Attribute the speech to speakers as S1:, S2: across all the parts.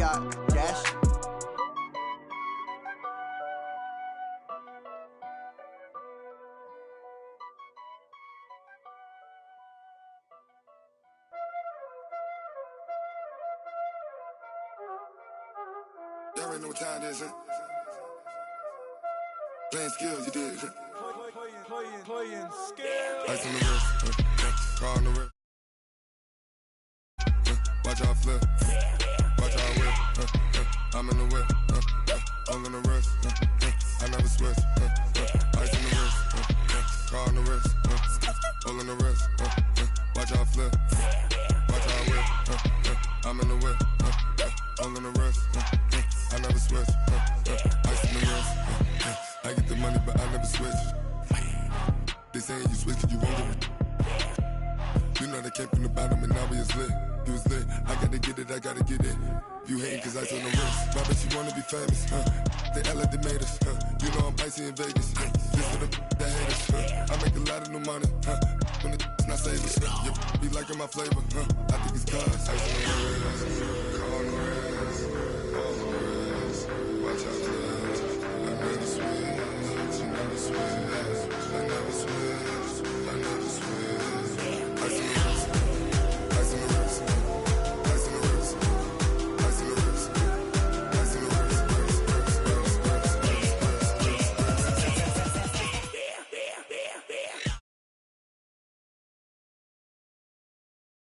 S1: Mr43stack's.
S2: Y'all already know what time it is, huh? Playing skills, you did.
S3: Playing skills.
S2: Ice on the wrist, car on the wrist. Watch out flip, watch out whip. I'm in the whip, all in the wrist. I never switch. Ice on the wrist, car on the wrist. All in the wrist. Watch out flip, watch out whip. I'm in the whip, all in the wrist. I never switch. Ice on the wrist. I get the money, but I never switch. They saying you switch, you won't get it. You know they came from the bottom and now we is lit. You was lit, I gotta get it, I gotta get it. You hating cause ice on the wrist. Why bet you wanna be famous, They act like they made us, You know I'm icy in Vegas, This for the that hate us, I make a lot of new money, When it's not savers, You be liking my flavor, I think it's cause ice on the wrist, car on the wrist, all on the wrist. Watch out for this, I never switch, you never switch, I never switch, I never switch. Ice on the wrist, ice on the wrist, ice on the wrist, ice on the wrist, ice on the wrist,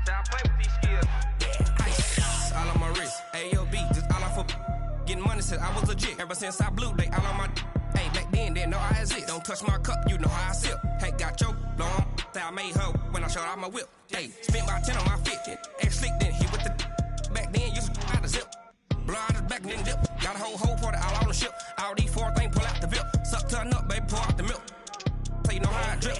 S4: I play with these skills. Ice all on my wrist, AOB, just all off of getting money since I was legit. Ever since I blew, they all on my. Hey, back then, didn't know I exist. Don't touch my cup, you know how I sip. Hey, got your long, say I made her when I showed out my whip. Hey, spent about 10 on my 50. Ex slick, then hit with the. Back then, used to out the zip. Blow out his back, then dip. Got a whole party all on the ship. All these 4 things pull out the VIP. Suck to a nut, baby, pour out the milk. So you know how I drip.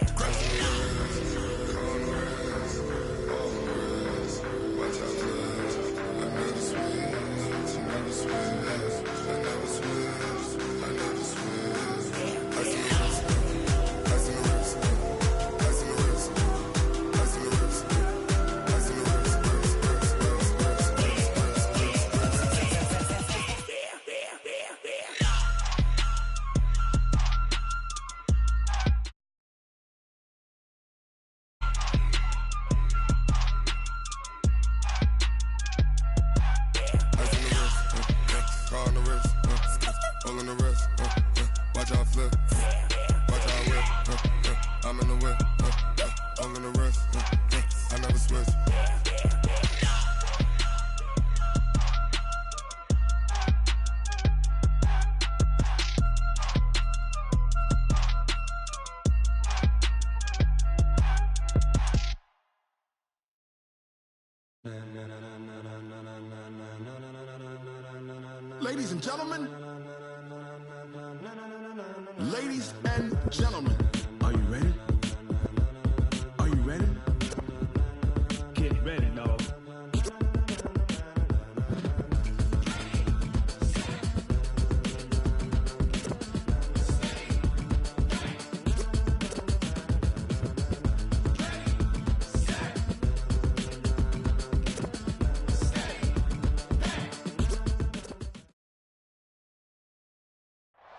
S2: Watch out flip, watch out whip. I'm in the whip, all in the wrist. I never switch.
S5: Ladies and gentlemen, ladies and gentlemen, are you ready? Are you ready? Get ready, dog.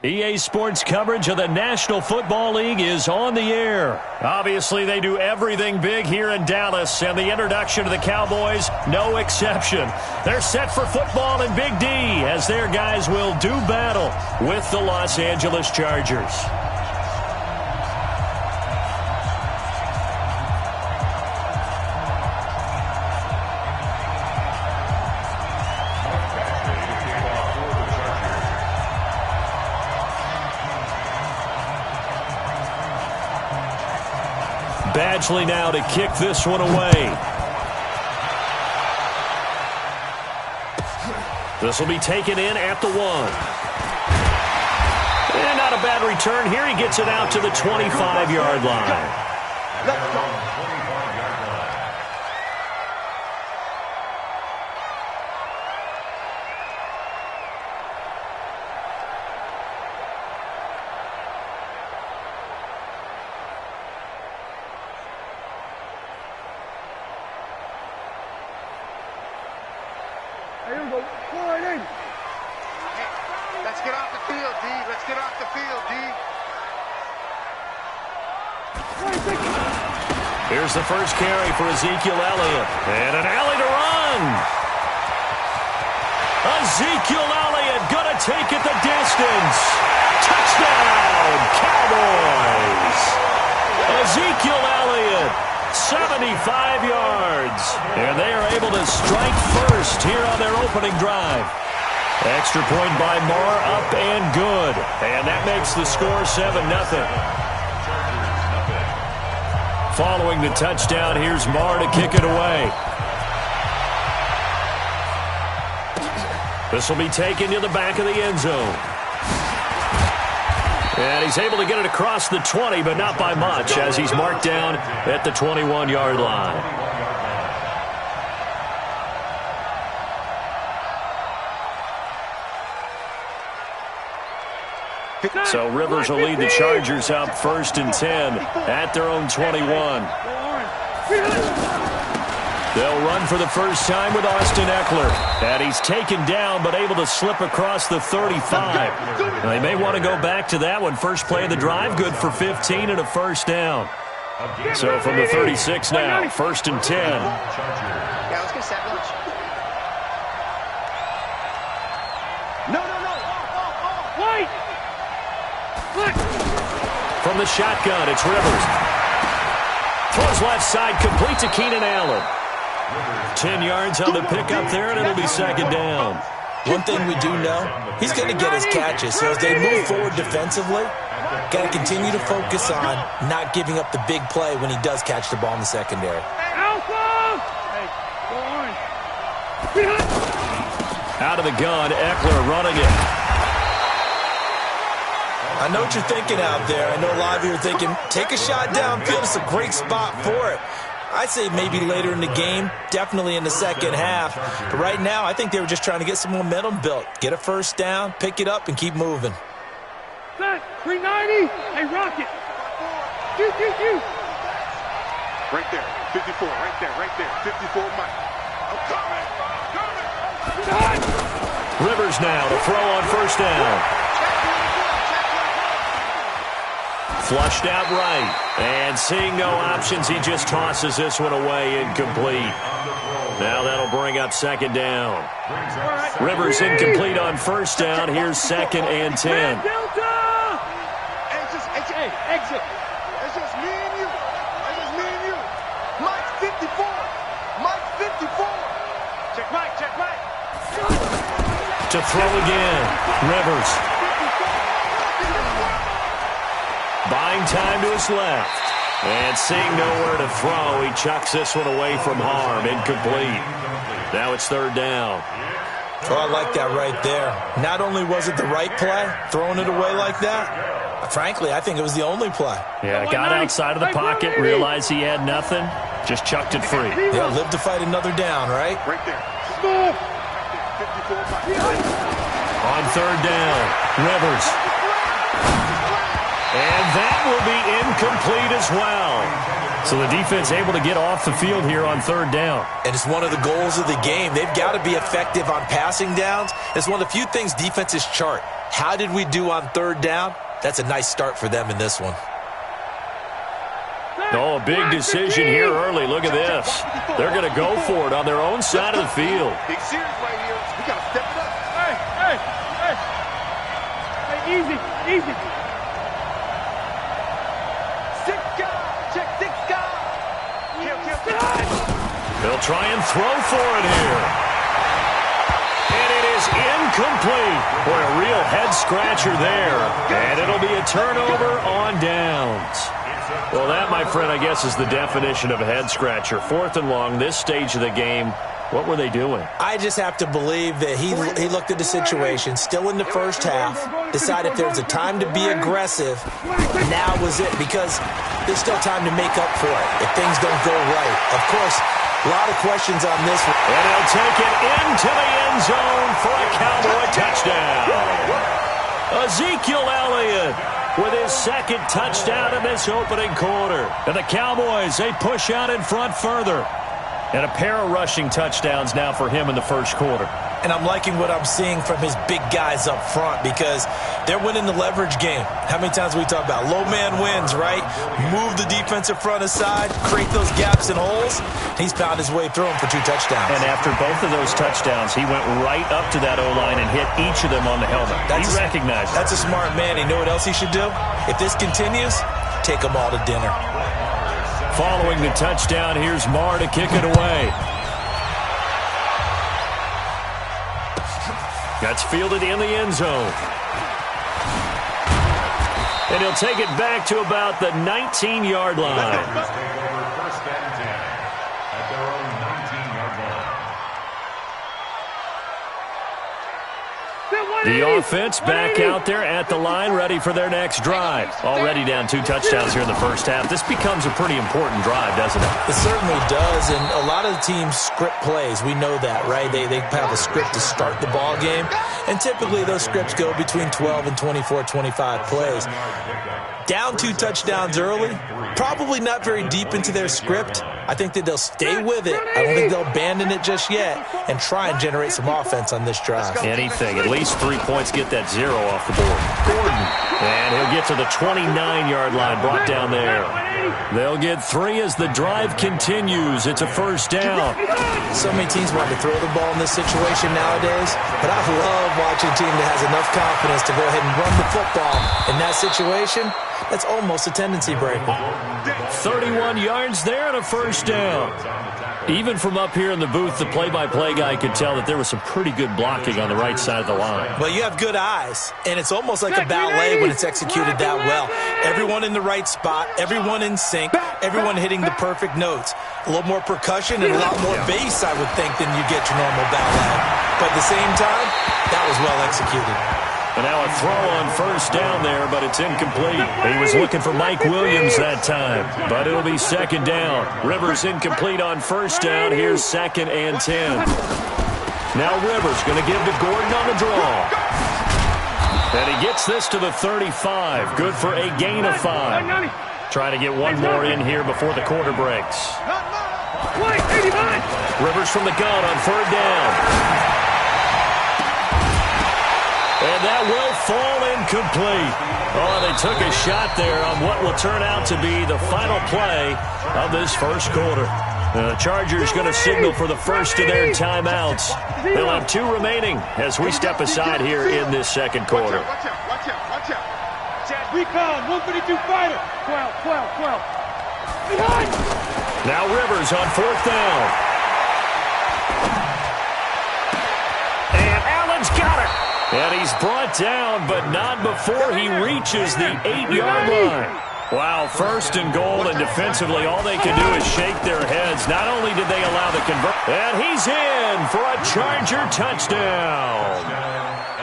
S6: EA Sports coverage of the National Football League is on the air. Obviously, they do everything big here in Dallas, and the introduction of the Cowboys, no exception. They're set for football in Big D as their guys will do battle with the Los Angeles Chargers. Badgley now to kick this one away. This will be taken in at the 1. And not a bad return here. He gets it out to the 25-yard line.
S3: Let's go. Let's get off the field, D. Let's get off the field, D.
S6: Here's the first carry for Ezekiel Elliott. And an alley to run. Ezekiel Elliott going to take it the distance. Touchdown, Cowboys. Ezekiel Elliott, 75 yards. And they are able to strike first here on their opening drive. Extra point by Marr, up and good. And that makes the score 7-0. Following the touchdown, here's Marr to kick it away. This will be taken to the back of the end zone. And he's able to get it across the 20, but not by much, as he's marked down at the 21-yard line. So Rivers will lead the Chargers up 1st and 10 at their own 21. They'll run for the first time with Austin Eckler. And he's taken down but able to slip across the 35. They may want to go back to that one. First play of the drive, good for 15 and a first down. So from the 36 now, 1st and 10.
S3: Yeah, let's get set lunch. No. Wait!
S6: From the shotgun, it's Rivers. Throws left side, complete to Keenan Allen. 10 yards on the pickup there, and it'll be 2nd down.
S1: One thing we do know, he's going to get his catches. So as they move forward defensively, got to continue to focus on not giving up the big play when he does catch the ball in the secondary.
S6: Out of the gun, Eckler running it.
S1: I know what you're thinking out there. I know a lot of you are thinking, take a shot downfield. It's a great spot for it. I'd say maybe later in the game, definitely in the second half. But right now, I think they were just trying to get some momentum built. Get a first down, pick it up, and keep moving.
S7: Set, 390, hey, Rocket.
S3: Right there, 54, right there, 54, Mike. I'm coming.
S6: Rivers now to throw on first down. Flushed out right. And seeing no options, he just tosses this one away, incomplete. Now that'll bring up 2nd down. Rivers incomplete on first down. Here's 2nd and 10.
S3: Exit. It's just me and you. Mike's 54. Check right.
S6: To throw again. Rivers. Buying time to his left. And seeing nowhere to throw, he chucks this one away from harm. Incomplete. Now it's 3rd down.
S1: Oh, I like that right there. Not only was it the right play, throwing it away like that, frankly, I think it was the only play.
S6: Yeah, got outside of the pocket, realized he had nothing, just chucked it free.
S1: Yeah, live to fight another down, right?
S3: Right there.
S6: On 3rd down, Rivers. And that will be incomplete as well. So the defense able to get off the field here on 3rd down.
S1: And it's one of the goals of the game. They've got to be effective on passing downs. It's one of the few things defenses chart. How did we do on 3rd down? That's a nice start for them in this one.
S6: Oh, a big decision here early. Look at this. They're going to go for it on their own side of the field.
S3: Big series right here. We got to step it up.
S7: Hey, easy.
S6: They'll try and throw for it here. And it is incomplete. Boy, a real head-scratcher there. And it'll be a turnover on downs. Well, that, my friend, I guess is the definition of a head-scratcher. 4th and long, this stage of the game. What were they doing?
S1: I just have to believe that he looked at the situation, still in the first half, decided if there's a time to be aggressive, now was it, because there's still time to make up for it if things don't go right. Of course, a lot of questions on this one.
S6: And he'll take it into the end zone for a Cowboy touchdown. Ezekiel Elliott with his 2nd touchdown in this opening quarter. And the Cowboys, they push out in front further. And a pair of rushing touchdowns now for him in the first quarter.
S1: and I'm liking what I'm seeing from his big guys up front because they're winning the leverage game. How many times we talk about low man wins, right? Move the defensive front aside, create those gaps and holes. He's found his way through them for 2 touchdowns.
S6: And after both of those touchdowns, he went right up to that O-line and hit each of them on the helmet. He recognized it.
S1: That's a smart man. You know what else he should do? If this continues, take them all to dinner.
S6: Following the touchdown, here's Marr to kick it away. That's fielded in the end zone. And he'll take it back to about the 19-yard line.
S8: First and 10 at their own 19-yard line.
S6: The offense back out there at the line, ready for their next drive. Already down 2 touchdowns here in the first half. This becomes a pretty important drive, doesn't it?
S1: It certainly does, and a lot of the teams script plays. We know that, right? They have a script to start the ball game, and typically those scripts go between 12 and 24, 25 plays. Down 2 touchdowns early, probably not very deep into their script. I think that they'll stay with it. I don't think they'll abandon it just yet and try and generate some offense on this drive.
S6: Anything. At least 3 points get that 0 off the board. Gordon. And he'll get to the 29-yard line, brought down there. They'll get 3 as the drive continues. It's a first down.
S1: So many teams want to throw the ball in this situation nowadays, but I love watching a team that has enough confidence to go ahead and run the football. In that situation, that's almost a tendency breaker.
S6: 31 yards there and a first down. Even from up here in the booth, the play-by-play guy could tell that there was some pretty good blocking on the right side of the line.
S1: Well, you have good eyes, and it's almost like a ballet when it's executed that well. Everyone in the right spot, everyone in sync, everyone hitting the perfect notes. A little more percussion and a lot more bass, I would think, than you get your normal ballet. But at the same time, that was well executed.
S6: And now a throw on first down there, but it's incomplete. He was looking for Mike Williams that time, but it'll be second down. Rivers incomplete on first down. Here's 2nd and 10. Now Rivers going to give to Gordon on the draw. And he gets this to the 35. Good for a gain of 5. Trying to get one more in here before the quarter breaks. Rivers from the gun on 3rd down. And that will fall incomplete. Oh, they took a shot there on what will turn out to be the final play of this first quarter. The Chargers going to signal for the first of their timeouts. They'll have 2 remaining as we step aside here in this second quarter.
S3: Watch out.
S7: Recon, 152 fighter. 12. Behind.
S6: Now Rivers on 4th down. And Allen's got it. And he's brought down, but not before he reaches the 8-yard line. Wow, 1st and goal, and defensively, all they can do is shake their heads. Not only did they allow the convert, and he's in for a Charger touchdown.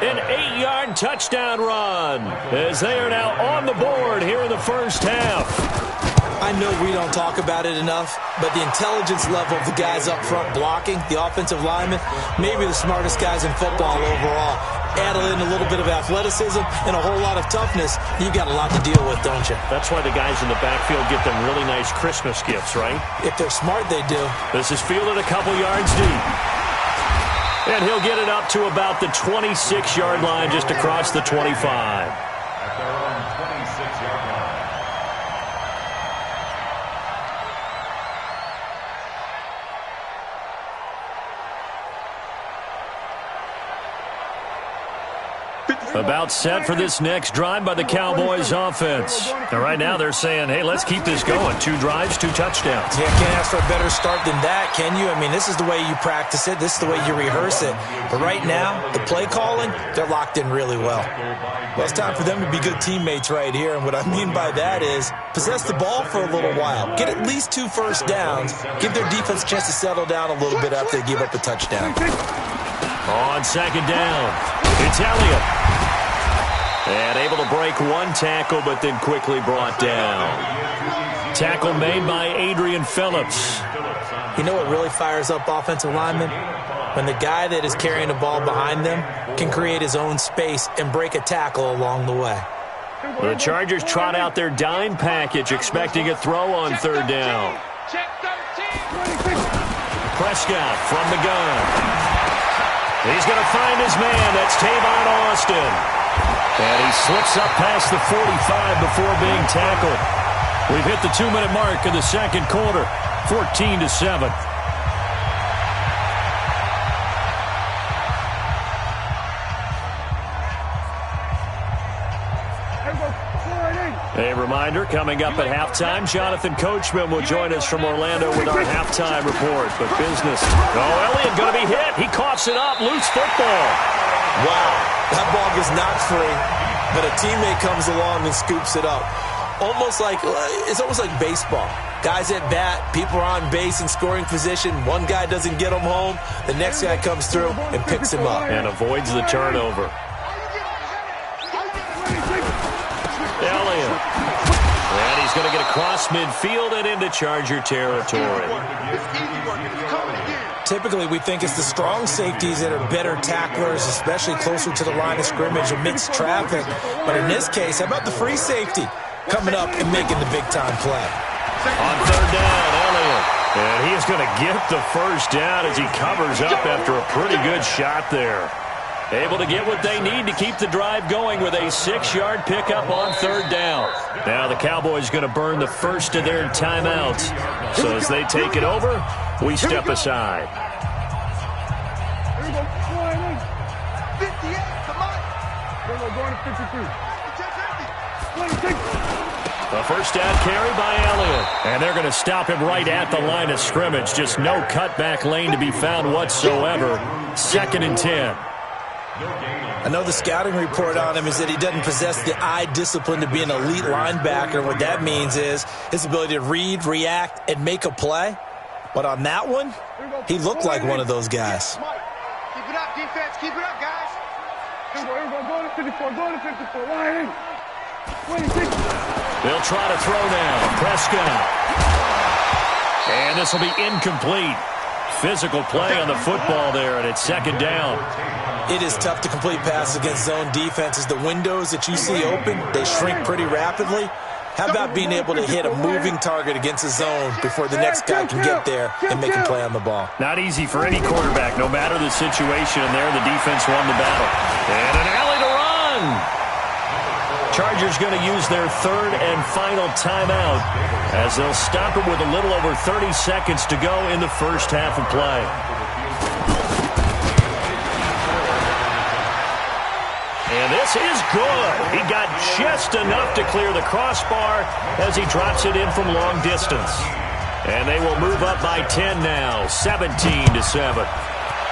S6: An 8-yard touchdown run, as they are now on the board here in the first half.
S1: I know we don't talk about it enough, but the intelligence level of the guys up front blocking, the offensive linemen, maybe the smartest guys in football overall. Add in a little bit of athleticism and a whole lot of toughness, you've got a lot to deal with, don't you?
S6: That's why the guys in the backfield get them really nice Christmas gifts, right?
S1: If they're smart, they do.
S6: This is fielded a couple yards deep. And he'll get it up to about the 26-yard line, just across the 25.
S8: At their own 26-yard line.
S6: About set for this next drive by the Cowboys offense. Now, right now they're saying, hey, let's keep this going. 2 drives, 2 touchdowns.
S1: Yeah, can't ask for a better start than that, can you? I mean, this is the way you practice it. This is the way you rehearse it. But right now, the play calling, they're locked in really well. Well, it's time for them to be good teammates right here. And what I mean by that is possess the ball for a little while. Get at least 2 first downs. Give their defense a chance to settle down a little bit after they give up a touchdown.
S6: On 2nd down, it's Elliott. And able to break 1 tackle, but then quickly brought down. Tackle made by Adrian Phillips.
S1: You know what really fires up offensive linemen? When the guy that is carrying the ball behind them can create his own space and break a tackle along the way.
S6: The Chargers trot out their dime package, expecting a throw on 3rd down. Prescott from the gun. He's going to find his man. That's Tavon Austin. And he slips up past the 45 before being tackled. We've hit the 2-minute mark in the second quarter, 14-7. A reminder, coming up at halftime, Jonathan Coachman will join us from Orlando with our halftime report. But business. Oh, Elliott going to be hit. He coughs it up. Loose football.
S1: Wow, that ball gets knocked free, but a teammate comes along and scoops it up. It's almost like baseball. Guys at bat, people are on base in scoring position. One guy doesn't get him home. The next guy comes through and picks him up.
S6: And avoids the turnover. Elliott. And he's going to get across midfield and into Charger territory.
S1: Typically, we think it's the strong safeties that are better tacklers, especially closer to the line of scrimmage amidst traffic. But in this case, how about the free safety coming up and making the big-time play?
S6: On third down, Elliott. And he is going to get the first down as he covers up after a pretty good shot there. Able to get what they need to keep the drive going with a 6-yard pickup on third down. Now the Cowboys going to burn the first of their timeouts. So as they take it over, we step aside.
S7: Here we go. 58, come on. Here we go, going to 53. 26.
S6: A first down carry by Elliott. And they're going to stop him right at the line of scrimmage. Just no cutback lane to be found whatsoever. 2nd and 10.
S1: I know the scouting report on him is that he doesn't possess the eye discipline to be an elite linebacker. What that means is his ability to read, react, and make a play. But on that one, he looked like one of those guys.
S7: Keep it up, defense. Keep it up, guys. Here we go. Go to 54. Go to 54. Wide in. 26.
S6: They'll try to throw now. Prescott. And this will be incomplete. Physical play on the football there, and it's 2nd down.
S1: It is tough to complete passes against zone defenses. The windows that you see open, they shrink pretty rapidly. How about being able to hit a moving target against a zone before the next guy can get there and make a play on the ball?
S6: Not easy for any quarterback, no matter the situation. And there, the defense won the battle. And an alley to run. Chargers going to use their 3rd and final timeout as they'll stop it with a little over 30 seconds to go in the first half of play. And this is good. He got just enough to clear the crossbar as he drops it in from long distance. And they will move up by 10 now, 17-7.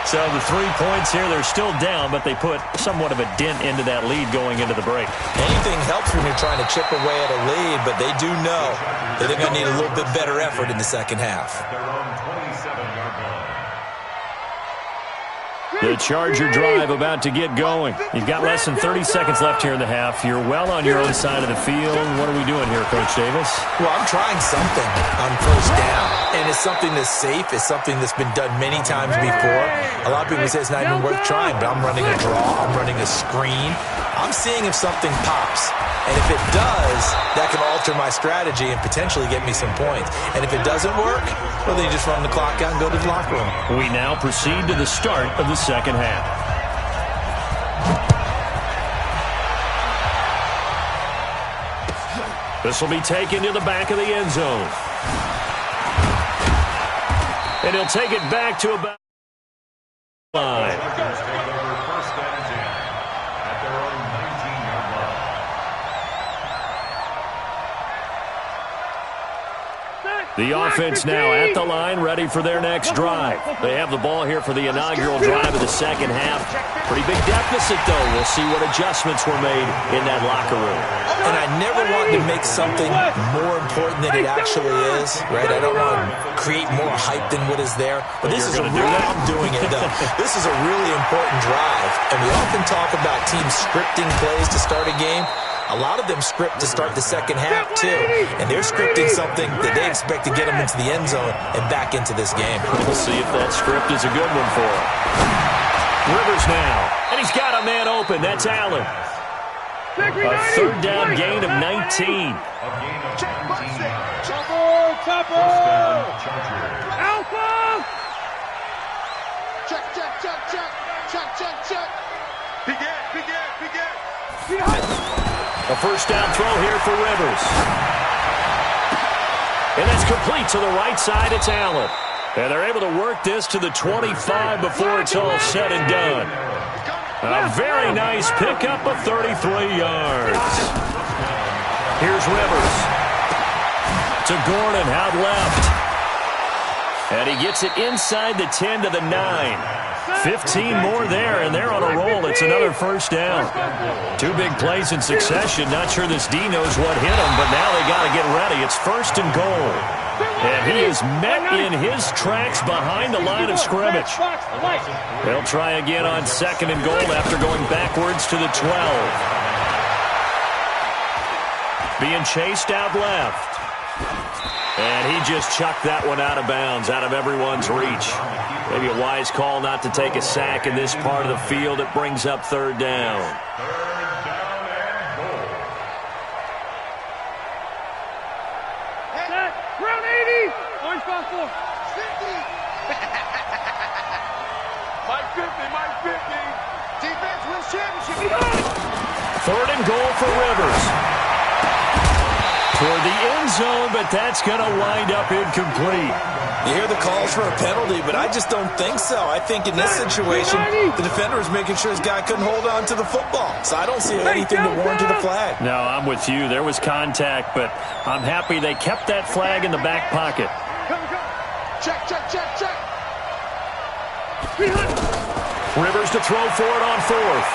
S6: So the 3 points here, they're still down, but they put somewhat of a dent into that lead going into the break.
S1: Anything helps when you're trying to chip away at a lead, but they do know that they're going to need a little bit better effort in the second half.
S6: The Charger drive about to get going. You've got less than 30 seconds left here in the half. You're well on your own side of the field. What are we doing here, Coach Davis?
S1: Well, I'm trying something on first down, and it's something that's safe. It's something that's been done many times before. A lot of people say it's not even worth trying, but I'm running a draw. I'm running a screen. I'm seeing if something pops. And if it does, that can alter my strategy and potentially get me some points. And if it doesn't work, well, then you just run the clock out and go to the locker room.
S6: We now proceed to the start of the second half. This will be taken to the back of the end zone. And he'll take it back to about line. The offense now at the line, ready for their next drive. They have the ball here for the inaugural drive of the second half. Pretty big deficit, though. We'll see what adjustments were made in that locker room.
S1: And I never want to make something more important than it actually is, right? I don't want to create more hype than what is there. But this is I'm doing it, though. This is a really important drive. And we often talk about teams scripting plays to start a game. A lot of them script to start the second half, too. And they're scripting something that they expect to get them into the end zone and back into this game.
S6: We'll see if that script is a good one for him. Rivers now. And he's got a man open. That's Allen. A third down gain of 19.
S7: Chopper! Alpha!
S2: Check.
S7: Check.
S3: Big gas.
S6: A first down throw here for Rivers. And that's complete to the right side. It's Allen. And they're able to work this to the 25 before it's all said and done. A very nice pickup of 33 yards. Here's Rivers. To Gordon, out left. And he gets it inside the 10 to the 9. 15 more there, and they're on a roll. It's another first down. 2 big plays in succession. Not sure this D knows what hit him, but now they got to get ready. It's first and goal. And he is met in his tracks behind the line of scrimmage. They'll try again on second and goal after going backwards to the 12. Being chased out left. And he just chucked that one out of bounds, out of everyone's reach. Maybe a wise call not to take a sack in this part of the field. It brings up third down.
S7: Round 80. Orange 5-4. 50.
S3: Mike 50.
S7: Defense wins championship.
S6: Third and goal for Rivers. Toward the end zone, but that's going to wind up incomplete.
S1: You hear the calls for a penalty, but I just don't think so. I think in this situation, the defender is making sure his guy couldn't hold on to the football. So I don't see anything to warrant to the flag.
S6: No, I'm with you. There was contact, but I'm happy they kept that flag in the back pocket.
S7: Check.
S6: Rivers to throw for it on fourth.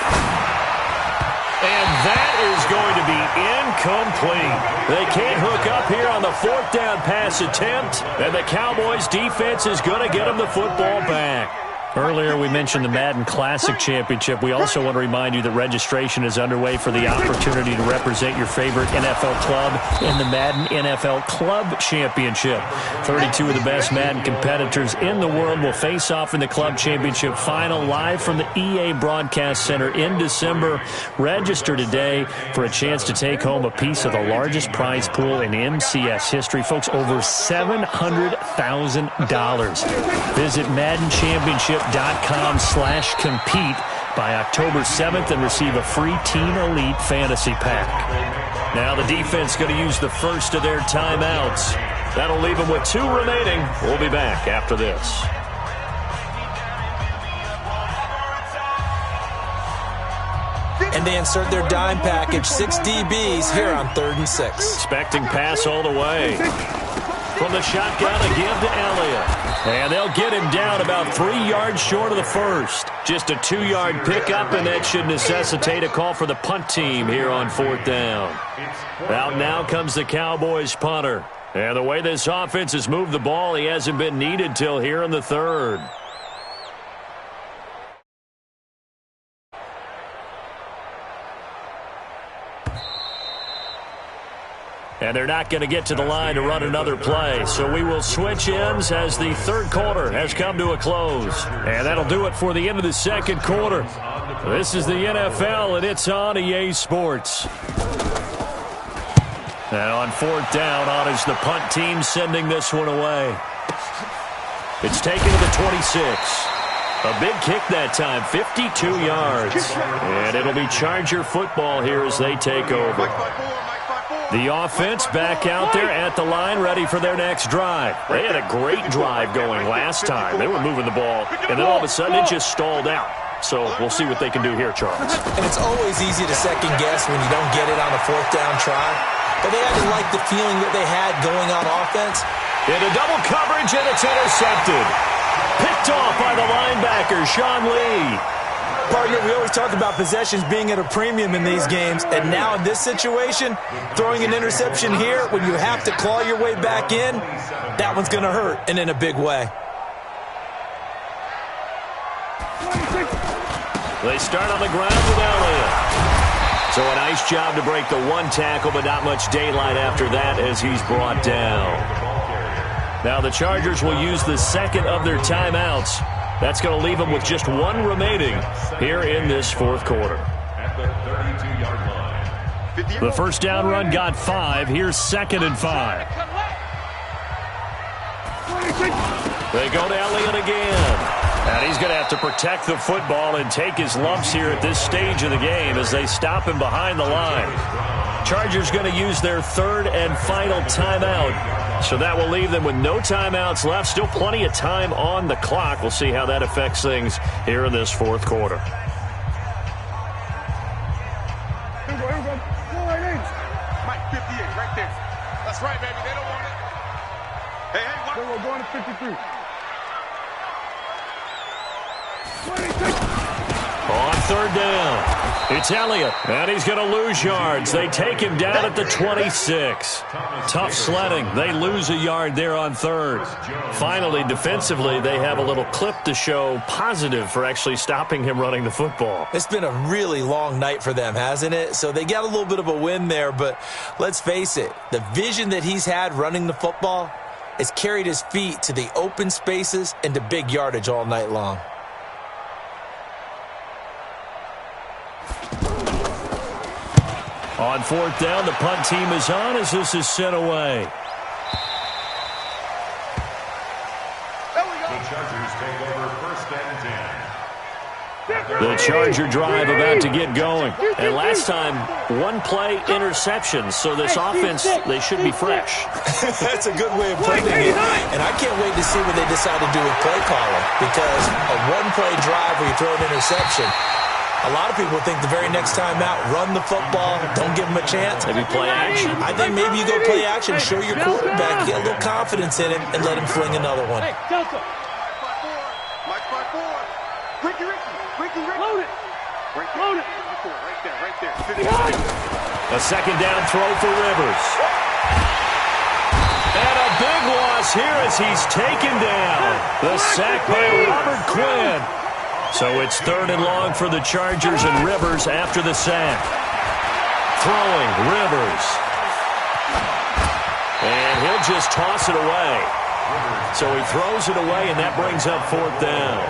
S6: And that is going to be incomplete. They can't hook up here on the fourth down pass attempt, and the Cowboys defense is going to get them the football back. Earlier, we mentioned the Madden Classic Championship. We also want to remind you that registration is underway for the opportunity to represent your favorite NFL club in the Madden NFL Club Championship. 32 of the best Madden competitors in the world will face off in the Club Championship final live from the EA Broadcast Center in December. Register today for a chance to take home a piece of the largest prize pool in MCS history. Folks, over $700,000. Visit MaddenChampionship.com/compete by October 7th and receive a free Teen Elite Fantasy Pack. Now the defense going to use the first of their timeouts. That'll leave them with 2 remaining. We'll be back after this.
S1: And they insert their dime package, 6 DBs here on 3rd and 6.
S6: Expecting pass all the way. From the shotgun, a give to Elliott. And they'll get him down about 3 yards short of the first. Just a 2-yard pickup, and that should necessitate a call for the punt team here on 4th down. Out now comes the Cowboys punter. And the way this offense has moved the ball, he hasn't been needed till here in the 3rd. And they're not going to get to the line to run another play. So we will switch ends as the 3rd quarter has come to a close. And that'll do it for the end of the 2nd quarter. This is the NFL, and it's on EA Sports. Now on 4th down, on is the punt team sending this one away. It's taken to the 26. A big kick that time, 52 yards. And it'll be Charger football here as they take over. The offense back out there at the line, ready for their next drive. They had a great drive going last time. They were moving the ball, and then all of a sudden it just stalled out. So we'll see what they can do here, Charles.
S1: And it's always easy to second guess when you don't get it on a 4th down try. But they had to like the feeling that they had going on offense.
S6: Into double coverage, and it's intercepted. Picked off by the linebacker, Sean Lee.
S1: Partner, we always talk about possessions being at a premium in these games, and now in this situation, throwing an interception here when you have to claw your way back in, that one's going to hurt, and in a big way.
S6: They start on the ground with Elliott. So a nice job to break the 1 tackle, but not much daylight after that as he's brought down. Now the Chargers will use the 2nd of their timeouts. That's going to leave them with just 1 remaining here in this 4th quarter. The first down run got 5. Here's 2nd and 5. They go to Elliott again. And he's going to have to protect the football and take his lumps here at this stage of the game as they stop him behind the line. Chargers going to use their third and final timeout. So that will leave them with no timeouts left. Still plenty of time on the clock. We'll see how that affects things here in this fourth quarter.
S3: Mike 58, right there. That's right, baby. They don't want it. Hey, watch.
S7: We're going to 53.
S6: On third down, it's Elliott, and he's going to lose yards. They take him down at the 26. Tough sledding. They lose a yard there on third. Finally, defensively, they have a little clip to show positive for actually stopping him running the football.
S1: It's been a really long night for them, hasn't it? So they got a little bit of a win there, but let's face it, the vision that he's had running the football has carried his feet to the open spaces and to big yardage all night long.
S6: On fourth down, the punt team is on as this is sent away.
S8: The Chargers take over first and 10.
S6: The Charger drive about to get going. And last time, one play interception. So this offense, they should be fresh.
S1: That's a good way of putting it. And I can't wait to see what they decide to do with play calling. Because a one-play drive where you throw an interception, a lot of people think the very next time out, run the football, don't give them a chance.
S6: Maybe play action.
S1: I think maybe you go play action, show your quarterback, get a little confidence in him, and let him fling another one.
S7: Hey, Delta.
S3: Mike 54. Ricky.
S7: Load it. Load it.
S3: Right there.
S6: A second down throw for Rivers. And a big loss here as he's taken down. The sack by Robert Quinn. So it's third and long for the Chargers and Rivers after the sack. Throwing, Rivers. And he'll just toss it away. So he throws it away, and that brings up fourth down.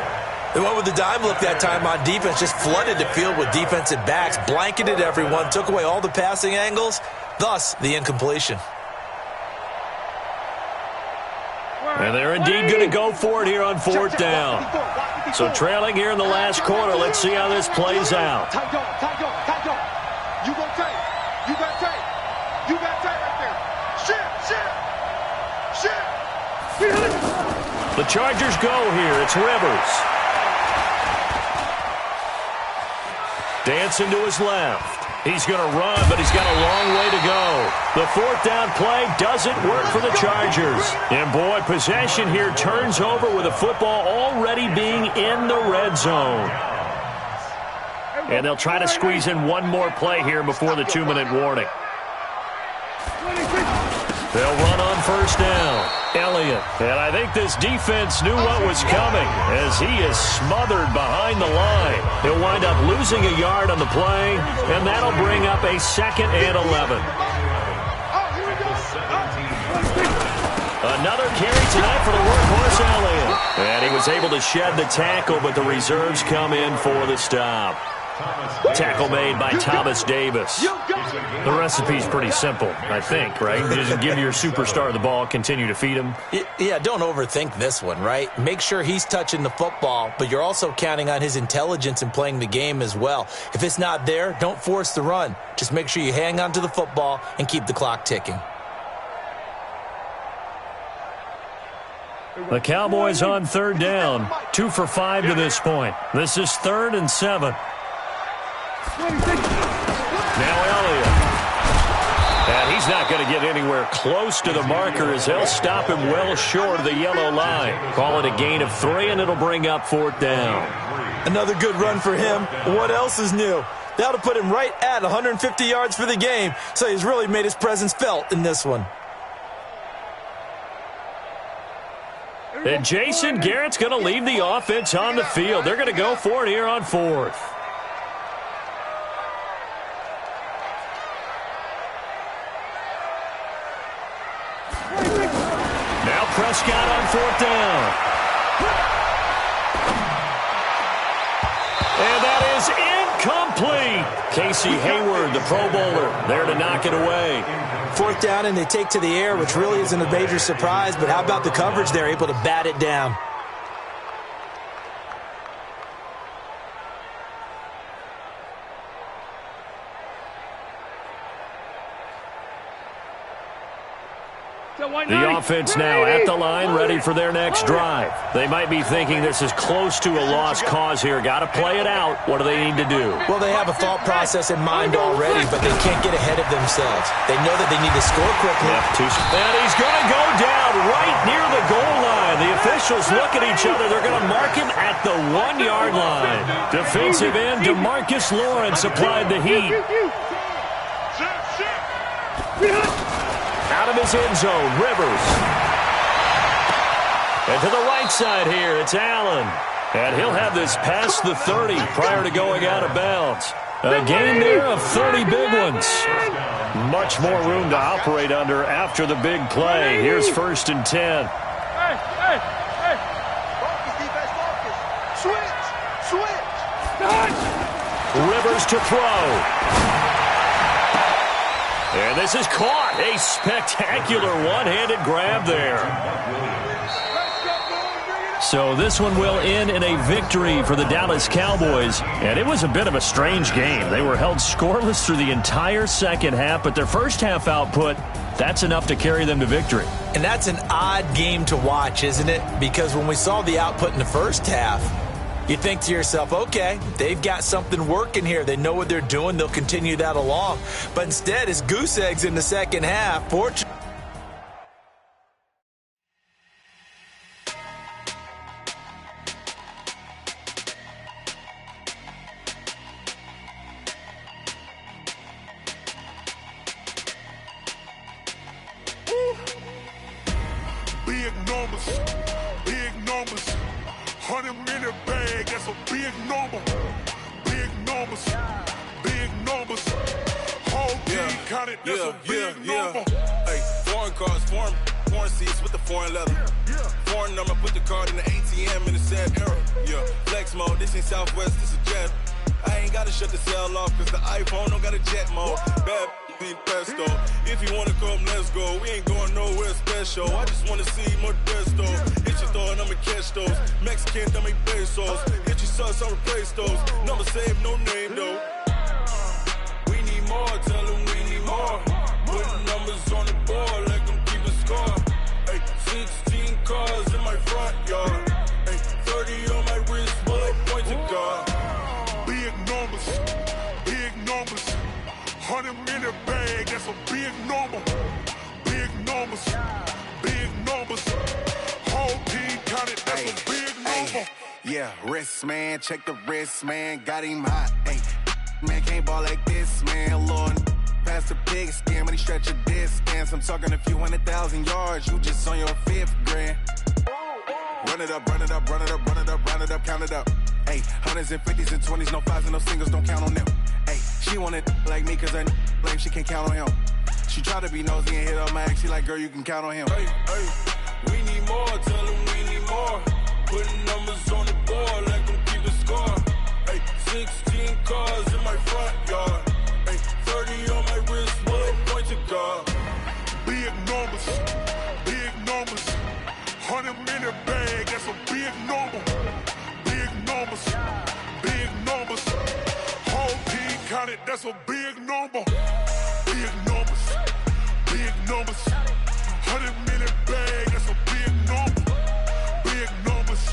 S1: They went with the dime look that time on defense, just flooded the field with defensive backs, blanketed everyone, took away all the passing angles, thus the incompletion.
S6: And they're indeed going to go for it here on fourth down. So trailing here in the last quarter, let's see how this plays out.
S3: Tight dog. You go tight. You got tight right there. Shit.
S6: The Chargers go here. It's Rivers. Dancing to his left. He's going to run, but he's got a long way to go. The fourth down play doesn't work for the Chargers. And, boy, possession here turns over with the football already being in the red zone. And they'll try to squeeze in one more play here before the 2-minute warning. They'll run on first down. Elliott. And I think this defense knew what was coming as he is smothered behind the line. He'll wind up losing a yard on the play, and that'll bring up a 2nd and 11. Another carry tonight for the workhorse Elliott. And he was able to shed the tackle, but the reserves come in for the stop. Tackle made by Thomas Davis. The recipe's pretty simple, I think, right? You just give your superstar the ball, continue to feed him.
S1: Yeah, don't overthink this one, right? Make sure he's touching the football, but you're also counting on his intelligence in playing the game as well. If it's not there, don't force the run. Just make sure you hang on to the football and keep the clock ticking.
S6: The Cowboys on third down, 2 for 5 to this point. This is 3rd and 7. Now Elliott. And he's not going to get anywhere close to the marker as they'll stop him well short of the yellow line. Call it a gain of 3, and it'll bring up 4th down.
S1: Another good run for him. What else is new? That'll put him right at 150 yards for the game, so he's really made his presence felt in this one.
S6: And Jason Garrett's going to leave the offense on the field. They're going to go for it here on 4th. Now Prescott on 4th down. And that is incomplete. Casey Hayward, the Pro Bowler, there to knock it away.
S1: 4th down, and they take to the air, which really isn't a major surprise, but how about the coverage there, able to bat it down?
S6: The offense now at the line, ready for their next drive. They might be thinking this is close to a lost cause here. Got to play it out. What do they need to do?
S1: Well, they have a thought process in mind already, but they can't get ahead of themselves. They know that they need to score quickly.
S6: And he's going to go down right near the goal line. The officials look at each other. They're going to mark him at the 1-yard line. Defensive end DeMarcus Lawrence applied the heat. Out of his end zone, Rivers. And to the right side here, it's Allen. And he'll have this past the 30 prior to going out of bounds. A gain there of 30 big ones. Much more room to operate under after the big play. Here's 1st and 10.
S7: Hey. Focus, defense, focus. Switch.
S6: Rivers to throw. And this is caught. A spectacular one-handed grab there. So this one will end in a victory for the Dallas Cowboys. And it was a bit of a strange game. They were held scoreless through the entire second half, but their first half output, that's enough to carry them to victory.
S1: And that's an odd game to watch, isn't it? Because when we saw the output in the first half, you think to yourself, okay, they've got something working here. They know what they're doing. They'll continue that along. But instead, it's goose eggs in the second half.
S2: Big numbers. 100-minute bag, that's a big number. Big numbers. Whole team counted, that's a big number.
S9: Hey, foreign cars, foreign seats with the foreign leather. Foreign number, put the card in the ATM in the sad era. Yeah, flex mode, this ain't Southwest, this a jet. I ain't gotta shut the cell off, cause the iPhone don't got a jet mode. Bad ain't pesto. If you wanna come, let's go. We ain't going nowhere special. I just wanna see more Modesto. Hit your thought, I'ma catch those. Mexican, dame pesos. Hit your sus, I'll replace those. Number saved, no name though. We need more, tell them we need more. Putting numbers on the board like I'm keeping score. Hey, 16 cars in my front yard. Hey, 30 on my wrist, while I point to God.
S2: Big numbers. 100-minute bag, that's a big number. Big numbers. Whole team counted, that's a big number.
S10: Yeah, wrist, man, check the wrist, man. Got him hot, ayy. Man, can't ball like this, man. Lord, past the pig skin, but he stretch a distance. I'm talking a few 100,000 yards. You just on your 5th grand. Run it up, count it up. Ayy, 100s and 50s and 20s, no 5s and no singles, don't count on them. Ayy, she want it like me, cause her blame, she can't count on him. She try to be nosy and hit on my ex, she like, girl, you can count on him.
S9: Hey, we need more, tell them we need more. Putting numbers on the board like I'm keeping score. Hey, 16 cars in my front yard. Hey, 30 on my wrist, while I point to God.
S2: Big numbers. 100-minute bag, that's a big number. Big numbers. Whole team counted, that's a big number. Big numbers. 100-minute bag, that's a big number. Big numbers.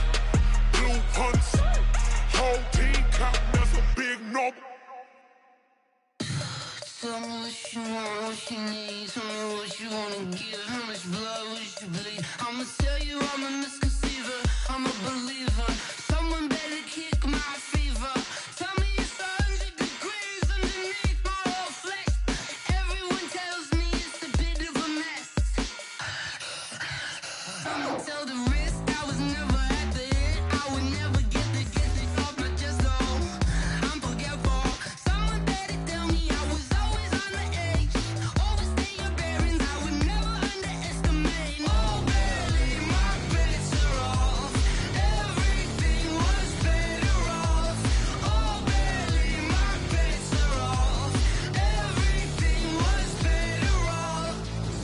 S2: Blue hunts. Whole team counting, that's a big number.
S11: Tell me what you want, what you need. Tell me what you wanna give. How much blood would you bleed? I'ma tell you I'm a misconceiver. I'm a believer. Someone better kick my fever. Tell me it's 100 degrees underneath my whole flesh. Everyone tells me it's a bit of a mess. I'ma tell the risk I was never at the end. I would never get the off my chest though. I'm forgetful. Someone better tell me I was always on the edge. Overstay your bearings, I would never underestimate. Oh baby, my bets are off. Everything was better off. Oh baby, my bets are off. Everything was better off.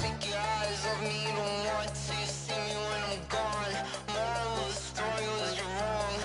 S11: Take your eyes off me, don't want to see me when I'm gone. Moral of the story was you're wrong.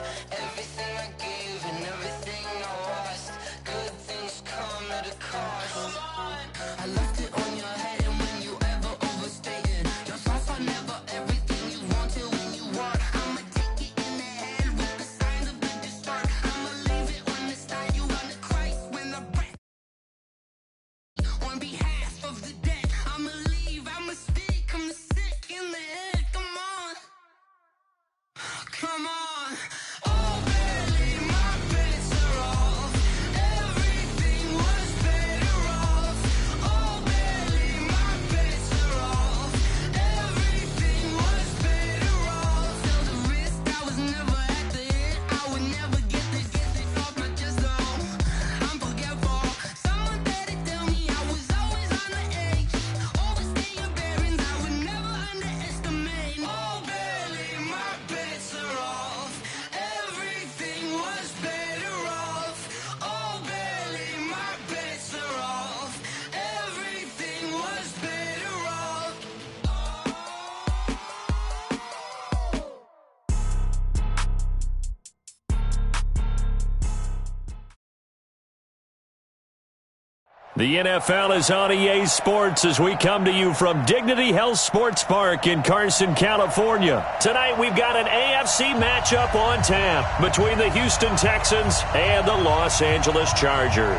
S6: The NFL is on EA Sports as we come to you from Dignity Health Sports Park in Carson, California. Tonight we've got an AFC matchup on tap between the Houston Texans and the Los Angeles Chargers.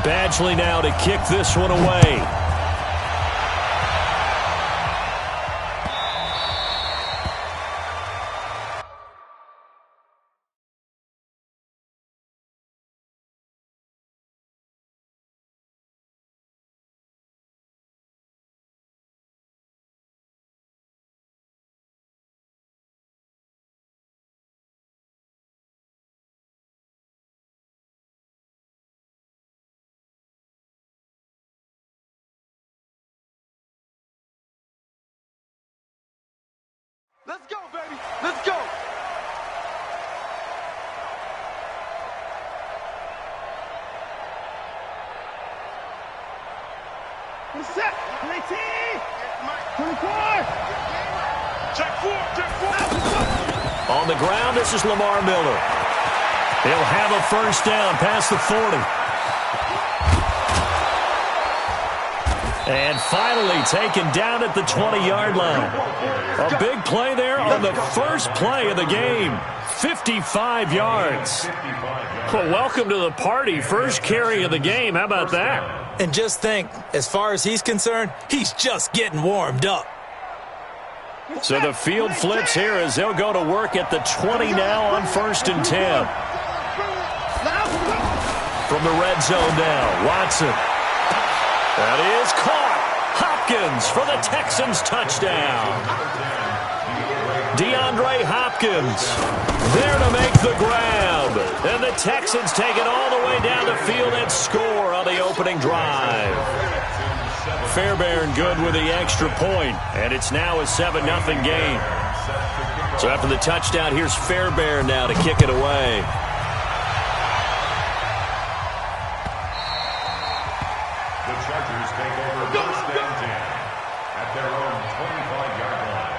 S6: Badgley now to kick this one away.
S7: Let's go, baby. Let's go. What's set? 19. 24.
S3: Check four.
S6: On the ground, this is Lamar Miller. He'll have a first down past the 40. And finally taken down at the 20-yard line. A big play there on the first play of the game. 55 yards. Well, welcome to the party. First carry of the game. How about that?
S1: And just think, as far as he's concerned, he's just getting warmed up.
S6: So the field flips here as they'll go to work at the 20 now on 1st and 10. From the red zone now, Watson. That is caught. Hopkins for the Texans touchdown. DeAndre Hopkins there to make the grab. And the Texans take it all the way down the field and score on the opening drive. Fairbairn good with the extra point, and it's now a 7-0 game. So after the touchdown, here's Fairbairn now to kick it away.
S8: The Chargers take over 1st and 10 at their own 25-yard line.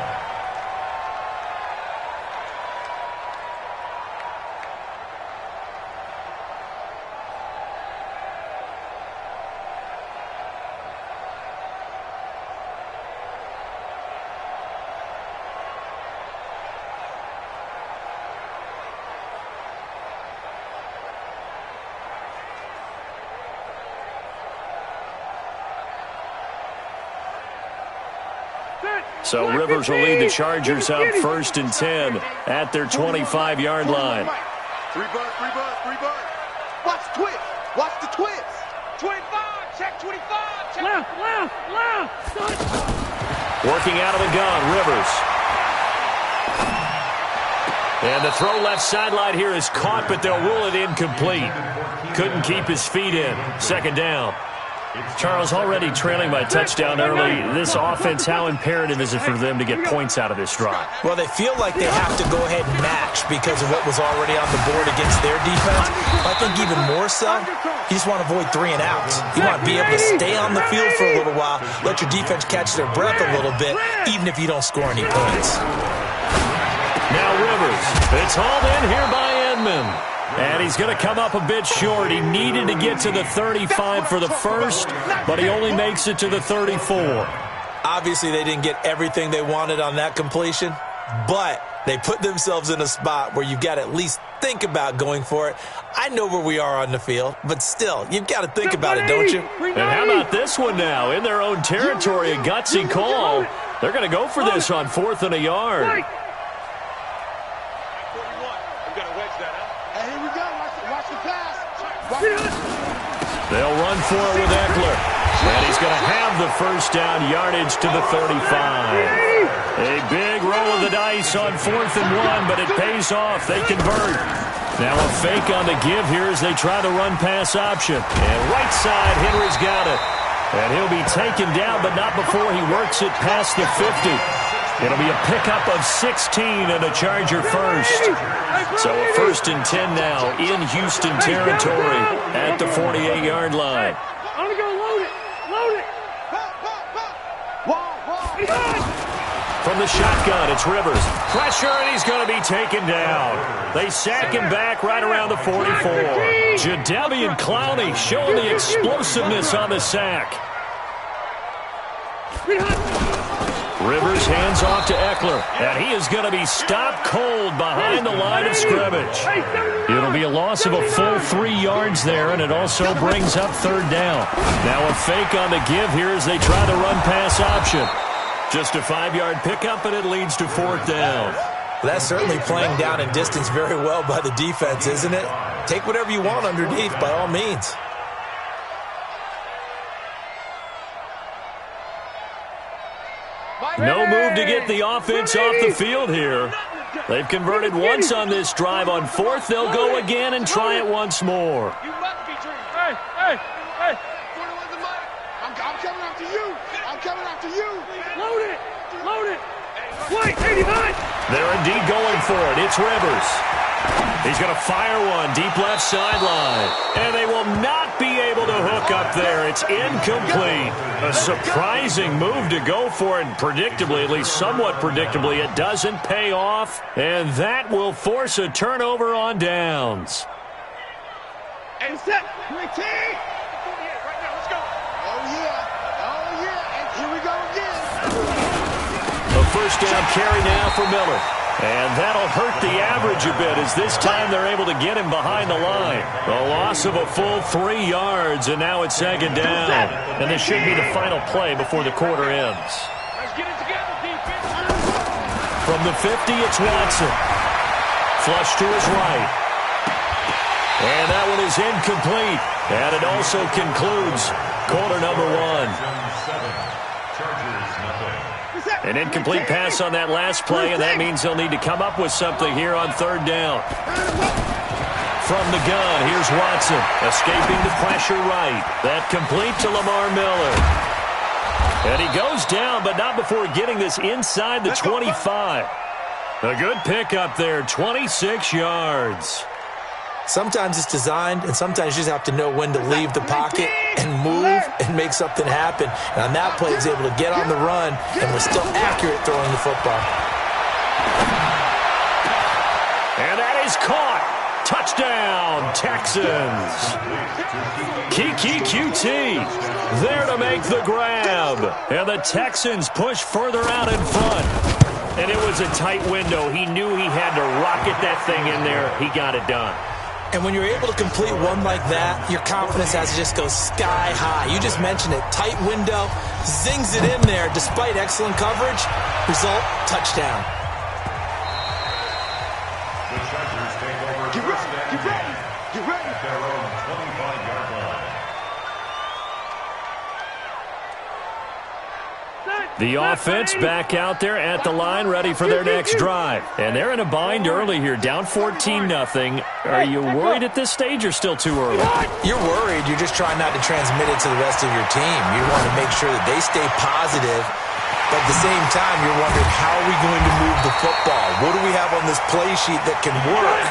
S6: So Rivers will lead the Chargers up 1st and 10 at their 25-yard line.
S7: Three bud. Watch the twist. Watch the twist. 25. Check 25. Check. Left.
S6: Working out of the gun, Rivers. And the throw left sideline here is caught, but they'll rule it incomplete. Couldn't keep his feet in. 2nd down. Charles, already trailing by a touchdown early. This offense, how imperative is it for them to get points out of this drive?
S1: Well, they feel like they have to go ahead and match because of what was already on the board against their defense. I think even more so, you just want to avoid 3 and outs. You want to be able to stay on the field for a little while, let your defense catch their breath a little bit, even if you don't score any points.
S6: Now Rivers. It's hauled in here by Edmond. And he's going to come up a bit short. He needed to get to the 35 for the first, but he only makes it to the 34.
S1: Obviously, they didn't get everything they wanted on that completion, but they put themselves in a spot where you've got to at least think about going for it. I know where we are on the field, but still, you've got to think about it, don't you?
S6: And how about this one now? In their own territory, a gutsy call. They're going to go for this on 4th and a yard. They'll run for it with Eckler. And he's going to have the first down yardage to the 35. A big roll of the dice on 4th and 1, but it pays off. They convert. Now a fake on the give here as they try the run-pass option. And right side, Henry's got it. And he'll be taken down, but not before he works it past the 50. It'll be a pickup of 16 and a Charger first. So a 1st and 10 now in Houston territory at the 48-yard line.
S7: I'm going to go load it.
S6: From From the shotgun, it's Rivers. Pressure, and he's going to be taken down. They sack him back right around the 44. Jadeveon Clowney showing the explosiveness on the sack. Rivers hands off to Eckler, and he is going to be stopped cold behind the line of scrimmage. It'll be a loss of a full 3 yards there, and it also brings up third down. Now a fake on the give here as they try the run-pass option. Just a 5-yard pickup, and it leads to fourth down.
S1: That's certainly playing down and distance very well by the defense, isn't it? Take whatever you want underneath, by all means.
S6: No move to get the offense off the field here. They've converted once on this drive. On fourth, they'll go again and try it once more.
S7: You must be dreaming. Hey. I'm coming after you. I'm coming after you. Load it. Wait, 89.
S6: They're indeed going for it. It's Rivers. He's going to fire one deep left sideline. And they will not be able to hook up there. It's incomplete. A surprising move to go for it. Predictably, at least somewhat predictably, it doesn't pay off. And that will force a turnover on downs.
S7: And set. Right now, let's go. Oh, yeah. And here we go again.
S6: A first down carry now for Miller. And that'll hurt the average a bit as this time they're able to get him behind the line. A loss of a full 3 yards, and now it's second down. And this should be the final play before the quarter ends.
S7: Let's get it together, defense.
S6: From the 50, it's Watson. Flush to his right. And that one is incomplete. And it also concludes quarter number one. An incomplete pass on that last play, and that means they'll need to come up with something here on third down. From the gun, here's Watson, escaping the pressure right. That complete to Lamar Miller. And he goes down, but not before getting this inside the 25. A good pickup there, 26 yards.
S1: Sometimes it's designed, and sometimes you just have to know when to leave the pocket and move and make something happen. And on that play, he was able to get on the run and was still accurate throwing the football.
S6: And that is caught. Touchdown, Texans. Kiki QT there to make the grab. And the Texans push further out in front. And it was a tight window. He knew he had to rocket that thing in there. He got it done.
S1: And when you're able to complete one like that, your confidence has to just go sky high. You just mentioned it. Tight window, zings it in there despite excellent coverage. Result, touchdown.
S8: The Chargers take over first and 10 at their own 25-yard line.
S6: The offense back out there at the line, ready for their next drive. And they're in a bind early here, down 14-0. Are you worried at this stage or still too early?
S1: You're worried. You're just trying not to transmit it to the rest of your team. You want to make sure that they stay positive. But at the same time, you're wondering, how are we going to move the football? What do we have on this play sheet that can work?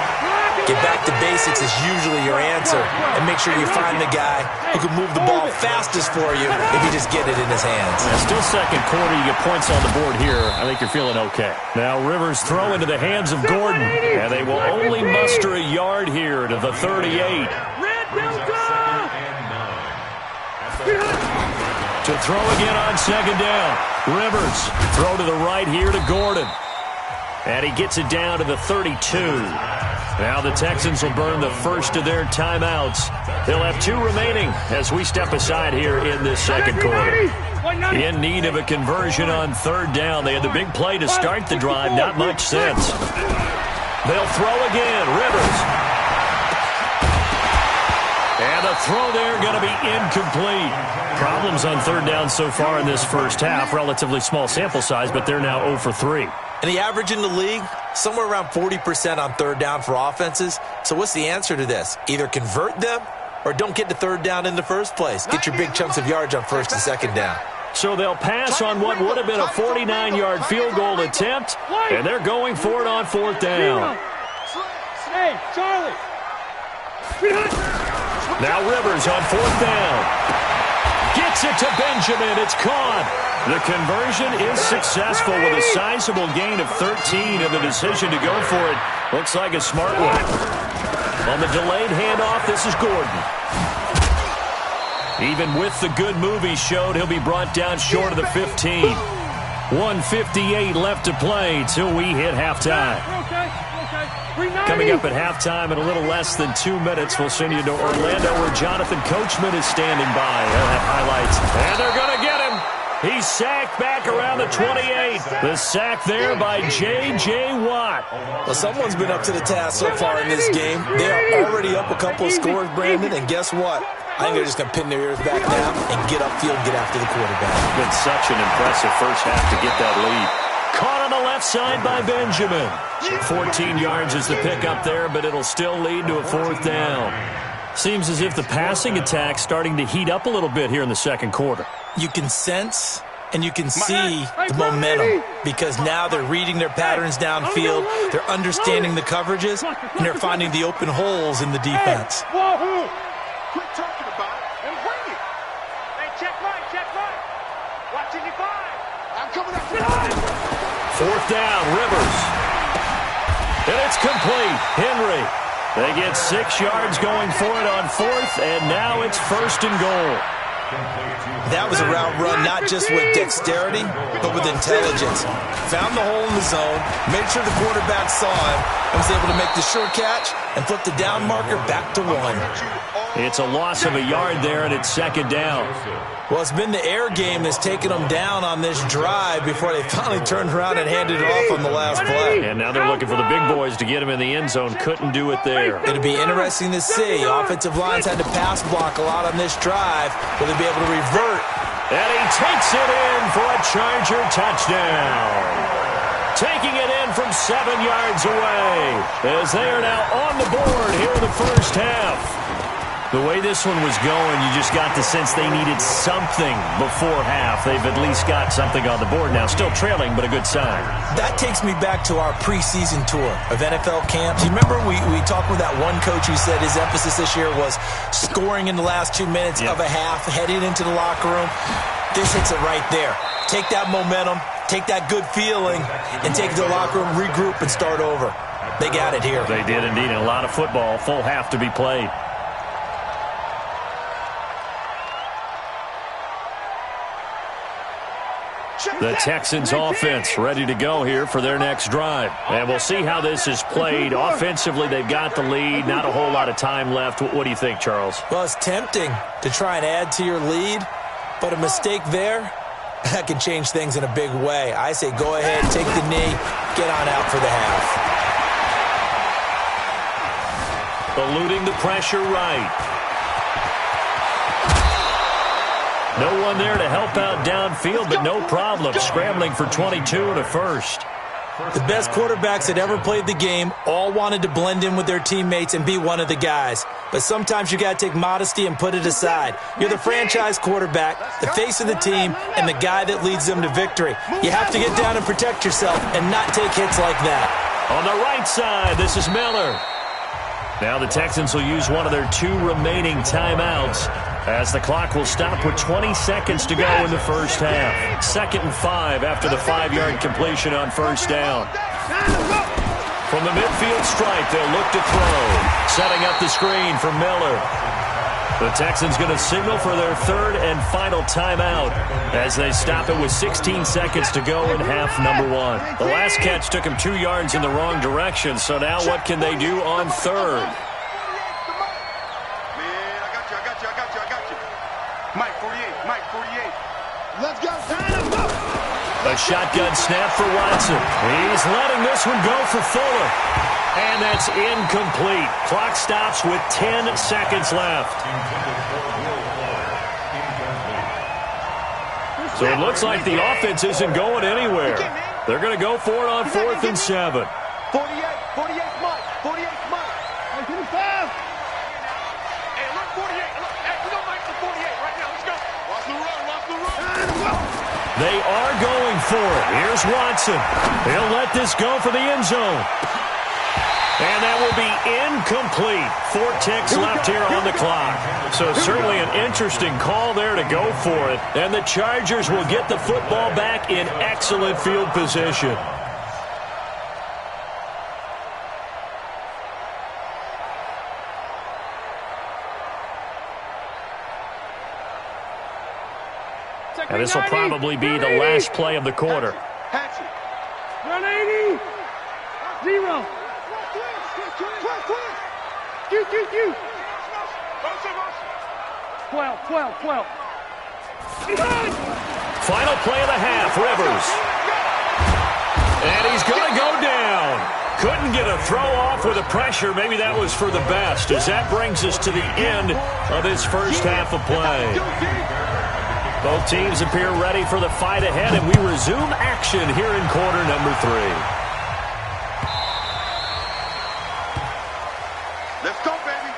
S1: Get back to basics is usually your answer. And make sure you find the guy who can move the ball fastest for you if you just get it in his hands.
S6: Yeah, still second quarter. You get points on the board here. I think you're feeling okay. Now Rivers throw into the hands of Gordon. And they will only muster a yard here to the 38. To throw again on second down. Rivers throw to the right here to Gordon. And he gets it down to the 32. Now the Texans will burn the first of their timeouts. They'll have 2 remaining as we step aside here in this second quarter. In need of a conversion on third down. They had the big play to start the drive. Not much sense. They'll throw again. Rivers. And a throw there going to be incomplete. Problems on third down so far in this first half. Relatively small sample size, but they're now 0 for 3.
S1: And the average in the league, somewhere around 40% on third down for offenses. So what's the answer to this? Either convert them or don't get to third down in the first place. Get your big chunks of yards on first and second down.
S6: So they'll pass on what would have been a 49-yard field goal attempt, and they're going for it on fourth down.
S7: Hey, Charlie.
S6: Now Rivers on fourth down. Gets it to Benjamin. It's caught. The conversion is successful with a sizable gain of 13, and the decision to go for it looks like a smart one. On the delayed handoff, this is Gordon. Even with the good move he showed, he'll be brought down short of the 15. 1:58 left to play till we hit halftime. Coming up at halftime in a little less than 2 minutes, we'll send you to Orlando where Jonathan Coachman is standing by. He'll have highlights. And they're going to get him. He's sacked back around the 28. The sack there by J.J. Watt.
S1: Well, someone's been up to the task so far in this game. They are already up a couple of scores, Brandon, and guess what? I think they're just going to pin their ears back now and get upfield and get after the quarterback.
S6: It's been such an impressive first half to get that lead. Caught on the left side by Benjamin. 14 yards is the pickup there, but it'll still lead to a fourth down. Seems as if the passing attack's starting to heat up a little bit here in the second quarter.
S1: You can sense and you can see the momentum because now they're reading their patterns downfield, they're understanding the coverages, and they're finding the open holes in the defense.
S3: Quit talking about it and bring it. Hey, check mine. Watching you five. I'm coming up.
S6: Fourth down, Rivers. And it's complete. Henry. They get 6 yards going for it on fourth, and now it's first and goal.
S1: That was a route run not just with dexterity, but with intelligence. Found the hole in the zone, made sure the quarterback saw him, and was able to make the short catch and flip the down marker back to 1.
S6: It's a loss of a yard there, and it's second down.
S1: Well, it's been the air game that's taken them down on this drive before they finally turned around and handed it off on the last play.
S6: And now they're looking for the big boys to get him in the end zone. Couldn't do it there.
S1: It'll be interesting to see. Offensive lines had to pass block a lot on this drive. Will they be able to revert?
S6: And he takes it in for a Charger touchdown. Taking it in from 7 yards away as they are now on the board here in the first half. The way this one was going, you just got the sense they needed something before half. They've at least got something on the board now. Still trailing, but a good sign.
S1: That takes me back to our preseason tour of NFL camps. You remember we talked with that one coach who said his emphasis this year was scoring in the last 2 minutes of a half, heading into the locker room. This hits it right there. Take that momentum, take that good feeling, and take it to the locker room, regroup, and start over. They got it here.
S6: They did indeed. And a lot of football, full half to be played. The Texans offense ready to go here for their next drive. And we'll see how this is played. Offensively, they've got the lead. Not a whole lot of time left. What do you think, Charles?
S1: Well, it's tempting to try and add to your lead, but a mistake there, that can change things in a big way. I say go ahead, take the knee, get on out for the half.
S6: Eluding the pressure right. No one there to help out downfield, but no problem. Scrambling for 22 and a first.
S1: The best quarterbacks that ever played the game all wanted to blend in with their teammates and be one of the guys. But sometimes you got to take modesty and put it aside. You're the franchise quarterback, the face of the team, and the guy that leads them to victory. You have to get down and protect yourself and not take hits like that.
S6: On the right side, this is Miller. Now the Texans will use one of their 2 remaining timeouts as the clock will stop with 20 seconds to go in the first half. 2nd and 5 after the 5-yard completion on first down. From the midfield stripe, they'll look to throw. Setting up the screen for Miller. The Texans going to signal for their 3rd and final timeout as they stop it with 16 seconds to go in half number 1. The last catch took him 2 yards in the wrong direction, so now what can they do on 3rd?
S3: Mike 48.
S5: Let's go.
S6: A shotgun snap for Watson. He's letting this one go for Fuller. And that's incomplete. Clock stops with 10 seconds left. So it looks like the offense isn't going anywhere. They're going to go for it on 4th and 7.
S3: 48 Mike. 48 Mike. Hey, look, 48. Look, hey, we don't Mike for 48 right now. Let's go. Watch the run.
S6: They are going for it. Here's Watson. He'll let this go for the end zone. And that will be incomplete. 4 ticks left here on the clock. So certainly an interesting call there to go for it. And the Chargers will get the football back in excellent field position. And this will probably be the last play of the quarter.
S3: 180. 0. 12.
S6: Final play of the half, Rivers. And he's going to go down. Couldn't get a throw off with the pressure. Maybe that was for the best, as that brings us to the end of this first half of play. Both teams appear ready for the fight ahead, and we resume action here in quarter number 3.
S3: Let's go, baby.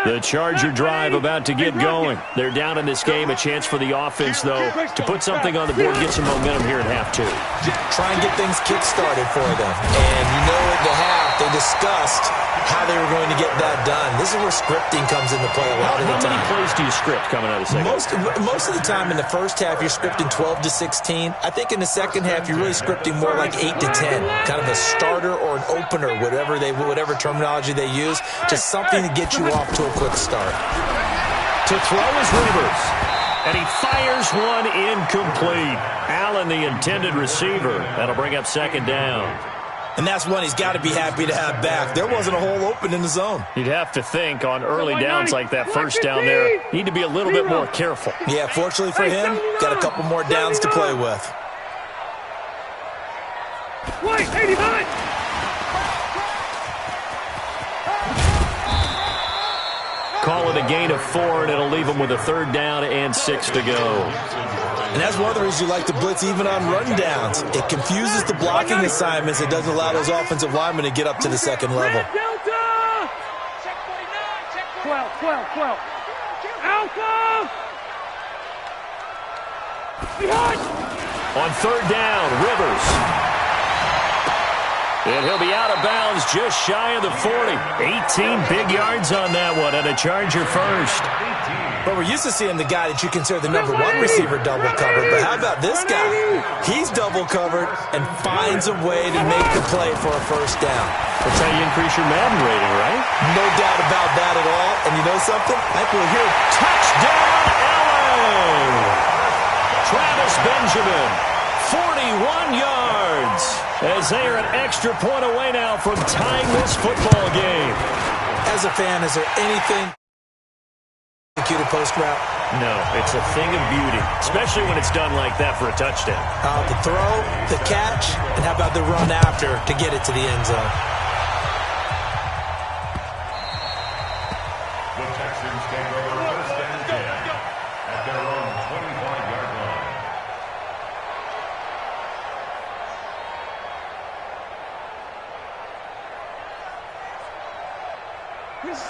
S6: The Charger drive about to get going. They're down in this game. A chance for the offense, though, to put something on the board, get some momentum here in half 2.
S1: Try and get things kick-started for them. And you know at the half, they discussed how they were going to get that done. This is where scripting comes into play a lot of the time.
S6: How many plays do you script coming out of the second?
S1: Most of the time in the first half, you're scripting 12 to 16. I think in the second half, you're really scripting more like 8 to 10. Kind of a starter or an opener, whatever terminology they use, just something to get you off to a quick start.
S6: To throw is Rivers. And he fires one incomplete. Allen, the intended receiver. That'll bring up second down.
S1: And that's one he's got to be happy to have back. There wasn't a hole open in the zone.
S6: You'd have to think on early downs like that first down there, need to be a little bit more careful.
S1: Yeah, fortunately for him, got a couple more downs to play with.
S3: Wait, 85.
S6: Call it a gain of 4, and it'll leave him with a third down and 6 to go.
S1: And that's one of the reasons you like to blitz even on rundowns. It confuses the blocking assignments. It doesn't allow those offensive linemen to get up to the second level.
S3: Delta. 12. Alpha. Behind.
S6: On third down, Rivers. And he'll be out of bounds just shy of the 40. 18 big yards on that one, and a Charger first.
S1: But we're used to seeing the guy that you consider the number 1 receiver double covered. But how about this guy? He's double covered and finds a way to make the play for a first down.
S6: That's how you increase your Madden rating, right?
S1: No doubt about that at all. And you know something? I think we'll hear touchdown, Allen! Travis Benjamin, 41 yards. As they are an extra point away now from tying this football game. As a fan, is there anything executed post route?
S6: No, it's a thing of beauty, especially when it's done like that for a touchdown.
S1: The throw, the catch, and how about the run after to get it to the end zone?
S8: The Texans take over first and 10 at their own 25-yard line.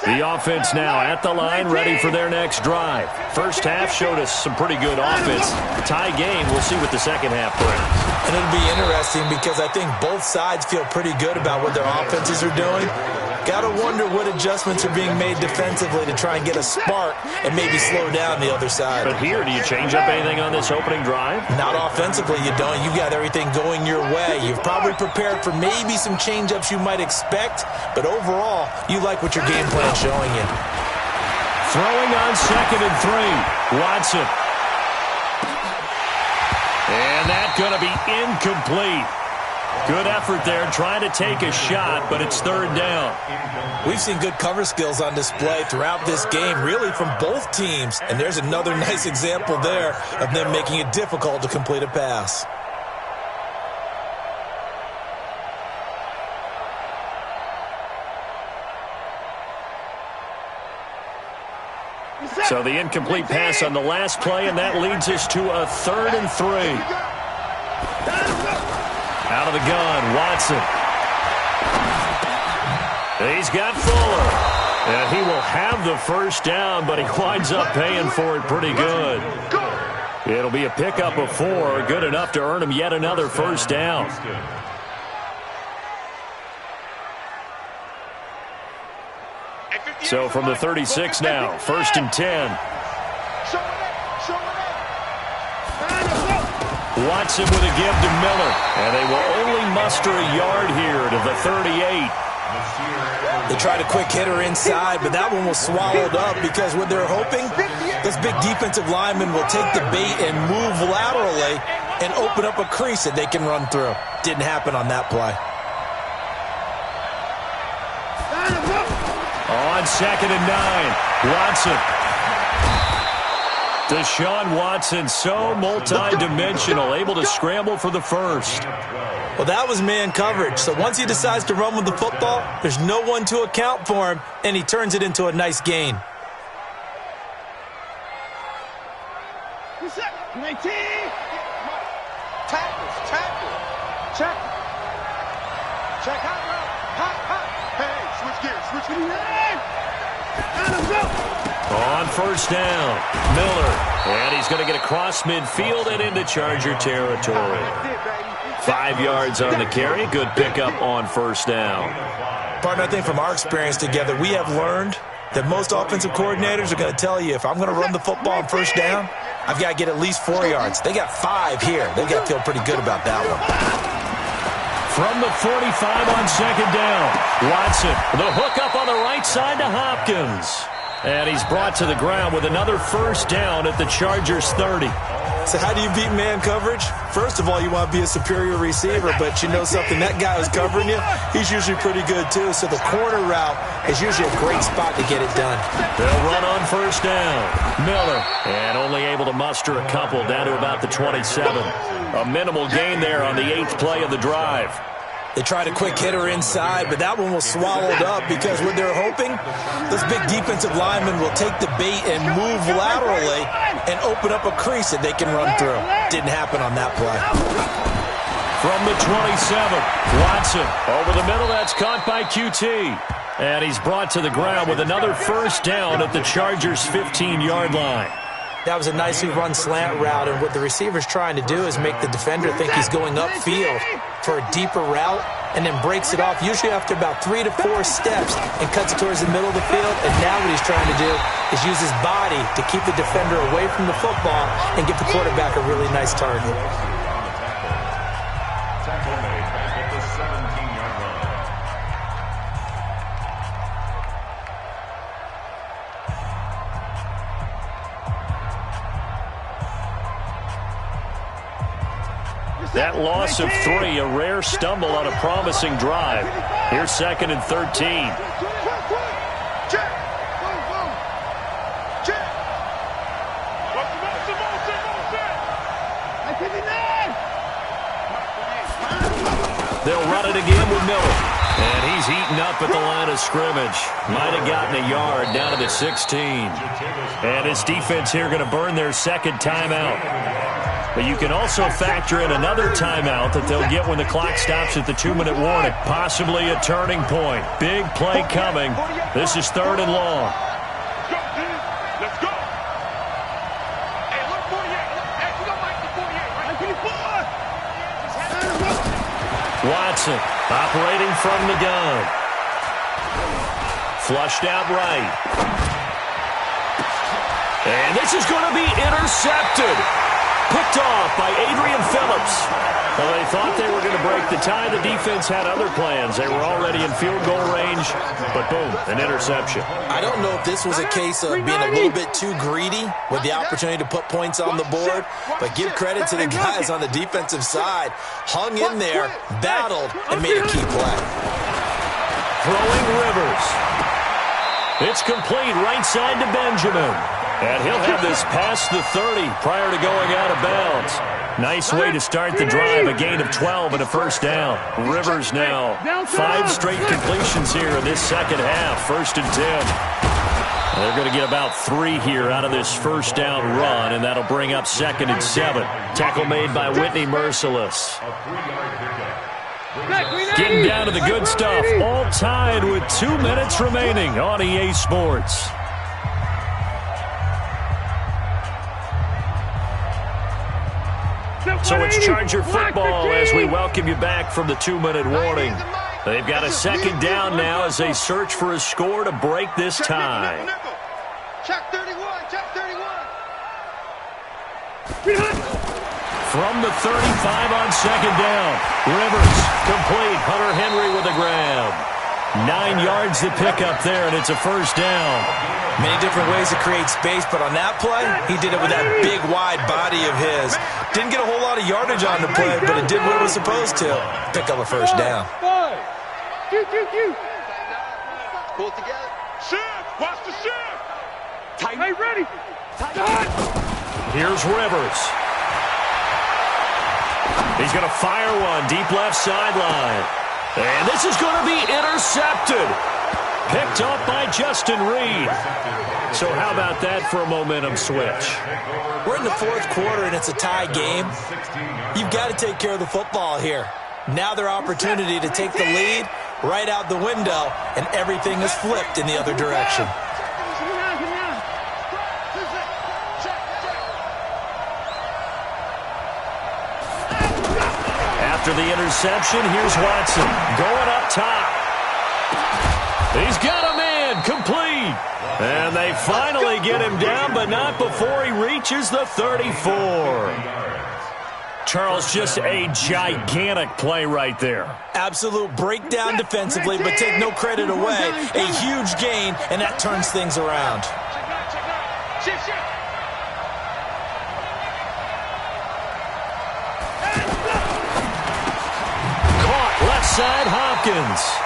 S6: The offense now at the line, ready for their next drive. First half showed us some pretty good offense. Tie game, we'll see what the second half brings.
S1: And it'll be interesting because I think both sides feel pretty good about what their offenses are doing. Got to wonder what adjustments are being made defensively to try and get a spark and maybe slow down the other side.
S6: But here, do you change up anything on this opening drive?
S1: Not offensively, you don't. You got everything going your way. You've probably prepared for maybe some change-ups you might expect, but overall, you like what your game plan's showing you.
S6: Throwing on 2nd and 3. Watson. And that's going to be incomplete. Good effort there, trying to take a shot, but it's third down.
S1: We've seen good cover skills on display throughout this game, really from both teams. And there's another nice example there of them making it difficult to complete a pass.
S6: So the incomplete pass on the last play, and that leads us to a 3rd and 3. Out of the gun, Watson. He's got Fuller. And he will have the first down, but he winds up paying for it pretty good. It'll be a pickup of 4, good enough to earn him yet another first down. So from the 36 now, 1st and 10. Watson with a give to Miller, and they will only muster a yard here to the 38.
S1: They tried a quick hitter inside, but that one was swallowed up because what they're hoping, this big defensive lineman will take the bait and move laterally and open up a crease that they can run through. Didn't happen on that play.
S6: On 2nd and 9, Watson. Deshaun Watson, so multi-dimensional, able to scramble for the first.
S1: Well, that was man coverage. So once he decides to run with the football, there's no one to account for him, and he turns it into a nice gain.
S3: 19. Tackles, tackle. Check. Check hot route. Hot. Hey, switch gears.
S6: On 1st down, Miller. And he's going to get across midfield and into Charger territory. 5 yards on the carry. Good pickup on 1st down.
S1: Partner, I think from our experience together, we have learned that most offensive coordinators are going to tell you, if I'm going to run the football on 1st down, I've got to get at least 4 yards. They got 5 here. They've got to feel pretty good about that one.
S6: From the 45 on 2nd down, Watson, the hook up on the right side to Hopkins. And he's brought to the ground with another 1st down at the Chargers 30.
S1: So how do you beat man coverage? First of all, you want to be a superior receiver, but you know something, that guy who's covering you, he's usually pretty good too. So the corner route is usually a great spot to get it done.
S6: They'll run on 1st down. Miller, and only able to muster a couple down to about the 27. A minimal gain there on the 8th play of the drive.
S1: They tried a quick hitter inside, but that one was swallowed up because what they're hoping, this big defensive lineman will take the bait and move laterally and open up a crease that they can run through. Didn't happen on that play.
S6: From the 27, Watson over the middle. That's caught by QT. And he's brought to the ground with another 1st down at the Chargers' 15-yard line.
S1: That was a nicely run slant route, and what the receiver's trying to do is make the defender think he's going upfield for a deeper route and then breaks it off, usually after about 3 to 4 steps, and cuts it towards the middle of the field. And now what he's trying to do is use his body to keep the defender away from the football and get the quarterback a really nice target.
S8: Tackle made back at the 17-yard line.
S6: That loss of 3, a rare stumble on a promising drive. Here's 2nd and 13. They'll run it again with Miller. And he's eaten up at the line of scrimmage. Might have gotten a yard down to the 16. And his defense here going to burn their 2nd timeout. But you can also factor in another timeout that they'll get when the clock stops at the 2-minute warning. Possibly a turning point. Big play coming. This is 3rd and long.
S3: Let's go. Hey, look, 48. Hey, you don't like the 48, right?
S6: Watson operating from the gun. Flushed out right. And this is going to be intercepted. Picked off by Adrian Phillips. Well, they thought they were going to break the tie. The defense had other plans. They were already in field goal range, but boom, an interception.
S1: I don't know if this was a case of being a little bit too greedy with the opportunity to put points on the board, but give credit to the guys on the defensive side. Hung in there, battled, and made a key play.
S6: Throwing Rivers. It's complete right side to Benjamin. And he'll have this past the 30 prior to going out of bounds. Nice way to start the drive, a gain of 12 and a 1st down. Rivers now 5 straight completions here in this 2nd half, 1st and 10. They're going to get about 3 here out of this 1st down run, and that'll bring up 2nd and 7. Tackle made by Whitney Merciless.
S8: A 3-yard pickup.
S6: Getting down to the good stuff. All tied with 2 minutes remaining on EA Sports. So it's Charger football as we welcome you back from the 2-minute warning. They've got a second down now as they search for a score to break this tie.
S3: Check 31, check 31.
S6: From the 35 on second down. Rivers complete. Hunter Henry with a grab. 9 yards to pick up there, and it's a first down.
S1: Many different ways to create space, but on that play, he did it with that big, wide body of his. Didn't get a whole lot of yardage on the play, but it did what it was supposed to. Pick up a first down.
S3: Pull it together. Shift! Watch the shift! Tight. Hey, ready! Tight.
S6: Here's Rivers. He's going to fire one deep left sideline. And this is going to be intercepted. Picked up by Justin Reed. So how about that for a momentum switch?
S1: We're in the fourth quarter, and it's a tie game. You've got to take care of the football here. Now their opportunity to take the lead right out the window, and everything is flipped in the other direction.
S6: After the interception, here's Watson going up top. He's got a man complete. And they finally get him down, but not before he reaches the 34. Charles, just a gigantic play right there.
S1: Absolute breakdown defensively, but take no credit away. A huge gain, and that turns things around.
S6: Caught left side Hopkins.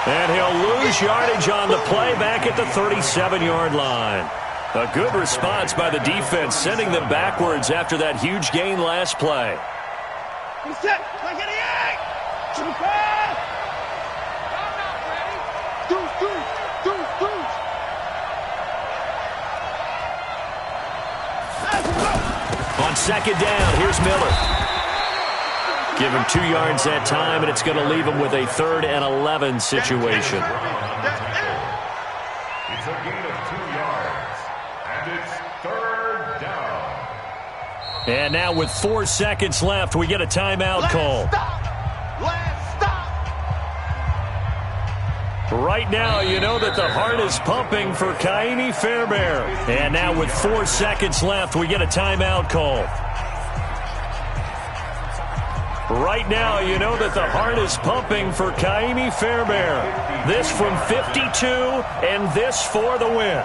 S6: And he'll lose yardage on the play back at the 37-yard line. A good response by the defense, sending them backwards after that huge gain last play. On second down, here's Miller. Give him 2 yards that time, and it's going to leave him with a 3rd and 11 situation.
S8: It's a gain of 2 yards, and it's 3rd down.
S6: And now with 4 seconds left, we get a timeout call. Right now, you know that the heart is pumping for Kaimi Fairbairn. And now with 4 seconds left, we get a timeout call. Right now, you know that the heart is pumping for Kaimi Fairbairn. This from 52, and this for the win.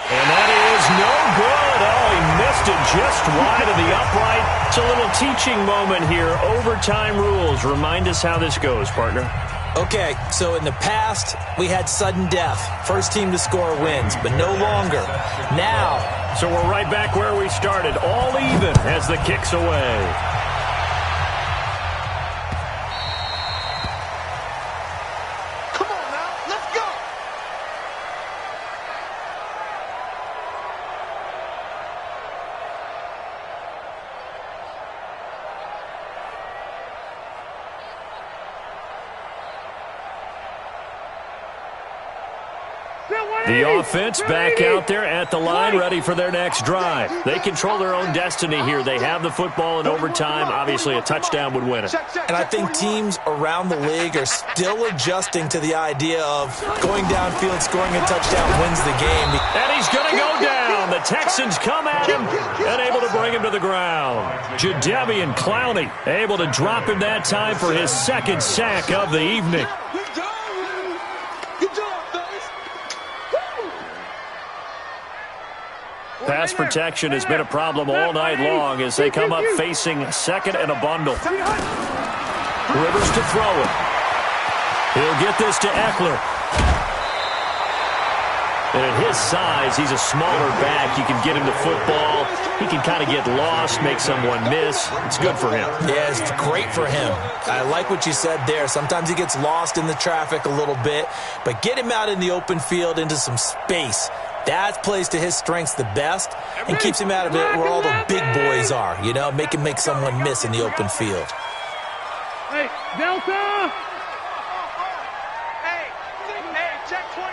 S6: And that is no good. Oh, he missed it just wide of the upright. It's a little teaching moment here. Overtime rules. Remind us how this goes, partner.
S1: Okay, so in the past, we had sudden death. First team to score wins, but no longer. Now,
S6: so we're right back where we started, all even as the kick's away.
S3: Come on now, let's go.
S6: The offense back out there at the line, ready for their next drive. They control their own destiny here. They have the football in overtime. Obviously, a touchdown would win it.
S1: And I think teams around the league are still adjusting to the idea of going downfield, scoring a touchdown wins the game.
S6: And he's going to go down. The Texans come at him and able to bring him to the ground. Jadeveon Clowney able to drop him that time for his 2nd sack of the evening. Pass protection has been a problem all night long as they come up facing 2nd and a bundle. Rivers to throw it. He'll get this to Eckler. And at his size, he's a smaller back. You can get him the football. He can kind of get lost, make someone miss. It's good for him.
S1: Yeah, it's great for him. I like what you said there. Sometimes he gets lost in the traffic a little bit, but get him out in the open field into some space. That plays to his strengths the best and keeps him out of it where all the big boys are, you know, make someone miss in the open field.
S3: Hey, Delta! Hey, check 24.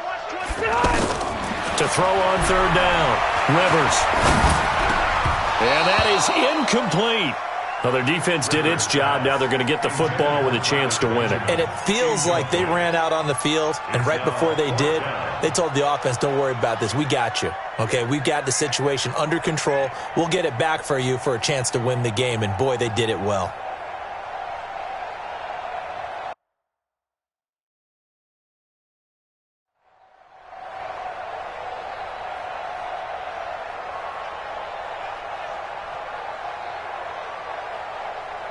S3: Watch 24.
S6: To throw on third down, Rivers. And that is incomplete. Well, their defense did its job. Now they're going to get the football with a chance to win it.
S1: And it feels like they ran out on the field, and right before they did, they told the offense, don't worry about this. We got you. Okay, we've got the situation under control. We'll get it back for you for a chance to win the game. And, boy, they did it well.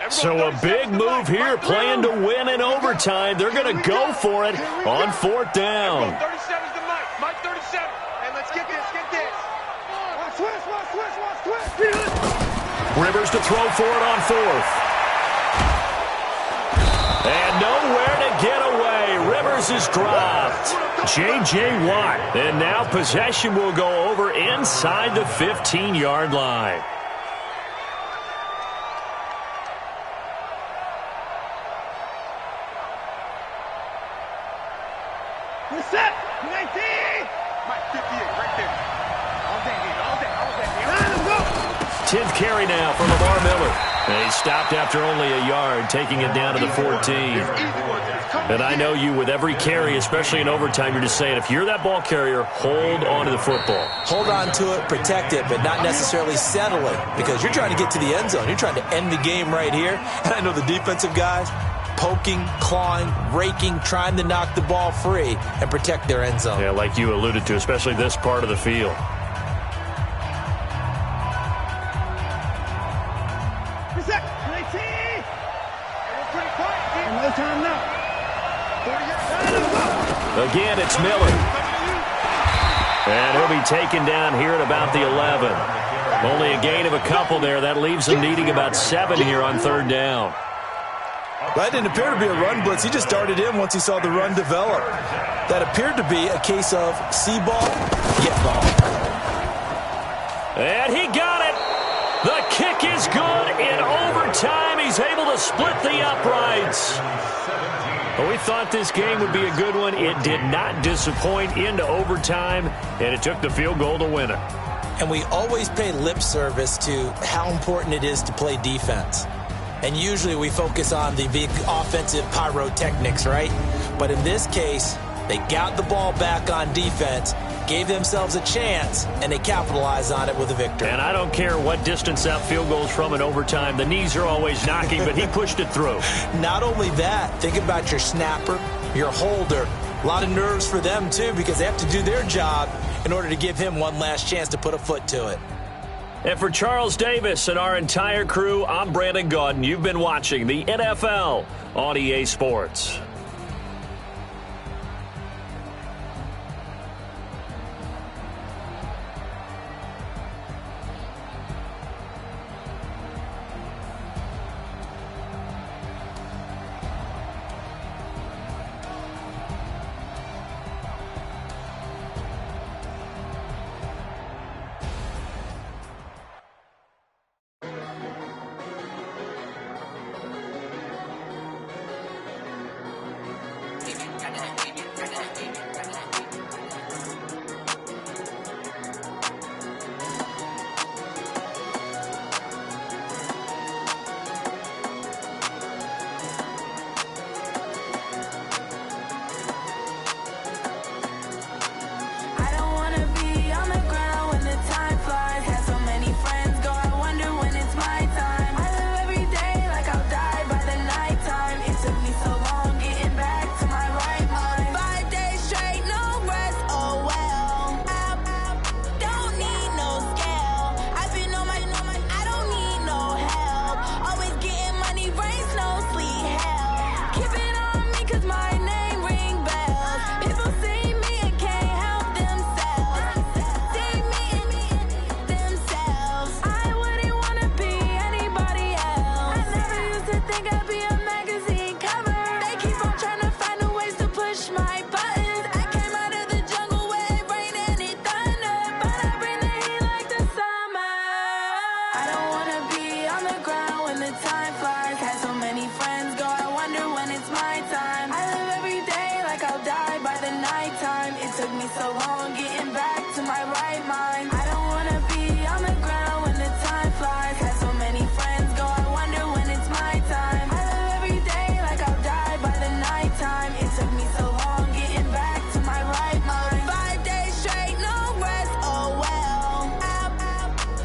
S6: So a big move here, playing to win in overtime. They're going to go for it on fourth down.
S3: 37's the Mike 37. And let's get this. Watch twist.
S6: Rivers to throw for it on fourth. And nowhere to get away. Rivers is dropped. J.J. Watt. And now possession will go over inside the 15-yard line.
S3: Set. 19. Mike 58 right there. All day.
S6: 10th carry now for Lamar Miller. And he stopped after only a yard, taking it down to the 14. And I know you, with every carry, especially in overtime, you're just saying, if you're that ball carrier, hold on to the football.
S1: Hold on to it, protect it, but not necessarily settle it, because you're trying to get to the end zone. You're trying to end the game right here. And I know the defensive guys, poking, clawing, raking, trying to knock the ball free and protect their end zone.
S6: Yeah, like you alluded to, especially this part of the field.
S3: Reset. 19. And we're pretty quiet. And no time now. 40
S6: Again, it's Miller. And he'll be taken down here at about the 11. Only a gain of a couple there. That leaves them needing about 7 here on third down.
S1: That didn't appear to be a run blitz. He just darted in once he saw the run develop. That appeared to be a case of see ball, get ball.
S6: And he got it. The kick is good in overtime. He's able to split the uprights. But we thought this game would be a good one. It did not disappoint into overtime, and it took the field goal to win it.
S1: And we always pay lip service to how important it is to play defense. And usually we focus on the big offensive pyrotechnics, right? But in this case, they got the ball back on defense, gave themselves a chance, and they capitalized on it with a victory.
S6: And I don't care what distance that field goes from in overtime. The knees are always knocking, but he pushed it through.
S1: Not only that, think about your snapper, your holder. A lot of nerves for them, too, because they have to do their job in order to give him one last chance to put a foot to it.
S6: And for Charles Davis and our entire crew, I'm Brandon Gaudin. You've been watching the NFL on EA Sports.
S11: took me so long getting back to my right mind. I don't wanna be on the ground when the time flies. Had so many friends go, I wonder when it's my time. I live every day like I'll die by the nighttime. It took me so long getting back to my right mind. 5 days straight, no rest, oh well.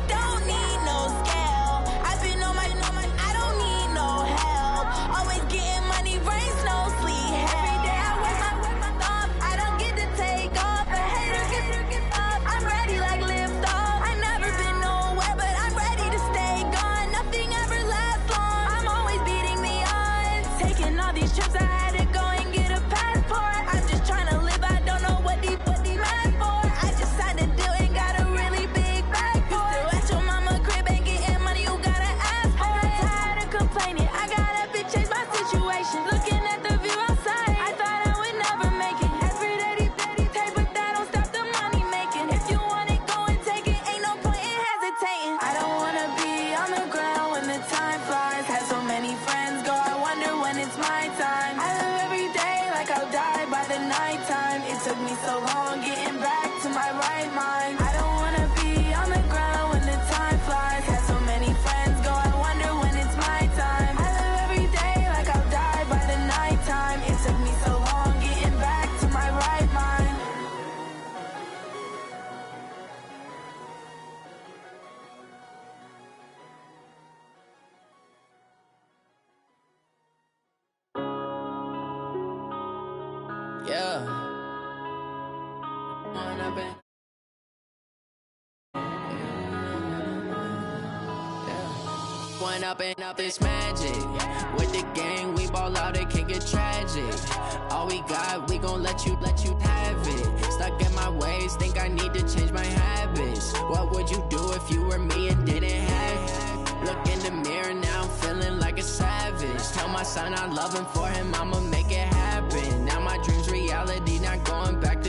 S11: Don't need no scale. I've been on my, I don't need no help. Always getting money, rain, snow, sleet, every day I work my thumb. I don't get to take off. A hater gets up. I'm ready like lift off. I never been nowhere, but I'm ready to stay gone. Nothing ever lasts long. I'm always beating the odds. Taking all these trips, I had to go and get a passport. I'm just trying to live. I don't know what these mad for. I just signed a deal and got a really big bag for it. Still at your mama crib and getting money, you gotta ask for it. I'm tired of complaining. I gotta bitch change my situation. Looking at the view outside, I thought I would never make it. Every day they take, but that don't stop the money making. If you want it, go and take it. Ain't no point in hesitating. I don't wanna be on the ground when the time flies. Had so many friends go, I wonder when it's my time. I live every day like I'll die by the nighttime. It took me so long getting back to my right mind. I don't wanna be on the ground when the time flies. Had so many friends go, I wonder when it's my time. I live every day like I'll die by the nighttime. It took me so long getting back to my right mind.
S12: Yeah. One up and up, it's magic. With the gang, we ball out, it can get tragic. All we got, we gon' let you have it. Stuck in my ways, think I need to change my habits. What would you do if you were me and didn't have it? Look in the mirror now, I'm feeling like a savage. Tell my son I love him, for him I'ma make it happen. Now my dream's reality, not going back to.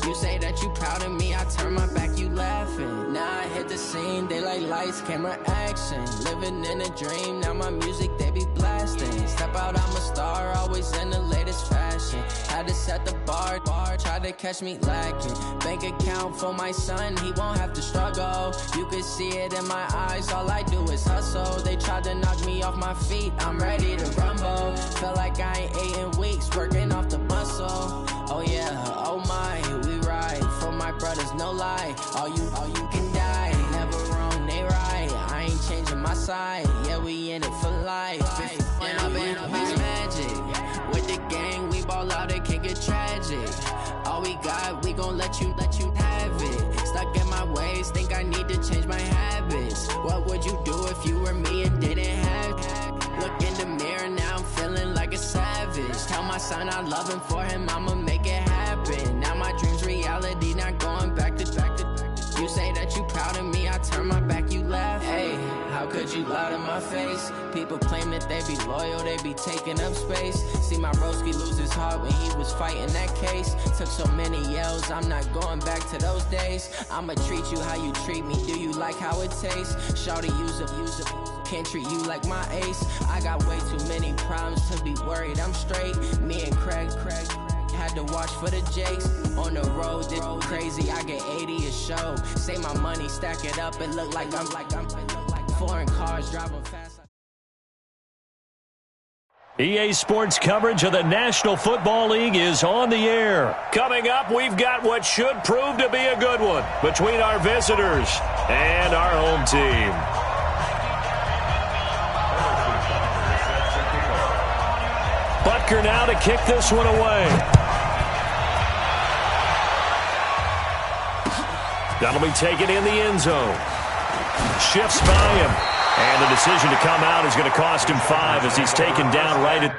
S12: You say that you proud of me, I turn my back, you laughing. Now I hit the scene, they like lights, camera, action. Living in a dream, now my music, they be blasting. Step out, I'm a star, always in the latest fashion. Had to set the bar, try to catch me lacking. Bank account for my son, he won't have to struggle. You can see it in my eyes, all I do is hustle. They tried to knock me off my feet, I'm ready to rumble. Feel like I ain't ate in weeks, working off the muscle. Oh yeah, oh my, we ride for my brothers, no lie. All you can die, never wrong, they right. I ain't changing my side, yeah, we in it for life. When up and up is magic. With the gang, we ball out, it can get tragic. All we got, we gon' let you have it. Stuck in my ways, think I need to change my habits. What would you do if you were me and didn't have it? Look in the mirror, now I'm feeling like a savage. Tell my son I love him, for him I'ma make it happen. Now my dream's reality, not going back to. You say that you proud of me, I turn my back, you laugh. Hey, how could you lie to my face? People claim that they be loyal, they be taking up space. See my broski lose his heart when he was fighting that case. Took so many yells, I'm not going back to those days. I'ma treat you how you treat me, do you like how it tastes? Shawty, use it, can't treat you like my ace. I got way too many problems to be worried, I'm straight. Me and Craig had to watch for the Jakes. On the road, this crazy, I get 80 a show. Save my money, stack it up, it look like I'm foreign cars driving fast.
S6: EA Sports coverage of the National Football League is on the air. Coming up, we've got what should prove to be a good one between our visitors and our home team. Butker now to kick this one away. That'll be taken in the end zone. Shifts by him. And the decision to come out is going to cost him 5 as he's taken down right at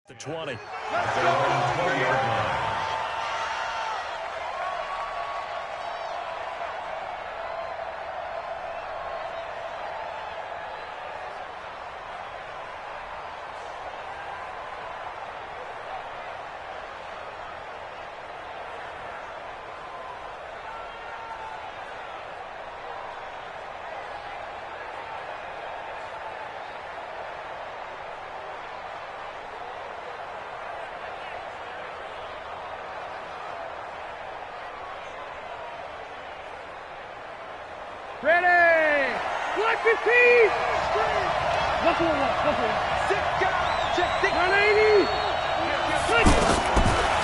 S6: The 20.
S8: At their own 20-yard line.
S3: Ready! Black 15! Go for one, go for one. 180!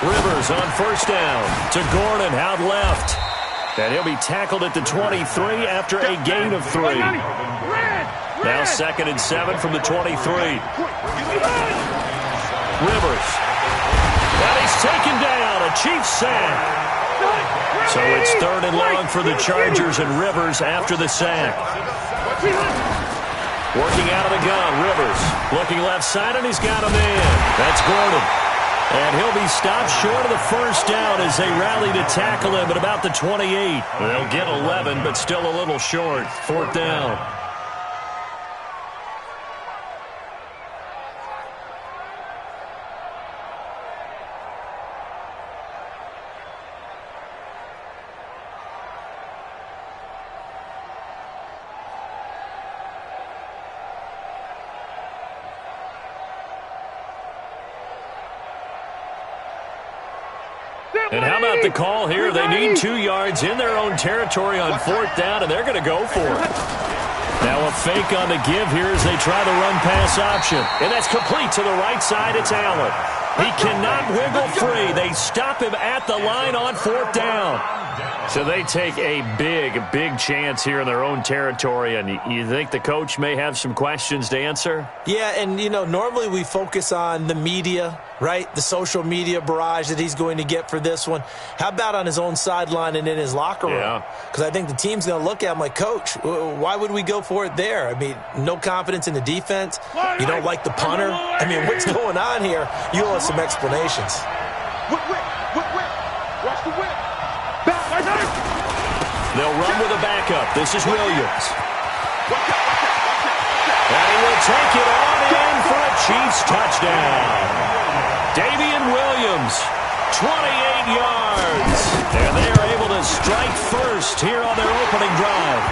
S6: Rivers on first down to Gordon out left. And he'll be tackled at the 23 after a gain of 3. Now 2nd and 7 from the 23. Rivers. And he's taken down. A Chiefs sack. So it's 3rd and long for the Chargers and Rivers after the sack. Working out of the gun, Rivers. Looking left side, and he's got a man. That's Gordon. And he'll be stopped short of the first down as they rally to tackle him at about the 28. They'll get 11, but still a little short. 4th down. And how about the call here? They need 2 yards in their own territory on 4th down, and they're going to go for it. Now a fake on the give here as they try the run-pass option. And that's complete to the right side. It's Allen. He cannot wiggle free. They stop him at the line on 4th down. So they take a big chance here in their own territory, and you think the coach may have some questions to answer?
S1: Yeah, and, you know, normally we focus on the media, right? The social media barrage that he's going to get for this one. How about on his own sideline and in his locker room? Because I think the team's going to look at him like, Coach, why would we go for it there? I mean, no confidence in the defense. You don't like the punter. I mean, what's going on here? You owe us some explanations.
S3: Whip. Watch the whip.
S6: They'll run with a backup. This is Williams. And he will take it on in for a Chiefs touchdown. Damian Williams, 28 yards. And they are able to strike first here on their opening drive.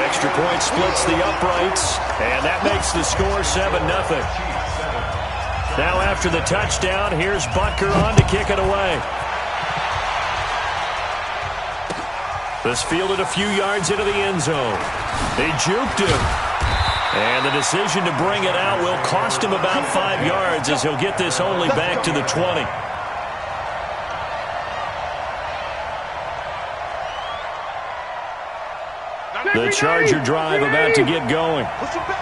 S6: Extra point splits the uprights, and that makes the score 7-0. Now after the touchdown, here's Butker on to kick it away. This fielded a few yards into the end zone. They juked him. And the decision to bring it out will cost him about 5 yards as he'll get this only back to the 20. The Charger drive about to get going.
S3: Push him back.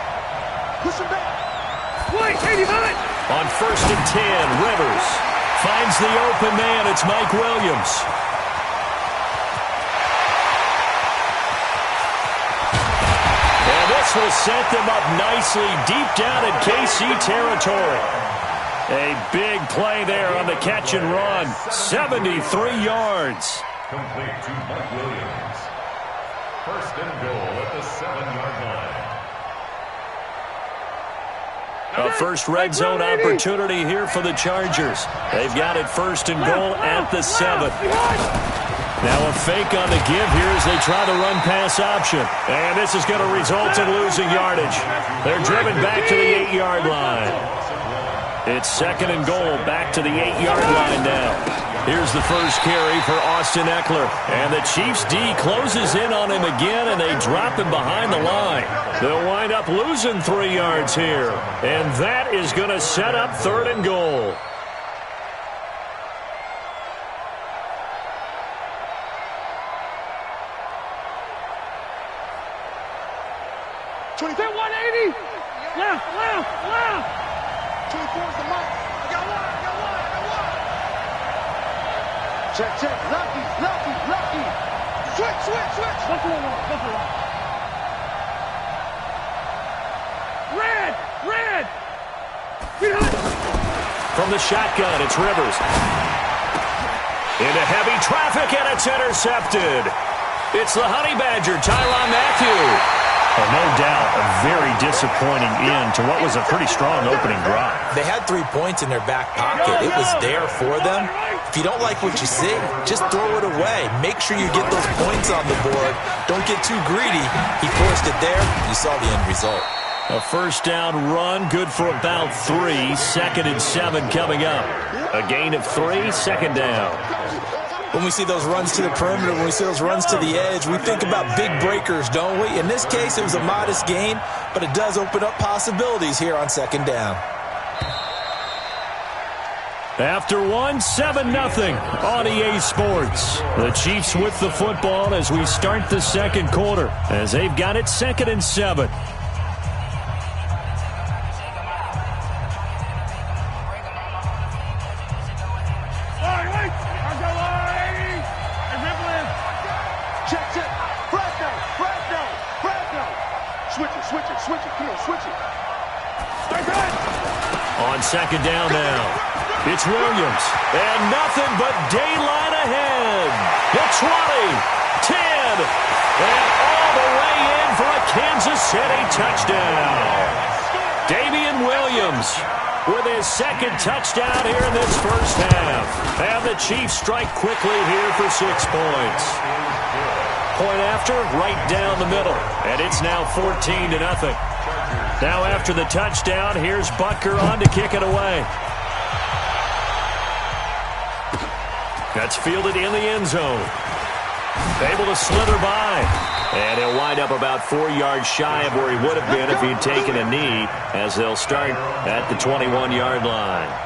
S3: Wait, 89.
S6: On 1st and 10, Rivers finds the open man. It's Mike Williams. This will set them up nicely deep down in KC territory. A big play there on the catch and run. 73 yards.
S8: Complete to Mike Williams. 1st and goal at the 7-yard line.
S6: A first red zone opportunity here for the Chargers. They've got it 1st and goal at the 7. Now a fake on the give here as they try the run-pass option. And this is going to result in losing yardage. They're driven back to the 8-yard line. It's 2nd and goal back to the 8-yard line now. Here's the first carry for Austin Eckler. And the Chiefs D closes in on him again, and they drop him behind the line. They'll wind up losing 3 yards here. And that is going to set up 3rd and goal.
S3: Left. 24 is the mark. I got one. Check. Lucky. Switch. Go for one. Red.
S6: From the shotgun, it's Rivers. Into heavy traffic, and it's intercepted. It's the Honey Badger, Tyrann Mathieu. And no doubt, a very disappointing end to what was a pretty strong opening drive.
S1: They had 3 points in their back pocket. It was there for them. If you don't like what you see, just throw it away. Make sure you get those points on the board. Don't get too greedy. He forced it there. You saw the end result.
S6: A first down run, good for about 3. 2nd and 7 coming up. A gain of 3, 2nd down.
S1: When we see those runs to the perimeter, when we see those runs to the edge, we think about big breakers, don't we? In this case, it was a modest gain, but it does open up possibilities here on 2nd down.
S6: After 1, 7-0 on EA Sports. The Chiefs with the football as we start the 2nd quarter, as they've got it 2nd and 7. On 2nd down now, it's Williams, and nothing but daylight ahead. The 20, 10, and all the way in for a Kansas City touchdown. Damian Williams with his 2nd touchdown here in this first half. And the Chiefs strike quickly here for 6 points. Point after, right down the middle, and it's now 14-0. Now after the touchdown, here's Butker on to kick it away. That's fielded in the end zone. Able to slither by. And he'll wind up about 4 yards shy of where he would have been if he'd taken a knee, as they'll start at the 21-yard line.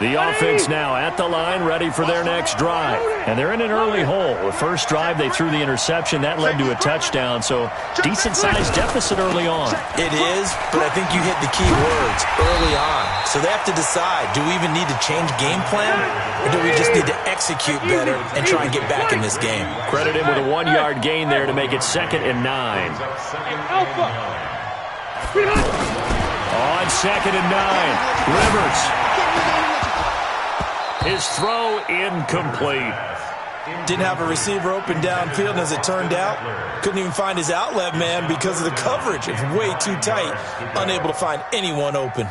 S6: The offense now at the line, ready for their next drive. And they're in an early hole. The first drive, they threw the interception. That led to a touchdown, so decent-sized deficit early on.
S1: It is, but I think you hit the key words early on. So they have to decide, do we even need to change game plan, or do we just need to execute better and try and get back in this game?
S6: Credit him with a 1-yard gain there to make it 2nd and 9. On 2nd and 9, Rivers. His throw incomplete.
S1: Didn't have a receiver open downfield, and as it turned out, couldn't even find his outlet man because of the coverage. It's way too tight, unable to find anyone open.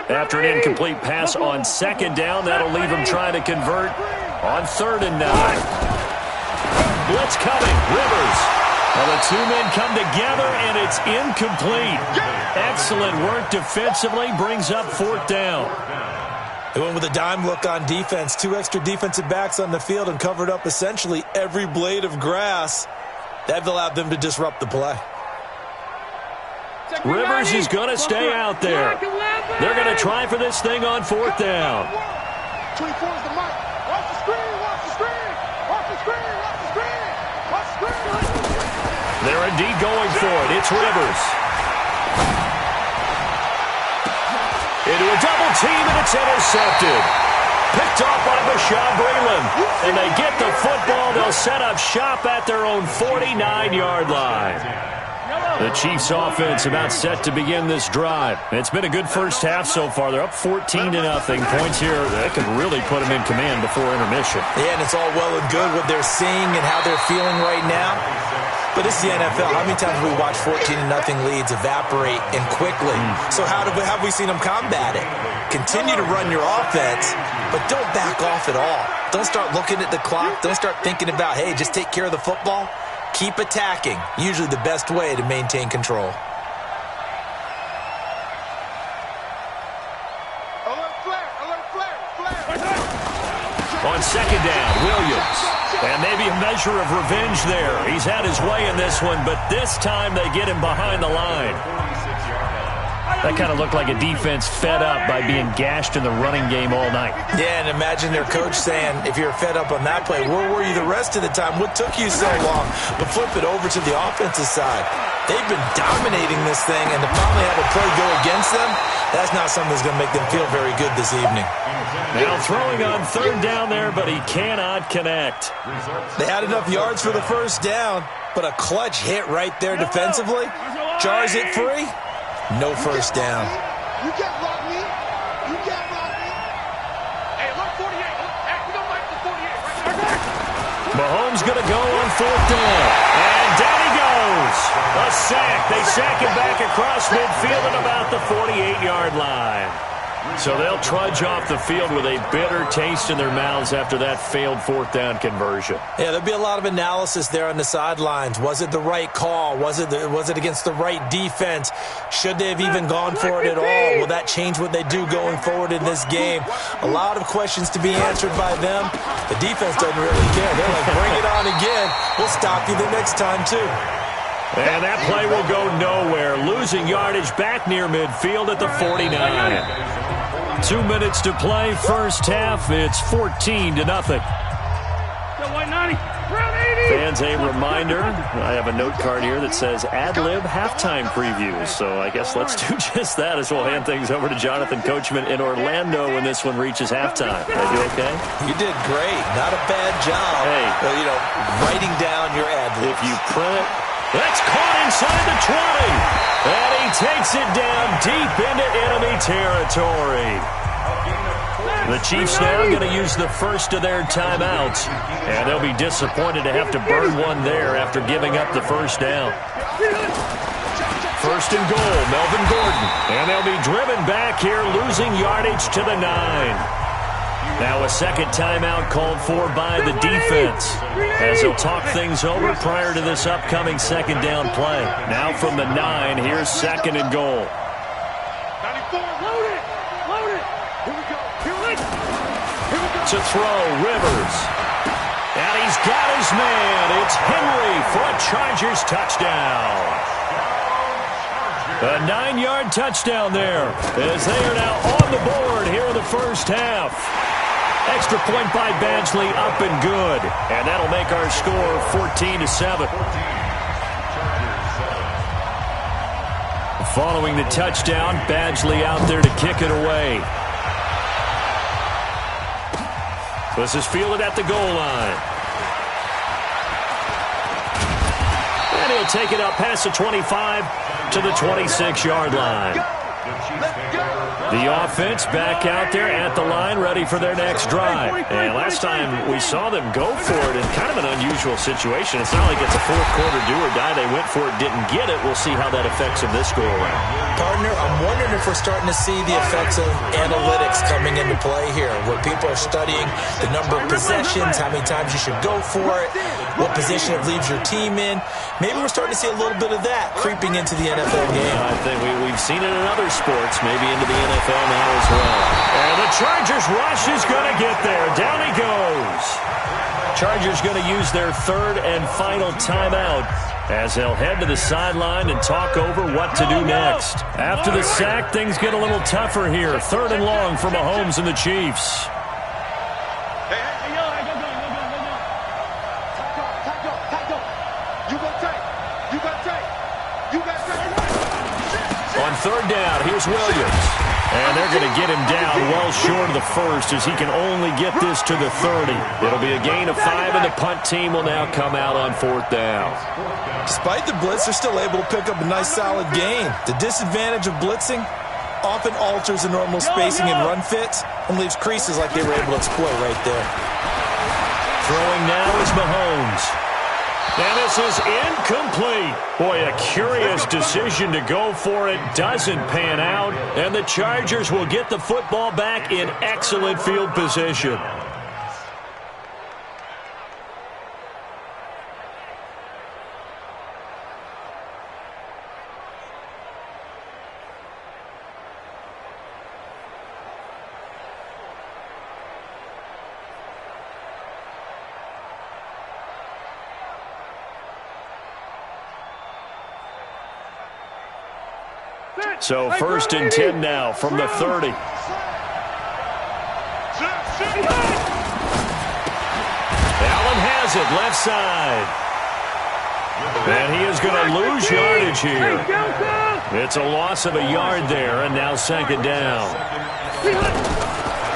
S6: After an incomplete pass on 2nd down, that'll leave him trying to convert on 3rd and 9. Blitz coming, Rivers. Well, the 2 men come together, and it's incomplete. Excellent work defensively, brings up 4th down.
S1: They went with a dime look on defense. 2 extra defensive backs on the field and covered up essentially every blade of grass. That allowed them to disrupt the play.
S6: Rivers is going to stay out there. They're going to try for this thing on 4th down.
S3: 24 is the mic. Watch the screen, watch the screen. Watch the screen, watch the screen. Watch the screen.
S6: They're indeed going for it. It's Rivers. Into a double team, and it's intercepted. Picked off by Bashaud Breeland. And they get the football. They'll set up shop at their own 49-yard line. The Chiefs offense about set to begin this drive. It's been a good first half so far. They're up 14-0. Points here that could really put them in command before intermission.
S1: Yeah, and it's all well and good what they're seeing and how they're feeling right now. But it's the NFL. How many times have we watched 14-0 leads evaporate and quickly? So how have we seen them combat it? Continue to run your offense, but don't back off at all. Don't start looking at the clock. Don't start thinking about, hey, just take care of the football. Keep attacking. Usually the best way to maintain control.
S6: On 2nd down, Williams. And maybe a measure of revenge there. He's had his way in this one, but this time they get him behind the line. That kind of looked like a defense fed up by being gashed in the running game all night.
S1: Yeah, and imagine their coach saying, if you're fed up on that play, where were you the rest of the time? What took you so long? But flip it over to the offensive side. They've been dominating this thing, and to finally have a play go against them, that's not something that's going to make them feel very good this evening.
S6: Now throwing on third down there, but he cannot connect.
S1: They had enough yards for the first down, but a clutch hit right there defensively. Jars it free. No first down.
S7: You can't block me. You can't block me. Hey, look, 48. Hey, we don't like the 48. Right.
S6: Mahomes going to go on fourth down. And down he goes. A sack. They sack him back across midfield at about the 48-yard line. So they'll trudge off the field with a bitter taste in their mouths after that failed fourth down conversion.
S1: Yeah, there'll be a lot of analysis there on the sidelines. Was it the right call? Was it against the right defense? Should they have even gone for it at all? Will that change what they do going forward in this game? A lot of questions to be answered by them. The defense doesn't really care. They're like, bring it on again. We'll stop you the next time, too.
S6: And that play will go nowhere. Losing yardage back near midfield at the 49. 2 minutes to play, first half. It's 14-0. Fans, a reminder, I have a note card here that says ad-lib halftime previews. So I guess let's do just that as we'll hand things over to Jonathan Coachman in Orlando when this one reaches halftime. Did I do okay?
S1: You did great. Not a bad job.
S6: Hey.
S1: Well, writing down your ad-libs.
S6: If you print it, that's caught inside the 20. And he takes it down deep into enemy territory. The Chiefs now going to use the first of their timeouts. And they'll be disappointed to have to burn one there after giving up the first down. First and goal, Melvin Gordon. And they'll be driven back here, losing yardage to the 9. Now a second timeout called for by the defense as they'll talk things over prior to this upcoming second down play. Now from the 9, here's second and goal.
S7: 94, load it. Here we go.
S6: To throw, Rivers. And he's got his man. It's Henry for a Chargers touchdown. A 9-yard touchdown there as they are now on the board here in the first half. Extra point by Badgley, up and good. And that'll make our score 14-7. Following the touchdown, Badgley out there to kick it away. This is fielded at the goal line. And he'll take it up past the 25 to the 26-yard line. The offense back out there at the line, ready for their next drive. And last time we saw them go for it in kind of an unusual situation. It's not like it's a fourth quarter do or die. They went for it, didn't get it. We'll see how that affects them this go-around.
S1: Partner, I'm wondering if we're starting to see the effects of analytics coming into play here, where people are studying the number of possessions, how many times you should go for it, what position it leaves your team in. Maybe we're starting to see a little bit of that creeping into the NFL game.
S6: I think we've seen it in other sports, maybe into the NFL now as well. And the Chargers rush is going to get there. Down he goes. Chargers going to use their third and final timeout as they'll head to the sideline and talk over what to do next. After the sack, things get a little tougher here. Third and long for Mahomes and the Chiefs. On third down, here's Williams. And they're going to get him down well short of the first as he can only get this to the 30. It'll be a gain of 5, and the punt team will now come out on fourth down.
S1: Despite the blitz, they're still able to pick up a nice solid gain. The disadvantage of blitzing often alters the normal spacing and run fits and leaves creases like they were able to exploit right there.
S6: Throwing now is Mahomes. And this is incomplete. Boy, a curious decision to go for it. Doesn't pan out. And the Chargers will get the football back in excellent field position. So 1st and 10 now from the 30. Allen has it, left side. And he is going to lose yardage here. It's a loss of a yard there, and now 2nd down.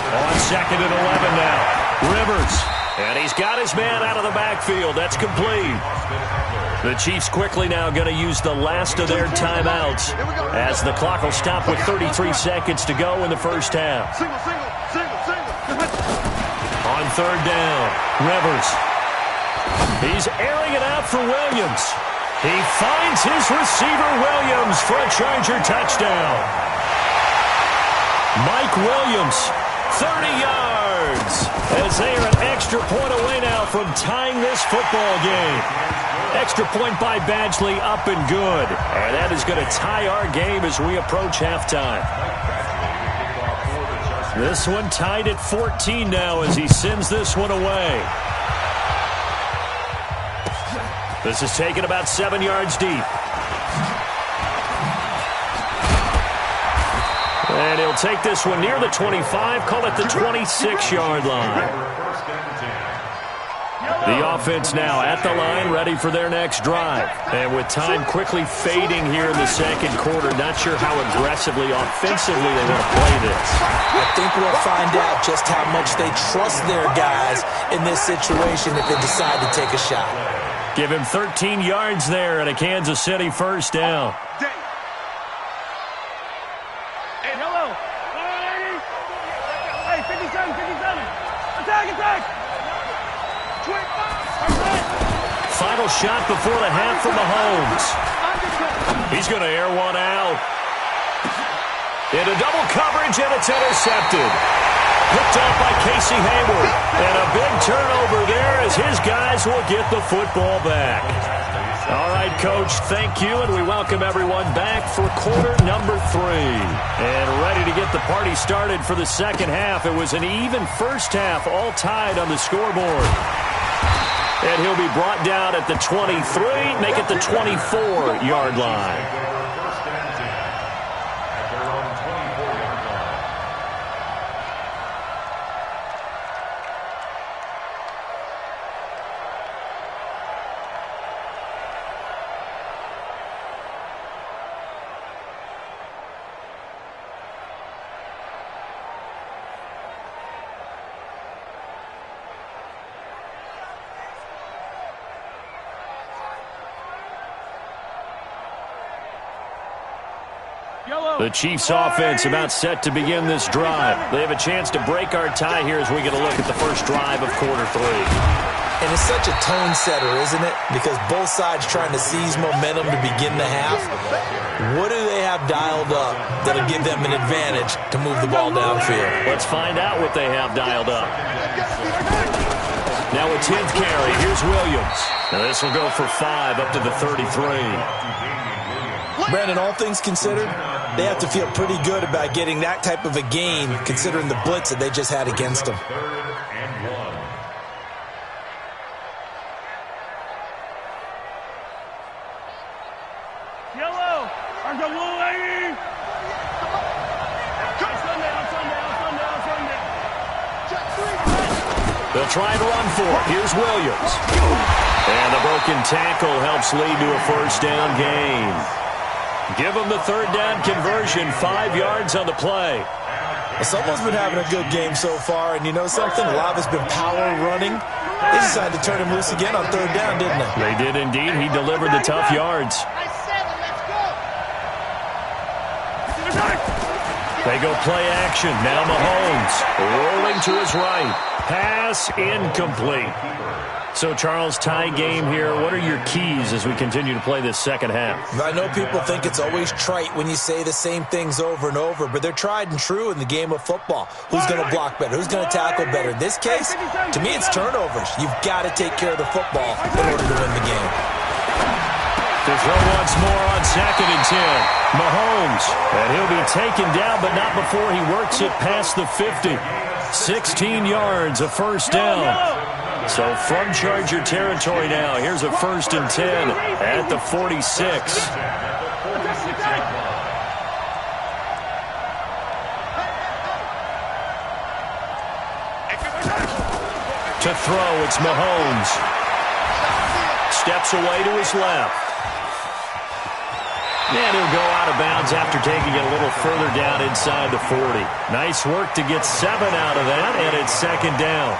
S6: On 2nd and 11 now. Rivers. And he's got his man out of the backfield. That's complete. The Chiefs quickly now going to use the last of their timeouts as the clock will stop with 33 seconds to go in the first half. On 3rd down, Rivers. He's airing it out for Williams. He finds his receiver, Williams, for a Charger touchdown. Mike Williams, 30 yards, as they are an extra point away now from tying this football game. Extra point by Badgley, up and good. And that is going to tie our game as we approach halftime. This one tied at 14 now as he sends this one away. This is taken about 7 yards deep. And he'll take this one near the 25, call it the 26-yard line. The offense now at the line, ready for their next drive. And with time quickly fading here in the 2nd quarter, not sure how aggressively, offensively they want to play this.
S1: I think we'll find out just how much they trust their guys in this situation if they decide to take a shot.
S6: Give him 13 yards there and a Kansas City 1st down. Final shot before the half from Mahomes. He's going to air one out. Into double coverage, and it's intercepted. Picked off by Casey Hayward. And a big turnover there as his guys will get the football back. All right, Coach, thank you, and we welcome everyone back for quarter number 3. And ready to get the party started for the 2nd half. It was an even first half, all tied on the scoreboard. And he'll be brought down at the 23, make it the 24-yard line. The Chiefs offense about set to begin this drive. They have a chance to break our tie here as we get a look at the first drive of quarter 3.
S1: And it's such a tone setter, isn't it? Because both sides trying to seize momentum to begin the half. What do they have dialed up that'll give them an advantage to move the ball downfield?
S6: Let's find out what they have dialed up. Now a 10th carry. Here's Williams. Now this will go for 5 up to the 33.
S1: Brandon, all things considered, they have to feel pretty good about getting that type of a gain considering the blitz that they just had against them.
S6: They'll try and run for it. Here's Williams. And the broken tackle helps lead to a 1st down gain. Give them the 3rd down conversion, 5 yards on the play.
S1: Well, someone's been having a good game so far, and you know something? A lot of it's been power running. They decided to turn him loose again on 3rd down, didn't they?
S6: They did indeed. He delivered the tough yards. They go play action. Now Mahomes rolling to his right. Pass incomplete. So, Charles, tie game here. What are your keys as we continue to play this 2nd half?
S1: I know people think it's always trite when you say the same things over and over, but they're tried and true in the game of football. Who's going to block better? Who's going to tackle better? In this case, to me, it's turnovers. You've got to take care of the football in order to win the game.
S6: To throw once more on 2nd and 10. Mahomes. And he'll be taken down, but not before he works it past the 50. 16 yards, a 1st down. So from Charger territory now, here's a 1st and 10 at the 46. To throw, it's Mahomes. Steps away to his left. And he'll go out of bounds after taking it a little further down inside the 40. Nice work to get 7 out of that, and it's second down.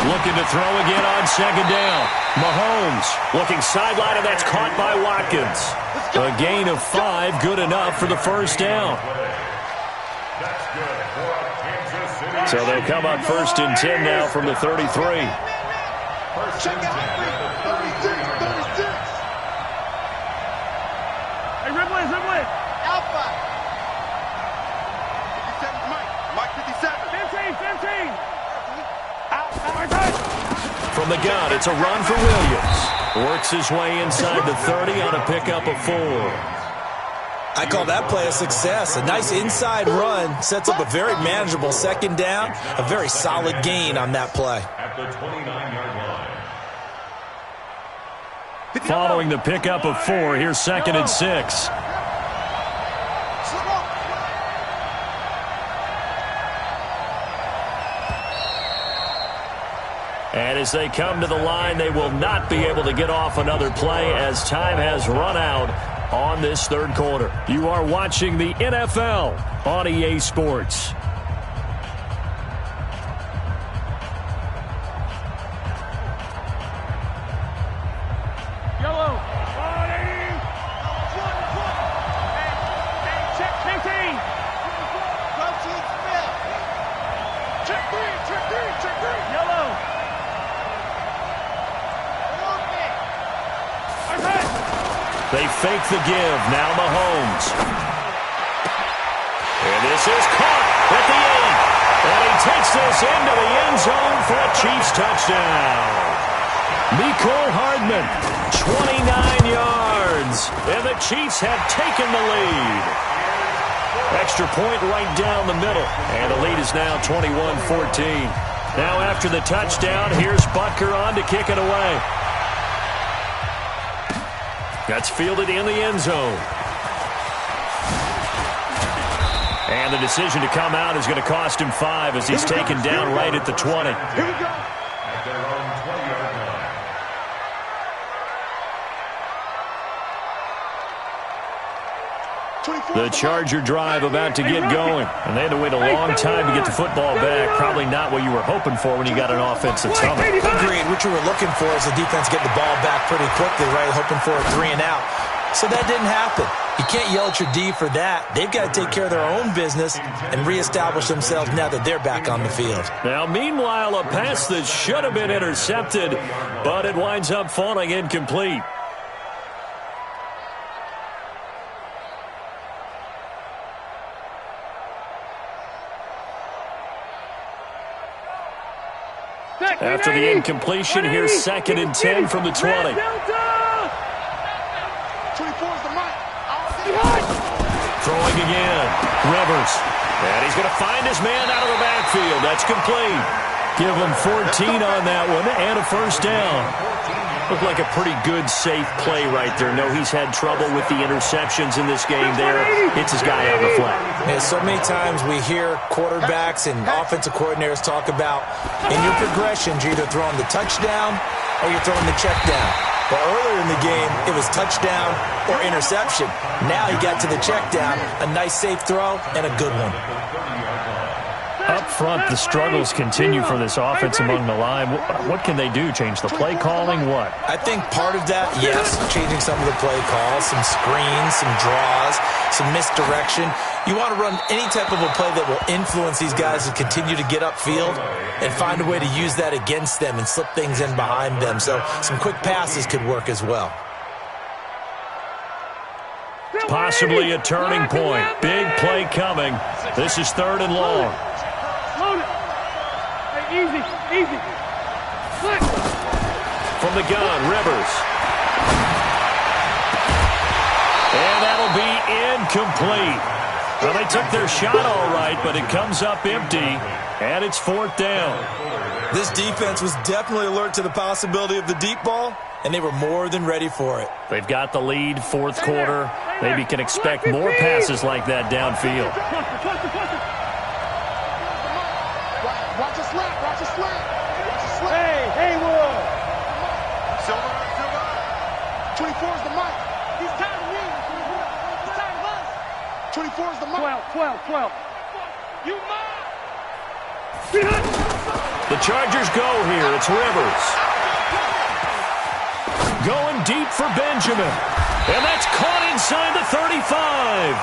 S6: Looking to throw again on second down. Mahomes looking sideline, and that's caught by Watkins. A gain of 5, good enough for the first down. So they'll come up 1st and 10 now from the 33.
S3: Check out 36. Hey, Ridley. Alpha. 57's Mike 57. 15.
S6: From the gun, it's a run for Williams. Works his way inside the 30 on a pickup of 4.
S1: I call that play a success. A nice inside run sets up a very manageable second down. A very solid gain on that play.
S8: At the 29-yard line.
S6: Following the pickup of 4, here's 2nd and 6. And as they come to the line, they will not be able to get off another play as time has run out on this 3rd quarter. You are watching the NFL on EA Sports. They fake the give. Now Mahomes. And this is caught at the end. And he takes this into the end zone for a Chiefs touchdown. Mecole Hardman, 29 yards. And the Chiefs have taken the lead. Extra point right down the middle. And the lead is now 21-14. Now after the touchdown, here's Butker on to kick it away. That's fielded in the end zone. And the decision to come out is going to cost him 5 as he's taken down right at the 20.
S8: At their own 20-yard line.
S6: The Charger drive about to get going. And they had to wait a long time to get the football back. Probably not what you were hoping for when you got an offensive tunnel.
S1: Agreed. What you were looking for is the defense get the ball back pretty quickly, right? Hoping for a 3 and out. So that didn't happen. You can't yell at your D for that. They've got to take care of their own business and reestablish themselves now that they're back on the field.
S6: Now, meanwhile, a pass that should have been intercepted, but it winds up falling incomplete. After the incompletion, here's 2nd and 10 from the 20.
S3: 24 is the mic.
S6: Throwing again. Rivers. And he's going to find his man out of the backfield. That's complete. Give him 14 on that one and a first down. Looked like a pretty good, safe play right there. No, he's had trouble with the interceptions in this game there. Hits his guy on the flat.
S1: Yeah, so many times we hear quarterbacks and offensive coordinators talk about in your progressions, you're either throwing the touchdown or you're throwing the check down. But earlier in the game, it was touchdown or interception. Now he got to the check down, a nice safe throw, and a good one.
S6: Up front, the struggles continue for this offense among the line. What can they do? Change the play calling? What?
S1: I think part of that, yes, changing some of the play calls, some screens, some draws, some misdirection. You want to run any type of a play that will influence these guys to continue to get upfield and find a way to use that against them and slip things in behind them. So some quick passes could work as well.
S6: Possibly a turning point. Big play coming. This is 3rd and long.
S3: Load it. Hey, easy. Flip.
S6: From the gun, Rivers. And that'll be incomplete. Well, they took their shot all right, but it comes up empty, and it's 4th down.
S1: This defense was definitely alert to the possibility of the deep ball, and they were more than ready for it.
S6: They've got the lead, 4th quarter. Maybe can expect more passes like that downfield.
S3: Watch a slant. Watch a slant. Watch a slant. Hey, Haywood. Silver. 24 is the mic. He's tired of me. He's tired of us. 24 is the mic. 12. You mine.
S6: The Chargers go here. It's Rivers. Going deep for Benjamin. And that's caught inside the 35.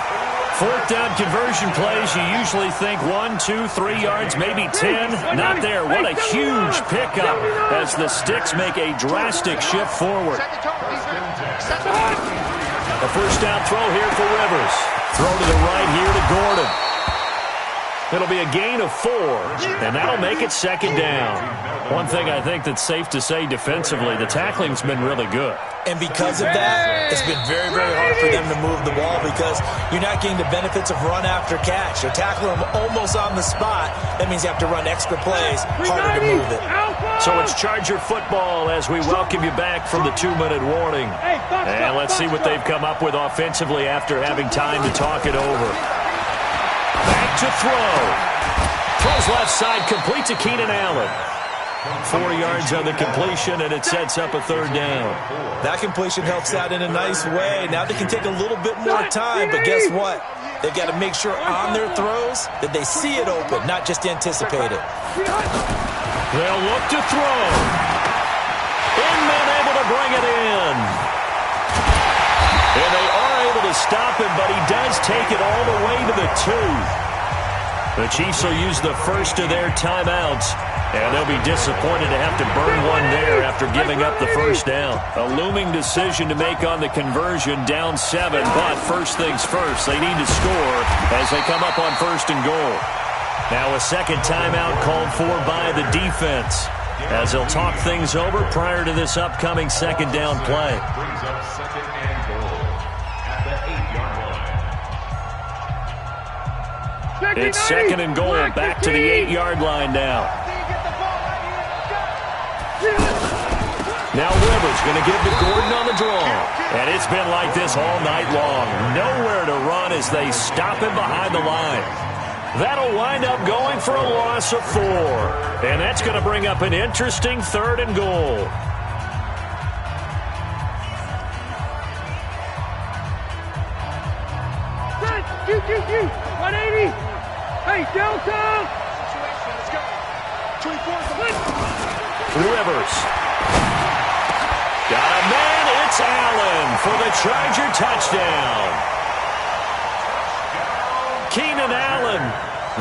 S6: Fourth down conversion plays, you usually think 1, 2, 3 yards, maybe 10. Not there. What a huge pickup as the Sticks make a drastic shift forward. A first down throw here for Rivers. Throw to the right here to Gordon. It'll be a gain of 4, and that'll make it second down. One thing I think that's safe to say defensively, the tackling's been really good.
S1: And because of that, it's been very, very hard for them to move the ball because you're not getting the benefits of run after catch. You're tackling them almost on the spot. That means you have to run extra plays, harder to move it.
S6: So it's Charger football as we welcome you back from the 2-minute warning. And let's see what they've come up with offensively after having time to talk it over. Back to throw. Throws left side, complete to Keenan Allen. 4 yards on the completion, and it sets up a third down.
S1: That completion helps out in a nice way. Now they can take a little bit more time, but guess what? They've got to make sure on their throws that they see it open, not just anticipate it.
S6: They'll look to throw. Inman able to bring it in. And they are able to stop him, but he does take it all the way to the 2. The Chiefs will use the first of their timeouts, and they'll be disappointed to have to burn one there after giving up the first down. A looming decision to make on the conversion, down 7, but first things first, they need to score as they come up on first and goal. Now a second timeout called for by the defense as they'll talk things over prior to this upcoming second down play.
S8: Brings up second and goal at the 8-yard line.
S6: It's second and goal, back to the 8-yard line now. Now Rivers going to give to Gordon on the draw. And it's been like this all night long. Nowhere to run as they stop him behind the line. That'll wind up going for a loss of 4. And that's going to bring up an interesting third and goal.
S3: Q. 180. Hey, Delta. Let's go. 24.
S6: Rivers. Got a man. It's Allen for the Charger touchdown. Keenan Allen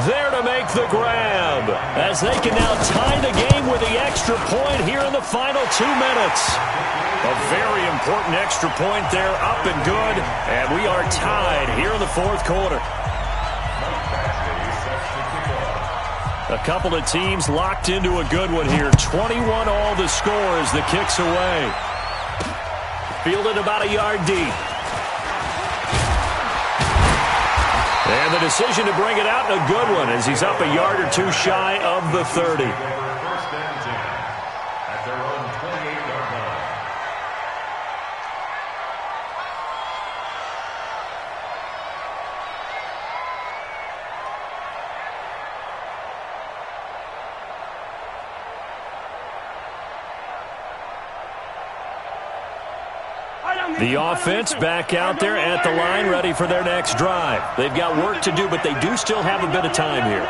S6: there to make the grab as they can now tie the game with the extra point here in the final 2 minutes. A very important extra point there, up and good, and we are tied here in the fourth quarter. A couple of teams locked into a good one here. 21 all the score as the kick's away. Fielded about a yard deep. And the decision to bring it out, a good one, as he's up a yard or 2 shy of the 30.
S8: First and 10 at their own 28-yard line.
S6: The offense back out there at the line, ready for their next drive. They've got work to do, but they do still have a bit of time here.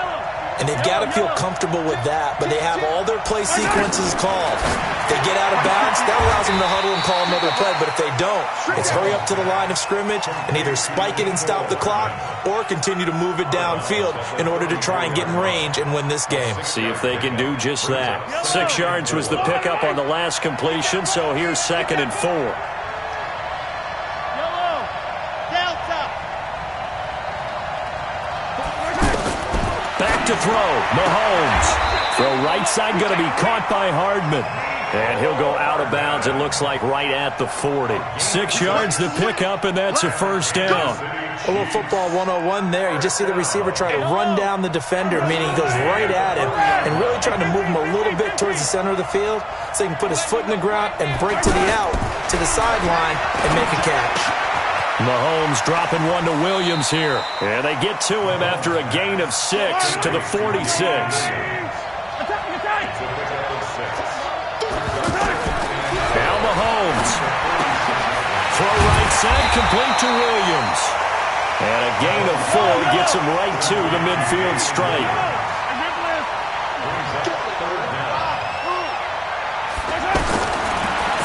S1: And they've got to feel comfortable with that, but they have all their play sequences called. If they get out of bounds, that allows them to huddle and call another play, but if they don't, it's hurry up to the line of scrimmage and either spike it and stop the clock or continue to move it downfield in order to try and get in range and win this game.
S6: See if they can do just that. 6 yards was the pickup on the last completion, so here's second and 4. Back to throw, Mahomes. Throw right side going to be caught by Hardman. And he'll go out of bounds, it looks like right at the 40. 6 yards the pickup, and that's a first down.
S1: A little football 101 there. You just see the receiver try to run down the defender, meaning he goes right at him and really trying to move him a little bit towards the center of the field so he can put his foot in the ground and break to the out, to the sideline, and make a catch.
S6: Mahomes dropping one to Williams here. And they get to him after a gain of 6 to the 46. Now Mahomes. Throw right side, complete to Williams. And a gain of 4 gets him right to the midfield stripe.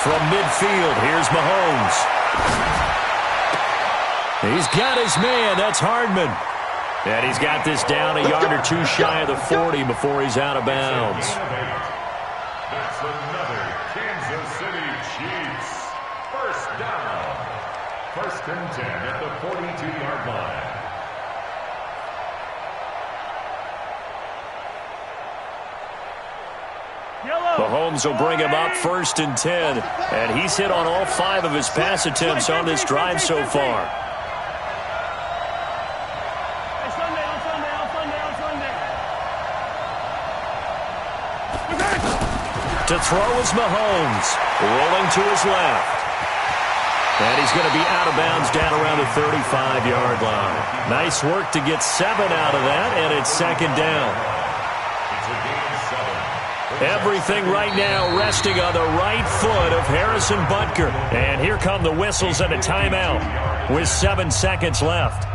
S6: From midfield, here's Mahomes. He's got his man. That's Hardman. And he's got this down a yard or 2 shy of the 40 before he's out of bounds.
S8: That's another Kansas City Chiefs. First down. 1st and 10 at the 42-yard line.
S6: Mahomes will bring him up 1st and 10. And he's hit on all 5 of his pass attempts on this drive so far. To throw is Mahomes. Rolling to his left. And he's going to be out of bounds down around the 35-yard line. Nice work to get 7 out of that, and it's 2nd down. Everything right now resting on the right foot of Harrison Butker. And here come the whistles and a timeout with 7 seconds left.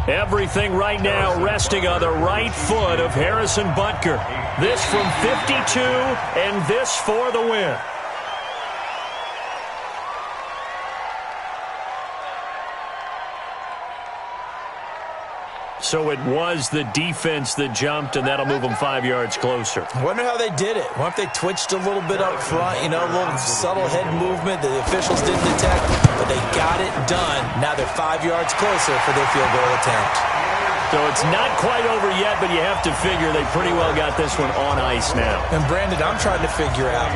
S6: Everything right now resting on the right foot of Harrison Butker. This from 52, and this for the win. So it was the defense that jumped, and that'll move them 5 yards closer.
S1: I wonder how they did it. What if they twitched a little bit up front, a little subtle head movement the officials didn't detect, but they got it done. Now they're 5 yards closer for their field goal attempt.
S6: So it's not quite over yet, but you have to figure they pretty well got this one on ice now.
S1: And Brandon, I'm trying to figure out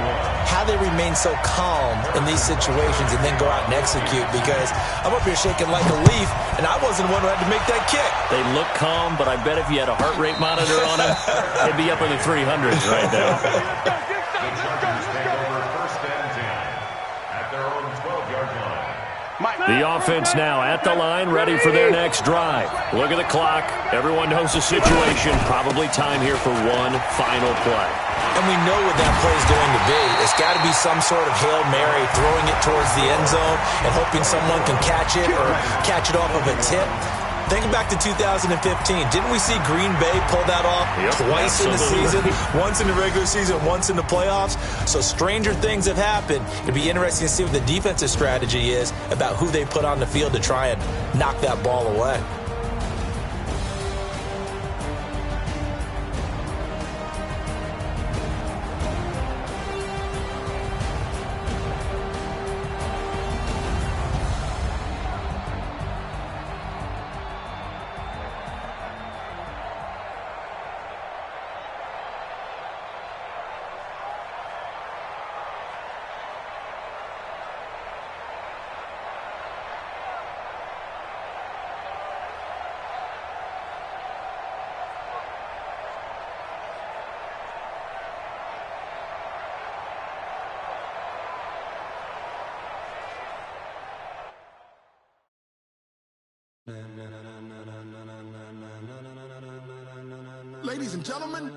S1: how they remain so calm in these situations and then go out and execute, because I'm up here shaking like a leaf, and I wasn't the one who had to make that kick.
S6: They look calm, but I bet if you had a heart rate monitor on them, they'd be up in the 300s right now.
S8: The Chargers take over 1st and 10 at their own 12-yard line.
S6: The offense now at the line, ready for their next drive. Look at the clock. Everyone knows the situation. Probably time here for one final play.
S1: And we know what that play is going to be. It's got to be some sort of Hail Mary, throwing it towards the end zone and hoping someone can catch it or catch it off of a tip. Thinking back to 2015, didn't we see Green Bay pull that off twice in the season? Once in the regular season, once in the playoffs. So stranger things have happened. It'd be interesting to see what the defensive strategy is about who they put on the field to try and knock that ball away.
S5: Ladies and gentlemen,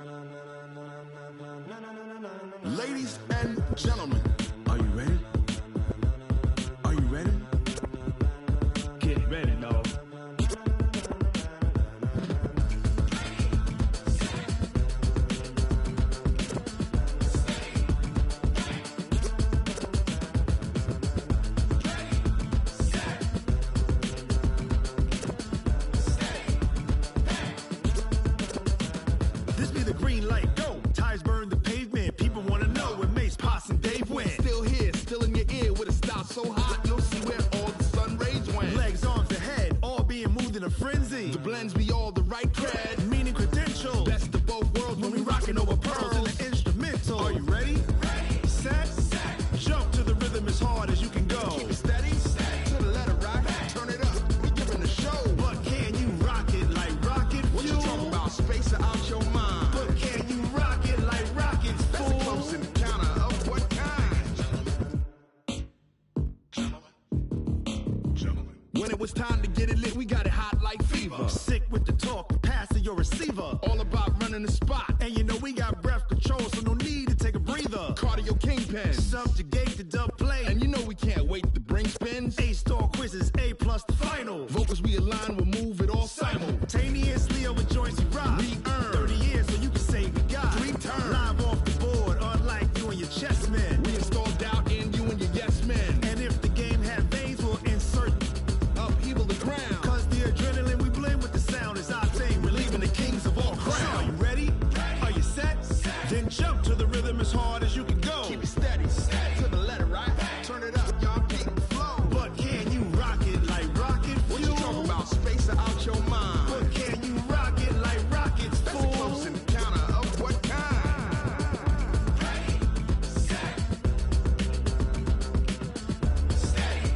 S5: ladies and gentlemen, are you ready? Are you ready? Get ready, dog. This be the green light, go. Tires burn the pavement. People want to know when Mace, Poss, and Dave win. get it lit, we got it hot like fever. Sick with the talk, passing your receiver. All about running the spot. And you know we got breath control, so no need to take a breather. Cardio kingpin, subjugate the dub play. And you know we can't wait to bring spins. A-star quizzes, A+ the final. Vocals we align, we'll move it all simultaneously over joints we rock. We earn 30 years, so you can say we got 3 turns. Live off the board, unlike you and your chess men. We install doubt in you and your yes men. And if the game had veins, we'll insert upheaval the ground. Cause the adrenaline we blend with the sound is our thing. We're leaving the kings of all crowns. Are you ready? Are you set? Then jump to the rhythm as hard as you can go. Keep it steady, to the letter, right? Turn it up, y'all keep the flow. But can you rock it like rocket fuel? What you talking about? Space out your mind. But can you rock it like rockets, fool? That's a close encounter of what kind? Ready, set, steady,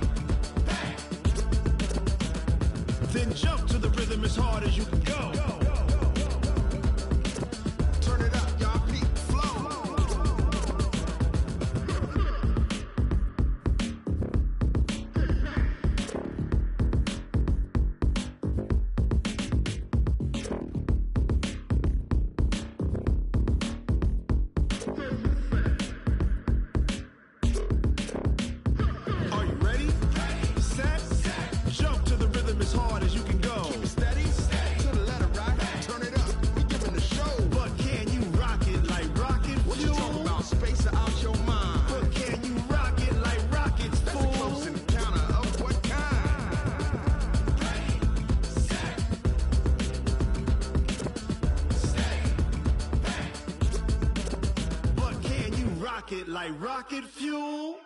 S5: bang. Then jump to the rhythm as hard as you can go. Turn it up, y'all keep the flow. Are you ready? Set, jump to the rhythm as hard as you can go. Keep it steady, to the letter, right? Turn it up, we giving the show. But can you rock it like rocket fuel? What you talking about? Space out your mind. But can you rock it like rockets, fool? That's a close encounter of what kind? Ready, set, steady, bang. But can you rock it like rocket fuel?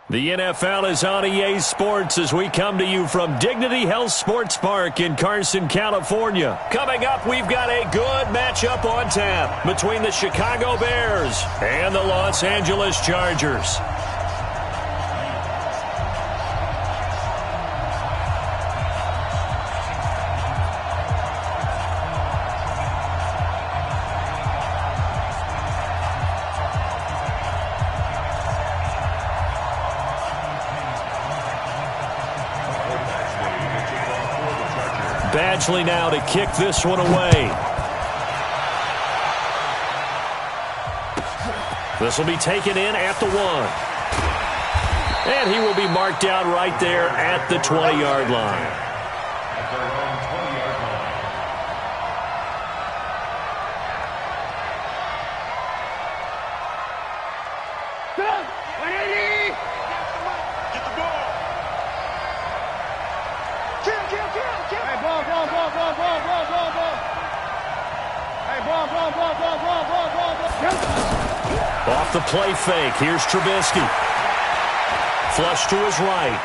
S6: The NFL is on EA Sports as we come to you from Dignity Health Sports Park in Carson, California. Coming up, we've got a good matchup on tap between the Chicago Bears and the Los Angeles Chargers. Badgley now to kick this one away. This will be taken in at the 1. And he will be marked down right there at the 20-yard line.
S8: At their own 20-yard line.
S3: Good. 180. Get the ball. Kill. Hey, ball. Hey, ball.
S6: Off the play fake. Here's Trubisky. Flush to his right.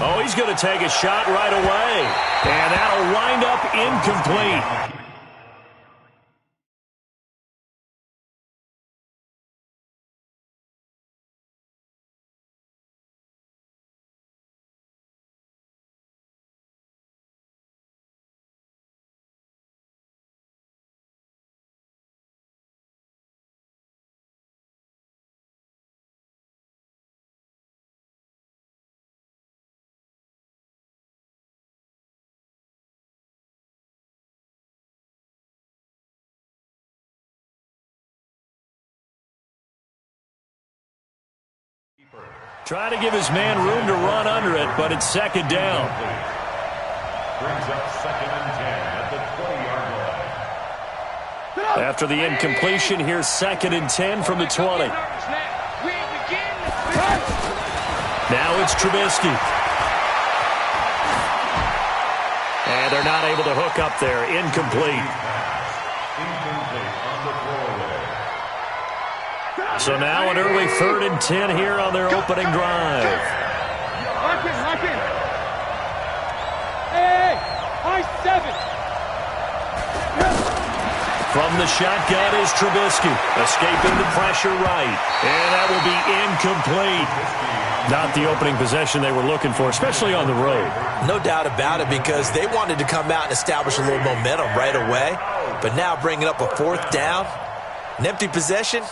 S6: Oh, he's going to take a shot right away. And that'll wind up incomplete. Trying to give his man room to run under it, but it's second down.
S8: Brings up 2nd and 10 at the 20-yard line.
S6: After the incompletion, here's 2nd and 10 from the 20. Now it's Trubisky. And they're not able to hook up there. Incomplete.
S8: Incomplete on the throwaway.
S6: So now an early 3rd and 10 here on their opening drive.
S3: Lock in. Hey, I 7.
S6: From the shotgun is Trubisky. Escaping the pressure right. And that will be incomplete. Not the opening possession they were looking for, especially on the road.
S1: No doubt about it, because they wanted to come out and establish a little momentum right away. But now bringing up a fourth down, an empty possession,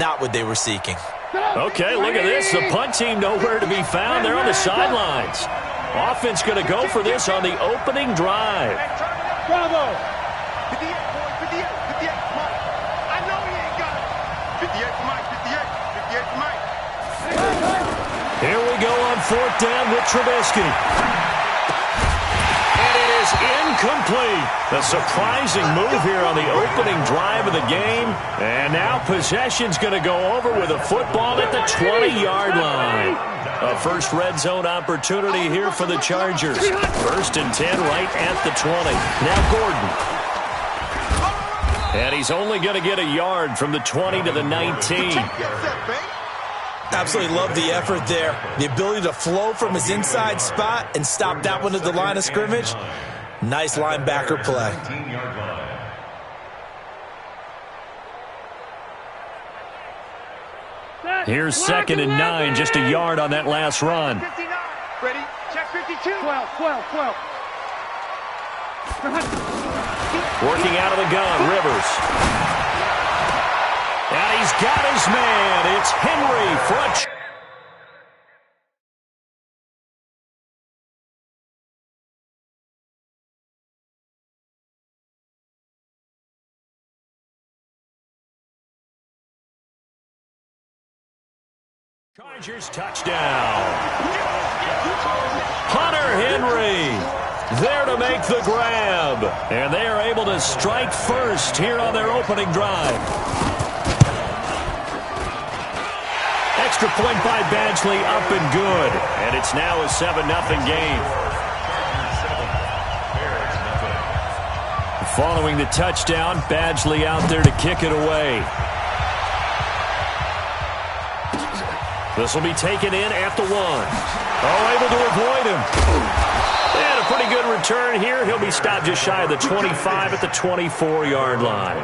S1: not what they were seeking.
S6: Okay, look at this. The punt team nowhere to be found. They're on the sidelines. Offense going to go for this on the opening drive.
S3: Bravo. 58, boys, 58, 58 for Mike. I know he ain't got it. 58 for Mike, 58, 58 for Mike.
S6: Here we go on fourth down with Trubisky. And it is incomplete. A surprising move here on the opening drive of the game. And now possession's going to go over with a football at the 20-yard line. A first red zone opportunity here for the Chargers. 1st and 10 right at the 20. Now Gordon. And he's only going to get a yard from the 20 to the 19.
S1: Absolutely love the effort there. The ability to flow from his inside spot and stop that one at the line of scrimmage. Nice linebacker play.
S6: Here's 2nd and 9, just a yard on that last run.
S3: Ready? Check 52. 12.
S6: Working out of the gun, Rivers. And he's got his man. It's Henry for a... Chargers touchdown. Hunter Henry there to make the grab. And they are able to strike first here on their opening drive. Extra point by Badgley, up and good. And it's now a 7-0 game. Following the touchdown, Badgley out there to kick it away. This will be taken in at the 1. Oh, able to avoid him. And a pretty good return here. He'll be stopped just shy of the 25 at the 24-yard line.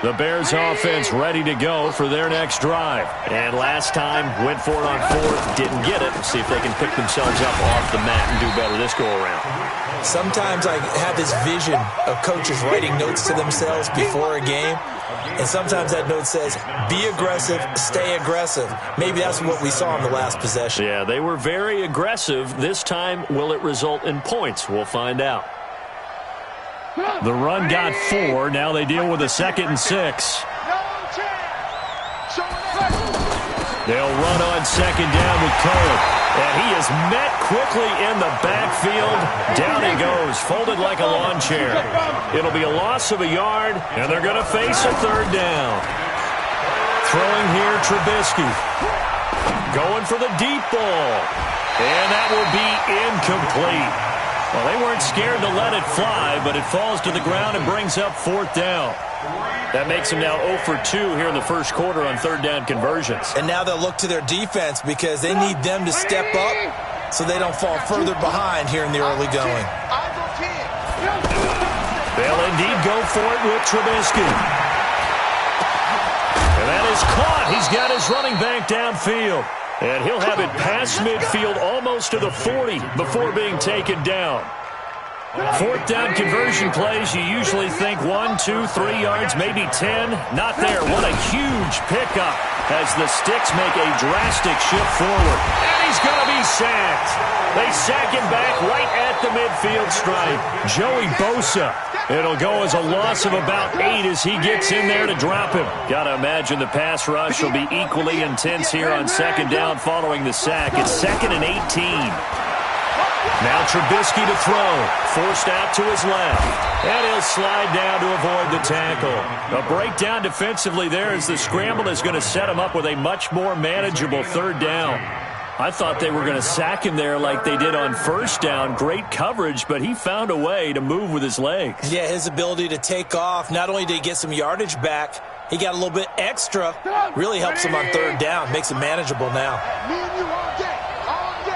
S6: The Bears offense ready to go for their next drive. And last time, went for it on 4th, didn't get it. See if they can pick themselves up off the mat and do better this go-around.
S1: Sometimes I have this vision of coaches writing notes to themselves before a game. And sometimes that note says, be aggressive, stay aggressive. Maybe that's what we saw in the last possession.
S6: Yeah, they were very aggressive. This time, will it result in points? We'll find out. The run got 4. Now they deal with a 2nd and 6. They'll run on 2nd down with Cole. And he is met quickly in the backfield. Down he goes, folded like a lawn chair. It'll be a loss of a yard, and they're going to face a 3rd down. Throwing here, Trubisky. Going for the deep ball. And that will be incomplete. Well, they weren't scared to let it fly, but it falls to the ground and brings up 4th down. That makes them now 0 for 2 here in the first quarter on 3rd down conversions.
S1: And now they'll look to their defense because they need them to step up so they don't fall further behind here in the early going.
S6: They'll indeed go for it with Trubisky. And that is caught. He's got his running back downfield. And he'll have it past midfield almost to the 40 before being taken down. 4th down conversion plays, you usually think 1, 2, 3 yards, maybe 10. Not there. What a huge pickup as the Sticks make a drastic shift forward. And he's going to be sacked. They sack him back right at the midfield stripe. Joey Bosa. It'll go as a loss of about 8 as he gets in there to drop him. Got to imagine the pass rush will be equally intense here on 2nd down following the sack. It's 2nd and 18. Now Trubisky to throw. Forced out to his left. And he'll slide down to avoid the tackle. A breakdown defensively there as the scramble is going to set him up with a much more manageable 3rd down. I thought they were going to sack him there like they did on 1st down. Great coverage, but he found a way to move with his legs.
S1: Yeah, his ability to take off. Not only did he get some yardage back, he got a little bit extra. Really helps him on 3rd down. Makes it manageable now.
S3: Me and you all day. All day.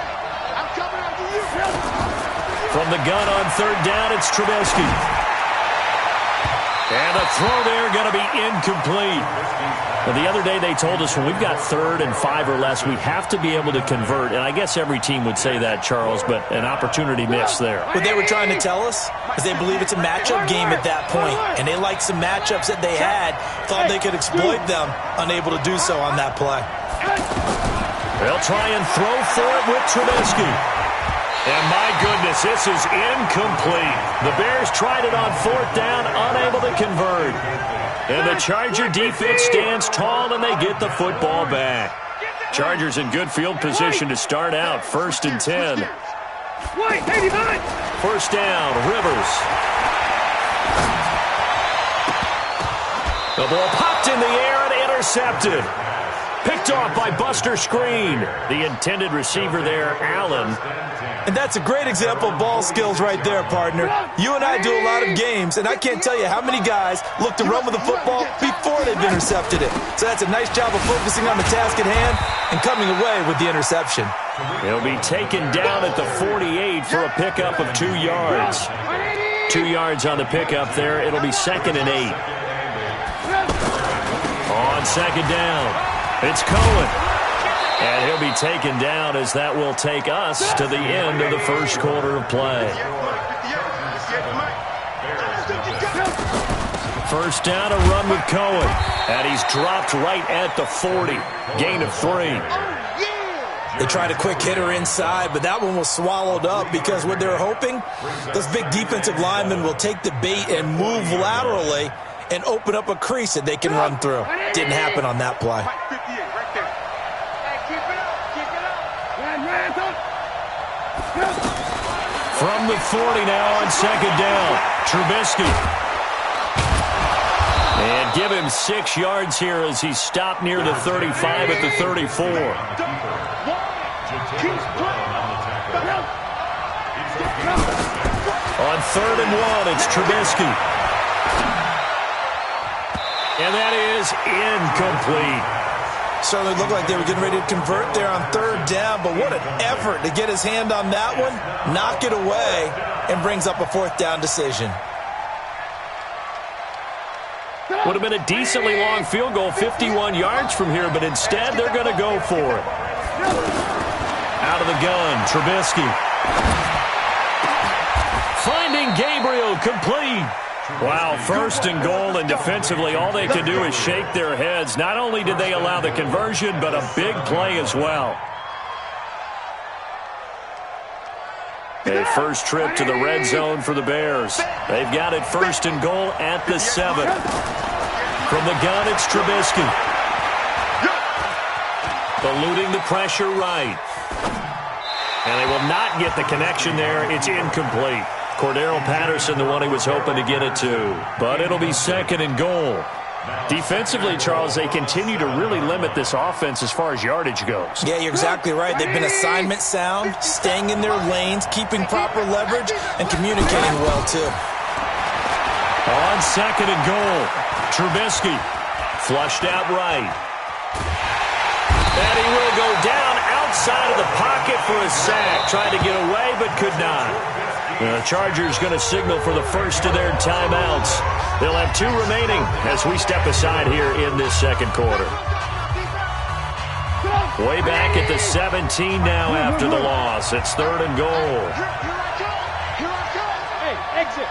S3: I'm coming after you.
S6: From the gun on third down, it's Trubisky. And the throw there going to be incomplete. Now, the other day they told us when we've got 3rd and 5 or less, we have to be able to convert. And I guess every team would say that, Charles, but an opportunity missed there.
S1: What they were trying to tell us is they believe it's a matchup game at that point, and they liked some matchups that they had, thought they could exploit them, unable to do so on that play.
S6: They'll try and throw for it with Trubisky. And my goodness, this is incomplete. The Bears tried it on 4th down, unable to convert. And the Charger defense stands tall, and they get the football back. Chargers in good field position to start out, 1st and 10. First down, Rivers. The ball popped in the air and intercepted. Picked off by Buster Screen. The intended receiver there, Allen.
S1: And that's a great example of ball skills right there, partner. You and I do a lot of games, and I can't tell you how many guys look to run with the football before they've intercepted it. So that's a nice job of focusing on the task at hand and coming away with the interception.
S6: He'll be taken down at the 48 for a pickup of 2 yards. 2 yards on the pickup there. It'll be 2nd and 8. On 2nd down, it's Cohen. And he'll be taken down as that will take us to the end of the first quarter of play. First down, a run with Cohen. And he's dropped right at the 40. Gain of 3.
S1: They tried a quick hitter inside, but that one was swallowed up because what they're hoping, those big defensive linemen will take the bait and move laterally and open up a crease that they can run through. Didn't happen on that play.
S6: From the 40 now on 2nd down, Trubisky. And give him 6 yards here as he stopped near the 35 at the 34. On 3rd and 1, it's Trubisky. And that is incomplete.
S1: Certainly looked like they were getting ready to convert there on 3rd down, but what an effort to get his hand on that one, knock it away, and brings up a 4th down decision.
S6: Would have been a decently long field goal, 51 yards from here, but instead they're going to go for it. Out of the gun, Trubisky. Finding Gabriel, complete. Wow, 1st and goal, and defensively all they could do is shake their heads. Not only did they allow the conversion, but a big play as well. A first trip to the red zone for the Bears. They've got it 1st and goal at the 7. From the gun, it's Trubisky. Eluding the pressure right. And they will not get the connection there. It's incomplete. Cordero Patterson, the one he was hoping to get it to. But it'll be 2nd and goal. Defensively, Charles, they continue to really limit this offense as far as yardage goes.
S1: Yeah, you're exactly right. They've been assignment sound, staying in their lanes, keeping proper leverage, and communicating well, too.
S6: On 2nd and goal, Trubisky flushed out right. And he will go down outside of the pocket for a sack. Tried to get away, but could not. The Chargers going to signal for the first of their timeouts. They'll have 2 remaining as we step aside here in this 2nd quarter. Way back at the 17 now after the loss. It's 3rd and goal.
S3: Hey, exit.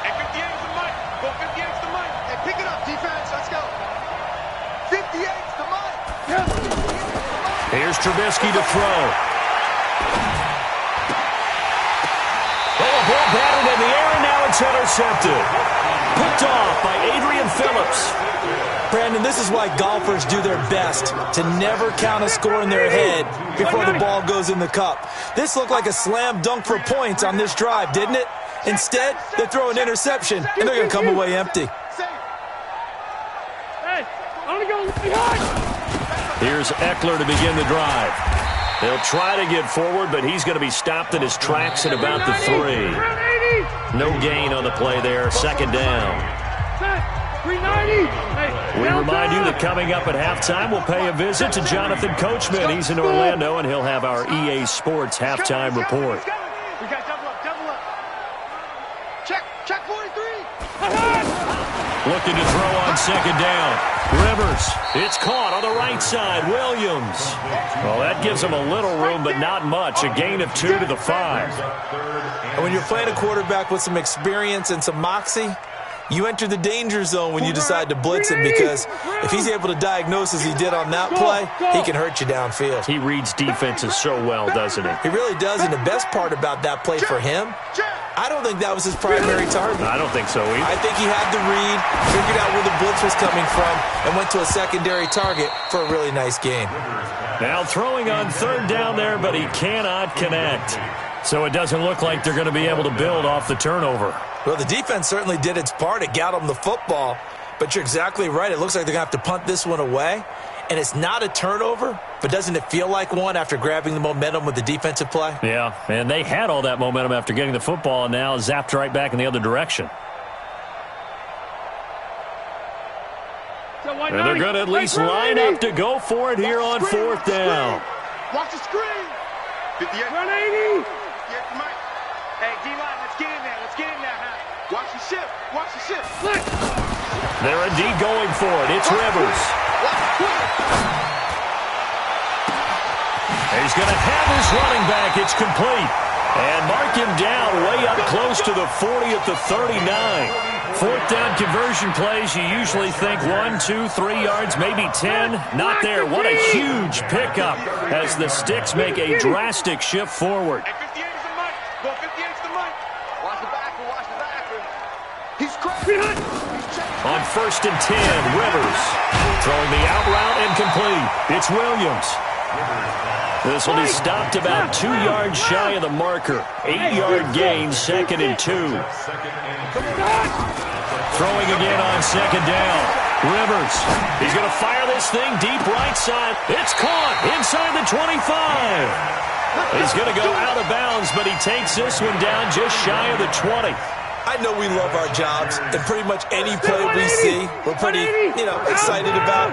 S3: Hey, 58's the mic. Go 58's the mic. Hey, pick it up, defense. Let's go. 58's the mic.
S6: Here's Trubisky to throw. Ball batted in the air, and now it's intercepted. Picked off by Adrian Phillips.
S1: Brandon, this is why golfers do their best to never count a score in their head before the ball goes in the cup. This looked like a slam dunk for points on this drive, didn't it? Instead, they throw an interception, and they're going to come away empty.
S6: Here's Eckler to begin the drive. They'll try to get forward, but he's going to be stopped in his tracks at about the 3. No gain on the play there. 2nd down.
S3: 390.
S6: We remind you that coming up at halftime, we'll pay a visit to Jonathan Coachman. He's in Orlando, and he'll have our EA Sports halftime report.
S3: We got double up, double up. Check 43.
S6: Looking to throw on second down. Rivers, it's caught on the right side. Williams. Well, that gives him a little room, but not much. A gain of 2 to the 5.
S1: And when you're playing a quarterback with some experience and some moxie, you enter the danger zone when you decide to blitz him, because if he's able to diagnose as he did on that play, he can hurt you downfield.
S6: He reads defenses so well, doesn't he?
S1: He really does, and the best part about that play for him, I don't think that was his primary target.
S6: I don't think so either.
S1: I think he had the read, figured out where the blitz was coming from, and went to a secondary target for a really nice gain.
S6: Now throwing on third down there, but he cannot connect. So it doesn't look like they're going to be able to build off the turnover.
S1: Well, the defense certainly did its part. It got them the football, but you're exactly right. It looks like they're going to have to punt this one away, and it's not a turnover, but doesn't it feel like one after grabbing the momentum with the defensive play?
S6: Yeah, and they had all that momentum after getting the football, and now zapped right back in the other direction. And they're going to at least line up to go for it here on fourth down.
S3: Watch the screen.
S7: 58.
S3: 180.
S7: Mike.
S3: Hey, D-line, let's get in there. Let's get in there, huh?
S7: Watch the shift. Watch the shift.
S6: They're indeed going for it. It's Rivers. He's going to have his running back. It's complete. And mark him down way up close to the 40 at the 39. Fourth down conversion plays, you usually think 1, 2, 3 yards, maybe 10. Not there. What a huge pickup as the Sticks make a drastic shift forward.
S7: Hey, 58 is the mic. Go 58 is the mic. Watch the backer. Watch the backer. He's crazy.
S6: On first and 10, Rivers throwing the out route and complete. It's Williams. This will be stopped about 2 yards shy of the marker. 8-yard gain, second and 2. Throwing again on second down. Rivers, he's going to fire this thing deep right side. It's caught inside the 25. He's going to go out of bounds, but he takes this one down just shy of the 20.
S1: I know we love our jobs, and pretty much any play we see, we're pretty, excited about.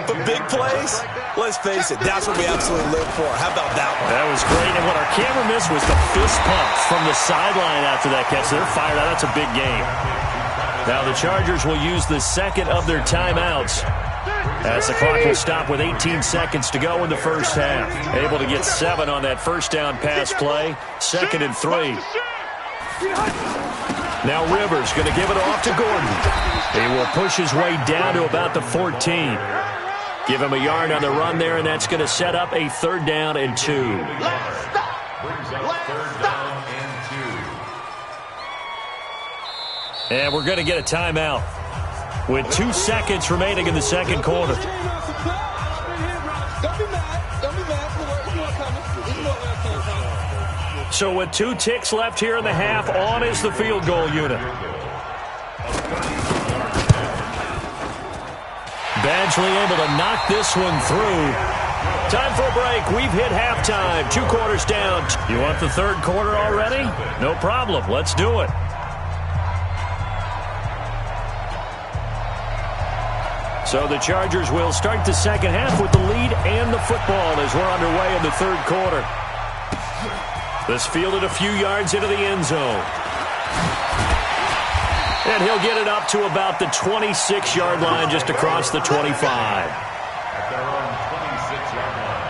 S1: But big plays, let's face it, that's what we absolutely live for. How about that one?
S6: That was great, and what our camera missed was the fist pump from the sideline after that catch. They're fired out. That's a big game. Now the Chargers will use the second of their timeouts as the clock will stop with 18 seconds to go in the first half. Able to get 7 on that first down pass play. Second and 3. Now Rivers going to give it off to Gordon. He will push his way down to about the 14. Give him a yard on the run there, and that's going to set up a third down and 2. And we're going to get a timeout with 2 seconds remaining in the second quarter.
S3: Don't be mad. Don't be mad. It's more coming. It's more coming.
S6: So with 2 ticks left here in the half, on is the field goal unit. Badgley able to knock this one through. Time for a break. We've hit halftime. 2 quarters down. You want the third quarter already? No problem. Let's do it. So the Chargers will start the second half with the lead and the football as we're underway in the third quarter. This fielded a few yards into the end zone. And he'll get it up to about the 26-yard line, just across the 25.
S8: At their own 26-yard line.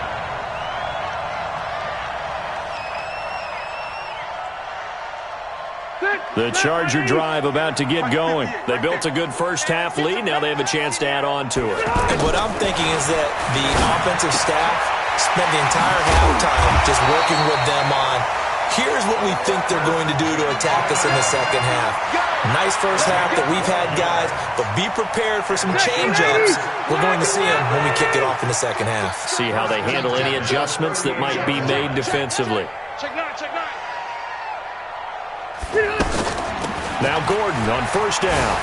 S6: The Charger drive about to get going. They built a good first half lead. Now they have a chance to add on to it.
S1: And what I'm thinking is that the offensive staff spent the entire halftime just working with them on, here's what we think they're going to do to attack us in the second half. Nice first half that we've had, guys, but be prepared for some change-ups. We're going to see them when we kick it off in the second half.
S6: See how they handle any adjustments that might be made defensively.
S3: Check 9, check 9.
S6: Now Gordon on first down.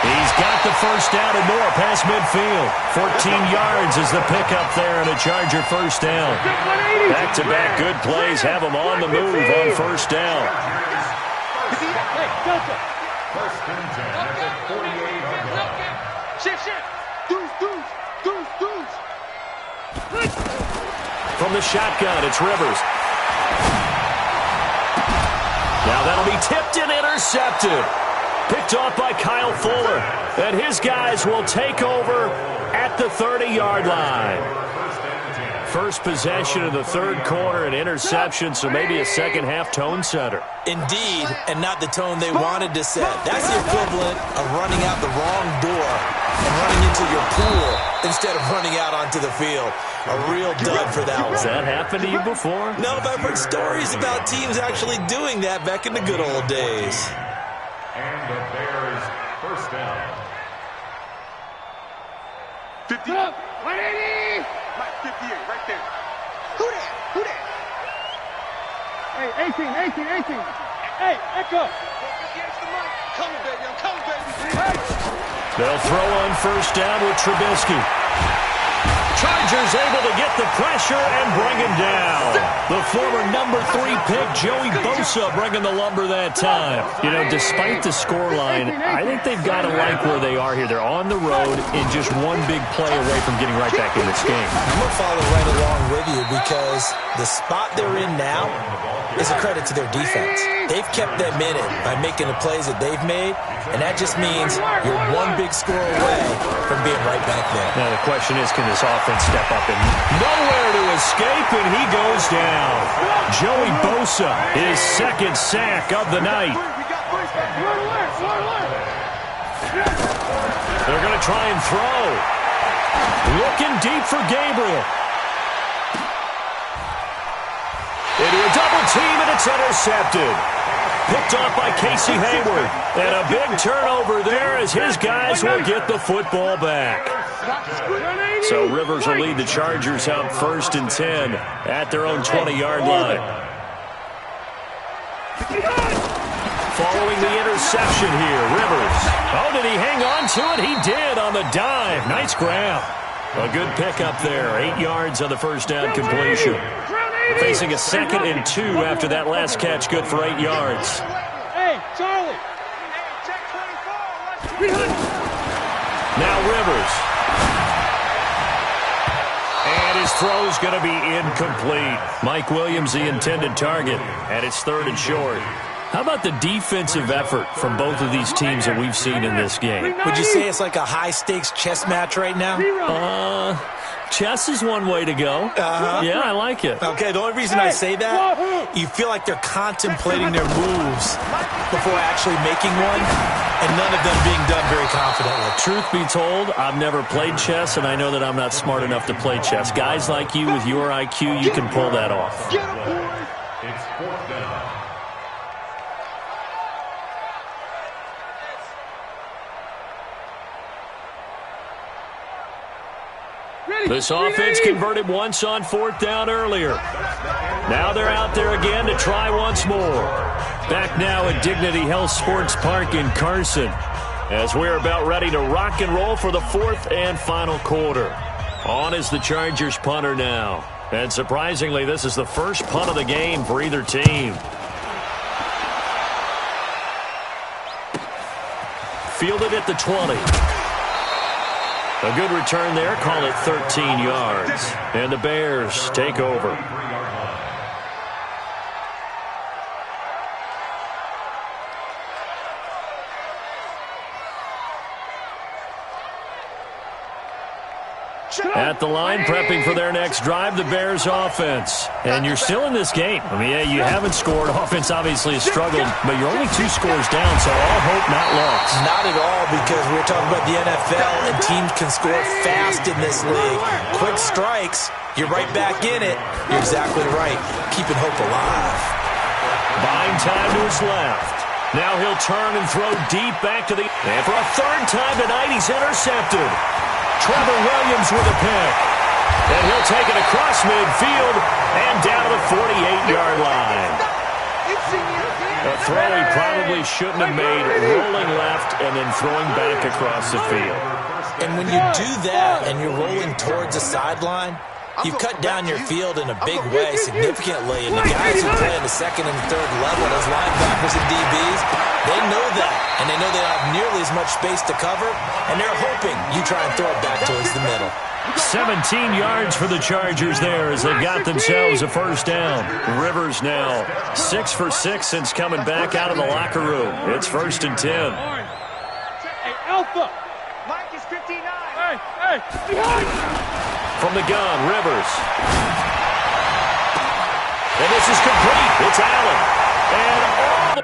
S6: He's got the first down and more past midfield. 14 yards is the pickup there and a Charger first down. Back-to-back good plays have them on the move on first down.
S8: First and 10 at the 48-yard line.
S3: Shift. Deuce.
S6: From the shotgun, it's Rivers. Now that'll be tipped and intercepted. Picked off by Kyle Fuller. And his guys will take over at the 30-yard line. First possession of the third quarter, an interception, so maybe a second-half tone setter.
S1: Indeed, and not the tone they wanted to set. That's the equivalent of running out the wrong door and running into your pool instead of running out onto the field. A real dud for that one.
S6: Has that happened to you before?
S1: No, but I've heard stories about teams actually doing that back in the good old days.
S8: And the Bears first down.
S3: 50. 180. 58, right there. Who that? Hey, 18. Hey, Echo. Coming, baby. I'm coming, baby.
S6: They'll throw on first down with Trubisky. Chargers able to get the pressure and bring him down. The former number 3 pick, Joey Bosa, bringing the lumber that time. You know, despite the scoreline, I think they've got to like where they are here. They're on the road and just one big play away from getting right back in this game.
S1: I'm going to follow right along with you because the spot they're in now is a credit to their defense. They've kept them in it by making the plays that they've made, and that just means you're one big score away from being right back there.
S6: Now the question is, can this offense step up? And nowhere to escape, and he goes down. Joey Bosa, his second sack of the night. They're going to try and throw. Looking deep for Gabriel. Into a double team, and it's intercepted. Picked off by Casey Hayward. And a big turnover there as his guys will get the football back. So Rivers will lead the Chargers out first and 10 at their own 20-yard line. Following the interception here, Rivers. Oh, did he hang on to it? He did on the dive. Nice grab. A good pickup there. 8 yards on the first down completion. Facing a 2nd and 2 after that last catch, good for 8 yards.
S3: Hey, Charlie.
S6: Now Rivers. And his throw's going to be incomplete. Mike Williams, the intended target, and it's 3rd and short. How about the defensive effort from both of these teams that we've seen in this game?
S1: Would you say it's like a high-stakes chess match right now?
S6: Chess is one way to go. Yeah, I like it.
S1: Okay, the only reason I say that, you feel like they're contemplating their moves before actually making one, and none of them being done very confidently.
S6: Truth be told, I've never played chess, and I know that I'm not smart enough to play chess. Guys like you with your IQ, you can pull that off.
S8: It's 4th down.
S6: This offense converted once on 4th down earlier. Now they're out there again to try once more. Back now at Dignity Health Sports Park in Carson as we're about ready to rock and roll for the 4th and final quarter. On is the Chargers punter now. And surprisingly, this is the first punt of the game for either team. Fielded at the 20. A good return there, call it 13 yards. And the Bears take over. At the line, prepping for their next drive, the Bears offense. And you're still in this game. I mean, yeah, you haven't scored. Offense obviously has struggled, but you're only 2 scores down, so all hope not lost.
S1: Not at all, because we're talking about the NFL, and teams can score fast in this league. Quick strikes, you're right back in it. You're exactly right. Keeping hope alive.
S6: Buying time to his left. Now he'll turn and throw deep back to the... And for a 3rd time tonight, he's intercepted. Trevor Williams with a pick. And he'll take it across midfield and down to the 48-yard line. A throw he probably shouldn't have made, rolling left and then throwing back across the field.
S1: And when you do that and you're rolling towards the sideline, You've cut down your field in a big way, significantly, and the guys who play in the second and third level, those linebackers and DBs, they know that, and they know they don't have nearly as much space to cover, and they're hoping you try and throw it back towards the middle.
S6: 17 yards for the Chargers there as they've got themselves a first down. Rivers now 6 for 6 since coming back out of the locker room. It's 1st and 10.
S3: Hey, Alpha. Mike is 59. Hey, behind.
S6: From the gun, Rivers. And this is complete. It's Allen. And all the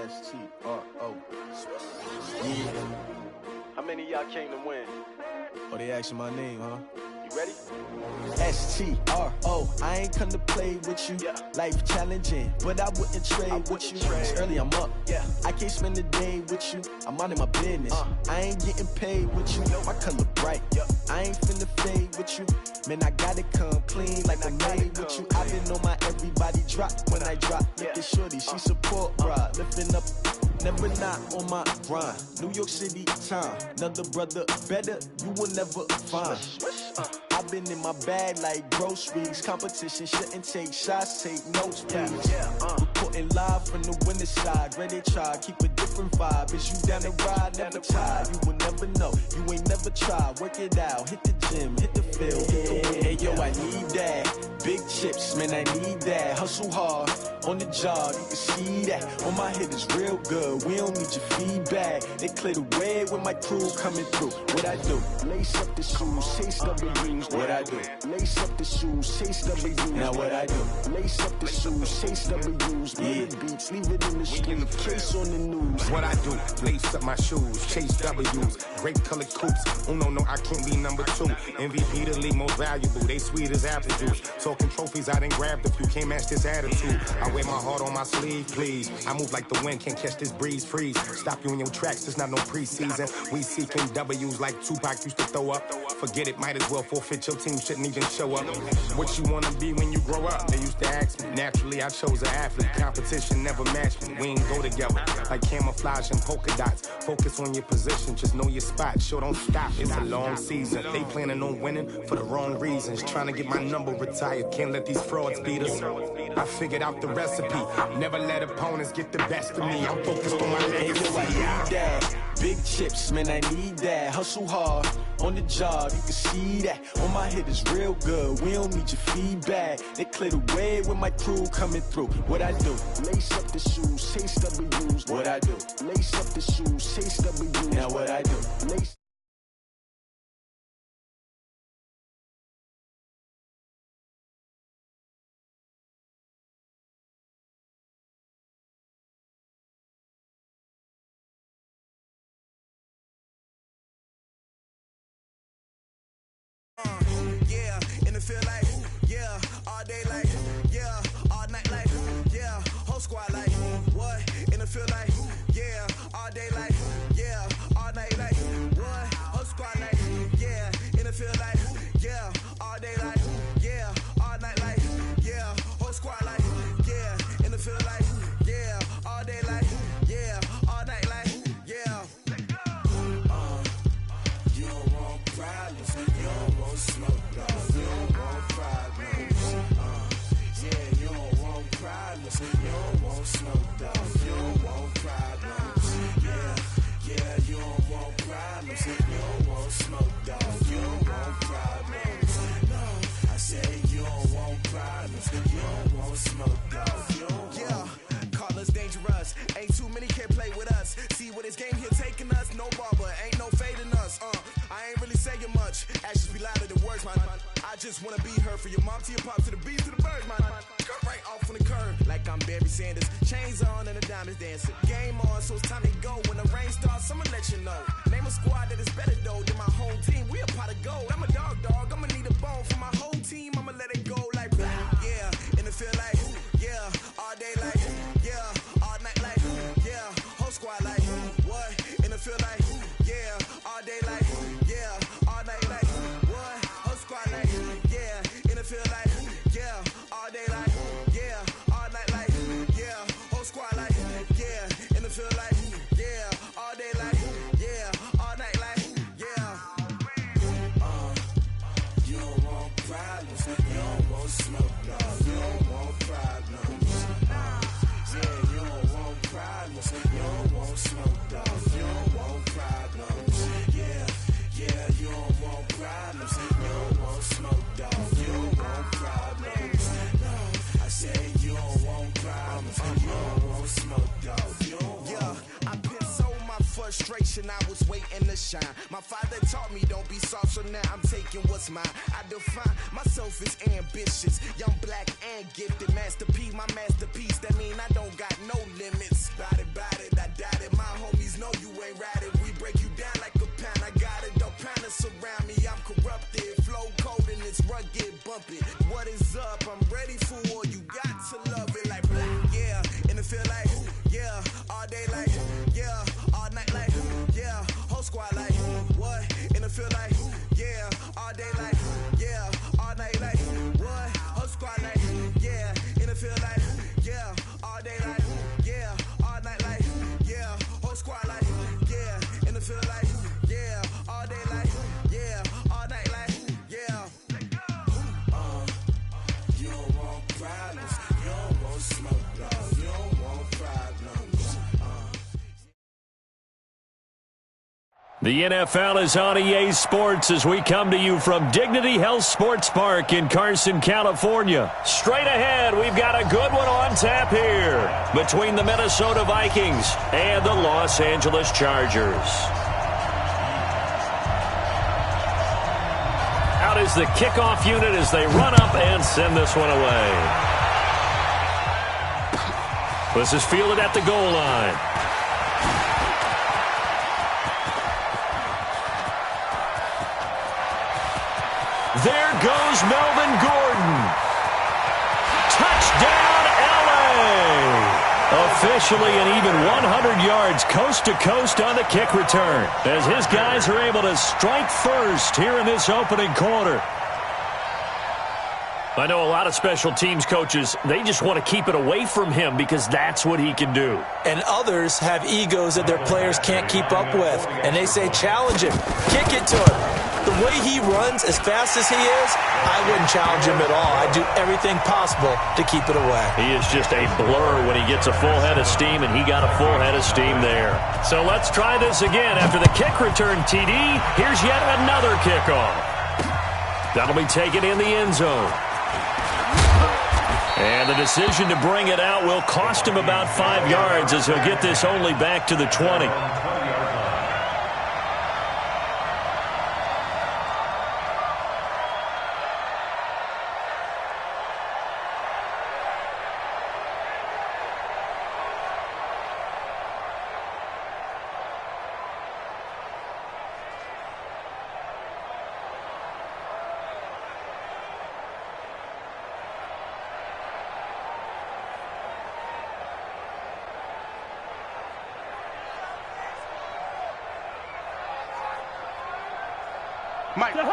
S10: S-T-R-O.
S7: How many of y'all came to win?
S10: Oh, they asking my name, huh?
S7: You ready?
S10: S-T-R-O. I ain't come to play with you. Life challenging, but I wouldn't trade with you. It's early, I'm up. I can't spend a day with you. I'm out of my business. I ain't getting paid with you. My color bright. I ain't finna fade with you. Man, I gotta come clean like I made with you. I been on my everybody drop when I drop. Look at shorty, she support, bruh. Lifting up. Never not on my grind. New York City time. Another brother better, you will never find. I've been in my bag like groceries. Competition shouldn't take shots, take notes, please. Reporting live from the winter side. Ready to try, keep a different vibe. Is you down the ride, never tired. You will never know, you ain't never tried. Work it out, hit the gym, hit the field, hit the win. Hey yo, I need that. Big chips, man, I need that. Hustle hard, on the job, you can see that. On my head is real good, we don't need your feedback. They clear the way when my crew coming through. What I do? Lace up the shoes, chase W's. What I do? Lace up the shoes, chase W's. Now what I do? Lace up the shoes, chase W's. Big beats, leave it in the street, case on the news.
S13: What I do? Lace up my shoes, chase W's. Great colored coops. No, I can't be number 2. MVP the league most valuable. They sweet as apple juice. Talking trophies, I done grabbed a few. Can't match this attitude. I wear my heart on my sleeve, please. I move like the wind, can't catch this breeze. Freeze. Stop you in your tracks. It's not no preseason. We seeking W's like Tupac used to throw up. Forget it, might as well forfeit. Your team shouldn't even show up. What you wanna be when you grow up? They used to ask me. Naturally, I chose an athlete. Competition never matched me. We ain't go together like camouflage and polka dots. Focus on your position, just know your spot. Sure, don't stop. It's a long season. They planning on winning for the wrong reasons. Trying to get my number retired. Can't let these frauds beat us. I figured out the recipe. Never let opponents get the best of me. I'm focused on my legacy.
S10: I need that. Big chips, man, I need that. Hustle hard, on the job, you can see that. On my head is real good, we don't need your feedback. They clear the way when my crew coming through. What I do? Lace up the shoes, chase W's. What I do? Lace up the shoes, chase W's. Now what I do? Lace
S14: yeah, in the field like, yeah, all day like, yeah, all night like, yeah, whole squad like, what? In the field like, yeah, all day like, yeah, all night like, what? Whole squad like, yeah, in the field like, yeah, all day like, yeah, all night like, yeah, whole squad like, yeah, in the field like, yeah, all day like, yeah, all night like, yeah. You don't want problems, you don't want smoke. You don't want problems. Yeah, you don't want problems. You don't want smoke, dog. You don't want problems. Yeah, you don't want problems. You don't want smoke, dog. You don't want problems. No, I said you don't want problems. You don't want smoke, dog. You don't want. Yeah, call us dangerous. Ain't too many can play with us. See where this game here taking us. No barber, ain't no fading us. I ain't really saying much. Actions be louder than words, man. I just wanna be heard from your mom to your pop to the beat to the birds, man. Cut right off on the curb, like I'm Barry Sanders. Chains on and the diamonds dancing. Game on, so it's time to go. When the rain starts, I'ma let you know. Name a squad that is better though than my home team. We a pot of gold. I'm a dog. I'ma need a bone for my whole team. I'ma let it go like, yeah. In the field like, yeah. All day like, yeah. All night like, yeah. Whole squad like, what? In the field like, yeah. All day like, yeah. All frustration, I was waiting to shine. My father taught me don't be soft, so now I'm taking what's mine. I define myself as ambitious, young, black, and gifted. Master P, my masterpiece, that mean I don't got no limits. Bout it, I doubt it. My homies know you ain't ratted. We break you down like a pound. I got it, don't panic surround me. I'm corrupted, flow cold and it's rugged, bumpy. What is up? I'm ready for war. You got to love it like black, yeah. And it feel like, yeah. All day like, yeah. All night like, yeah. Whole squad like, what? And it feel like, yeah. All day like, yeah. All night like, what? Whole squad like, yeah. And it feel like, yeah. All day like, yeah. All night like, yeah. Whole squad like, yeah. And it feel like, yeah. All day like, yeah. All night like, yeah. You don't want problems. You don't want smoke, dog. You don't want problems.
S6: The NFL is on EA Sports as we come to you from Dignity Health Sports Park in Carson, California. Straight ahead, we've got a good one on tap here between the Minnesota Vikings and the Los Angeles Chargers. Out is the kickoff unit as they run up and send this one away. This is fielded at the goal line. There goes Melvin Gordon. Touchdown, LA! Officially an even 100 yards coast to coast on the kick return as his guys are able to strike first here in this opening quarter. I know a lot of special teams coaches, they just want to keep it away from him because that's what he can do.
S1: And others have egos that their players can't keep up with. And they say, challenge him, kick it to him. The way he runs as fast as he is, I wouldn't challenge him at all. I'd do everything possible to keep it away.
S6: He is just a blur when he gets a full head of steam, and he got a full head of steam there. So let's try this again. After the kick return TD, here's yet another kickoff. That'll be taken in the end zone. And the decision to bring it out will cost him about 5 yards as he'll get this only back to the 20.
S3: Mike. Ready?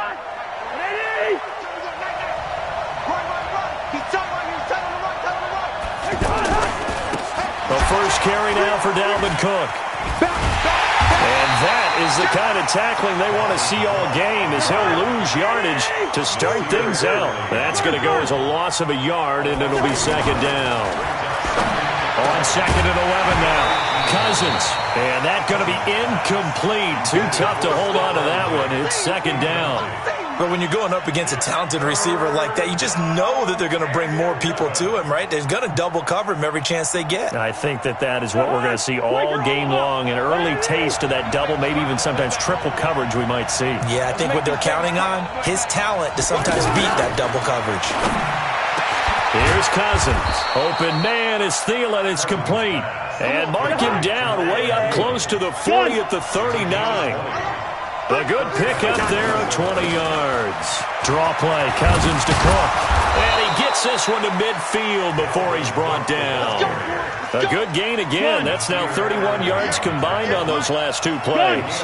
S3: Run. He's telling you, tell him to run, tell him to run.
S6: The first carry now for Dalvin Cook. And that is the kind of tackling they want to see all game as he'll lose yardage to start things out. That's going to go as a loss of a yard, and it'll be second down. On second and 11 now. Cousins. And that's going to be incomplete. Too tough to hold on to that one. It's second down.
S1: But when you're going up against a talented receiver like that, you just know that they're going to bring more people to him, right? They're going to double cover him every chance they get.
S6: I think that is what we're going to see all game long. An early taste of that double, maybe even sometimes triple coverage we might see.
S1: Yeah, I think what they're counting on, his talent to sometimes beat that double coverage.
S6: Here's Cousins. Open man is Thielen. It's complete. And mark him down way up close to the 40 at the 39. A good pickup there of 20 yards. Draw play, Cousins to Cook. And he gets this one to midfield before he's brought down. A good gain again. That's now 31 yards combined on those last two plays.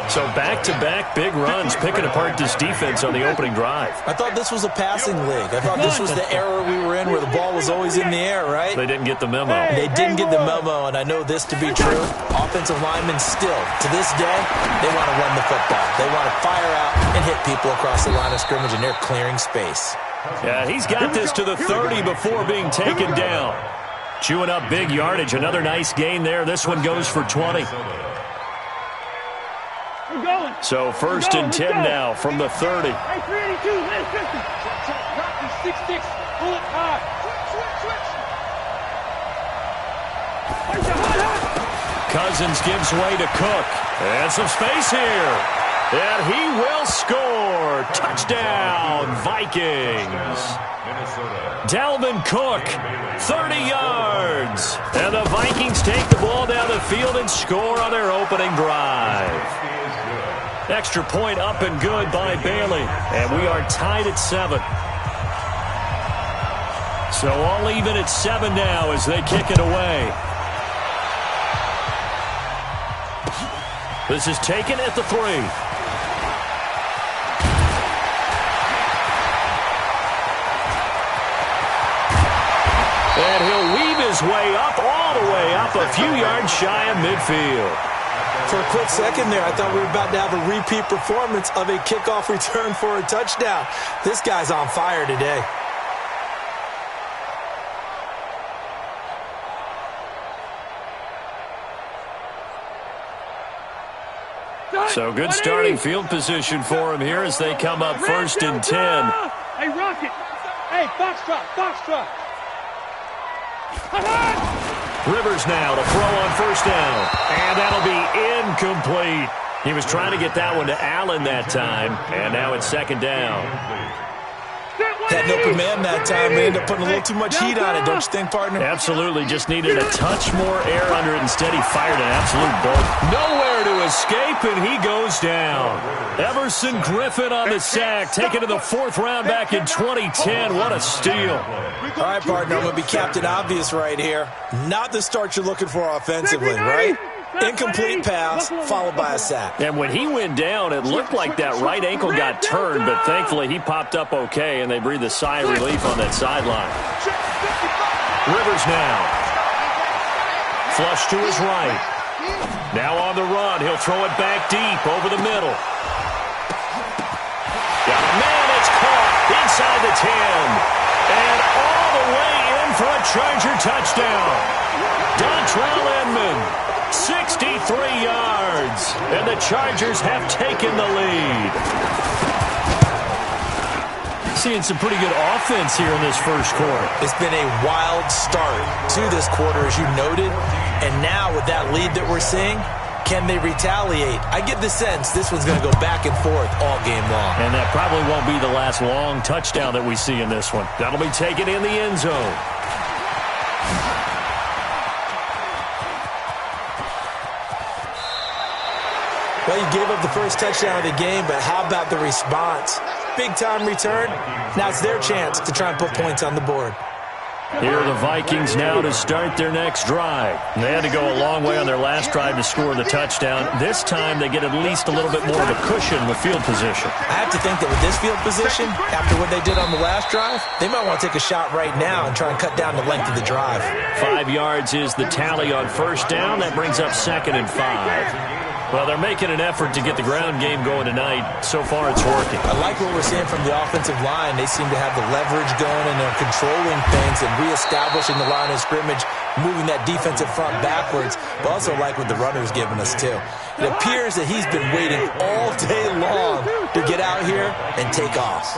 S6: So back-to-back big runs picking apart this defense on the opening drive.
S1: I thought this was a passing league. I thought this was the era we were in where the ball was always in the air, right?
S6: They didn't get the memo.
S1: They didn't get the memo, and I know this to be true. Offensive linemen still, to this day, they want to run the football. They want to fire out and hit people across the line of scrimmage, and they're clearing space.
S6: Yeah, he's got this to the 30 before being taken down. Chewing up big yardage. Another nice gain there. This one goes for 20. So first and 10 now from the 30.
S3: Hey, 382, man, 50. Drop the 6'6", pull it high.
S6: Cousins gives way to Cook. And some space here. And he will score. Touchdown, Vikings. Dalvin Cook, 30 yards. And the Vikings take the ball down the field and score on their opening drive. Extra point up and good by Bailey. And we are tied at 7. So all even at 7 now as they kick it away. This is taken at the 3. And he'll weave his way up, all the way up, a few yards shy of midfield.
S1: For a quick second there, I thought we were about to have a repeat performance of a kickoff return for a touchdown. This guy's on fire today.
S6: So good starting field position for him here as they come up 1st and 10.
S3: Hey, Rocket. Hey, Foxtrot.
S6: Rivers now to throw on 1st down. And that'll be incomplete. He was trying to get that one to Allen that time. And now it's 2nd down.
S1: Had an open man that time, but ended up putting a little too much heat on it, don't you think, partner?
S6: Absolutely. Just needed a touch more air under it. Instead, he fired an absolute bolt. Nowhere to escape, and he goes down. Everson Griffin on the sack, taken to the 4th round back in 2010. What a steal.
S1: All right, partner, I'm going to be Captain Obvious right here. Not the start you're looking for offensively, right? Incomplete pass, followed by a sack.
S6: And when he went down, it looked like that right ankle got turned, but thankfully he popped up okay, and they breathed a sigh of relief on that sideline. Rivers now. Flush to his right. Now on the run. He'll throw it back deep over the middle. Got a man, it's caught inside the 10. And all the way in for a Charger touchdown. Dontrell Inman. 63 yards, and the Chargers have taken the lead. Seeing some pretty good offense here in this first quarter.
S1: It's been a wild start to this quarter, as you noted, and now with that lead that we're seeing, can they retaliate? I get the sense this one's going to go back and forth all game long.
S6: And that probably won't be the last long touchdown that we see in this one. That'll be taken in the end zone.
S1: Well, you gave up the first touchdown of the game, but how about the response? Big-time return. Now it's their chance to try and put points on the board.
S6: Here are the Vikings now to start their next drive. They had to go a long way on their last drive to score the touchdown. This time they get at least a little bit more of a cushion with field position.
S1: I have to think that with this field position, after what they did on the last drive, they might want to take a shot right now and try and cut down the length of the drive.
S6: 5 yards is the tally on 1st down. That brings up 2nd and 5. Well, they're making an effort to get the ground game going tonight. So far, it's working.
S1: I like what we're seeing from the offensive line. They seem to have the leverage going, and they're controlling things and reestablishing the line of scrimmage, moving that defensive front backwards. But also like what the runner's giving us, too. It appears that he's been waiting all day long to get out here and take off.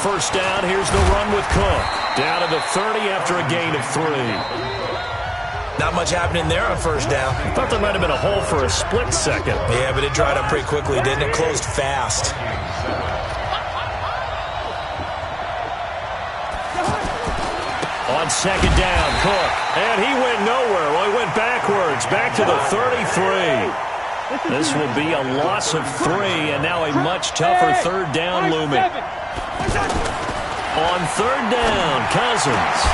S6: 1st down, here's the run with Cook. Down to the 30 after a gain of 3.
S1: Not much happening there on 1st down.
S6: I thought there might have been a hole for a split second.
S1: Yeah, but it dried up pretty quickly, didn't it? Closed fast.
S6: On 2nd down, Cook. And he went nowhere. Well, he went backwards, back to the 33. This will be a loss of 3, and now a much tougher 3rd down looming. On 3rd down, Cousins.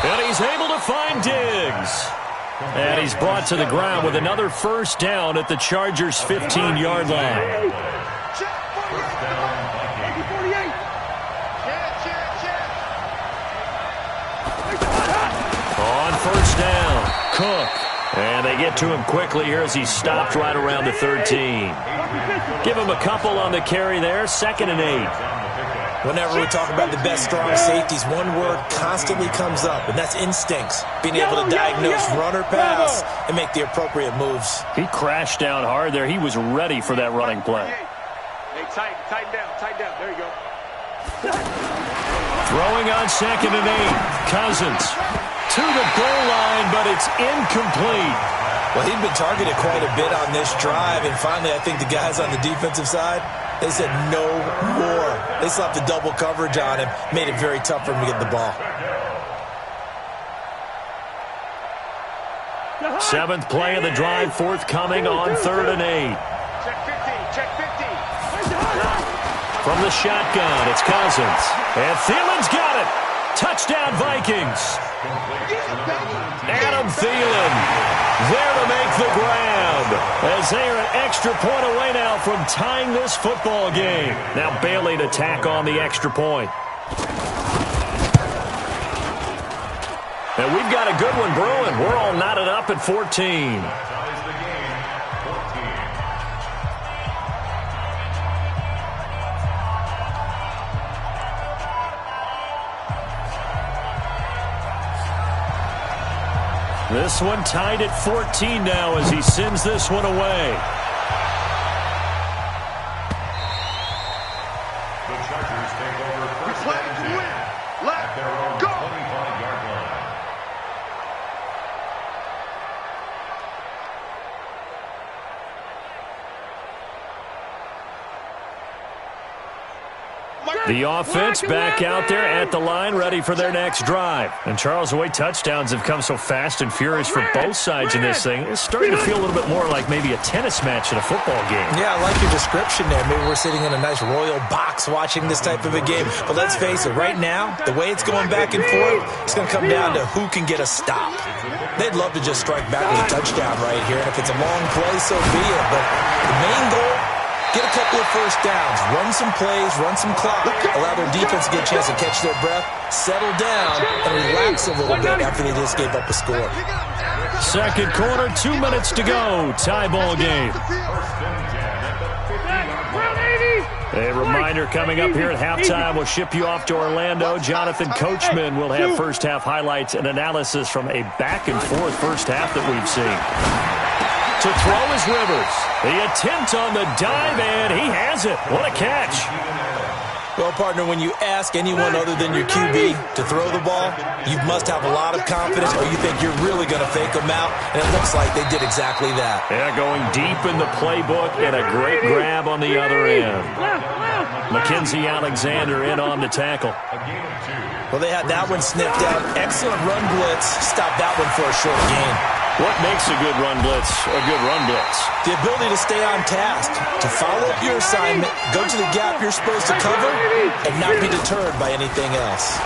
S6: And he's able to find Diggs. And he's brought to the ground with another 1st down at the Chargers' 15-yard line. On 1st down, Cook. And they get to him quickly here as he's stopped right around the 13. Give him a couple on the carry there, 2nd and 8.
S1: Whenever we talk about the best strong safeties, one word constantly comes up, and that's instincts. Being able to diagnose run or pass and make the appropriate moves.
S6: He crashed down hard there. He was ready for that running play.
S3: Hey, tighten down. There you go.
S6: Throwing on 2nd and 8. Cousins to the goal line, but it's incomplete.
S1: Well, he'd been targeted quite a bit on this drive, and finally I think the guys on the defensive side, they said no more. They slapped the double coverage on him, made it very tough for him to get the ball.
S6: Seventh play of the drive forthcoming on 3rd and 8.
S3: Check 50, check 50.
S6: From the shotgun, it's Cousins. And Thielen's got it. Touchdown, Vikings. Adam Thielen there to make the grab, as they are an extra point away now from tying this football game. Now Bailey to tack on the extra point. And we've got a good one brewing. We're all knotted up at 14. This one tied at 14 now as he sends this one away.
S8: The Chargers take over first and 10 at their own 25-yard line.
S6: The offense back out there at the line, ready for their next drive. And Charles, the way touchdowns have come so fast and furious for both sides in this thing, it's starting to feel a little bit more like maybe a tennis match in a football game.
S1: Yeah, I like your description there. Maybe we're sitting in a nice royal box watching this type of a game. But let's face it, right now, the way it's going back and forth, it's going to come down to who can get a stop. They'd love to just strike back with a touchdown right here. And if it's a long play, so be it. But the main goal, get a couple of first downs, run some plays, run some clock, allow their defense to get a chance to catch their breath, settle down, and relax a little bit after they just gave up a score.
S6: Second quarter, 2 minutes to go. Tie ball game. A reminder coming up here at halftime. We'll ship you off to Orlando. Jonathan Coachman will have first half highlights and analysis from a back-and-forth first half that we've seen. To throw is Rivers. The attempt on the dive, and he has it. What a catch.
S1: Well, partner, when you ask anyone other than your QB to throw the ball, you must have a lot of confidence, or you think you're really going to fake them out, and it looks like they did exactly that.
S6: Yeah, going deep in the playbook, and a great grab on the other end. Mackenzie Alexander in on the tackle.
S1: Well, they had that one sniffed out. Excellent run blitz. Stop that one for a short gain.
S6: What makes a good run blitz a good run blitz?
S1: The ability to stay on task, to follow up your assignment, go to the gap you're supposed to cover, and not be deterred by anything else.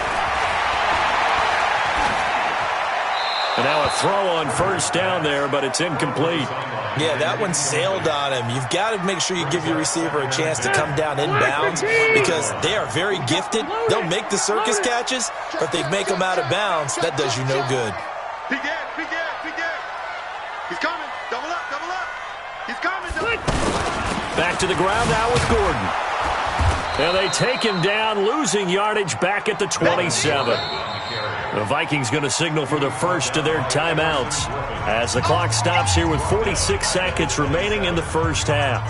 S6: And now a throw on first down there, but it's incomplete.
S1: Yeah, that one sailed on him. You've got to make sure you give your receiver a chance to come down inbounds because they are very gifted. They'll make the circus catches, but if they make them out of bounds, that does you no good.
S3: Big Ed, big Ed, big Ed. He's coming. Double up, double up. He's coming. Double up.
S6: Back to the ground now with Gordon. And they take him down, losing yardage back at the 27. The Vikings going to signal for the first of their timeouts as the clock stops here with 46 seconds remaining in the first half.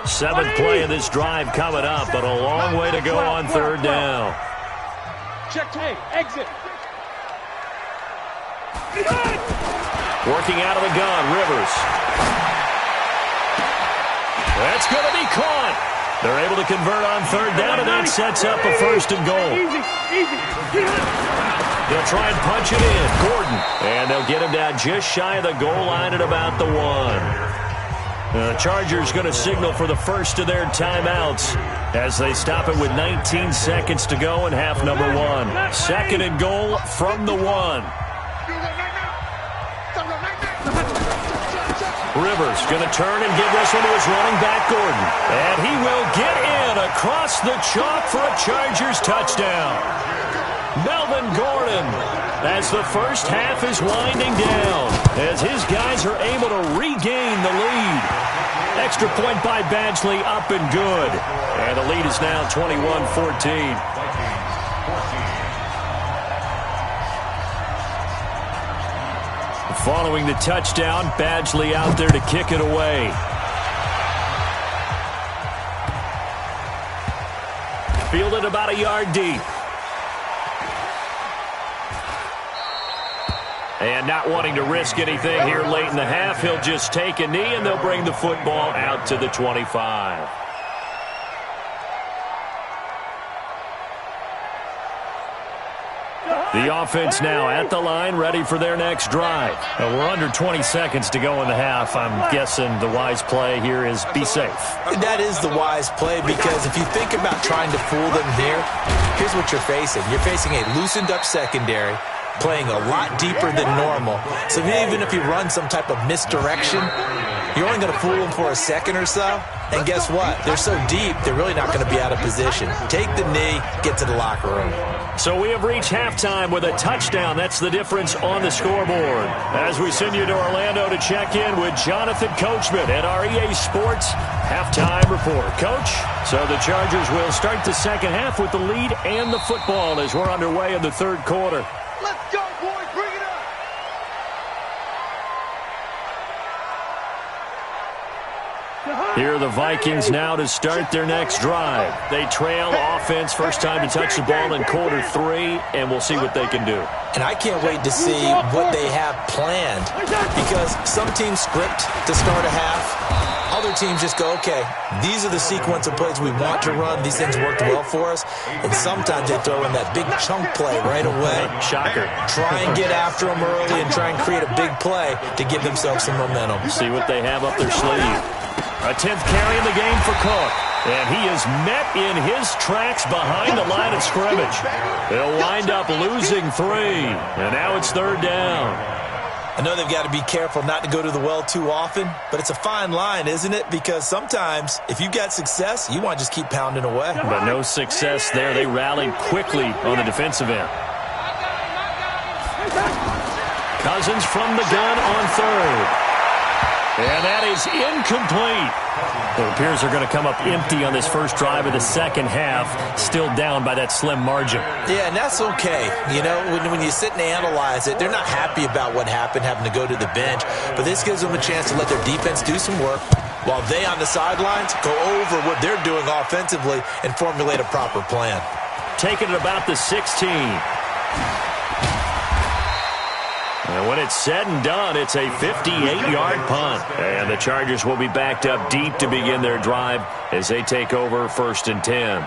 S6: Seventh play of this drive coming up, but a long way to go on third down.
S3: Check tape. Exit.
S6: Working out of the gun, Rivers. That's going to be caught. They're able to convert on third down, and that sets up a first and goal. They'll try and punch it in. Gordon. And they'll get him down just shy of the goal line at about the 1. The Chargers going to signal for the first of their timeouts as they stop it with 19 seconds to go in half number 1. Second and goal from the 1. Rivers going to turn and give this one to his running back, Gordon. And he will get in across the chalk for a Chargers touchdown. Melvin Gordon, as the first half is winding down, as his guys are able to regain the lead. Extra point by Badgley, up and good. And the lead is now 21-14. Following the touchdown, Badgley out there to kick it away. Fielded about a yard deep. And not wanting to risk anything here late in the half, he'll just take a knee, and they'll bring the football out to the 25. The offense now at the line, ready for their next drive. We're under 20 seconds to go in the half. I'm guessing the wise play here is be safe.
S1: That is the wise play, because if you think about trying to fool them here, here's what you're facing. You're facing a loosened up secondary, playing a lot deeper than normal. So even if you run some type of misdirection, you're only going to fool them for a second or so. And guess what? They're so deep, they're really not going to be out of position. Take the knee, get to the locker room.
S6: So we have reached halftime with a touchdown. That's the difference on the scoreboard. As we send you to Orlando to check in with Jonathan Coachman at our EA Sports halftime report. Coach, so the Chargers will start the second half with the lead and the football as we're underway in the third quarter.
S3: Let's go, boys. Bring it up.
S6: Here are the Vikings now to start their next drive. They trail offense, first time to touch the ball in quarter 3, and we'll see what they can do.
S1: And I can't wait to see what they have planned, because some teams script to start a half. Other teams just go, okay, these are the sequence of plays we want to run. These things worked well for us. And sometimes they throw in that big chunk play right away.
S6: Shocker.
S1: Try and get after them early and try and create a big play to give themselves some momentum.
S6: See what they have up their sleeve. A 10th carry in the game for Cook. And he is met in his tracks behind the line of scrimmage. They'll wind up losing 3. And now it's third down.
S1: I know they've got to be careful not to go to the well too often, but it's a fine line, isn't it? Because sometimes if you got success, you want to just keep pounding away.
S6: But no success there. They rallied quickly on the defensive end. Cousins from the gun on third. And that is incomplete. It appears they're going to come up empty on this first drive of the second half, still down by that slim margin.
S1: Yeah, and that's okay. You know, when you sit and analyze it, they're not happy about what happened, having to go to the bench. But this gives them a chance to let their defense do some work while they on the sidelines go over what they're doing offensively and formulate a proper plan.
S6: Taking it about the 16. And when it's said and done, it's a 58-yard punt. And the Chargers will be backed up deep to begin their drive as they take over 1st and 10.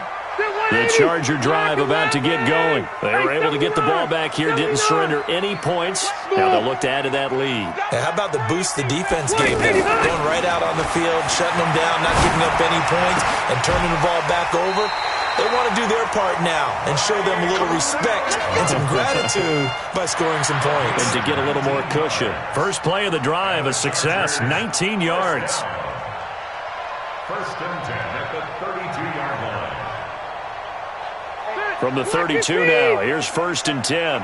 S6: The Charger drive about to get going. They were able to get the ball back here, didn't surrender any points. Now they'll look to add to that lead.
S1: How about the boost the defense gave them? Going right out on the field, shutting them down, not giving up any points, and turning the ball back over. They want to do their part now and show them a little respect and some gratitude by scoring some points.
S6: And to get a little more cushion. First play of the drive, a success, 19 yards.
S8: 1st and 10 at the 32-yard line.
S6: From the 32 now, here's 1st and 10.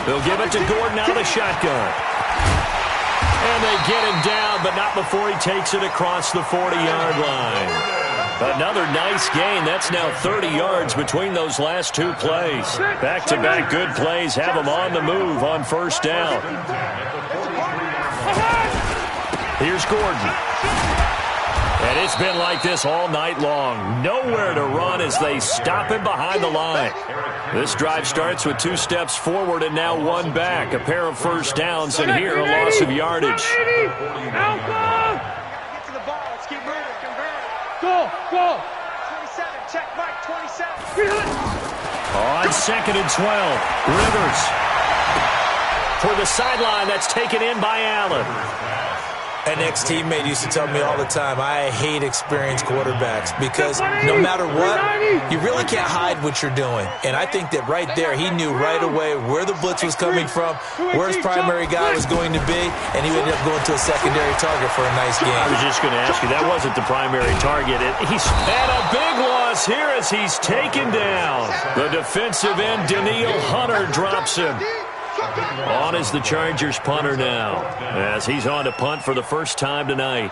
S6: They'll give it to Gordon out of the shotgun. And they get him down, but not before he takes it across the 40-yard line. Another nice gain. That's now 30 yards between those last 2 plays. Back-to-back good plays have him on the move on first down. Here's Gordon. And it's been like this all night long. Nowhere to run as they stop him behind the line. This drive starts with 2 steps forward and now 1 back. A pair of first downs, and here a loss of yardage.
S3: Get to the ball. Let's keep moving. Go. 27. Check, Mike. 27.
S6: On 2nd and 12, Rivers. For the sideline, that's taken in by Allen.
S1: An ex-teammate used to tell me all the time, I hate experienced quarterbacks because no matter what, you really can't hide what you're doing. And I think that right there, he knew right away where the blitz was coming from, where his primary guy was going to be, and he ended up going to a secondary target for a nice game.
S6: I was just going to ask you, that wasn't the primary target. He's had a big loss here as he's taken down. The defensive end, Daniil Hunter, drops him. On is the Chargers punter now, as he's on to punt for the first time tonight.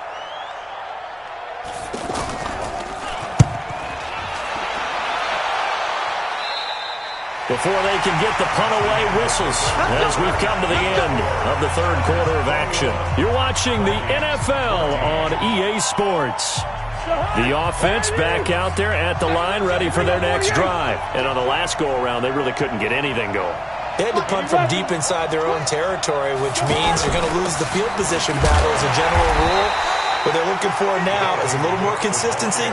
S6: Before they can get the punt away, whistles as we've come to the end of the third quarter of action. You're watching the NFL on EA Sports. The offense back out there at the line, ready for their next drive. And on the last go-around, they really couldn't get anything going.
S1: They had to punt from deep inside their own territory, which means you're going to lose the field position battle as a general rule. What they're looking for now is a little more consistency,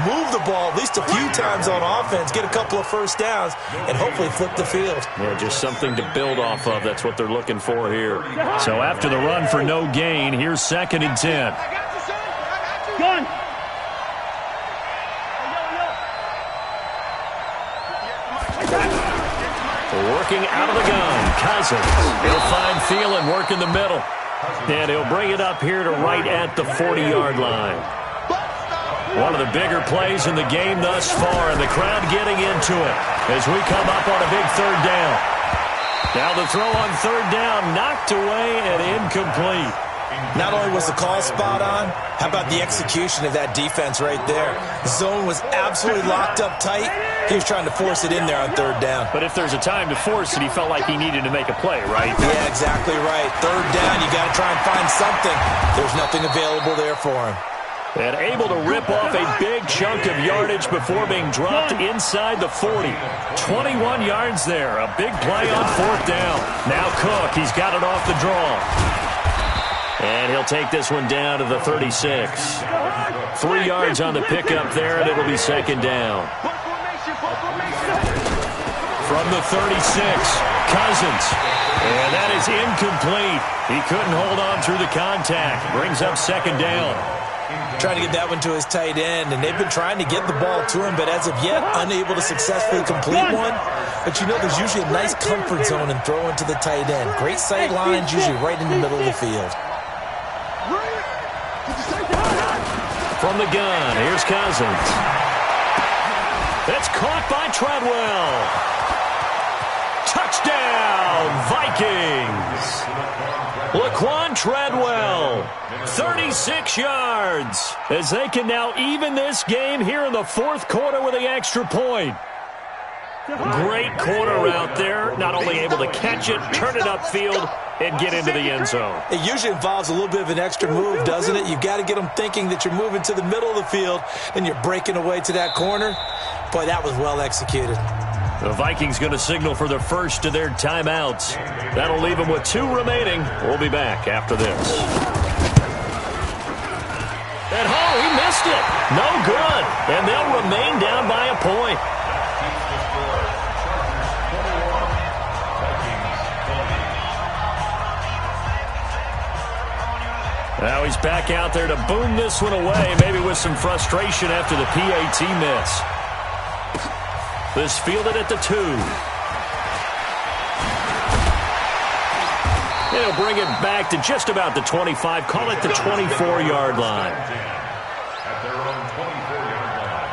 S1: move the ball at least a few times on offense, get a couple of first downs, and hopefully flip the field.
S6: Yeah, just something to build off of. That's what they're looking for here. So after the run for no gain, here's 2nd and 10.
S3: Gun.
S6: Working out of the gun, Cousins. He'll find Thielen working the middle. And he'll bring it up here to right at the 40-yard line. One of the bigger plays in the game thus far, and the crowd getting into it as we come up on a big 3rd down. Now the throw on 3rd down, knocked away and incomplete.
S1: Not only was the call spot on, how about the execution of that defense right there? The zone was absolutely locked up tight. He was trying to force it in there on 3rd down.
S6: But if there's a time to force it, he felt like he needed to make a play, right?
S1: Yeah, exactly right. 3rd down, you got to try and find something. There's nothing available there for him.
S6: And able to rip off a big chunk of yardage before being dropped inside the 40. 21 yards there. A big play on 4th down. Now Cook, he's got it off the draw. And he'll take this one down to the 36. 3 yards on the pickup there, and it'll be 2nd down. From the 36, Cousins. And that is incomplete. He couldn't hold on through the contact. Brings up 2nd down.
S1: Trying to get that one to his tight end, and they've been trying to get the ball to him, but as of yet, unable to successfully complete one. But you know, there's usually a nice comfort zone in throwing to the tight end. Great sight lines, usually right in the middle of the field.
S6: From the gun, here's Cousins. That's caught by Treadwell. Touchdown, Vikings. Laquan Treadwell, 36 yards, as they can now even this game here in the 4th quarter with the extra point. Great corner out there, not only able to catch it, turn it upfield, and get into the end zone.
S1: It usually involves a little bit of an extra move, doesn't it? You've got to get them thinking that you're moving to the middle of the field and you're breaking away to that corner. Boy, that was well executed.
S6: The Vikings going to signal for the first of their timeouts. That'll leave them with 2 remaining. We'll be back after this. And he missed it. No good. And they'll remain down by a point. Now he's back out there to boom this one away, maybe with some frustration after the PAT miss. This fielded at the 2. He'll bring it back to just about the 25, call it the 24-yard line.
S8: At their own 24-yard line.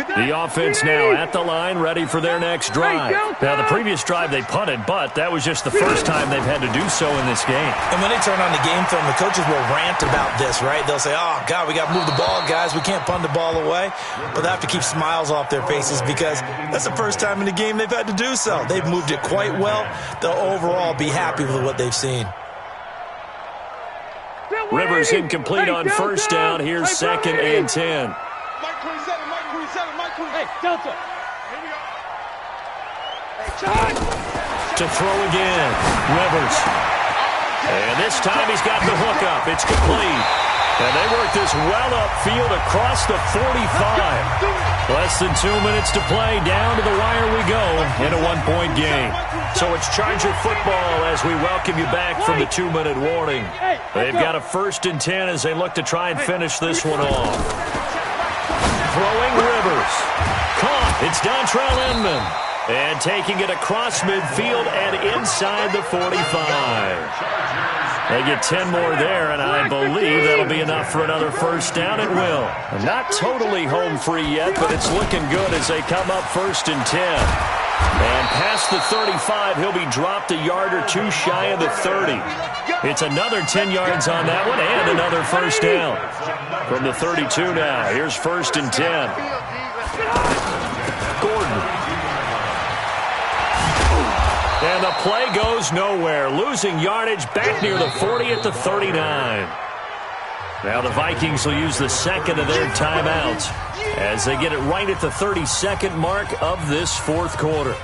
S6: The offense now at the line, ready for their next drive. Now, the previous drive they punted, but that was just the first time they've had to do so in this game.
S1: And when they turn on the game film, the coaches will rant about this, right? They'll say, oh, God, we got to move the ball, guys. We can't punt the ball away. But they have to keep smiles off their faces because that's the first time in the game they've had to do so. They've moved it quite well. They'll overall be happy with what they've seen.
S6: Rivers incomplete on 1st down. Here's 2nd and 10.
S3: Hey, Delta.
S6: To throw again, Rivers. And this time he's got the hook up. It's complete. And they work this well upfield across the 45. Less than 2 minutes to play. Down to the wire we go in a 1-point game. So it's Charger football as we welcome you back from the 2-minute warning. They've got a 1st and 10 as they look to try and finish this one off. Throwing Rivers. Caught. It's Dontrell Inman. And taking it across midfield and inside the 45. They get 10 more there, and I believe that'll be enough for another 1st down. It will. Not totally home free yet, but it's looking good as they come up 1st and 10. And past the 35, he'll be dropped a yard or 2 shy of the 30. It's another 10 yards on that one and another 1st down. From the 32 now, here's 1st and 10. And the play goes nowhere, losing yardage back near the 40 at the 39. Now the Vikings will use the second of their timeouts as they get it right at the 32nd mark of this fourth quarter.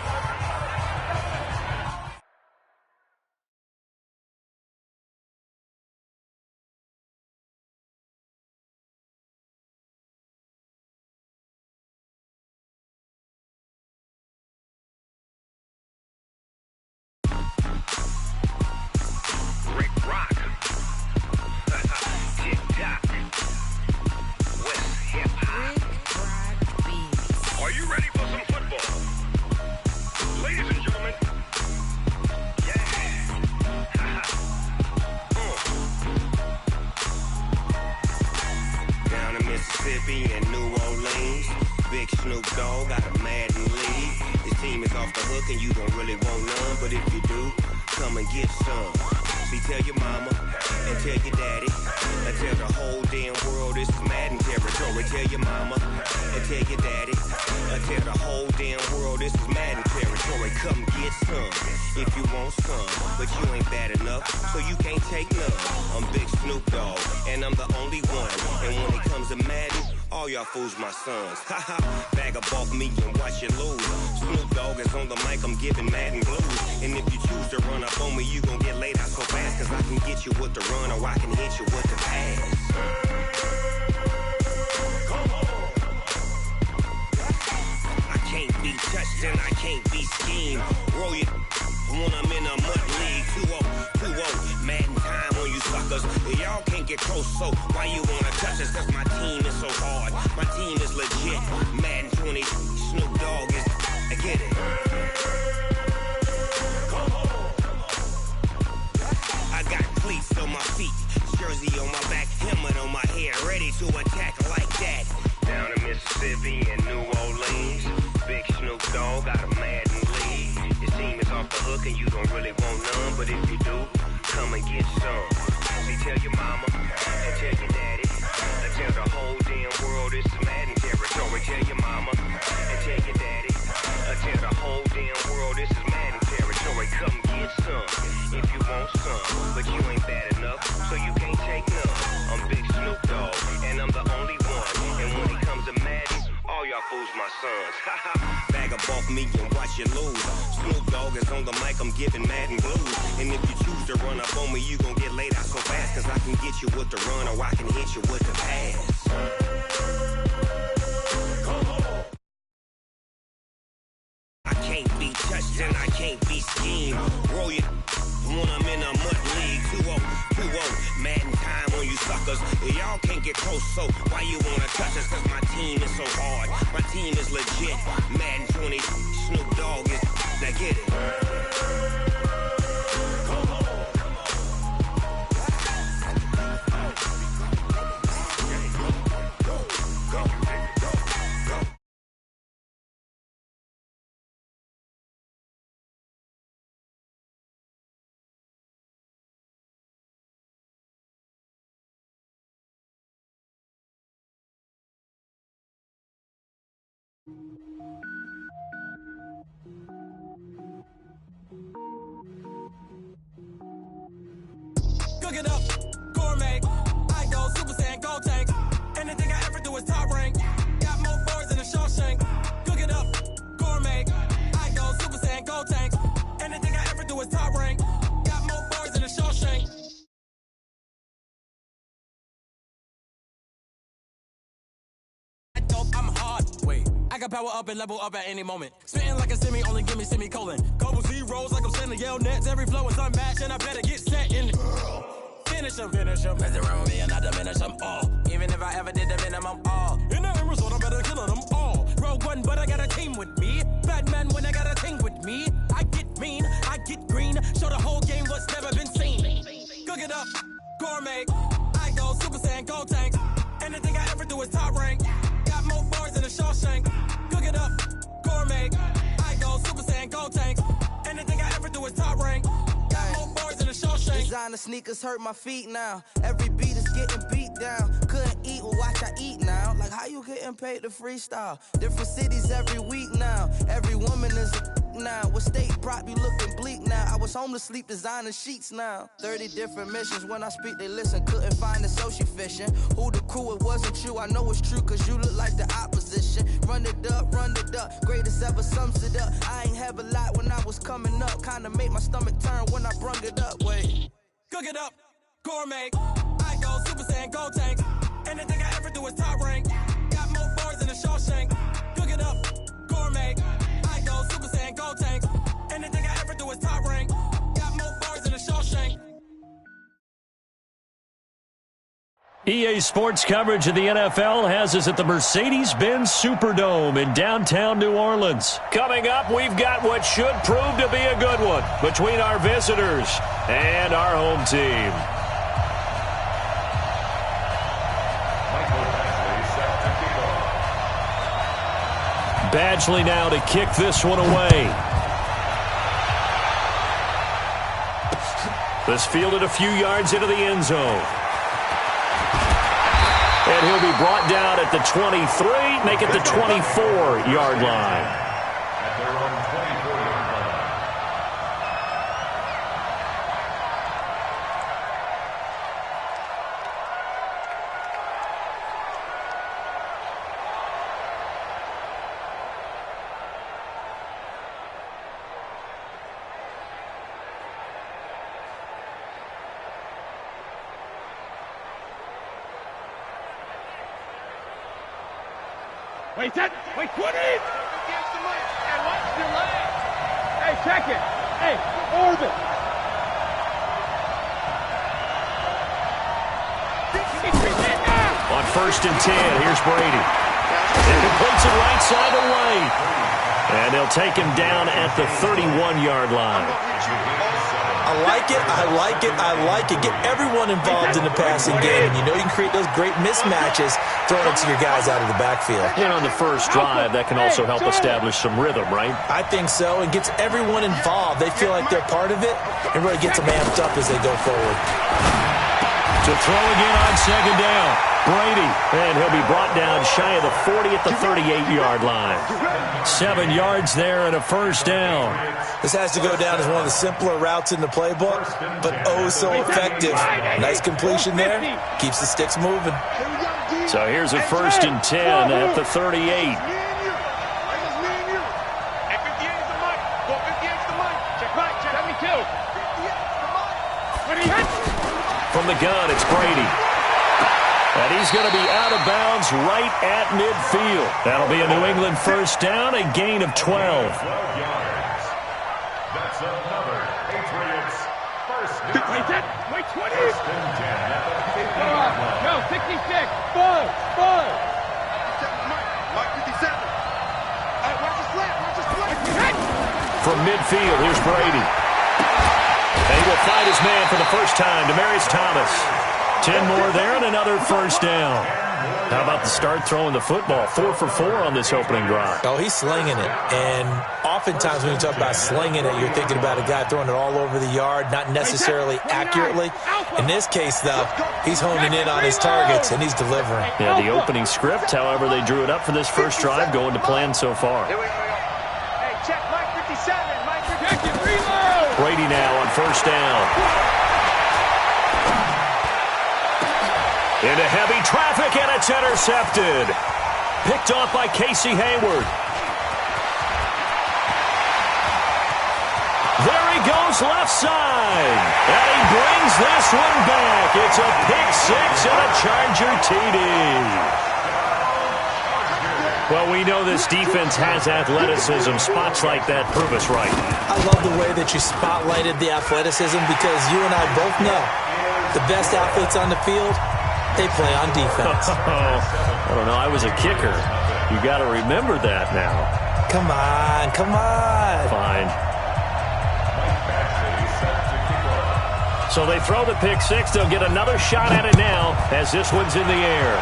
S15: Fools my sons. Haha, bag up off me and watch you lose. Snoop Dogg is on the mic, I'm giving Madden blues. And if you choose to run up on me, you gon' get laid out so fast. Cause I can get you with the run or I can hit you with the pass. I can't be touched and I can't be schemed. Roll you when I'm in a mud league. 2-0, 2-0, Madden time on you suckers. Y'all can't get close, so why you wanna touch us? Cause my team is so hard. My team is legit. Madden 20, Snoop Dogg is. I get it. I got cleats on my feet, jersey on my back, helmet on my head, ready to attack like that. Down in Mississippi and New Orleans, big Snoop Dogg got a Madden league. Your team is off the hook and you don't really want none, but if you do, come and get some. See, tell your mama and tell your daddy. Tell the whole damn world this is Madden territory. Tell your mama and tell your daddy. Tell the whole damn world this is Madden territory. Come get some if you want some, but you ain't bad enough, so you can't take none. I'm Big Snoop Dogg, and I'm the only one. And when it comes to Madden, all y'all fools my sons. Bag up off me and watch you lose. Snoop Dogg is on the mic, I'm giving Madden blues. And if you choose to run up on me, you gon' get laid out so fast. Cause I can get you with the run or I can hit you with the pass. I can't be touched and I can't be schemed. Roll you when I'm in a mud league. 2-0, 2-0, Madden time on you suckers. Y'all can't get close, so why you wanna touch us? Cause my team is so hard. My team is legit. Madden 20, Snoop Dogg is. Now get it.
S4: Cook it up, gourmet. I go Super Saiyan, go tank. Anything I ever do is top rank. Got more boards than a Shawshank. Cook it up, gourmet. I go Super Saiyan, go tank. Anything I ever do is top rank. Got more boards than a Shawshank. I'm hard. Wait, I got power up and level up at any moment. Spitting like a semi, only give me semicolon. Couple zeros like I'm sending yell nets. Every flow is unmatched and I better get set in. Finish them. Mess around with me and I diminish them all. Even if I ever did the minimum all. In the end result, I better kill them all. Rogue One, but I got a team with me. Batman when I got a team with me. I get mean, I get green. Show the whole game what's never been seen. Cook it up, gourmet. I go Super Saiyan, go tank. Anything I ever do is top rank. Got more bars than a Shawshank. Cook it up, gourmet. I go Super Saiyan, go tank. Anything I ever do is top rank. Got more bars than a Shawshank.
S16: Designer sneakers hurt my feet now. Every beat is getting beat down. Couldn't eat, well watch I eat now. Like how you getting paid to freestyle? Different cities every week now. Every woman is a now. With state prop, you looking bleak now. I was home to sleep, designing sheets now. 30 different missions. When I speak, they listen. Couldn't find the social fishing. Who the crew, it wasn't you. I know it's true, cause you look like the opposition. Run it up, run it up. Greatest ever sums it up. I ain't have a lot when I was coming up. Kinda made my stomach turn when I brung it up. Wait.
S4: Cook it up, gourmet. I go Super Saiyan, go tank. Anything I ever do is top rank. Got more bars than a Shawshank. Cook it up, gourmet. I go Super Saiyan, go tank. Anything I ever do is top rank. Got more bars than a Shawshank.
S6: EA Sports coverage of the NFL has us at the Mercedes-Benz Superdome in downtown New Orleans. Coming up, we've got what should prove to be a good one between our visitors and our home team. Badgley now to kick this one away. This fielded a few yards into the end zone. And he'll be brought down at the 23, make it the 24-yard line.
S8: At their own 24-yard line.
S3: Wait, wait, 20! Hey, watch your leg. Hey, check it. Hey, orbit.
S6: On 1st and 10, here's Brady. It completes it right side away. And they'll take him down at the 31-yard line.
S1: I like it, I like it, I like it. Get everyone involved in the passing game. And you know you can create those great mismatches throwing it to your guys out of the backfield.
S6: And on the first drive, that can also help establish some rhythm, right?
S1: I think so. It gets everyone involved. They feel like they're part of it and really gets them amped up as they go forward.
S6: To throw again on 2nd down. Brady, and he'll be brought down shy of the 40 at the 38-yard line. 7 yards there and a 1st down.
S1: This has to go down as one of the simpler routes in the playbook, but oh so effective. Nice completion there. Keeps the sticks moving.
S6: So here's a 1st and 10 at the 38. From the gun, it's Brady. And he's going to be out of bounds right at midfield. That'll be a New England 1st down, a gain of 12.
S8: 12 yards. That's another Patriots 1st down.
S3: Wait, 20!
S8: 1st and 10 at the 50-yard line.
S3: No, 66. Five. Mike 57. Hey, watch the slant, watch the slant.
S6: From midfield, here's Brady. And he will find his man for the first time, Demaryius Thomas. 10 more there and another 1st down. How about the start throwing the football? 4 for 4 on this opening drive.
S1: Oh, he's slinging it. And oftentimes when you talk about slinging it, you're thinking about a guy throwing it all over the yard, not necessarily accurately. In this case, though, he's honing in on his targets, and he's delivering.
S6: Yeah, the opening script, however, they drew it up for this first drive, going to plan so far.
S3: Hey, check Mike 57. Mike 57. Reload.
S6: Brady now on 1st down. Into heavy traffic, and it's intercepted. Picked off by Casey Hayward. There he goes left side. And he brings this one back. It's a pick 6 and a Charger TD. Well, we know this defense has athleticism. Spots like that prove us right.
S1: I love the way that you spotlighted the athleticism because you and I both know the best athletes on the field, they play on defense.
S6: I don't know. I was a kicker. You got to remember that now.
S1: Come on.
S6: Fine. So they throw the pick 6. They'll get another shot at it now as this one's in the air.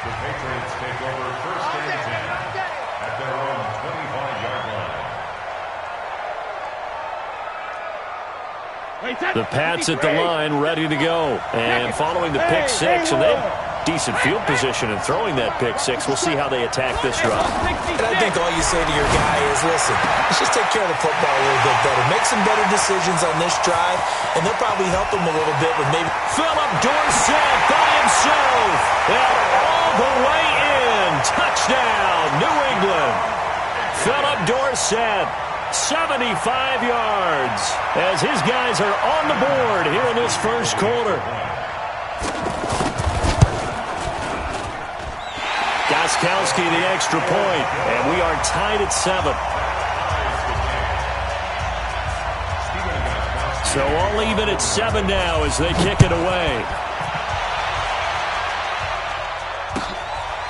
S8: The Patriots take over 1st and 10 at their own 25-yard line.
S6: The Pats at the line, ready to go. And following the pick 6, and decent field position in throwing that pick six. We'll see how they attack this drive.
S1: And I think all you say to your guy is, listen, let's just take care of the football a little bit better. Make some better decisions on this drive, and they'll probably help him a little bit with maybe...
S6: Philip Dorsett by himself, and all the way in. Touchdown, New England. Philip Dorsett, 75 yards, as his guys are on the board here in this first quarter. Gostkowski the extra point, and we are tied at 7. So all even at 7 now as they kick it away.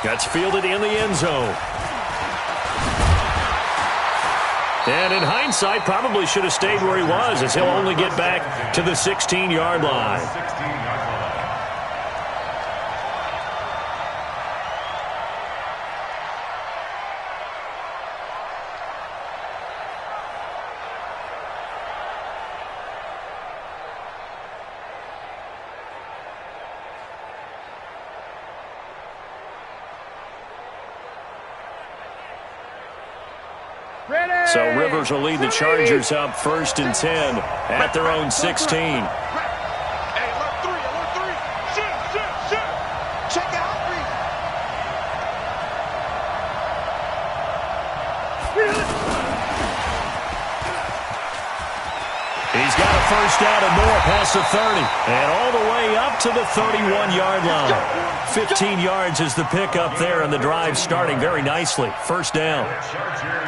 S6: That's fielded in the end zone. And in hindsight, probably should have stayed where he was, as he'll only get back to the 16-yard line. So Rivers will lead the Chargers up 1st and 10 at their own 16.
S3: Hey, alert 3, alert 3. Shoot. Check out,
S6: He's got a first down and more past the 30. And all the way up to the 31-yard line. 15 yards is the pickup there, and the drive starting very nicely. First down.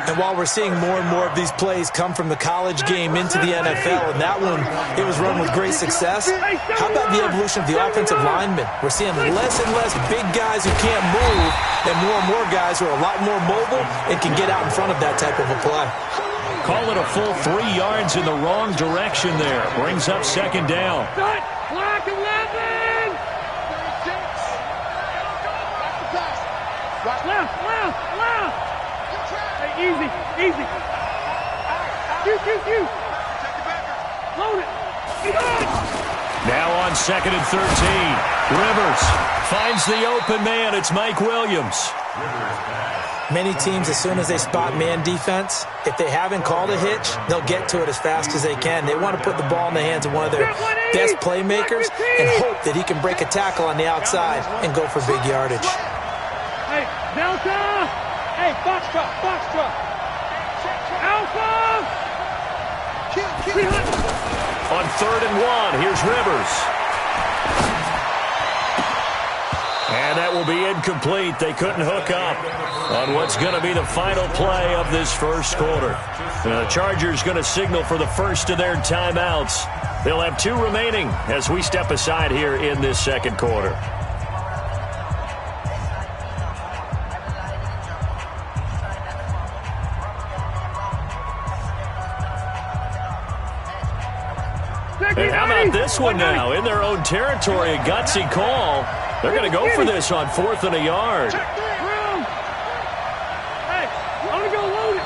S1: And while we're seeing more and more of these plays come from the college game into the NFL, and that one, it was run with great success, how about the evolution of the offensive linemen? We're seeing less and less big guys who can't move, and more guys who are a lot more mobile and can get out in front of that type of a play.
S6: Call it a full 3 yards in the wrong direction there. Brings up second down.
S3: Block 11! Left. Hey, easy. You. Load it.
S6: Now on 2nd and 13. Rivers finds the open man. It's Mike Williams.
S1: Many teams, as soon as they spot man defense, if they haven't called a hitch, they'll get to it as fast as they can. They want to put the ball in the hands of one of their best playmakers and hope that he can break a tackle on the outside and go for big yardage.
S3: Hey, Delta! Hey, Foxtrot! Alpha!
S6: On 3rd and 1, here's Rivers. And that will be incomplete. They couldn't hook up on what's going to be the final play of this first quarter. The Chargers going to signal for the first of their timeouts. They'll have 2 remaining as we step aside here in this second quarter. And how about this one now? In their own territory, a gutsy call. They're going to go for this on 4th and a yard.
S3: Hey, I'm going to go load it.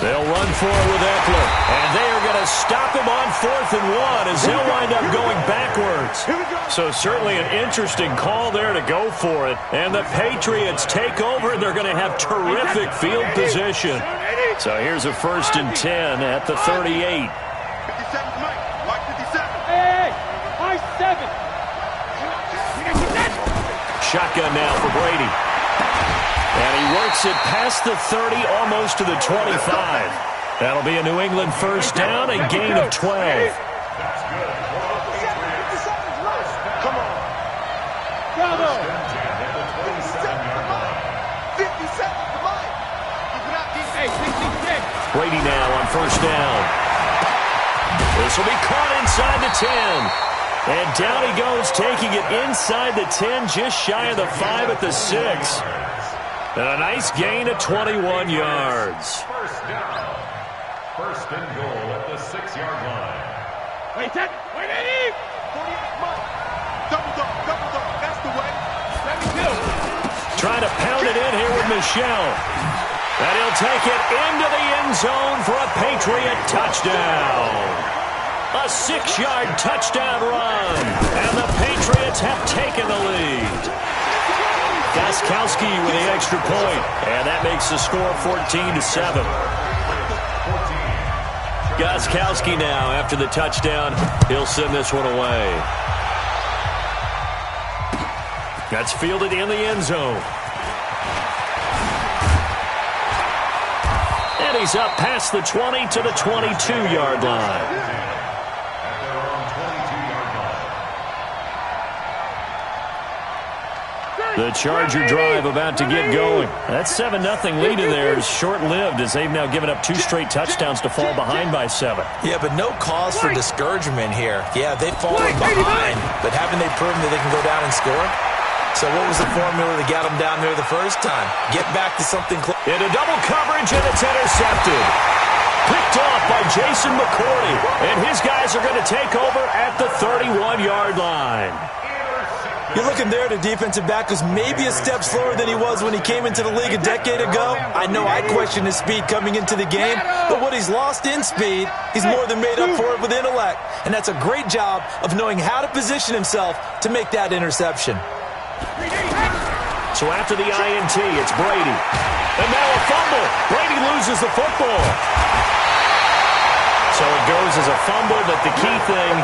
S6: They'll run for it with Eckler. And they are going to stop him on 4th and 1 as he'll wind up going backwards. So certainly an interesting call there to go for it. And the Patriots take over, and they're going to have terrific field position. So here's a 1st and 10 at the 38.
S3: 57, Mike. Mike 57. Hey, Mike 7.
S6: Shotgun now for Brady. And he works it past the 30, almost to the 25. That'll be a New England first down, a gain of 12.
S3: Come on. Bravo. 57 to Mike. Hey, 66.
S6: Brady now on first down. This will be caught inside the 10. And down he goes, taking it inside the 10, just shy of the 5 at the 6. And a nice gain of 21 yards.
S8: First down. 1st and goal at the 6-yard line.
S3: Wait, 48. 48, Mike. Double dog. That's the way. 72.
S6: Trying to pound it in here with Michelle. And he'll take it into the end zone for a Patriot touchdown. A 6-yard touchdown run. And the Patriots have taken the lead. Gostkowski with the extra point. And that makes the score 14-7. Gostkowski now, after the touchdown, he'll send this one away. That's fielded in the end zone. And he's up past the 20 to the 22-yard line. The Charger drive about to get going. That 7-0 lead in there is short-lived as they've now given up 2 straight touchdowns to fall behind by 7.
S1: Yeah, but no cause for discouragement here. Yeah, they've fallen behind, but haven't they proven that they can go down and score? So what was the formula that got them down there the first time? Get back to something close.
S6: Into double coverage, and it's intercepted. Picked off by Jason McCourty, and his guys are going to take over at the 31-yard line.
S1: You're looking there at a defensive back who's maybe a step slower than he was when he came into the league a decade ago. I know I questioned his speed coming into the game, but what he's lost in speed, he's more than made up for it with intellect. And that's a great job of knowing how to position himself to make that interception.
S6: So after the INT, it's Brady. And now a fumble. Brady loses the football. So it goes as a fumble, but the key thing,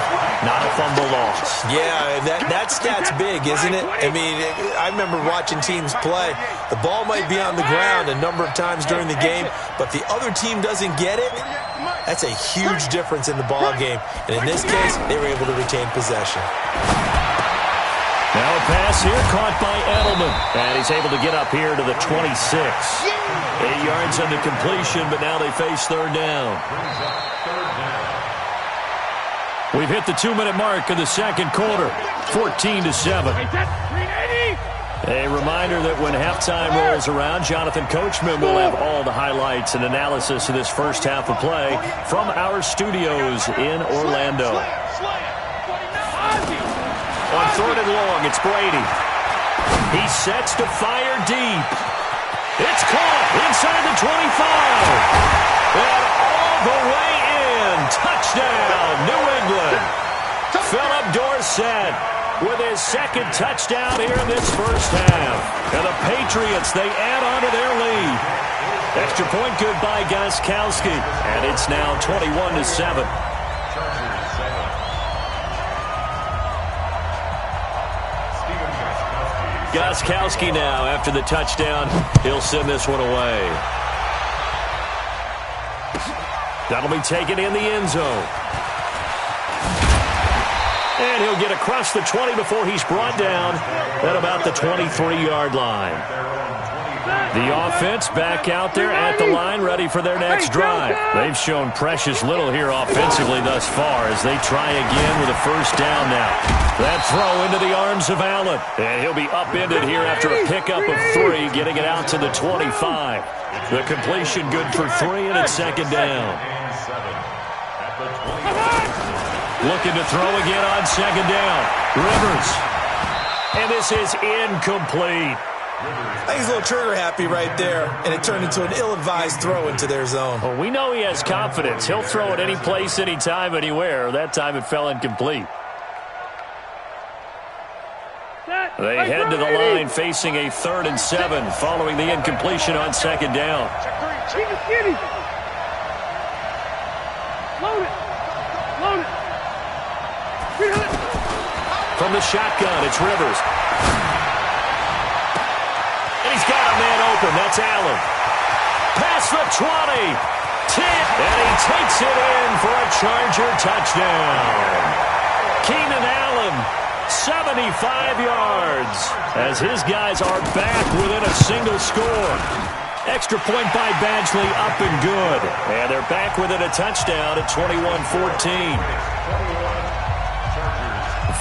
S6: not a fumble loss.
S1: Yeah, that stat's big, isn't it? I mean, I remember watching teams play. The ball might be on the ground a number of times during the game, but the other team doesn't get it. That's a huge difference in the ball game. And in this case, they were able to retain possession.
S6: Now a pass here caught by Edelman. And he's able to get up here to the 26. 8 yards on the completion, but now they face third down. We've hit the 2-minute mark of the second quarter, 14-7. A reminder that when halftime rolls around, Jonathan Coachman will have all the highlights and analysis of this first half of play from our studios in Orlando. On 3rd and long, it's Brady. He sets to fire deep. It's caught inside the 25. And all the way in. Touchdown, New England. Philip Dorsett with his second touchdown here in this first half. And the Patriots, they add on to their lead. Extra point good by Gostkowski. And it's now 21-7. Gostkowski now, after the touchdown, he'll send this one away. That'll be taken in the end zone. And he'll get across the 20 before he's brought down at about the 23-yard line. The offense back out there at the line, ready for their next drive. They've shown precious little here offensively thus far as they try again with a first down now. That throw into the arms of Allen. And he'll be upended here after a pickup of 3, getting it out to the 25. The completion good for 3, and it's second down. Looking to throw again on second down. Rivers. And this is incomplete.
S1: I think he's a little trigger happy right there, and it turned into an ill-advised throw into their zone.
S6: Well, we know he has confidence. He'll throw it any place, anytime, anywhere. That time it fell incomplete. They head to the line facing a 3rd and 7 following the incompletion on second down.
S3: Load it.
S6: From the shotgun, it's Rivers. And he's got a man open. That's Allen. Past the 20. 10. And he takes it in for a Charger touchdown. Keenan Allen, 75 yards, as his guys are back within a single score. Extra point by Badgley, up and good. And they're back within a touchdown at 21-14.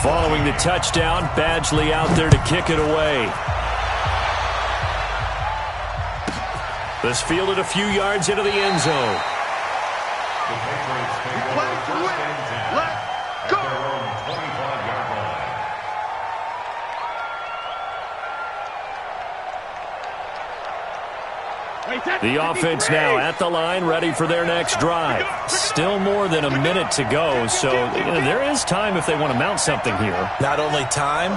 S6: Following the touchdown, Badgley out there to kick it away. This fielded a few yards into the end zone. The offense now at the line, ready for their next drive. Still more than a minute to go, so there is time if they want to mount something here.
S1: Not only time,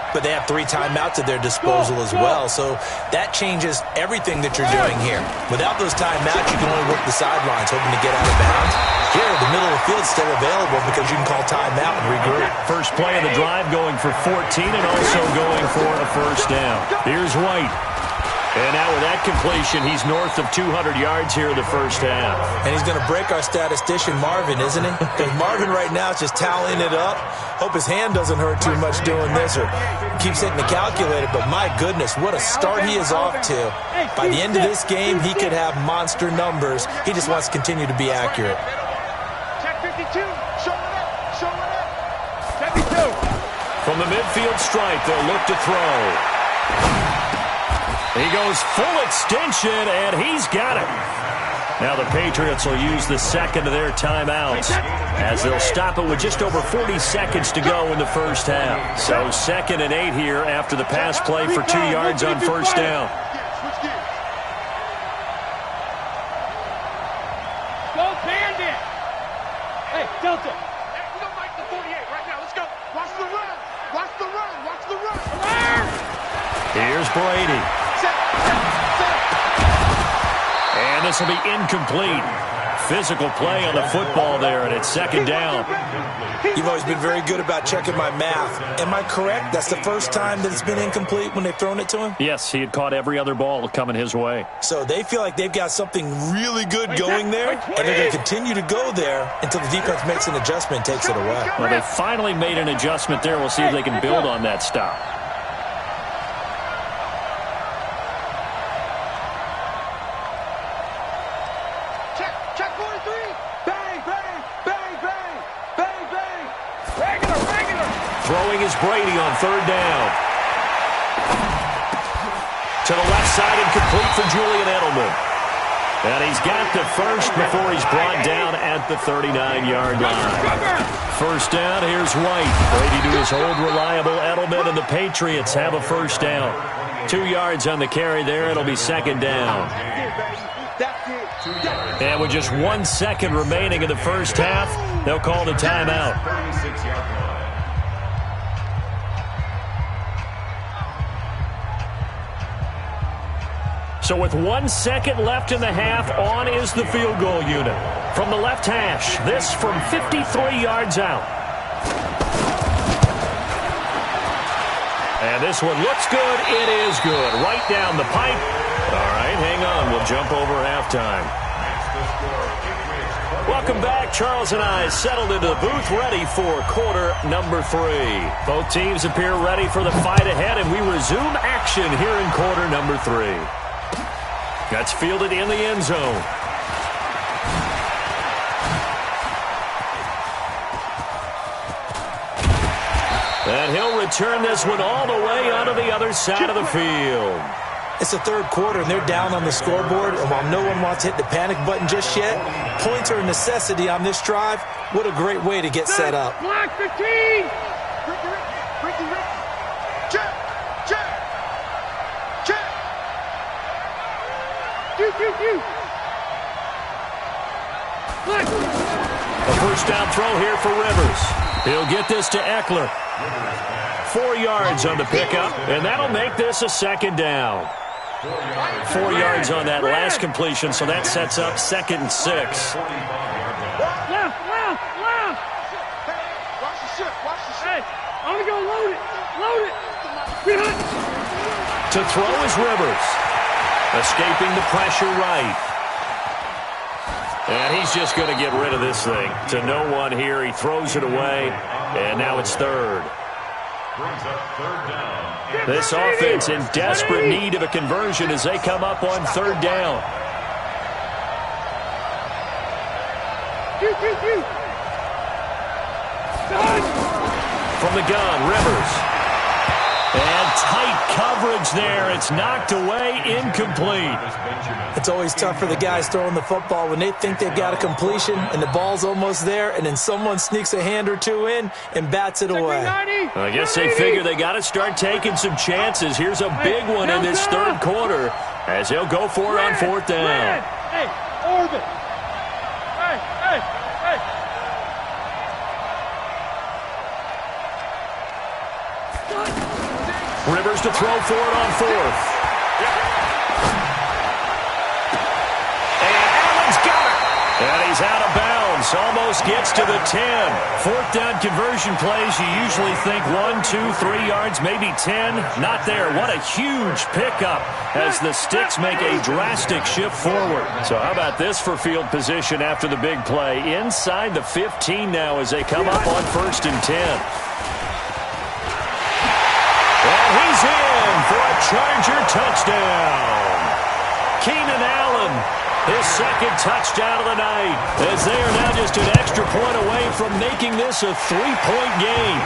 S1: but they have 3 timeouts at their disposal as well, so that changes everything that you're doing here. Without those timeouts, you can only work the sidelines, hoping to get out of bounds. Here, the middle of the field is still available because you can call timeout and regroup.
S6: First play of the drive going for 14 and also going for a first down. Here's White. And now with that completion, he's north of 200 yards here in the first half.
S1: And he's going to break our statistician, Marvin, isn't he? Because Marvin right now is just tallying it up. Hope his hand doesn't hurt too much doing this or keeps hitting the calculator. But my goodness, what a start he is off to. By the end of this game, he could have monster numbers. He just wants to continue to be accurate.
S3: Check 52. Show it up. Show it up. 72.
S6: From the midfield stripe, they'll look to throw. He goes full extension, and he's got it. Now the Patriots will use the second of their timeouts as they'll stop it with just over 40 seconds to go in the first half. So 2nd and 8 here after the pass play for 2 yards on first down.
S3: Go Bandit! Hey, Delta! Hey, we don't like the 48 right now. Let's go. Watch the run. Watch the run. Watch the run.
S6: Here's Brady. And this will be incomplete. Physical play on the football there, and it's 2nd down.
S1: You've always been very good about checking my math. Am I correct? That's the first time that it's been incomplete when they've thrown it to him?
S6: Yes, he had caught every other ball coming his way.
S1: So they feel like they've got something really good going there, and they're going to continue to go there until the defense makes an adjustment and takes it away.
S6: Well, they finally made an adjustment there. We'll see if they can build on that stop.
S3: Check 43. Bang, bang, bang, bang, bang, bang. Regular.
S6: Throwing is Brady on 3rd down. To the left side and complete for Julian Edelman. And he's got the first before he's brought down at the 39-yard line. First down, here's White. Brady to his old reliable Edelman, and the Patriots have a first down. 2 yards on the carry there. It'll be 2nd down. And with just 1 second remaining in the first half, they'll call the timeout. So with 1 second left in the half, on is the field goal unit. From the left hash, this from 53 yards out. And this one looks good. It is good. Right down the pipe. All right, hang on. We'll jump over halftime. Welcome back. Charles and I settled into the booth, ready for quarter number 3. Both teams appear ready for the fight ahead, and we resume action here in quarter number 3. That's fielded in the end zone. And he'll return this one all the way onto the other side of the field.
S1: It's the 3rd quarter, and they're down on the scoreboard. And while no one wants to hit the panic button just yet, points are a necessity on this drive. What a great way to get set up.
S3: Block 15. Ricky. Check.
S6: A first down throw here for Rivers. He'll get this to Eckler. 4 yards on the pickup, and that'll make this a 2nd down. 4 yards on that last completion, so that sets up 2nd and 6.
S3: Left. Watch the ship. Hey, I'm going to load it.
S6: To throw is Rivers. Escaping the pressure right. And he's just going to get rid of this thing. To no one here. He throws it away, and now it's 3rd.
S8: Brings up 3rd down.
S6: This offense in desperate need of a conversion as they come up on 3rd down. From the gun, Rivers. And tight coverage there. It's knocked away, incomplete.
S1: It's always tough for the guys throwing the football when they think they've got a completion and the ball's almost there, and then someone sneaks a hand or two in and bats it away.
S6: I guess they figure they got to start taking some chances. Here's a big one in this third quarter as he'll go for it on fourth down.
S3: Hey, Orbit. Hey.
S6: Rivers to throw for it on fourth. And Allen's got it. And he's out of bounds. Almost gets to the 10. Fourth down conversion plays, you usually think 1, 2, 3 yards, maybe 10. Not there. What a huge pickup as the Sticks make a drastic shift forward. So how about this for field position after the big play? Inside the 15 now as they come up on 1st and 10. And he's in for a Charger touchdown. Keenan Allen, his second touchdown of the night, as they are now just an extra point away from making this a 3-point game.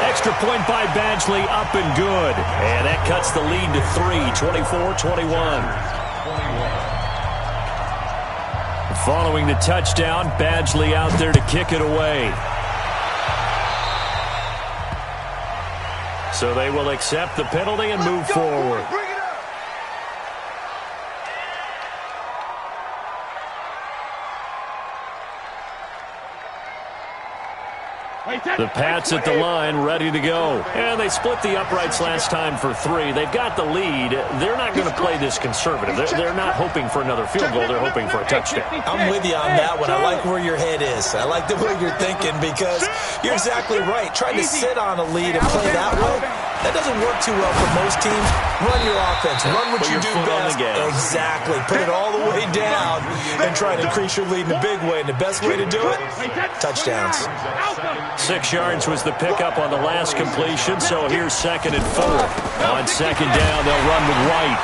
S6: Extra point by Badgley, up and good. And that cuts the lead to 3, 24-21. Following the touchdown, Badgley out there to kick it away. So they will accept the penalty and move forward. The Pats at the line, ready to go. And they split the uprights last time for 3. They've got the lead. They're not going to play this conservative. They're not hoping for another field goal. They're hoping for a touchdown.
S1: I'm with you on that one. I like where your head is. I like the way you're thinking because you're exactly right. Trying to sit on a lead and play that way, that doesn't work too well for most teams. Run your offense. Run what you do best. Exactly. Put it all the way down and try to increase your lead in a big way. And the best way to do it, touchdowns.
S6: 6 yards was the pickup on the last completion, so here's 2nd and 4. On 2nd down, they'll run with White.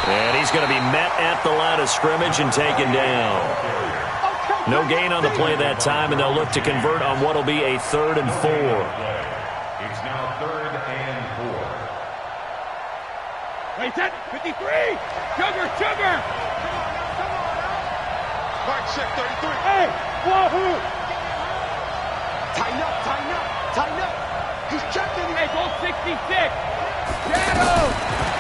S6: And he's going to be met at the line of scrimmage and taken down. No gain on the play that time, and they'll look to convert on what will be a 3rd and 4.
S8: It's now 3rd and 4.
S3: Wait, set, 53! Sugar!
S7: Mark check 33.
S3: Hey, wahoo!
S7: Tighten up. He's checking.
S3: Hey, go 66. Shadow.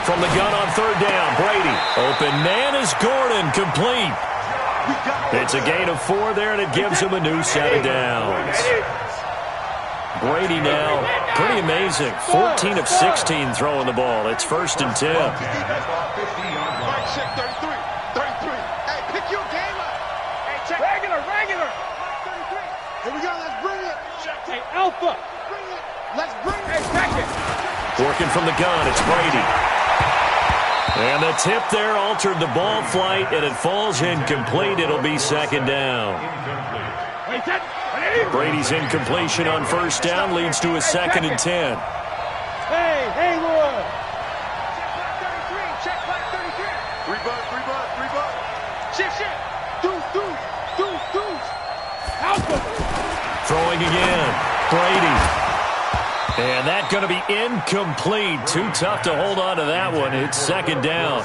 S6: From the gun on 3rd down, Brady. Open man is Gordon, complete. It's a gain of 4 there, and it gives him a new set of downs. Brady now, pretty amazing. 14 of 16 throwing the ball. It's 1st and 10.
S7: Mark check 33. Hey, pick your game up.
S3: Hey, check. Regular.
S7: 33. Here we go. Let's bring it.
S3: Hey, Alpha.
S7: Bring it. Let's bring it.
S3: Hey, second.
S6: Working from the gun, it's Brady. And the tip there altered the ball flight, and it falls incomplete. It'll be 2nd down.
S3: Wait, set.
S6: Brady's incompletion on 1st down leads to a 2nd and 10.
S3: Hey, Haywood.
S7: Check black 33. 3 bucks. Shit. Deuce.
S3: Alpha.
S6: Throwing again. Brady. And that's going to be incomplete. Too tough to hold on to that one. It's 2nd down.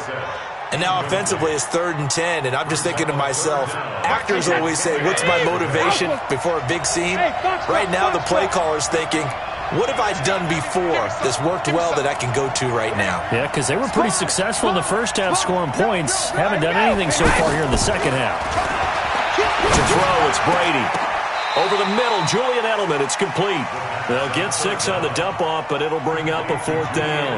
S1: And now offensively it's 3rd and 10, and I'm just thinking to myself, actors always say, what's my motivation before a big scene? Right now the play caller's thinking, what have I done before that's worked well that I can go to right now?
S6: Yeah, because they were pretty successful in the first half scoring points. Haven't done anything so far here in the second half. To throw, it's Brady. Over the middle, Julian Edelman, it's complete. They'll get 6 on the dump-off, but it'll bring up a 4th down.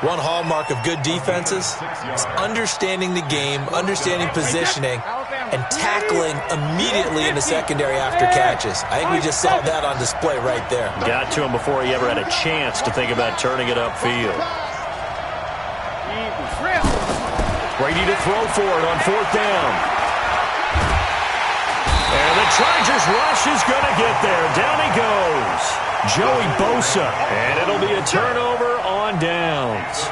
S1: One hallmark of good defenses is understanding the game, understanding positioning, and tackling immediately in the secondary after catches. I think we just saw that on display right there.
S6: Got to him before he ever had a chance to think about turning it upfield. Brady to throw for it on 4th down. And the Chargers rush is going to get there. Down he goes. Joey Bosa. And it'll be a turnover on downs.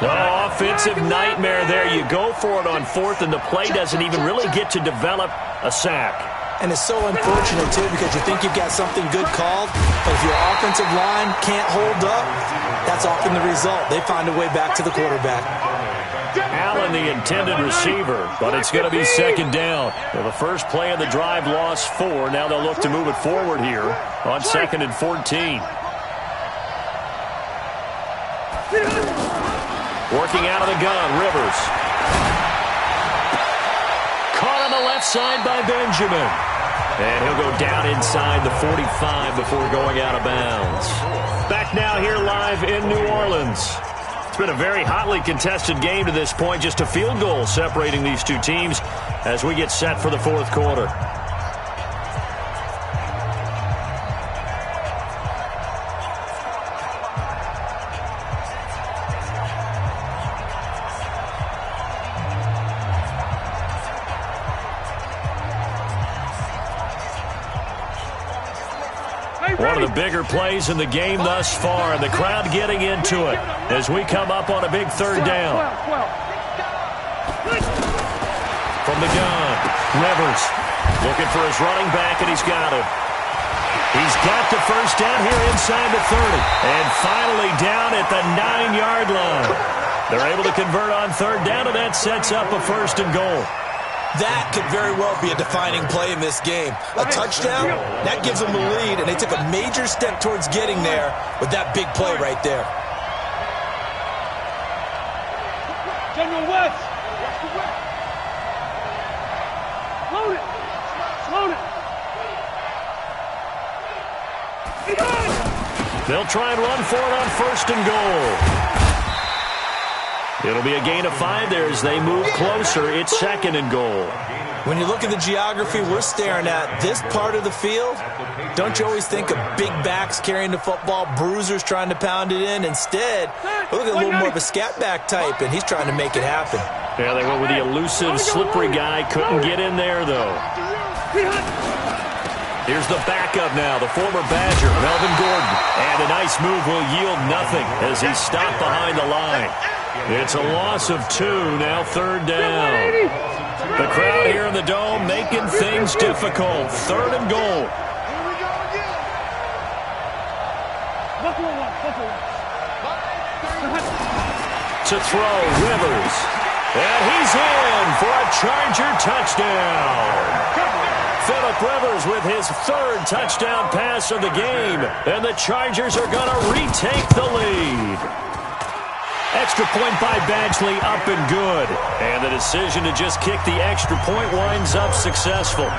S6: Oh, offensive nightmare there. You go for it on 4th, and the play doesn't even really get to develop a sack.
S1: And it's so unfortunate, too, because you think you've got something good called, but if your offensive line can't hold up, that's often the result. They find a way back to the quarterback.
S6: Allen, the intended receiver, but it's going to be second down. Well, the first play of the drive lost 4. Now they'll look to move it forward here on 2nd and 14. Working out of the gun, Rivers. Caught on the left side by Benjamin. And he'll go down inside the 45 before going out of bounds. Back now here live in New Orleans. It's been a very hotly contested game to this point. Just a field goal separating these two teams as we get set for the fourth quarter. One of the bigger plays in the game thus far, and the crowd getting into it as we come up on a big third down. From the gun, Rivers looking for his running back, and he's got him. He's got the first down here inside the 30, and finally down at the 9-yard line. They're able to convert on third down, and that sets up a 1st and goal.
S1: That could very well be a defining play in this game. A touchdown, that gives them the lead, and they took a major step towards getting there with that big play right there.
S3: General West. Load it. Load it.
S6: They'll try and run for it on 1st and goal. It'll be a gain of 5 there as they move closer. It's 2nd and goal.
S1: When you look at the geography we're staring at, this part of the field, don't you always think of big backs carrying the football, bruisers trying to pound it in? Instead, look at a little more of a scat back type, and he's trying to make it happen.
S6: Yeah, they went with the elusive, slippery guy. Couldn't get in there, though. Here's the backup now, the former Badger, Melvin Gordon. And a nice move will yield nothing as he's stopped behind the line. It's a loss of 2, now 3rd down. The crowd here in the Dome making things difficult. 3rd and goal. To throw, Rivers. And he's in for a Charger touchdown. Phillip Rivers with his 3rd touchdown pass of the game. And the Chargers are going to retake the lead. Extra point by Badgley, up and good. And the decision to just kick the extra point winds up successful.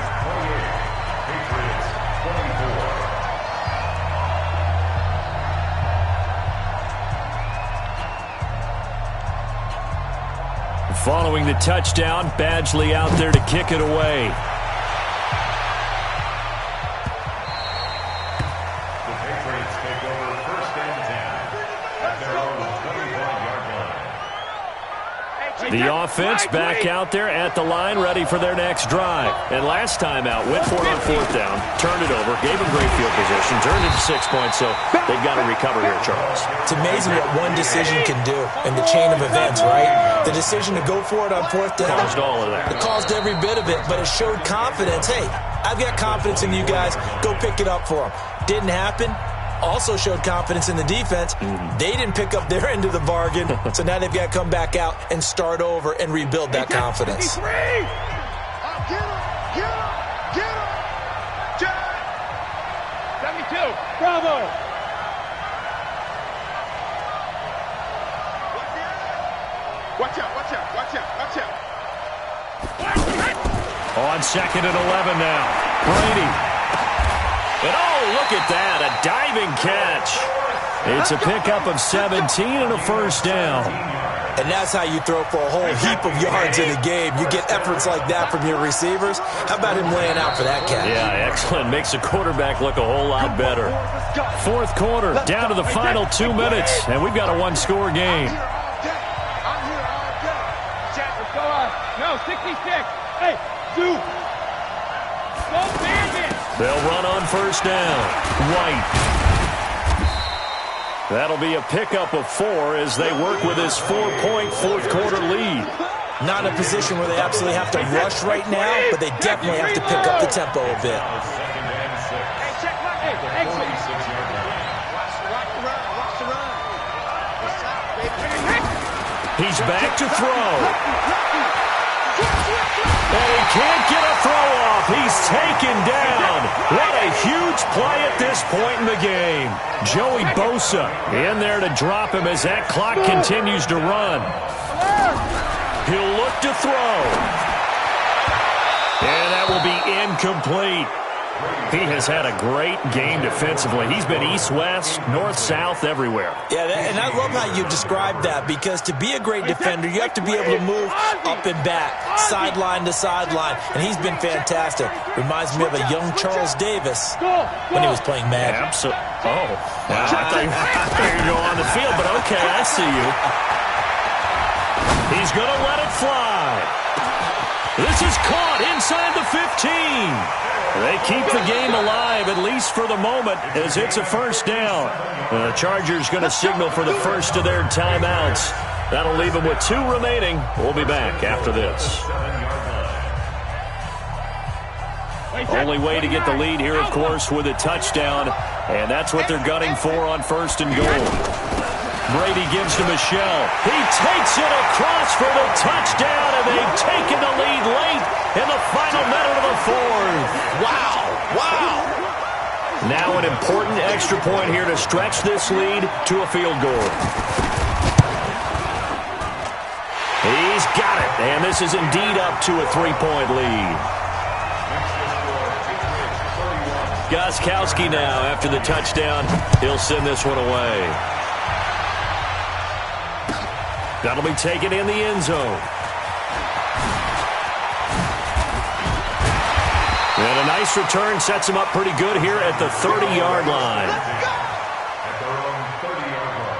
S6: Following the touchdown, Badgley out there to kick it away. The offense back out there at the line, ready for their next drive. And last time out, went for it on 4th down, turned it over, gave them great field position, turned it to 6 points, so they've got to recover here, Charles.
S1: It's amazing what one decision can do in the chain of events, right? The decision to go for it on 4th down.
S6: Caused all of that.
S1: It caused every bit of it, but it showed confidence. Hey, I've got confidence in you guys. Go pick it up for them. Didn't happen. Also showed confidence in the defense. They didn't pick up their end of the bargain, so now they've got to come back out and start over and rebuild that confidence.
S3: 73! Get him! 72! Bravo! Watch out, watch out, watch out, watch out.
S6: On 2nd and 11 now. Brady. And oh, look at that, a diving catch. It's a pickup of 17 and a 1st down.
S1: And that's how you throw for a whole heap of yards in a game. You get efforts like that from your receivers. How about him laying out for that catch?
S6: Yeah, excellent. Makes the quarterback look a whole lot better. 4th quarter, down to the final 2 minutes, and we've got a 1-score game.
S3: I'm here all day. Jack, let's go on. No, 66. Hey, Duke. Go Bandit.
S6: They'll run on 1st down. White. That'll be a pickup of 4 as they work with his 4-point 4th quarter lead.
S1: Not in a position where they absolutely have to rush right now, but they definitely have to pick up the tempo a bit.
S6: He's back to throw. And he can't get a throw off. He's taken down. What a huge play at this point in the game. Joey Bosa in there to drop him as that clock continues to run. He'll look to throw. And that will be incomplete. He has had a great game defensively. He's been east-west, north-south, everywhere.
S1: Yeah, and I love how you described that, because to be a great defender, you have to be able to move up and back, sideline to sideline, and he's been fantastic. Reminds me of a young Charles Davis when he was playing Madden.
S6: Absolutely. Oh, wow. I thought you were going on the field, but okay, I see you. He's going to let it fly. This is caught inside the 15. They keep the game alive, at least for the moment, as it's a first down. The Chargers going to signal for the first of their timeouts. That'll leave them with 2 remaining. We'll be back after this. Only way to get the lead here, of course, with a touchdown, and that's what they're gunning for on first and goal. Brady gives to Michelle. He takes it across for the touchdown, and they've taken the lead late in the final minute of the fourth.
S1: Wow. Wow.
S6: Now an important extra point here to stretch this lead to a field goal. He's got it, and this is indeed up to a 3-point lead. Gostkowski now, after the touchdown, he'll send this one away. That'll be taken in the end zone. And a nice return sets him up pretty good here at the 30-yard line.
S8: At their own 30-yard line.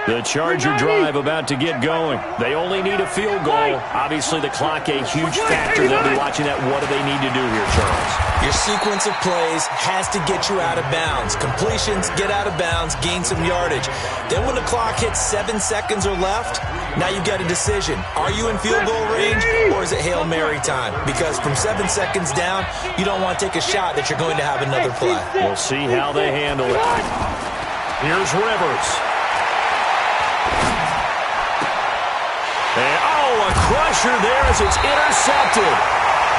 S6: The Charger drive about to get going. They only need a field goal. Obviously, the clock a huge factor. They'll be watching that. What do they need to do here, Charles?
S1: Your sequence of plays has to get you out of bounds. Completions, get out of bounds, gain some yardage. Then when the clock hits 7 seconds or left, now you've got a decision. Are you in field goal range, or is it Hail Mary time? Because from 7 seconds down, you don't want to take a shot that you're going to have another play.
S6: We'll see how they handle it. Here's Rivers. And, a crusher there as it's intercepted.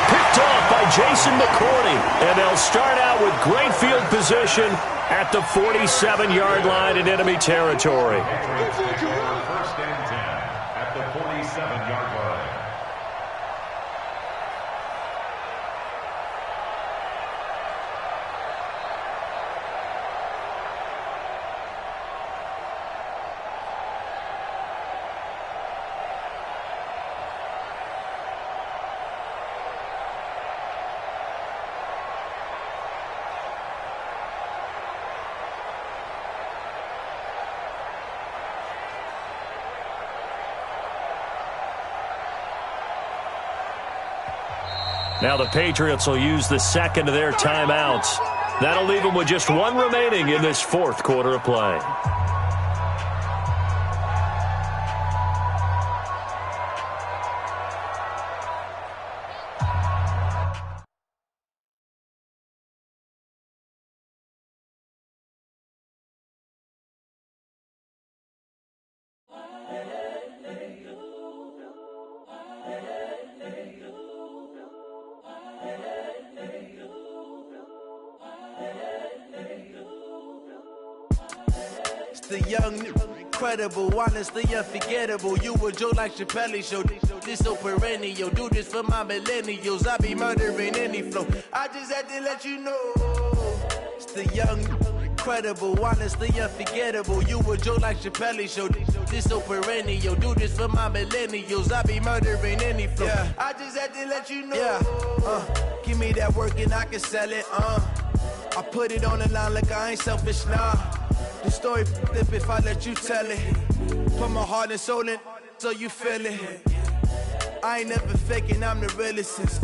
S6: Picked off by Jason McCourty. And they'll start out with great field position at the 47-yard line in enemy territory.
S8: First and 10 at the 47-yard line.
S6: Now the Patriots will use the second of their timeouts. That'll leave them with just 1 remaining in this fourth quarter of play.
S16: The young, incredible, honestly unforgettable. You a joke like Chappelle show. This so perennial. Do this for my millennials. I be murdering any flow. I just had to let you know. It's the young, incredible, honestly unforgettable. You a joke like Chappelle show. This so perennial. Do this for my millennials. I be murdering any flow. Yeah. I just had to let you know. Yeah. Give me that work and I can sell it. I put it on the line like I ain't selfish, nah. The story flip if I let you tell it. Put my heart and soul in so you feel it. I ain't never faking, I'm the realest since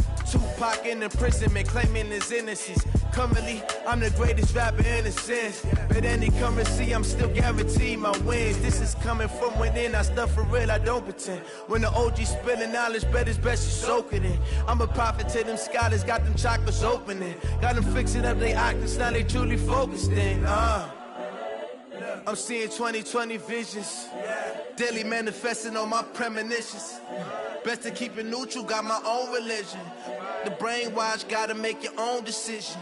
S17: Pac in imprisonment, claiming his innocence. Currently, I'm the greatest rapper in a sense. But any currency, I'm still guaranteed my wins. This is coming from within, I stuff for real, I don't pretend. When the OG spilling knowledge, bet it's best you soak it in. I'm a prophet to them scholars, got them chakras opening. Got them fixing up their octaves, now they truly focused in. I'm seeing 2020 visions. Daily manifesting on my premonitions. Best to keep it neutral, got my own religion. The brainwash, gotta make your own decision.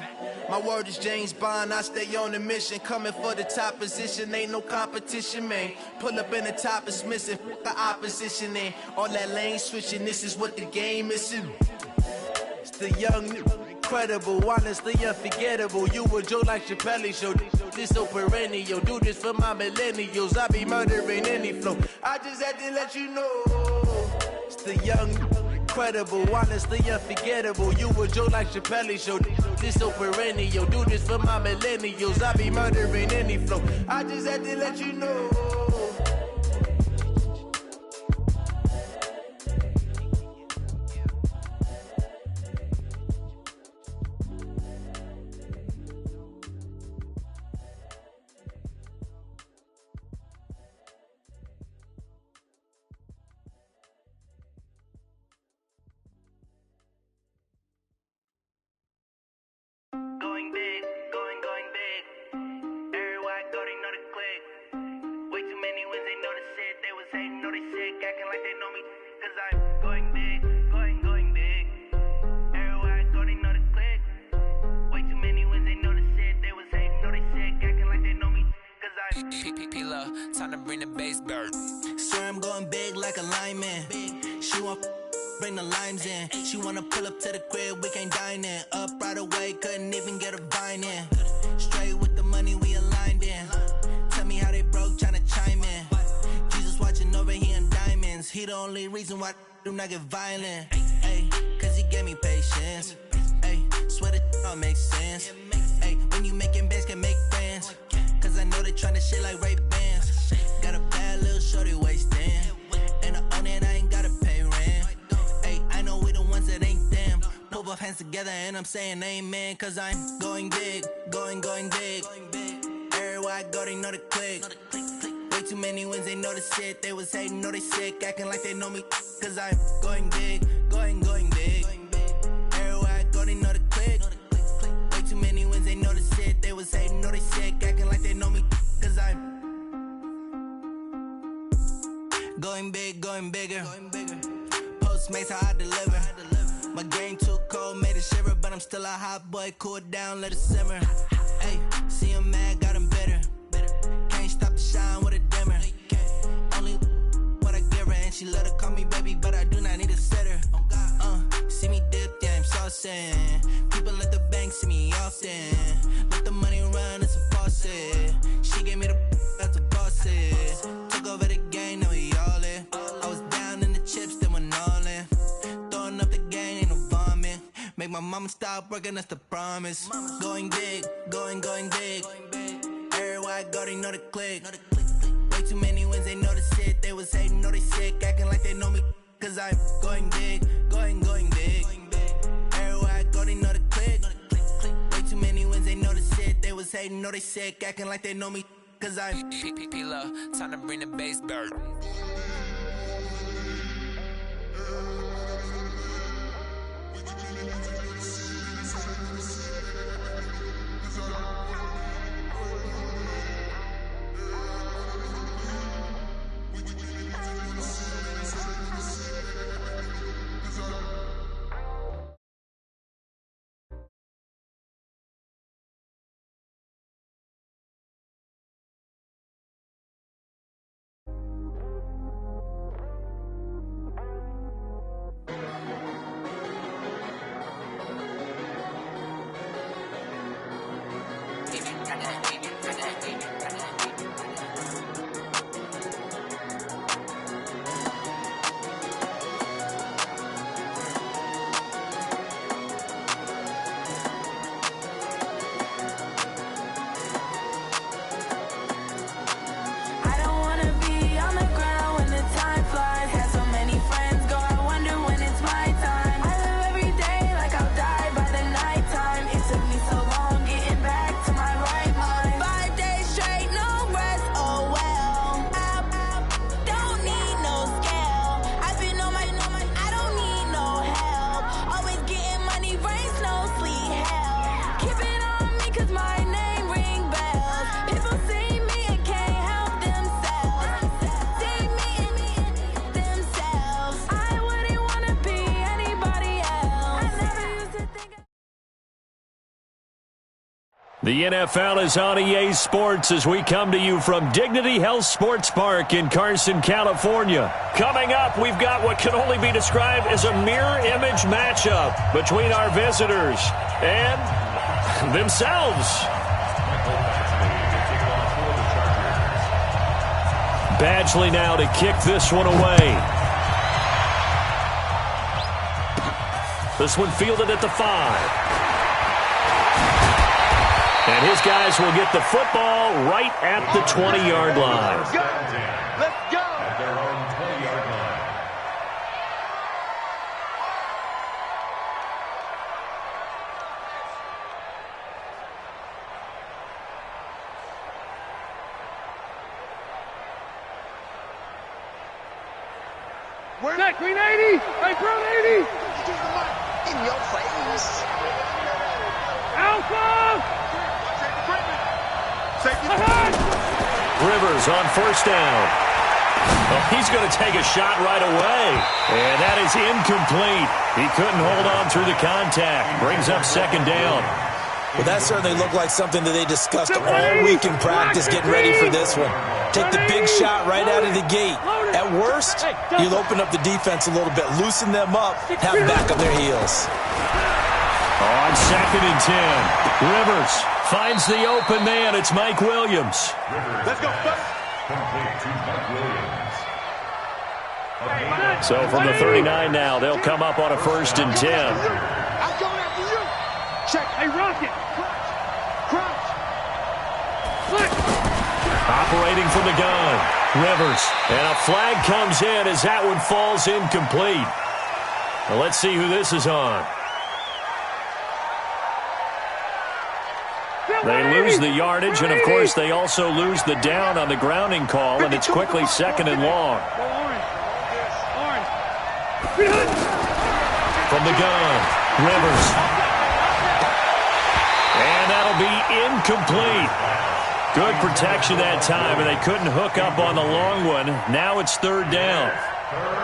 S17: My word is James Bond, I stay on a mission. Coming for the top position, ain't no competition, man. Pull up in the top is missing, fuck the opposition, and all that lane switching, this is what the game is. It's the young, incredible, honestly unforgettable. You a Joe like Chappelle show, this so perennial. Do this for my millennials, I be murdering any flow. I just had to let you know. It's the young, incredible, honestly unforgettable. You a Joe like Chappelle show, this so perennial. Do this for my millennials, I be murdering any flow. I just had to let you know.
S18: Going big, going big. Everywhere I go, they know the click. Way too many wins, they know the shit. They was hating, know they sick, acting like they know me. Cause I'm going big, going big. Everywhere I go, they know the click. Way too many wins, they know the shit. They was hating, know they sick, acting like they know me. Cause I'm
S16: P-P-P-Love, time to bring the bass bird. Swear I'm going big like a lineman. She want bring the limes in. She wanna pull up to the crib, we can't dine in. Up right away, couldn't even get a vine in. Straight with the money, we aligned in. Tell me how they broke, tryna chime in. Jesus watching over here in diamonds. He the only reason why do not get violent. Ay, cause he gave me patience. Ay, swear that all makes sense. Ay, when you making bands, can make friends. Cause I know they tryna shit like Ray Bans. Got a bad little shorty wasting. And I own it, I ain't gotta pay rent. Ay, I know we the ones that ain't them. Put both hands together and I'm saying amen. Cause I'm going big, going big. Everywhere I go, they know the click. Way too many wins, they know the shit. They was hating, know they sick, acting like they know me. Cause I'm going big, going big. Everywhere I go, they know the click. Way too many wins, they know the shit. They was hating, know they sick, acting like they know me. Cause I'm going big, going bigger. Postmates how I deliver. My game too cold, made it shiver, but I'm still a hot boy. Cool it down, let it simmer. Hey, see him mad, got him bitter. Can't stop the shine with a dimmer. Only what I give her, and she let her call me baby, but I do not need a sitter. See me dip, yeah, I'm saucing. People at the bank see me often. Let the money run, it's a faucet. She gave me the that's a faucet. Took over the game, now we all in. I was down in the chips, then went all in. Throwing up the game, ain't no vomit. Make my mama stop working, that's the promise. Going big, going big. Everywhere I go, they know the click. Way too many wins, they know the shit. They was hating, know they sick, acting like they know me. Cause I'm going big, going big. Everywhere I go, they know the click. Way too many wins, they know the shit. They was hating, know they sick, acting like they know me. Cause I'm P-P-P-Love, time to bring the bass bird.
S6: The NFL is on EA Sports as we come to you from Dignity Health Sports Park in Carson, California. Coming up, we've got what can only be described as a mirror image matchup between our visitors and themselves. Badgley now to kick this one away. This one fielded at the 5. And his guys will get the football right at the 20-yard line.
S7: Let's go.
S8: At their own 20-yard line.
S3: Where's that? Green 80. Hey, Brown 80.
S7: In your face.
S3: Alpha.
S6: Rivers on first down. Oh, he's going to take a shot right away. And that is incomplete. He couldn't hold on through the contact. Brings up second down.
S1: Well, that certainly looked like something that they discussed all week in practice, getting ready for this one. Take the big shot right out of the gate. At worst, you'll open up the defense a little bit, loosen them up, have them back on their heels.
S6: On second and 10, Rivers finds the open man. It's Mike Williams.
S7: Let's go.
S8: Complete to Mike Williams.
S6: So from the 39 now, they'll come up on a first and 10.
S3: I'm going after you. Check. Hey, Rocket. Crouch. Flick.
S6: Operating from the gun, Rivers. And a flag comes in as that one falls incomplete. Well, let's see who this is on. They lose the yardage, and, of course, they also lose the down on the grounding call, and it's quickly second and long. From the gun, Rivers. And that'll be incomplete. Good protection that time, and they couldn't hook up on the long one. Now it's third down.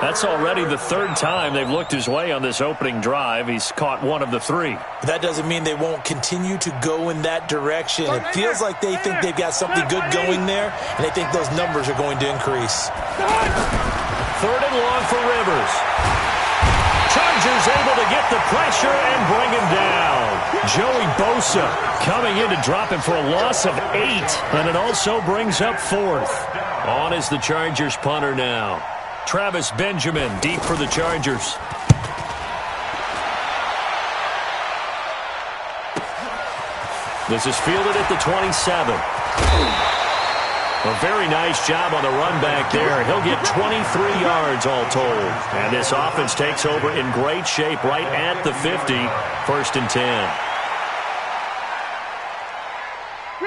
S6: That's already the third time they've looked his way on this opening drive. He's caught one of the 3.
S1: But that doesn't mean they won't continue to go in that direction. It feels like they think they've got something good going there, and they think those numbers are going to increase.
S6: Third and long for Rivers. Chargers able to get the pressure and bring him down. Joey Bosa coming in to drop him for a loss of 8, and it also brings up fourth. On is the Chargers punter now. Travis Benjamin deep for the Chargers. This is fielded at the 27. A very nice job on the run back there. He'll get 23 yards all told. And this offense takes over in great shape right at the 50. First and 10.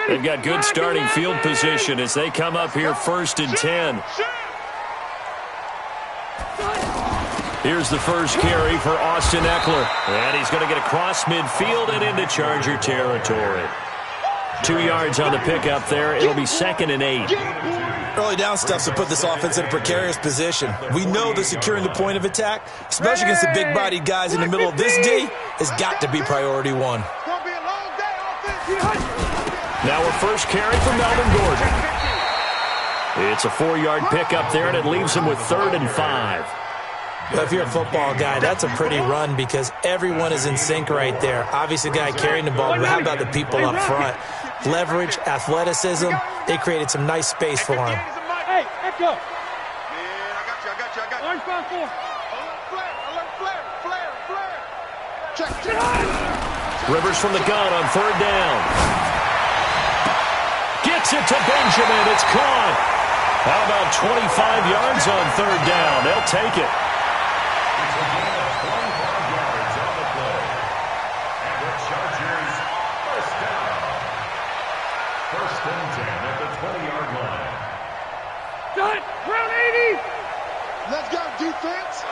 S6: They've got good starting field position as they come up here first and 10. Here's the first carry for Austin Eckler. And he's going to get across midfield and into Charger territory. 2 yards on the pickup there. It'll be second and 8.
S1: Early down stuff to put this offense in a precarious position. We know that securing the point of attack, especially against the big-bodied guys in the middle of this D, has got to be priority one.
S6: Now a first carry for Melvin Gordon. It's a 4-yard pickup there, and it leaves him with 3rd and 5.
S1: Well, if you're a football guy, that's a pretty run because everyone is in sync right there. Obviously, the guy carrying the ball, but how about the people up front? Leverage, athleticism, they created some nice space for him.
S3: Hey, Echo.
S7: Yeah, I got you.
S3: Orange bound 4.
S7: Alert flare. Check.
S6: Rivers from the gun on 3rd down. Gets it to Benjamin. It's caught. How about 25 yards on 3rd down? They'll take it.
S8: It's a gain of 25 yards on the play. And the Chargers first down. First and 10 at the 20-yard line.
S3: Done. Round 80.
S7: Let's go, defense.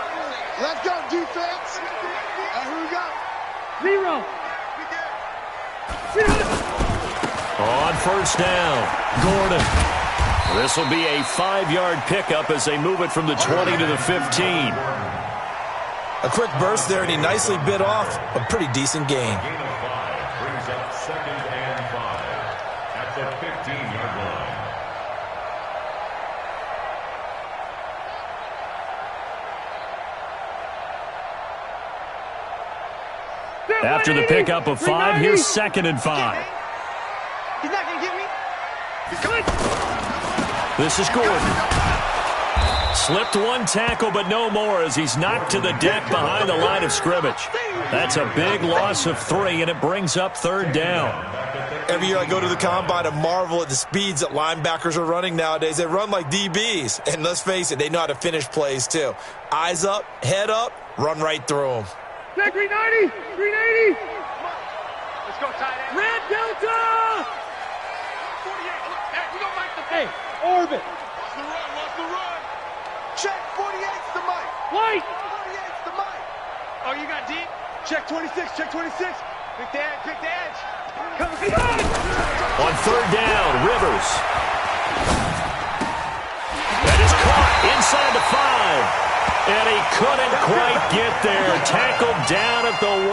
S7: Here we go.
S3: 0.
S6: On first down, Gordon. This will be a 5-yard pickup as they move it from the 20 to the 15.
S1: A quick burst there, and he nicely bit off a pretty decent gain.
S8: Gain of 5 brings up second and 5. at the 15-yard line.
S6: After the pickup of 5, here's 2nd and 5.
S3: He's not going to get me. He's coming.
S6: This is Gordon. Slipped one tackle, but no more as he's knocked to the deck behind the line of scrimmage. That's a big loss of 3, and it brings up 3rd down.
S1: Every year I go to the combine and marvel at the speeds that linebackers are running nowadays. They run like DBs. And let's face it, they know how to finish plays too. Eyes up, head up, run right through them.
S3: Back 390, 380. Let's go, tight end. Red Delta. 48. Hey, we gonna make the hey, orbit. What's the run? What's the run? Check 48's the mic. White. 48's the mic. Oh, you got deep? Check 26. Check 26. Pick the edge. Pick the edge. Come on.
S6: On 3rd down, Rivers. That is caught inside the 5. And he couldn't quite get there. Tackled down at the 1.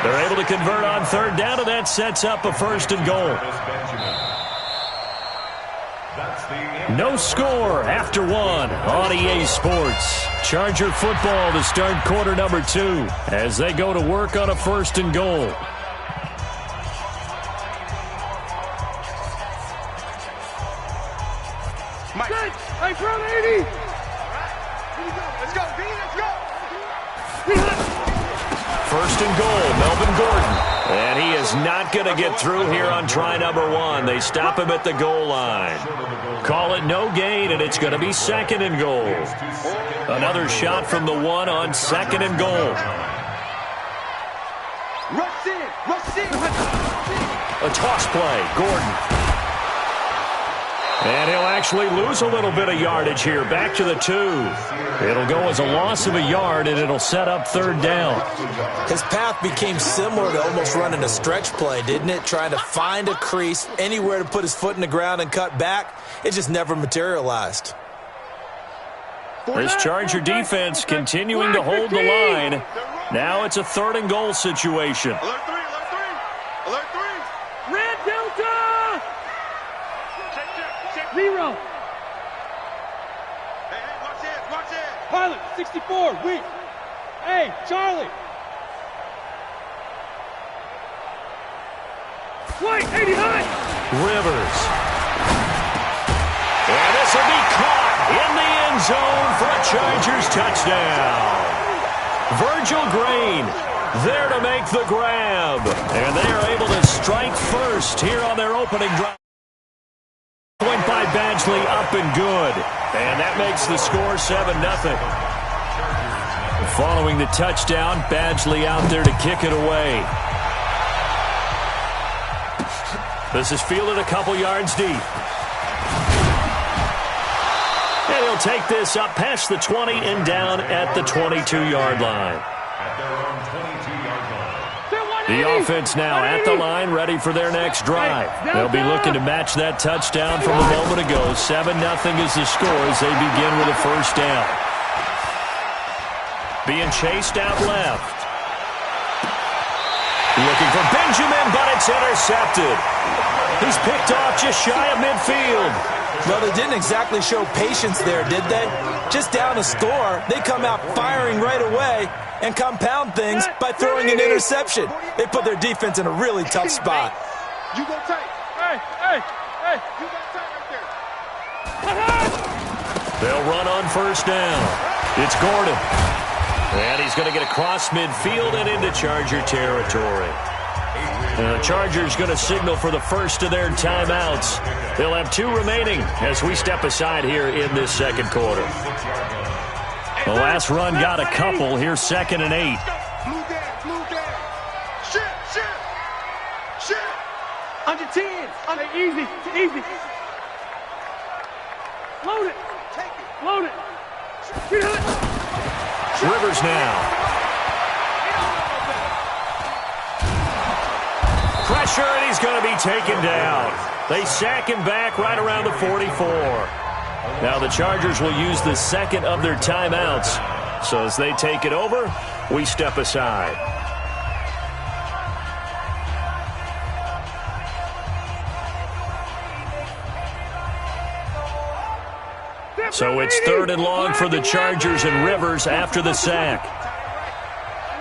S6: They're able to convert on 3rd down, and that sets up a 1st and goal. No score after 1 on EA Sports. Charger football to start quarter number 2 as they go to work on a 1st and goal.
S3: Mike. Hey, from 80. Let's go, B, let's go.
S6: 1st and goal, Melvin Gordon. And he is not going to get through here on try number 1. They stop him at the goal line. Call it no gain, and it's going to be 2nd and goal. Another shot from the 1 on 2nd and goal.
S3: Rush in, rush in.
S6: A toss play, Gordon. And he'll actually lose a little bit of yardage here, back to the 2. It'll go as a loss of a yard, and it'll set up 3rd down.
S1: His path became similar to almost running a stretch play, didn't it? Trying to find a crease, anywhere to put his foot in the ground and cut back. It just never materialized.
S6: This Charger defense continuing to hold the line. Now it's a 3rd and goal situation.
S3: Alert 3, alert 3. Alert 3. Red Delta. Check. 0. Hey, watch it, watch it. Pilot, 64, weak. Hey, Charlie. White, 80 high.
S6: Rivers. And this will be caught in the end zone for a Chargers touchdown. Virgil Green there to make the grab. And they are able to strike first here on their opening drive. Point by Badgley, up and good. And that makes the score 7-0. Following the touchdown, Badgley out there to kick it away. This is fielded a couple yards deep. And he'll take this up past the 20 and down at the 22-yard line. The offense now at the line, ready for their next drive. They'll be looking to match that touchdown from a moment ago. 7-0 is the score as they begin with a 1st down. Being chased out left. Looking for Benjamin, but it's intercepted. He's picked off just shy of midfield.
S1: Well, they didn't exactly show patience there, did they? Just down a score, they come out firing right away and compound things by throwing an interception. They put their defense in a really tough spot.
S3: You go tight. Hey. You go tight right there.
S6: They'll run on 1st down. It's Gordon. And he's going to get across midfield and into Charger territory. The Chargers going to signal for the first of their timeouts. They'll have 2 remaining as we step aside here in this 2nd quarter. The last run got a couple. Here's 2nd and 8.
S3: Blue down. Shit. Under 10. Easy. Load it. Take it. Load it.
S6: Rivers now. Pressure, and he's going to be taken down. They sack him back right around the 44. Now the Chargers will use the 2nd of their timeouts. So as they take it over, we step aside. So it's 3rd and long for the Chargers and Rivers after the sack.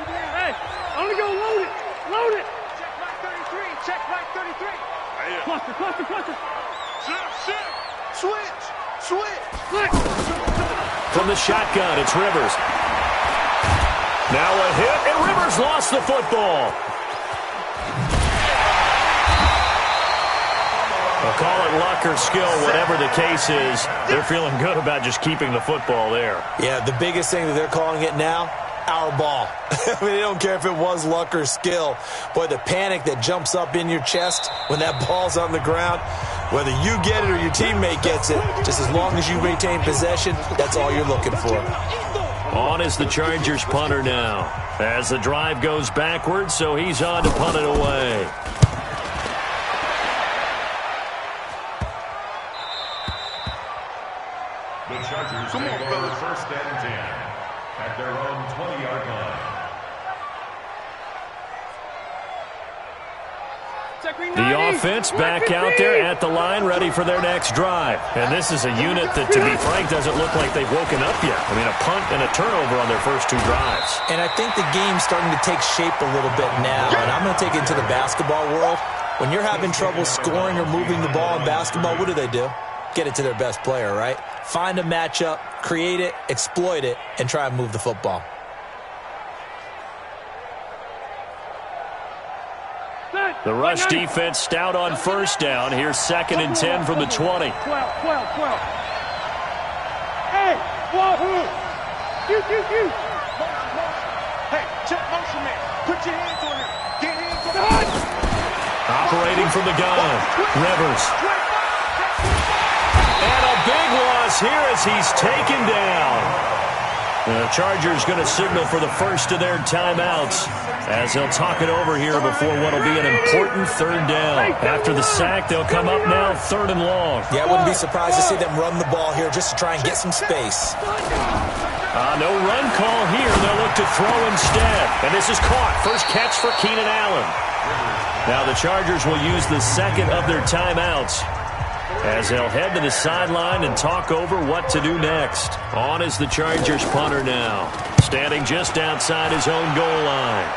S3: Hey, only go load it. Load it. Check right 33. Check right 33. Cluster. Switch.
S6: From the shotgun, it's Rivers. Now a hit, and Rivers lost the football. I'll call it luck or skill, whatever the case is. They're feeling good about just keeping the football there.
S1: Yeah, the biggest thing that they're calling it now, our ball. I mean, they don't care if it was luck or skill. Boy, the panic that jumps up in your chest when that ball's on the ground, whether you get it or your teammate gets it, just as long as you maintain possession, that's all you're looking for.
S6: On is the Chargers punter now. As the drive goes backwards, so he's on to punt it away.
S8: The Chargers take over 1st and 10 at their own 20-yard line.
S6: The offense back out there at the line, ready for their next drive. And this is a unit that, to be frank, doesn't look like they've woken up yet. I mean, a punt and a turnover on their first 2 drives.
S1: And I think the game's starting to take shape a little bit now. And I'm going to take it into the basketball world. When you're having trouble scoring or moving the ball in basketball, what do? Get it to their best player, right? Find a matchup, create it, exploit it, and try and move the football.
S6: The rush defense stout on 1st down. Here's 2nd and 10 from the 20.
S3: 12. Hey, whoa. You. Hey, check motion man. Put your hands on him. Get hands on him.
S6: Operating from the gun. Rivers. And a big loss here as he's taken down. The Chargers going to signal for the first of their timeouts as they'll talk it over here before what will be an important 3rd down. After the sack, they'll come up now 3rd and long.
S1: Yeah, I wouldn't be surprised to see them run the ball here just to try and get some space.
S6: No run call here. They'll look to throw instead. And this is caught. First catch for Keenan Allen. Now the Chargers will use the 2nd of their timeouts as they'll head to the sideline and talk over what to do next. On is the Chargers punter now, standing just outside his own goal line.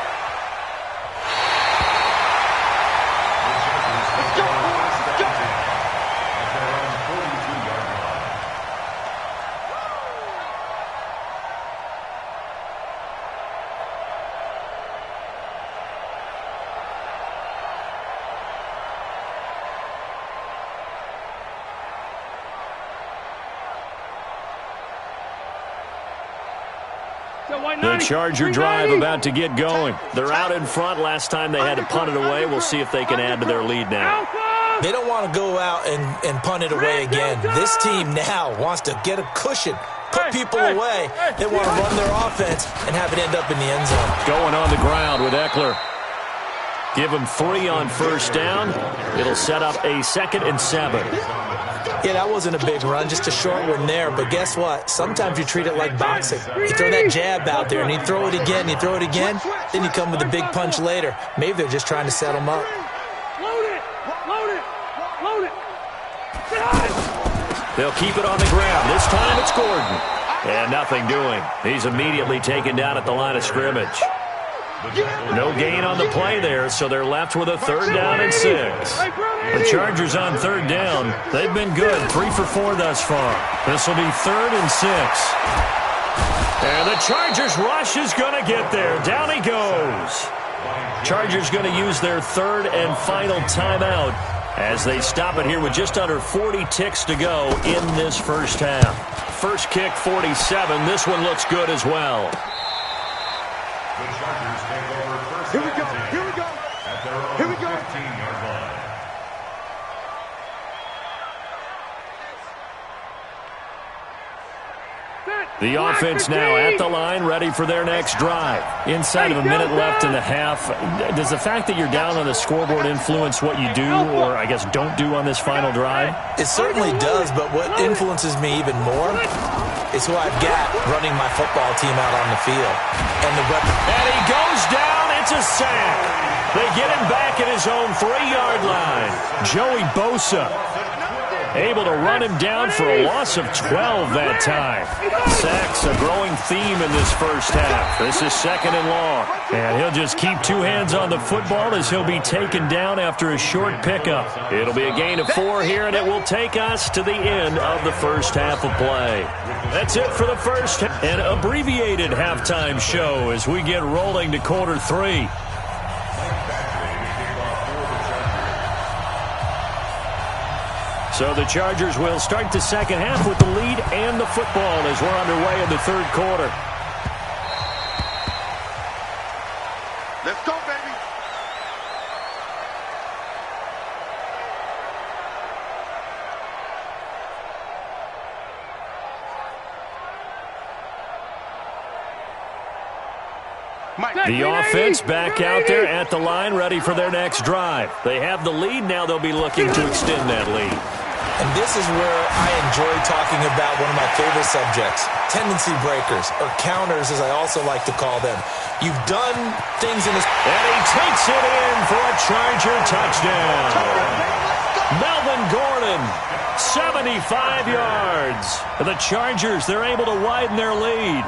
S6: The Charger drive about to get going. They're out in front. Last time they had to punt it away. We'll see if they can add to their lead now.
S1: They don't want to go out and punt it away again. This team now wants to get a cushion, put people away. They want to run their offense and have it end up in the end zone.
S6: Going on the ground with Eckler. Give him 3 on 1st down. It'll set up a 2nd and 7.
S1: Yeah, that wasn't a big run, just a short one there. But guess what? Sometimes you treat it like boxing. You throw that jab out there, and you throw it again, then you come with a big punch later. Maybe they're just trying to set them up.
S3: Load it.
S6: They'll keep it on the ground. This time it's Gordon. And nothing doing. He's immediately taken down at the line of scrimmage. No gain on the play there, so they're left with a 3rd down and 6. The Chargers on 3rd down. They've been good, 3 for 4 thus far. This will be 3rd and 6. And the Chargers rush is going to get there. Down he goes. Chargers going to use their 3rd and final timeout as they stop it here with just under 40 ticks to go in this first half. First kick, 47. This one looks good as well.
S8: The Chargers take over 1st
S3: Here we
S8: and
S3: go.
S8: 10
S3: Here we go.
S8: at their own
S3: Here we go.
S8: 15-yard line.
S6: The offense now at the line, ready for their next drive. Inside of a minute left in the half. Does the fact that you're down on the scoreboard influence what you do, or I guess don't do on this final drive?
S1: It certainly does, but what influences me even more is who I've got running my football team out on the field. And
S6: he goes down. It's a sack. They get him back at his own 3-yard line. Joey Bosa. Able to run him down for a loss of 12 that time. Sacks a growing theme in this first half. This is 2nd and long. And he'll just keep 2 hands on the football as he'll be taken down after a short pickup. It'll be a gain of 4 here, and it will take us to the end of the first half of play. That's it for the first, an abbreviated halftime show as we get rolling to quarter 3. So the Chargers will start the second half with the lead and the football as we're underway in the third quarter.
S3: Let's go, baby.
S6: The offense back out there at the line, ready for their next drive. They have the lead. Now they'll be looking to extend that lead.
S1: And this is where I enjoy talking about one of my favorite subjects, tendency breakers, or counters as I also like to call them. You've done things in this...
S6: And he takes it in for a Charger touchdown. Melvin Gordon, 75 yards. The Chargers, they're able to widen their lead.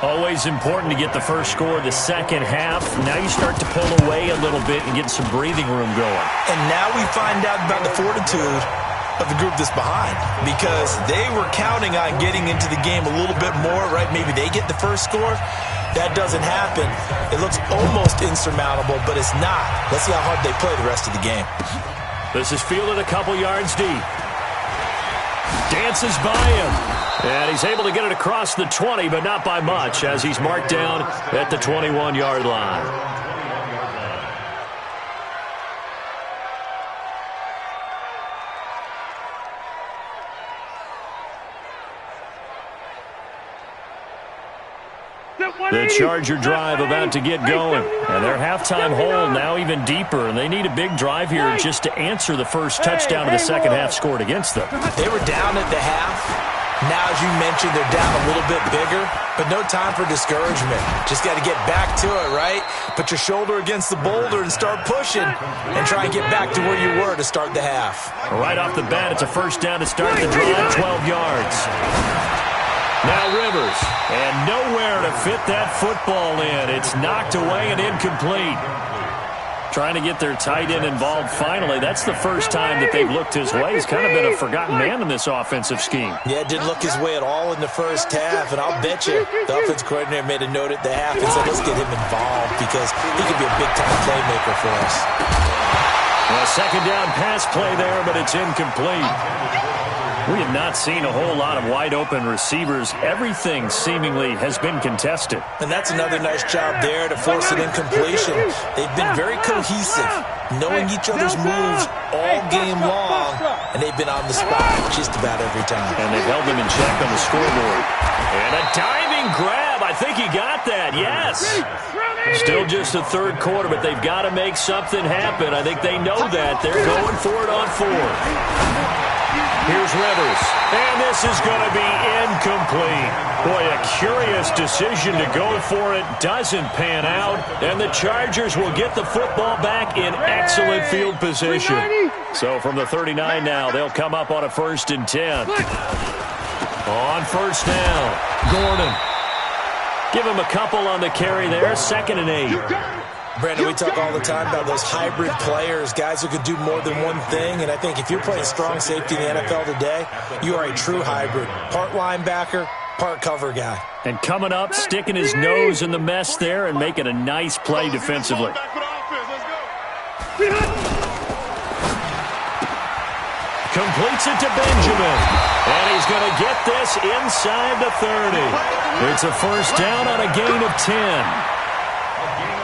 S6: Always important to get the first score of the second half. Now you start to pull away a little bit and get some breathing room going.
S1: And now we find out about the fortitude of the group that's behind, because they were counting on getting into the game a little bit more, right? Maybe they get the first score. That doesn't happen. It looks almost insurmountable, but it's not. Let's see how hard they play the rest of the game.
S6: This is fielded a couple yards deep. Dances by him. And he's able to get it across the 20, but not by much, as he's marked down at the 21-yard line. The Charger drive about to get going. And their halftime hole now even deeper. And they need a big drive here just to answer the first touchdown of the second half scored against them.
S1: They were down at the half. Now, as you mentioned, they're down a little bit bigger. But no time for discouragement. Just got to get back to it, right? Put your shoulder against the boulder and start pushing. And try and get back to where you were to start the half.
S6: Right off the bat, it's a first down to start the drive, 12 yards. Now Rivers, and nowhere to fit that football in. It's knocked away and incomplete. Trying to get their tight end involved finally. That's the first time that they've looked his way. He's kind of been a forgotten man in this offensive scheme.
S1: Yeah, it didn't look his way at all in the first half, and I'll bet you the offense coordinator made a note at the half and said, let's get him involved because he could be a big-time playmaker for us.
S6: A second down pass play there, but it's incomplete. We have not seen a whole lot of wide-open receivers. Everything seemingly has been contested.
S1: And that's another nice job there to force an incompletion. They've been very cohesive, knowing each other's moves all game long, and they've been on the spot just about every time.
S6: And they've held them in check on the scoreboard. And a diving grab. I think he got that, yes. Still just the third quarter, but they've got to make something happen. I think they know that. They're going for it on fourth. Here's Rivers, and this is going to be incomplete. Boy, a curious decision to go for it. Doesn't pan out, and the Chargers will get the football back in excellent field position. So from the 39 now, they'll come up on a 1st and 10. On first down, Gordon. Give him a couple on the carry there, 2nd and 8.
S1: Brandon, we talk all the time about those hybrid players, guys who can do more than one thing, and I think if you're playing strong safety in the NFL today, you are a true hybrid. Part linebacker, part cover guy.
S6: And coming up, sticking his nose in the mess there and making a nice play defensively. Completes it to Benjamin. And he's going to get this inside the 30. It's a first down on a gain of 10.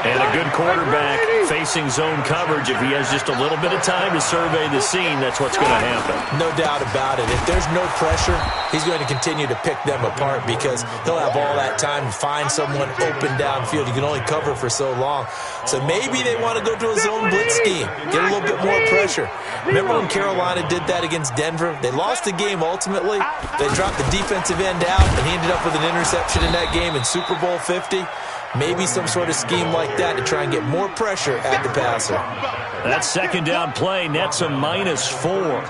S6: And a good quarterback facing zone coverage. If he has just a little bit of time to survey the scene, that's what's going to happen.
S1: No doubt about it. If there's no pressure, he's going to continue to pick them apart because he'll have all that time to find someone open downfield. You can only cover for so long. So maybe they want to go to a zone blitz scheme, get a little bit more pressure. Remember when Carolina did that against Denver? They lost the game ultimately. They dropped the defensive end out, and he ended up with an interception in that game in Super Bowl 50. Maybe some sort of scheme like that to try and get more pressure at the passer.
S6: That second down play nets a -4.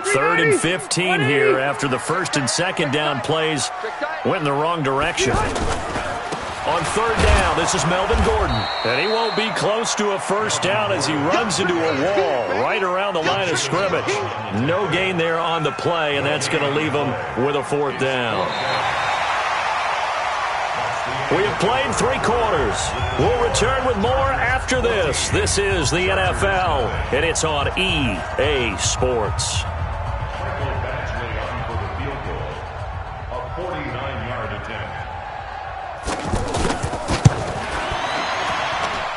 S6: 3rd and 15 here after the first and second down plays went in the wrong direction. On 3rd down, this is Melvin Gordon. And he won't be close to a first down as he runs into a wall right around the line of scrimmage. No gain there on the play, and that's going to leave him with a 4th down. We have played 3 quarters. We'll return with more after this. This is the NFL, and it's on EA Sports.
S8: A 49-yard attempt.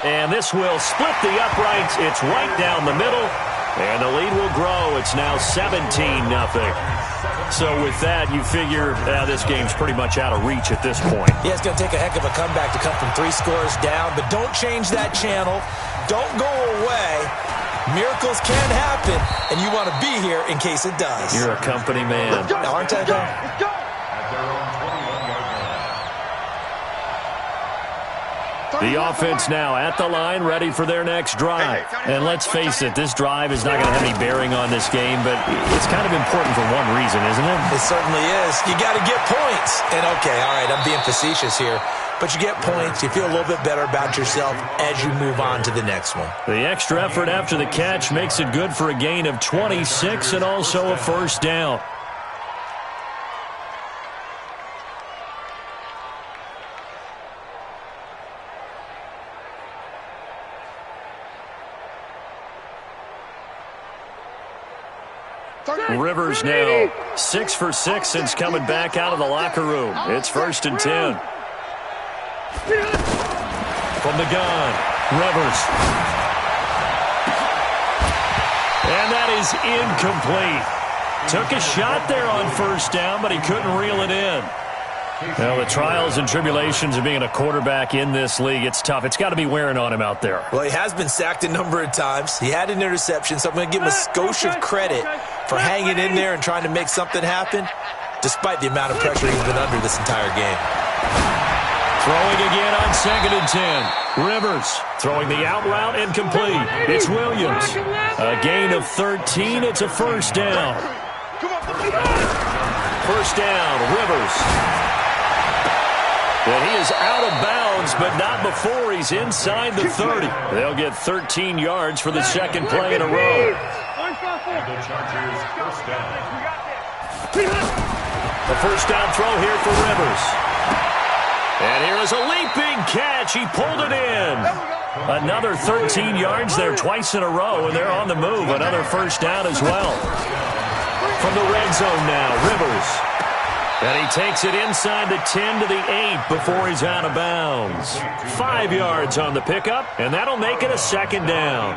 S6: And this will split the uprights. It's right down the middle. And the lead will grow. It's now 17-0. So with that, you figure this game's pretty much out of reach at this point.
S1: Yeah, it's going to take a heck of a comeback to come from 3 scores down. But don't change that channel. Don't go away. Miracles can happen, and you want to be here in case it does.
S6: You're a company man.
S1: Aren't I?
S8: At their own 21-yard line.
S6: The offense now at the line, ready for their next drive. And let's face it, this drive is not going to have any bearing on this game, but it's kind of important for one reason, isn't it?
S1: It certainly is. You got to get points. And okay, all right, I'm being facetious here. But you get points, you feel a little bit better about yourself as you move on to the next one.
S6: The extra effort after the catch makes it good for a gain of 26 and also a first down. Rivers now 6 for 6 since coming back out of the locker room. It's 1st and 10. From the gun, Rivers. And that is incomplete. Took a shot there on 1st down, but he couldn't reel it in. Well, the trials and tribulations of being a quarterback in this league, it's tough. It's got to be wearing on him out there.
S1: Well, he has been sacked a number of times. He had an interception, so I'm going to give him a skosh of credit for hanging in there and trying to make something happen, despite the amount of pressure he's been under this entire game.
S6: Throwing again on 2nd and 10. Rivers throwing the out route incomplete. It's Williams. A gain of 13. It's a first down. First down, Rivers. And he is out of bounds, but not before he's inside the 30. They'll get 13 yards for the second play in a row.
S8: And the Chargers first down.
S6: The first down throw here for Rivers. And here is a leaping catch. He pulled it in. Another 13 yards there twice in a row, and they're on the move. Another first down as well. From the red zone now, Rivers. And he takes it inside the 10 to the 8 before he's out of bounds. 5 yards on the pickup, and that'll make it a second down.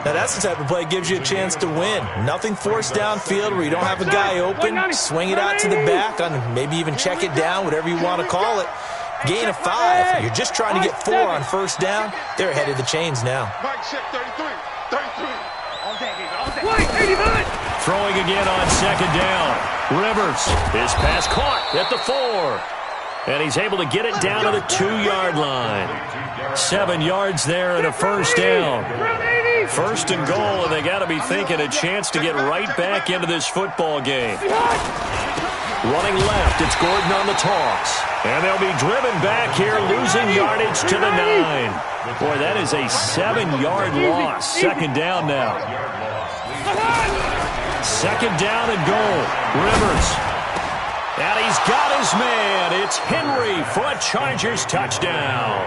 S1: Now, that's the type of play that gives you a chance to win. Nothing forced downfield where you don't have a guy open. Swing it out to the back, on maybe even check it down, whatever you want to call it. Gain of 5. You're just trying to get 4 on first down. They're ahead of the chains now.
S3: Mike, check 33. 33. On deck,
S6: Throwing again on second down. Rivers, his pass caught at the 4. And he's able to get it down to the 2-yard line. 7 yards there and a first down. First and goal, and they got to be thinking a chance to get right back into this football game. Running left, it's Gordon on the toss. And they'll be driven back here, losing yardage to the 9. Boy, that is a 7-yard loss. Second down now. Second down and goal. Rivers. And he's got his man. It's Henry for a Chargers touchdown.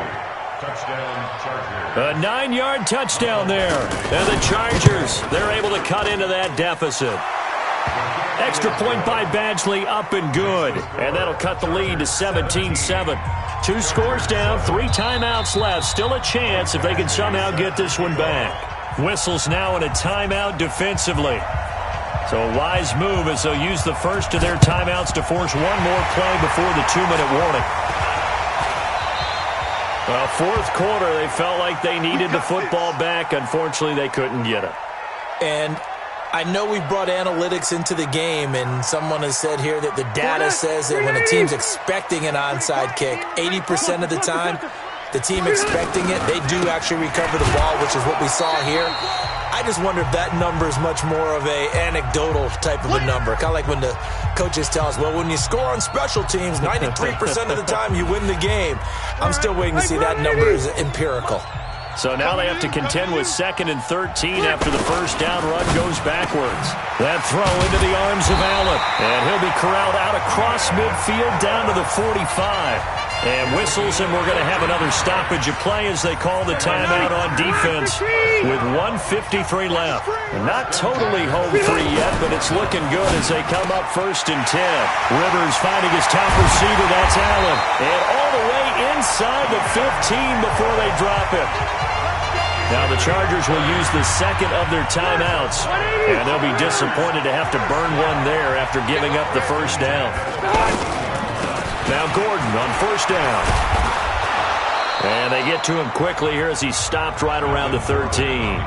S8: Touchdown, Chargers.
S6: A 9-yard touchdown there. And the Chargers, they're able to cut into that deficit. Extra point by Badgley, up and good. And that'll cut the lead to 17-7. 2 scores down, 3 timeouts left. Still a chance if they can somehow get this one back. Whistles now in a timeout defensively. So a wise move as they'll use the first of their timeouts to force one more play before the 2-minute warning. Well, fourth quarter, they felt like they needed the football back. Unfortunately, they couldn't get it.
S1: And I know we brought analytics into the game, and someone has said here that the data says that when a team's expecting an onside kick, 80% of the time, the team expecting it, they do actually recover the ball, which is what we saw here. I just wonder if that number is much more of a anecdotal type of a number. Kind of like when the coaches tell us, well, when you score on special teams, 93% of the time you win the game. I'm still waiting to see that number is empirical.
S6: So now they have to contend with 2nd and 13 after the first down run goes backwards. That throw into the arms of Allen. And he'll be corralled out across midfield down to the 45. And whistles, and we're going to have another stoppage of play as they call the timeout on defense with 1:53 left. Not totally home free yet, but it's looking good as they come up 1st and 10. Rivers finding his top receiver, that's Allen. And all the way inside the 15 before they drop it. Now the Chargers will use the 2nd of their timeouts, and they'll be disappointed to have to burn one there after giving up the first down. Now Gordon on 1st down. And they get to him quickly here as he stopped right around the 13.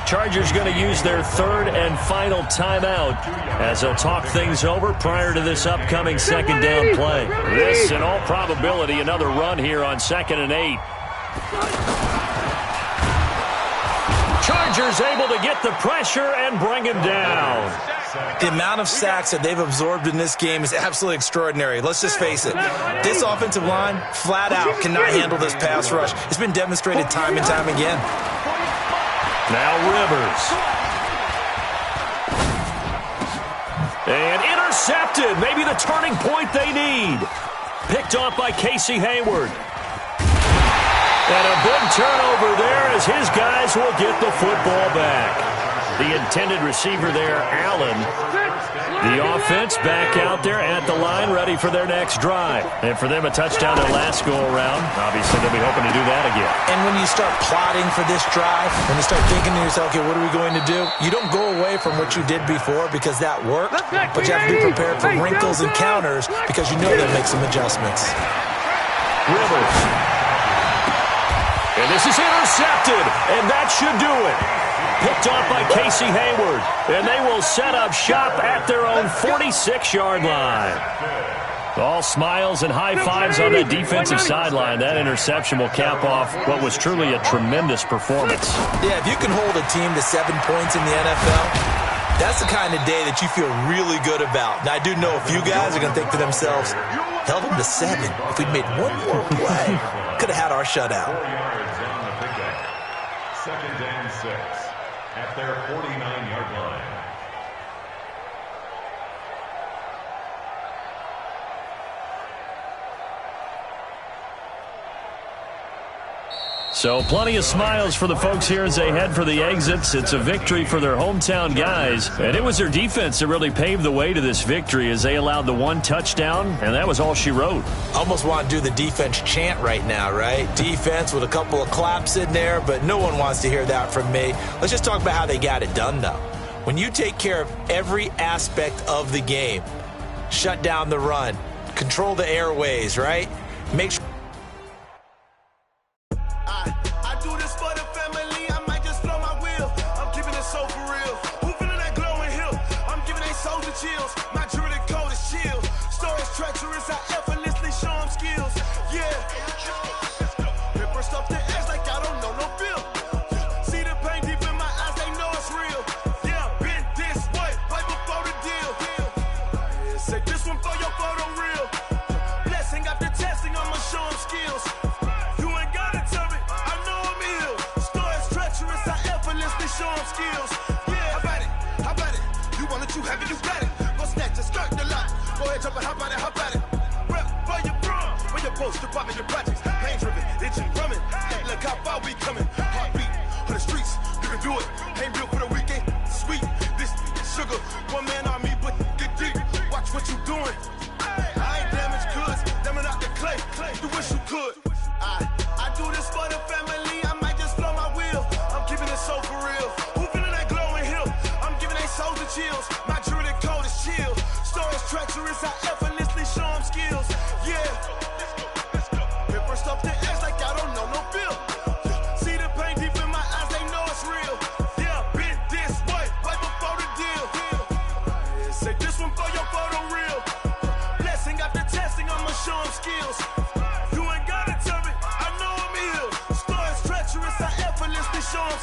S6: Chargers going to use their 3rd and final timeout as they'll talk things over prior to this upcoming 2nd down play. This, in all probability, another run here on 2nd and 8. Chargers able to get the pressure and bring him down.
S1: The amount of sacks that they've absorbed in this game is absolutely extraordinary. Let's just face it. This offensive line, flat out, cannot handle this pass rush. It's been demonstrated time and time again.
S6: Now Rivers. And intercepted. Maybe the turning point they need. Picked off by Casey Hayward. And a big turnover there as his guys will get the football back. The intended receiver there, Allen. The offense back out there at the line, ready for their next drive. And for them, a touchdown their last go-around. Obviously, they'll be hoping to do that again.
S1: And when you start plotting for this drive, when you start thinking to yourself, okay, what are we going to do? You don't go away from what you did before because that worked, but you have to be prepared for wrinkles and counters because you know they'll make some adjustments.
S6: Rivers. And this is intercepted, and that should do it. Picked off by Casey Hayward, and they will set up shop at their own 46-yard line. All smiles and high fives on the defensive sideline. That interception will cap off what was truly a tremendous performance.
S1: Yeah, if you can hold a team to 7 points in the NFL, that's the kind of day that you feel really good about. Now, I do know a few guys are going to think to themselves, held them to 7. If we'd made one more play, could have had our shutout.
S8: 4 yards on the pickup. 2nd and 6 at their 49-yard line.
S6: So plenty of smiles for the folks here as they head for the exits. It's a victory for their hometown guys. And it was their defense that really paved the way to this victory as they allowed the 1 touchdown, and that was all she wrote.
S1: Almost want to do the defense chant right now, right? Defense with a couple of claps in there, but no one wants to hear that from me. Let's just talk about how they got it done, though. When you take care of every aspect of the game, shut down the run, control the airways, right? Make sure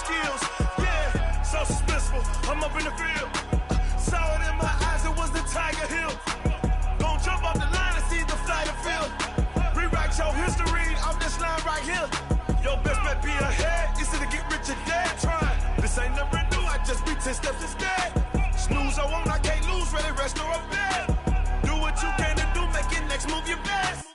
S5: skills. Yeah. I'm up in the field. Saw it in my eyes, it was the Tiger Hill. Gon' jump off the line and see the flight of field. Rewrite your history off this line right here. Your best bet be ahead, easy to get rich or dead. Try. This ain't never new, I just be 10 steps instead. Snooze I won't, I can't lose, ready, rest or a bed. Do what you can to do, make it next move your best.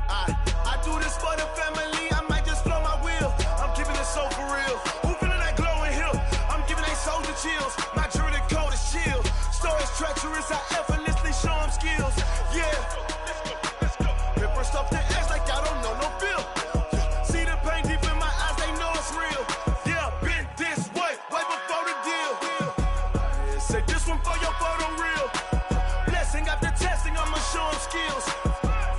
S5: I do this for the family, I might just flow my wheel. I'm keeping it so for real. Who feeling that glowing hill? I'm giving they soldier chills. My jewelry coat is chill. Stories treacherous, I effortlessly show them skills. Yeah. Hit first off the edge like I don't know no feel. See the pain deep in my eyes, they know it's real. Yeah, been this way before the deal. Say this one for your photo reel. Blessing after testing, I'ma show them skills.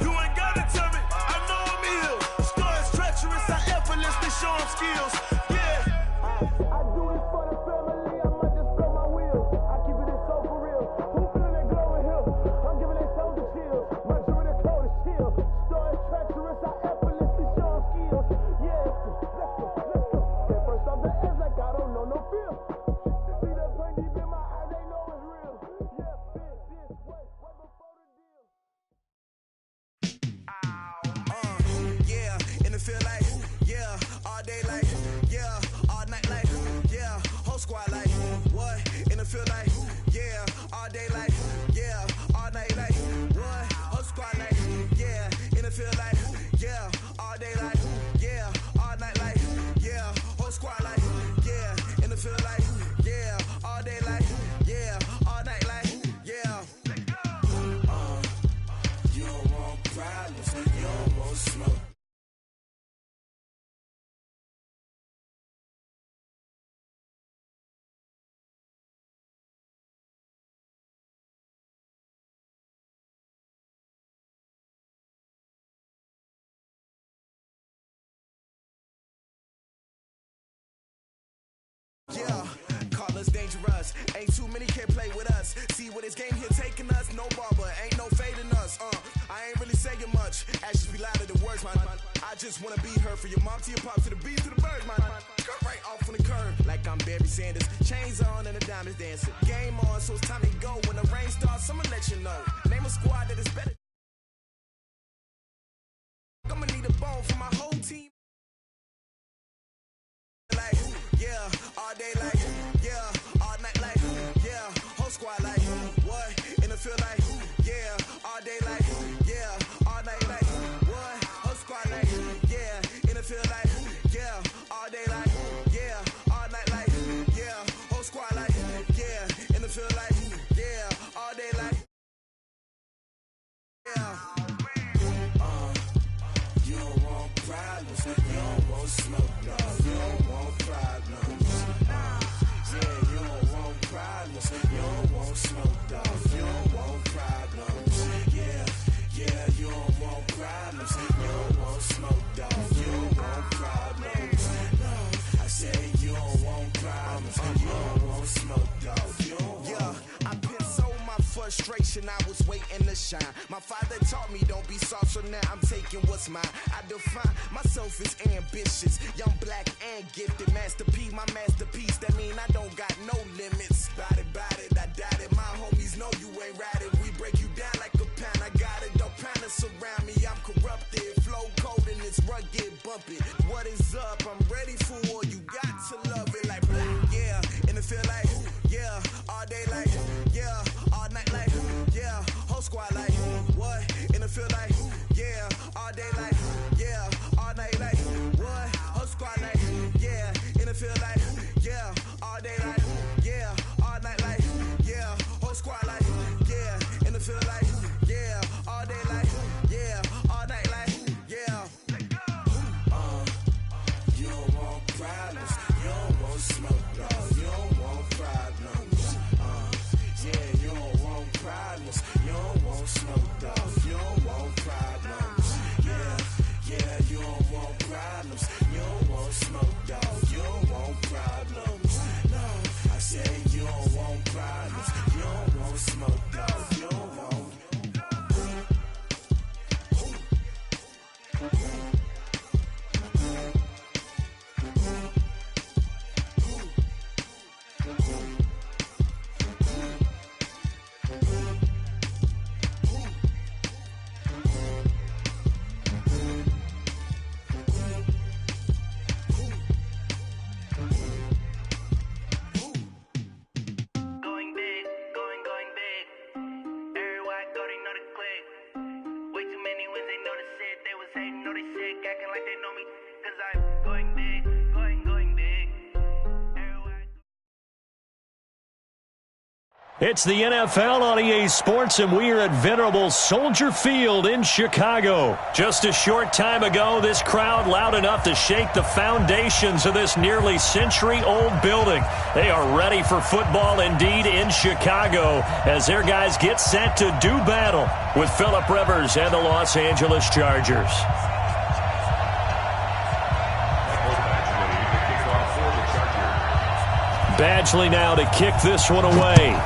S5: You ain't gotta tell me, I know I'm ill. Stories treacherous, I effortlessly show them skills. Yeah. I do this for the family, I might just blow my wheel. I keep it so for real. Who feeling that glowing hill? I'm giving they soldier chills. My jewelry coat is chill. Stories treacherous, I effortlessly show them skills. Yeah, let's go. Hit first off the edge like I don't know no feel. See that pain deep in my eyes, they know it's real. Yeah, been this way before the deal.
S17: Yeah, and it feel like, yeah, all day like, yeah, all night like, yeah, whole squad like, what? And it feel like, yeah, all day like, yeah, all night like, what? Whole squad like, yeah, and it feel like, yeah, all day like, yeah, all night like, yeah, whole squad like, yeah, and it feel like, yeah, all day like, yeah, all night like, yeah.
S14: You don't want problems, you don't want smoke.
S17: Yeah, call us dangerous. Ain't too many can play with us. See where this game here taking us. No barber, ain't no fading us. I ain't really saying much. Actions be louder than words, man. I just wanna be heard from your mom to your pop to the beat to the birds, man. Cut right off on the curve like I'm Barry Sanders. Chains on and the diamonds dancing. Game on, so it's time to go. When the rain starts, I'ma let you know. Name a squad that is better. I'ma need a bone for my whole team. Like, yeah, all day like, yeah, all night like, yeah, whole squad like, what? And it feel like, yeah, all day like, yeah, all night like, what? Whole squad like, yeah, and it feel like, yeah, all day like, yeah, all night like, yeah, whole squad like, yeah, and it feel like, yeah, all day like, yeah.
S14: You don't want problems, you don't want smoke, dog. You don't want problems. Yeah, you don't want problems, you don't want smoke, dog. You don't want problems. Yeah, you don't want problems, you don't want smoke, dog. You don't want problems. No, I say you don't want problems, you don't want smoke, dog. You don't want.
S17: Yeah, I put so my frustration, I was waiting to shine. My father taught me don't be soft, so now I'm taking what's mine. I define myself as ambitious, young, black, and gifted. Master P, my masterpiece. That mean I don't got no limits. Bout it, I doubt it. My homies know you ain't ratted. We break you down like a pound. I got it, don't pound to surround me. I'm corrupted, flow cold and it's rugged, bumpy. What is up? I'm ready for war. You got to love it like black. Yeah, and it feel like, yeah, all day like, yeah, all night like, yeah, whole squad like, what? And it feel like, yeah, all day like, yeah, all night like, what? Whole squad like, yeah, and it feel like, yeah, all day like, yeah, all night like, yeah, whole squad like, yeah, and it feel like, yeah, all day like, yeah, all night like, yeah.
S14: You don't want problems,
S6: It's the NFL on EA Sports, and we are at venerable Soldier Field in Chicago. Just a short time ago, this crowd loud enough to shake the foundations of this nearly century-old building. They are ready for football indeed in Chicago as their guys get set to do battle with Phillip Rivers and the Los Angeles Chargers. Badgley now to kick this one away.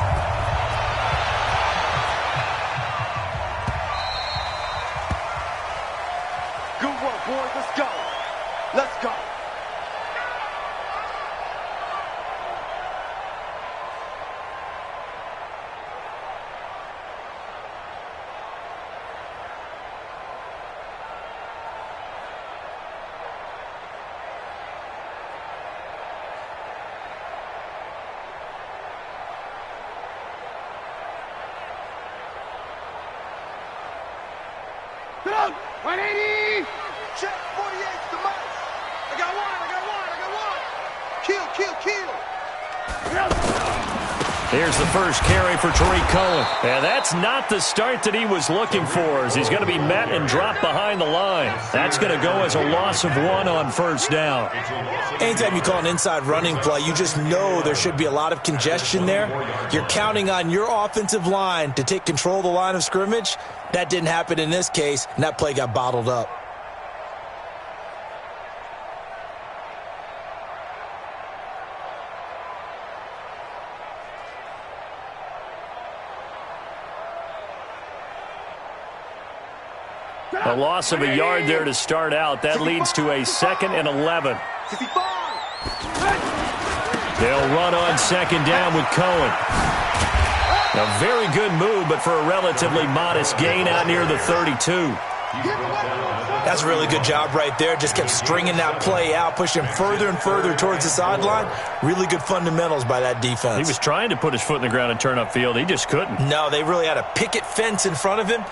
S3: Get up! 180! Check 48's the mic. I got one. Kill.
S6: Here's the first carry for Tariq Cohen. And that's not the start that he was looking for, as he's going to be met and dropped behind the line. That's going to go as a loss of 1 on first down.
S1: Anytime you call an inside running play, you just know there should be a lot of congestion there. You're counting on your offensive line to take control of the line of scrimmage. That didn't happen in this case, and that play got bottled up.
S6: A loss of a yard there to start out. That leads to a 2nd and 11. They'll run on 2nd down with Cohen. A very good move, but for a relatively modest gain out near the 32.
S1: That's a really good job right there. Just kept stringing that play out, pushing further and further towards the sideline. Really good fundamentals by that defense.
S6: He was trying to put his foot in the ground and turn upfield. He just couldn't.
S1: No, they really had a picket fence in front of him.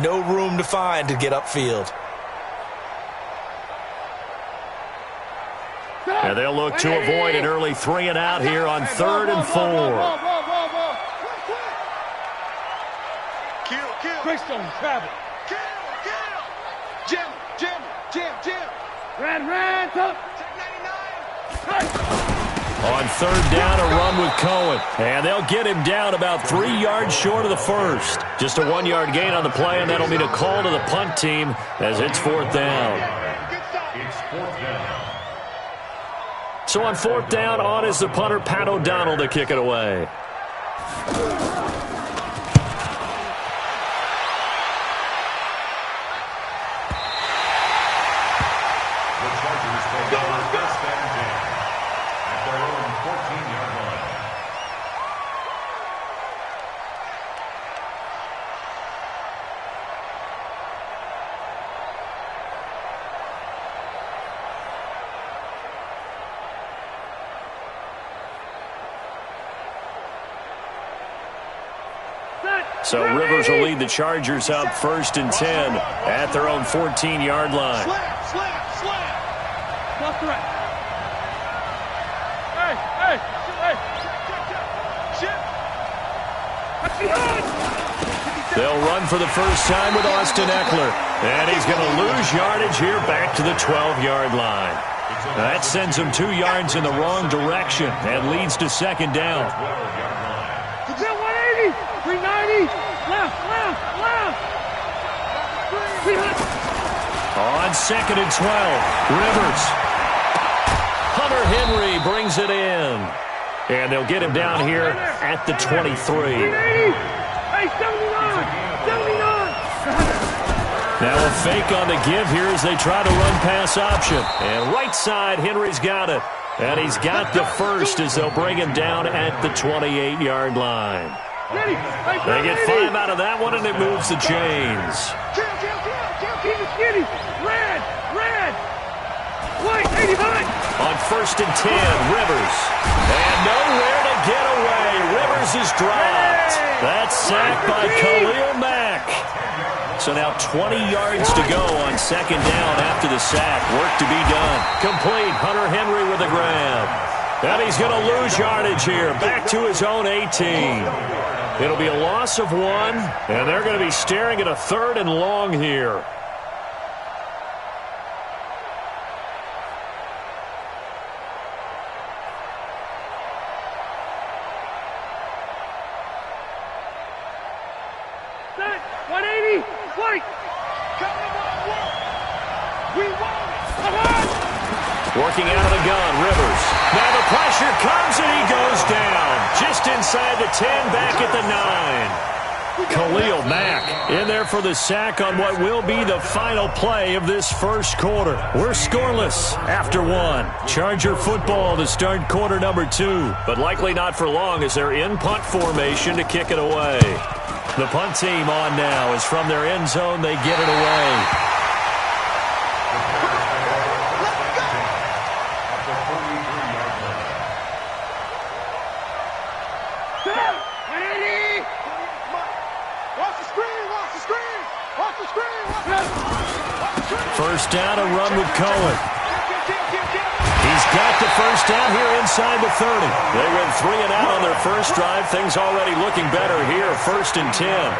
S1: No room to find to get upfield.
S6: And they'll look to avoid an early 3 and out here on 3rd and 4.
S3: Christian, travel. Jim. Ran, top.
S6: On 3rd down, a run with Cohen. And they'll get him down about 3 yards short of the first. Just a 1-yard gain on the play, and that'll mean a call to the punt team as it's 4th down.
S8: It's 4th down.
S6: So on 4th down, on is the punter, Pat O'Donnell, to kick it away. So Rivers will lead the Chargers up 1st and 10 at their own 14-yard line.
S3: Slam. Not threat. Hey.
S6: They'll run for the first time with Austin Eckler. And he's going to lose yardage here back to the 12-yard line. That sends him 2 yards in the wrong direction and leads to 2nd down.
S3: 180, 390, left.
S6: On 2nd and 12, Rivers. Hunter Henry brings it in. And they'll get him down here at the 23.
S3: 380, hey, 79.
S6: Now a fake on the give here as they try to run pass option. And right side, Henry's got it. And he's got the first as they'll bring him down at the 28-yard line. They get 5 out of that one, and it moves the chains.
S3: Kill, keep it skinny. Red. White, 85.
S6: On 1st and 10, Rivers. And nowhere to get away. Rivers is dropped. That's sacked by Khalil Mack. So now 20 yards to go on 2nd down after the sack. Work to be done. Complete. Hunter Henry with a grab. And he's going to lose yardage here. Back to his own 18. It'll be a loss of 1, and they're going to be staring at a 3rd and long here.
S3: Set, 180, flight. We won it.
S6: Working out of the gun, Rivers. Now the pressure comes and he goes down. Just inside the 10, back at the 9. Khalil Mack in there for the sack on what will be the final play of this first quarter. We're scoreless after 1. Charger football to start quarter number 2. But likely not for long as they're in punt formation to kick it away. The punt team on now as from their end zone they get it away. First down, a run with Cohen. He's got the first down here inside the 30. They went 3 and out on their first drive. Things already looking better here, 1st and 10.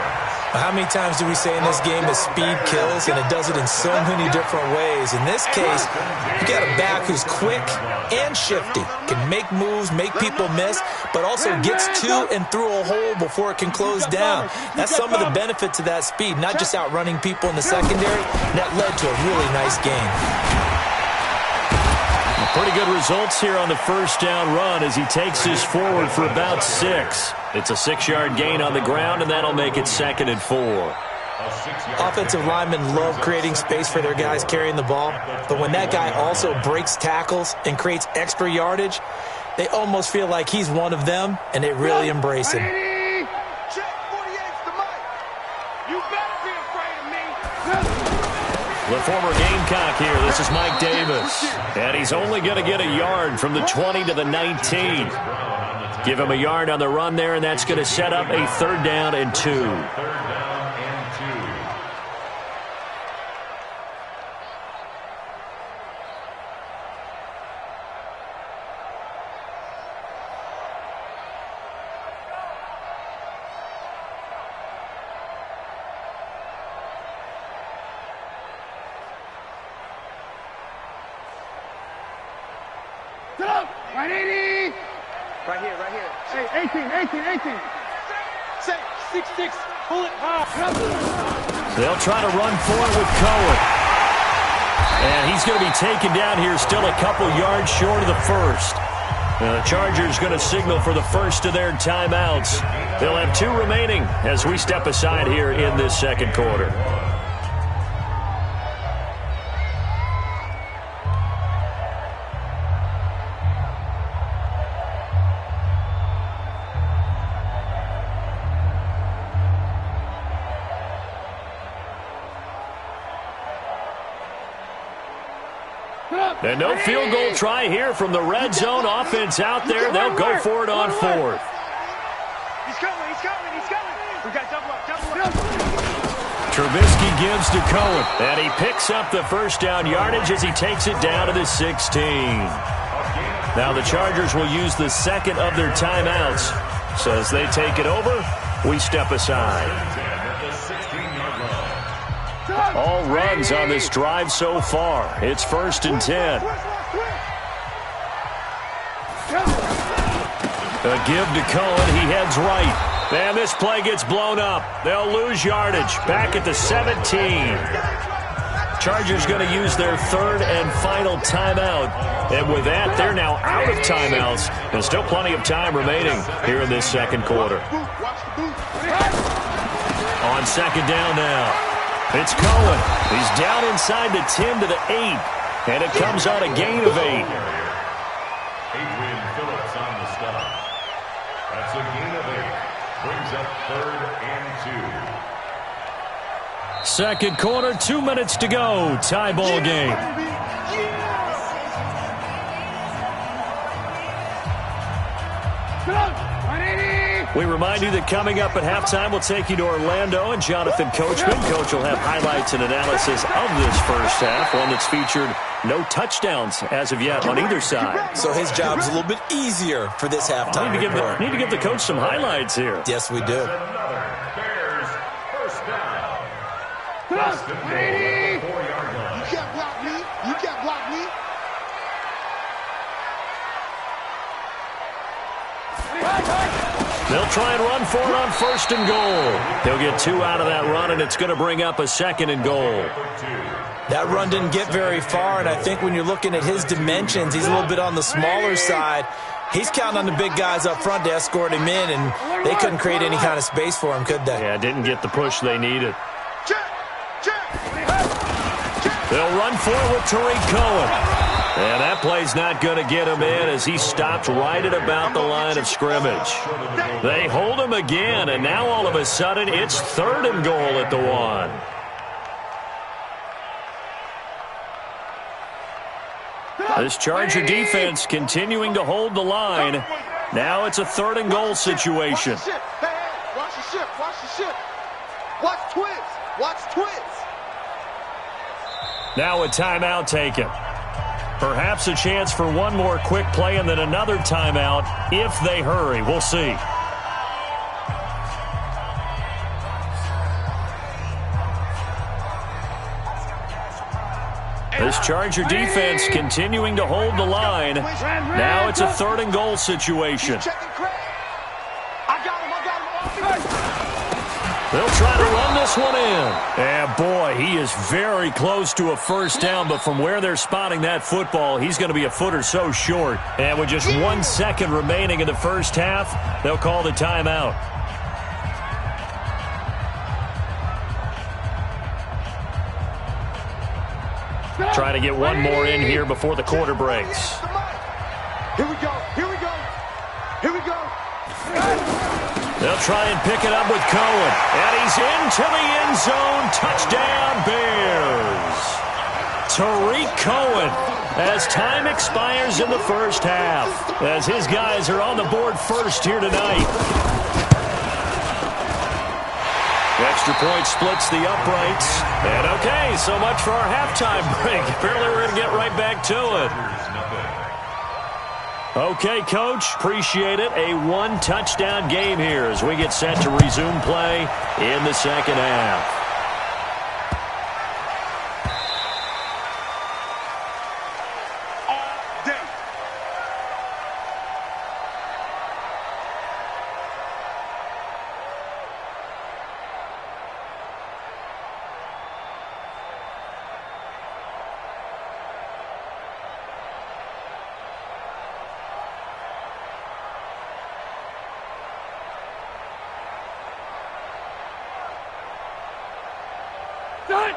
S1: How many times do we say in this game that speed kills, and it does it in so many different ways? In this case, you got a back who's quick and shifty, can make moves, make people miss, but also gets to and through a hole before it can close down. That's some of the benefit to that speed, not just outrunning people in the secondary. That led to a really nice game.
S6: Pretty good results here on the first down run as he takes this forward for about 6. It's a 6-yard gain on the ground, and that'll make it 2nd and 4.
S1: Offensive linemen love creating space for their guys carrying the ball, but when that guy also breaks tackles and creates extra yardage, they almost feel like he's one of them, and they really embrace him.
S6: The former Gamecock here. This is Mike Davis. And he's only going to get a yard from the 20 to the 19. Give him a yard on the run there, and that's going to set up a 3rd down and 2.
S3: Right here. Hey, 18. Say, 6'6", pull it hard.
S6: They'll try to run forward with Cohen. And he's going to be taken down here still a couple yards short of the first. Now the Chargers going to signal for the first of their timeouts. They'll have 2 remaining as we step aside here in this second quarter. And no field goal try here from the red zone. Offense out there. They'll go for it on 4th.
S3: He's coming. We got double up.
S6: Trubisky gives to Cohen. And he picks up the first down yardage as he takes it down to the 16. Now the Chargers will use the second of their timeouts. So as they take it over, we step aside. All runs on this drive so far. It's 1st and 10. A give to Cohen. He heads right. And this play gets blown up. They'll lose yardage. Back at the 17. Chargers going to use their 3rd and final timeout. And with that, they're now out of timeouts. There's still plenty of time remaining here in this second quarter. On 2nd down now. It's Cohen. He's down inside the 10 to the 8. And it comes on a gain of 8.
S8: Adrian Phillips on the stop. That's a gain of 8. Brings up 3rd and 2.
S6: Second quarter, 2 minutes to go. Tie ball game. We remind you that coming up at halftime, we'll take you to Orlando and Jonathan Coachman. Coach will have highlights and analysis of this first half, one that's featured no touchdowns as of yet on either side.
S1: So his job's a little bit easier for this halftime report.
S6: Need to give the coach some highlights here.
S1: Yes, we do.
S8: Bears first down.
S3: You can't block me. You can't block me.
S6: They'll try and run for it on first and goal. They'll get 2 out of that run, and it's going to bring up a second and goal.
S1: That run didn't get very far, and I think when you're looking at his dimensions, he's a little bit on the smaller side. He's counting on the big guys up front to escort him in, and they couldn't create any kind of space for him, could they?
S6: Yeah, didn't get the push they needed. They'll run for it with Tariq Cohen. And that play's not going to get him in as he stopped right at about the line of scrimmage. They hold him again, and now all of a sudden it's third and goal at the 1. This Charger defense continuing to hold the line. Now it's a third and goal situation.
S3: Watch the ship. Watch the ship. Watch twist. Watch twist.
S6: Now a timeout taken. Perhaps a chance for one more quick play and then another timeout if they hurry. We'll see. This Charger defense continuing to hold the line. Now it's a third and goal situation. They'll try to run this one in. And boy, he is very close to a first down, but from where they're spotting that football, he's going to be a foot or so short. And with just 1 second remaining in the first half, they'll call the timeout. Trying to get one more in here before the quarter breaks.
S3: Here we go. Here we go. Here we go.
S6: They'll try and pick it up with Cohen. And he's into the end zone. Touchdown, Bears. Tariq Cohen as time expires in the first half. As his guys are on the board first here tonight. Extra point splits the uprights. And okay, so much for our halftime break. Apparently we're going to get right back to it. Okay, Coach, appreciate it. A 1-touchdown game here as we get set to resume play in the second half.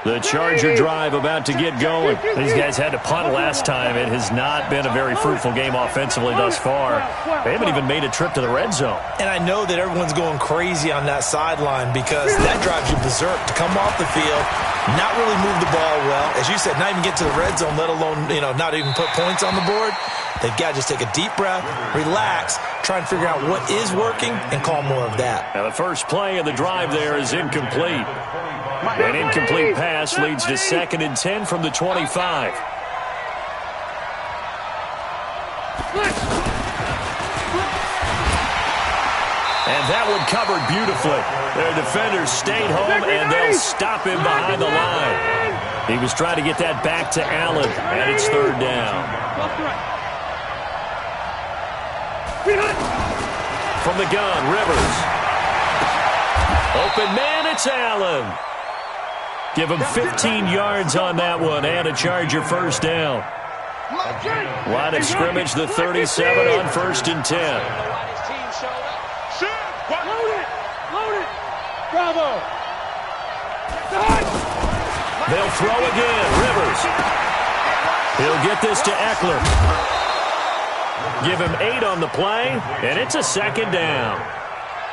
S6: The Charger drive about to get going. These guys had to punt last time. It has not been a very fruitful game offensively thus far. They haven't even made a trip to the red zone.
S1: And I know that everyone's going crazy on that sideline because that drives you berserk to come off the field, not really move the ball well. As you said, not even get to the red zone, let alone, not even put points on the board. They've got to just take a deep breath, relax, try and figure out what is working, and call more of that.
S6: Now the first play of the drive there is incomplete. An incomplete pass leads to 2nd and 10 from the 25. And that one covered beautifully. Their defenders stayed home, and they'll stop him behind the line. He was trying to get that back to Allen, and it's third down. From the gun, Rivers. Open man, it's Allen. Give him 15 yards on that one and a Charger first down. Line of scrimmage, the 37 on 1st and 10.
S3: Load it. Bravo.
S6: They'll throw again. Rivers. He'll get this to Eckler. Give him 8 on the play, and it's a second down.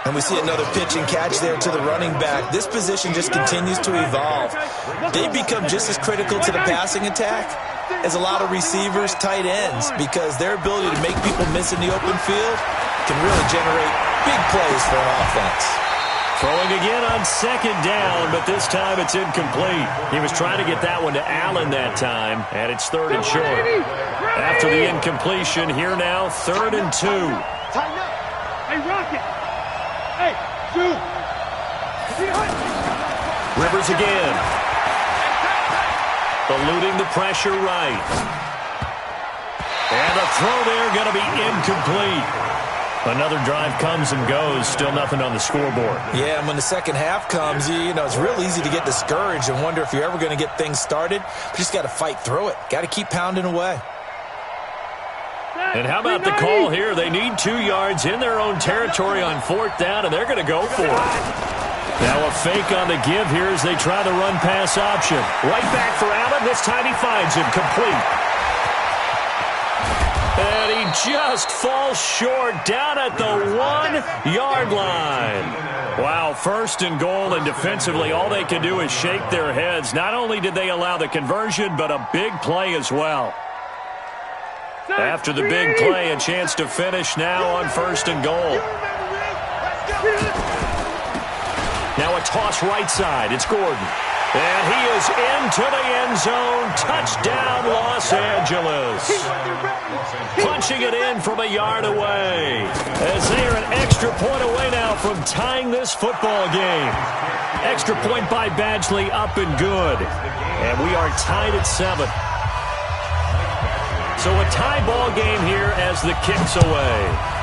S1: And we see another pitch and catch there to the running back. This position just continues to evolve. They become just as critical to the passing attack as a lot of receivers, tight ends, because their ability to make people miss in the open field can really generate Big plays for an offense.
S6: Throwing again on second down, but this time it's incomplete. He was trying to get that one to Allen that time, and it's third and short. After the incompletion, here now, 3rd and 2.
S3: Tighten up. Hey, Rocket. Hey, shoot.
S6: Rivers again. Eluding the pressure right. And the throw there going to be incomplete. Another drive comes and goes, still nothing on the scoreboard.
S1: Yeah, and when the second half comes, you know, it's real easy to get discouraged and wonder if you're ever going to get things started. But you just got to fight through it. Got to keep pounding away.
S6: And how about the call here? They need 2 yards in their own territory on 4th down, and they're going to go for it. Now a fake on the give here as they try the run-pass option. Right back for Allen. This time he finds him complete. And he just falls short down at the 1-yard line. Wow, 1st and goal, and defensively all they can do is shake their heads. Not only did they allow the conversion, but a big play as well. After the big play, a chance to finish now on 1st and goal. Now a toss right side. It's Gordon. And he is into the end zone. Touchdown, Los Angeles. Punching it in from a yard away. As they are an extra point away now from tying this football game. Extra point by Badgley, up and good. And we are tied at 7. So a tie ball game here as the kick's away.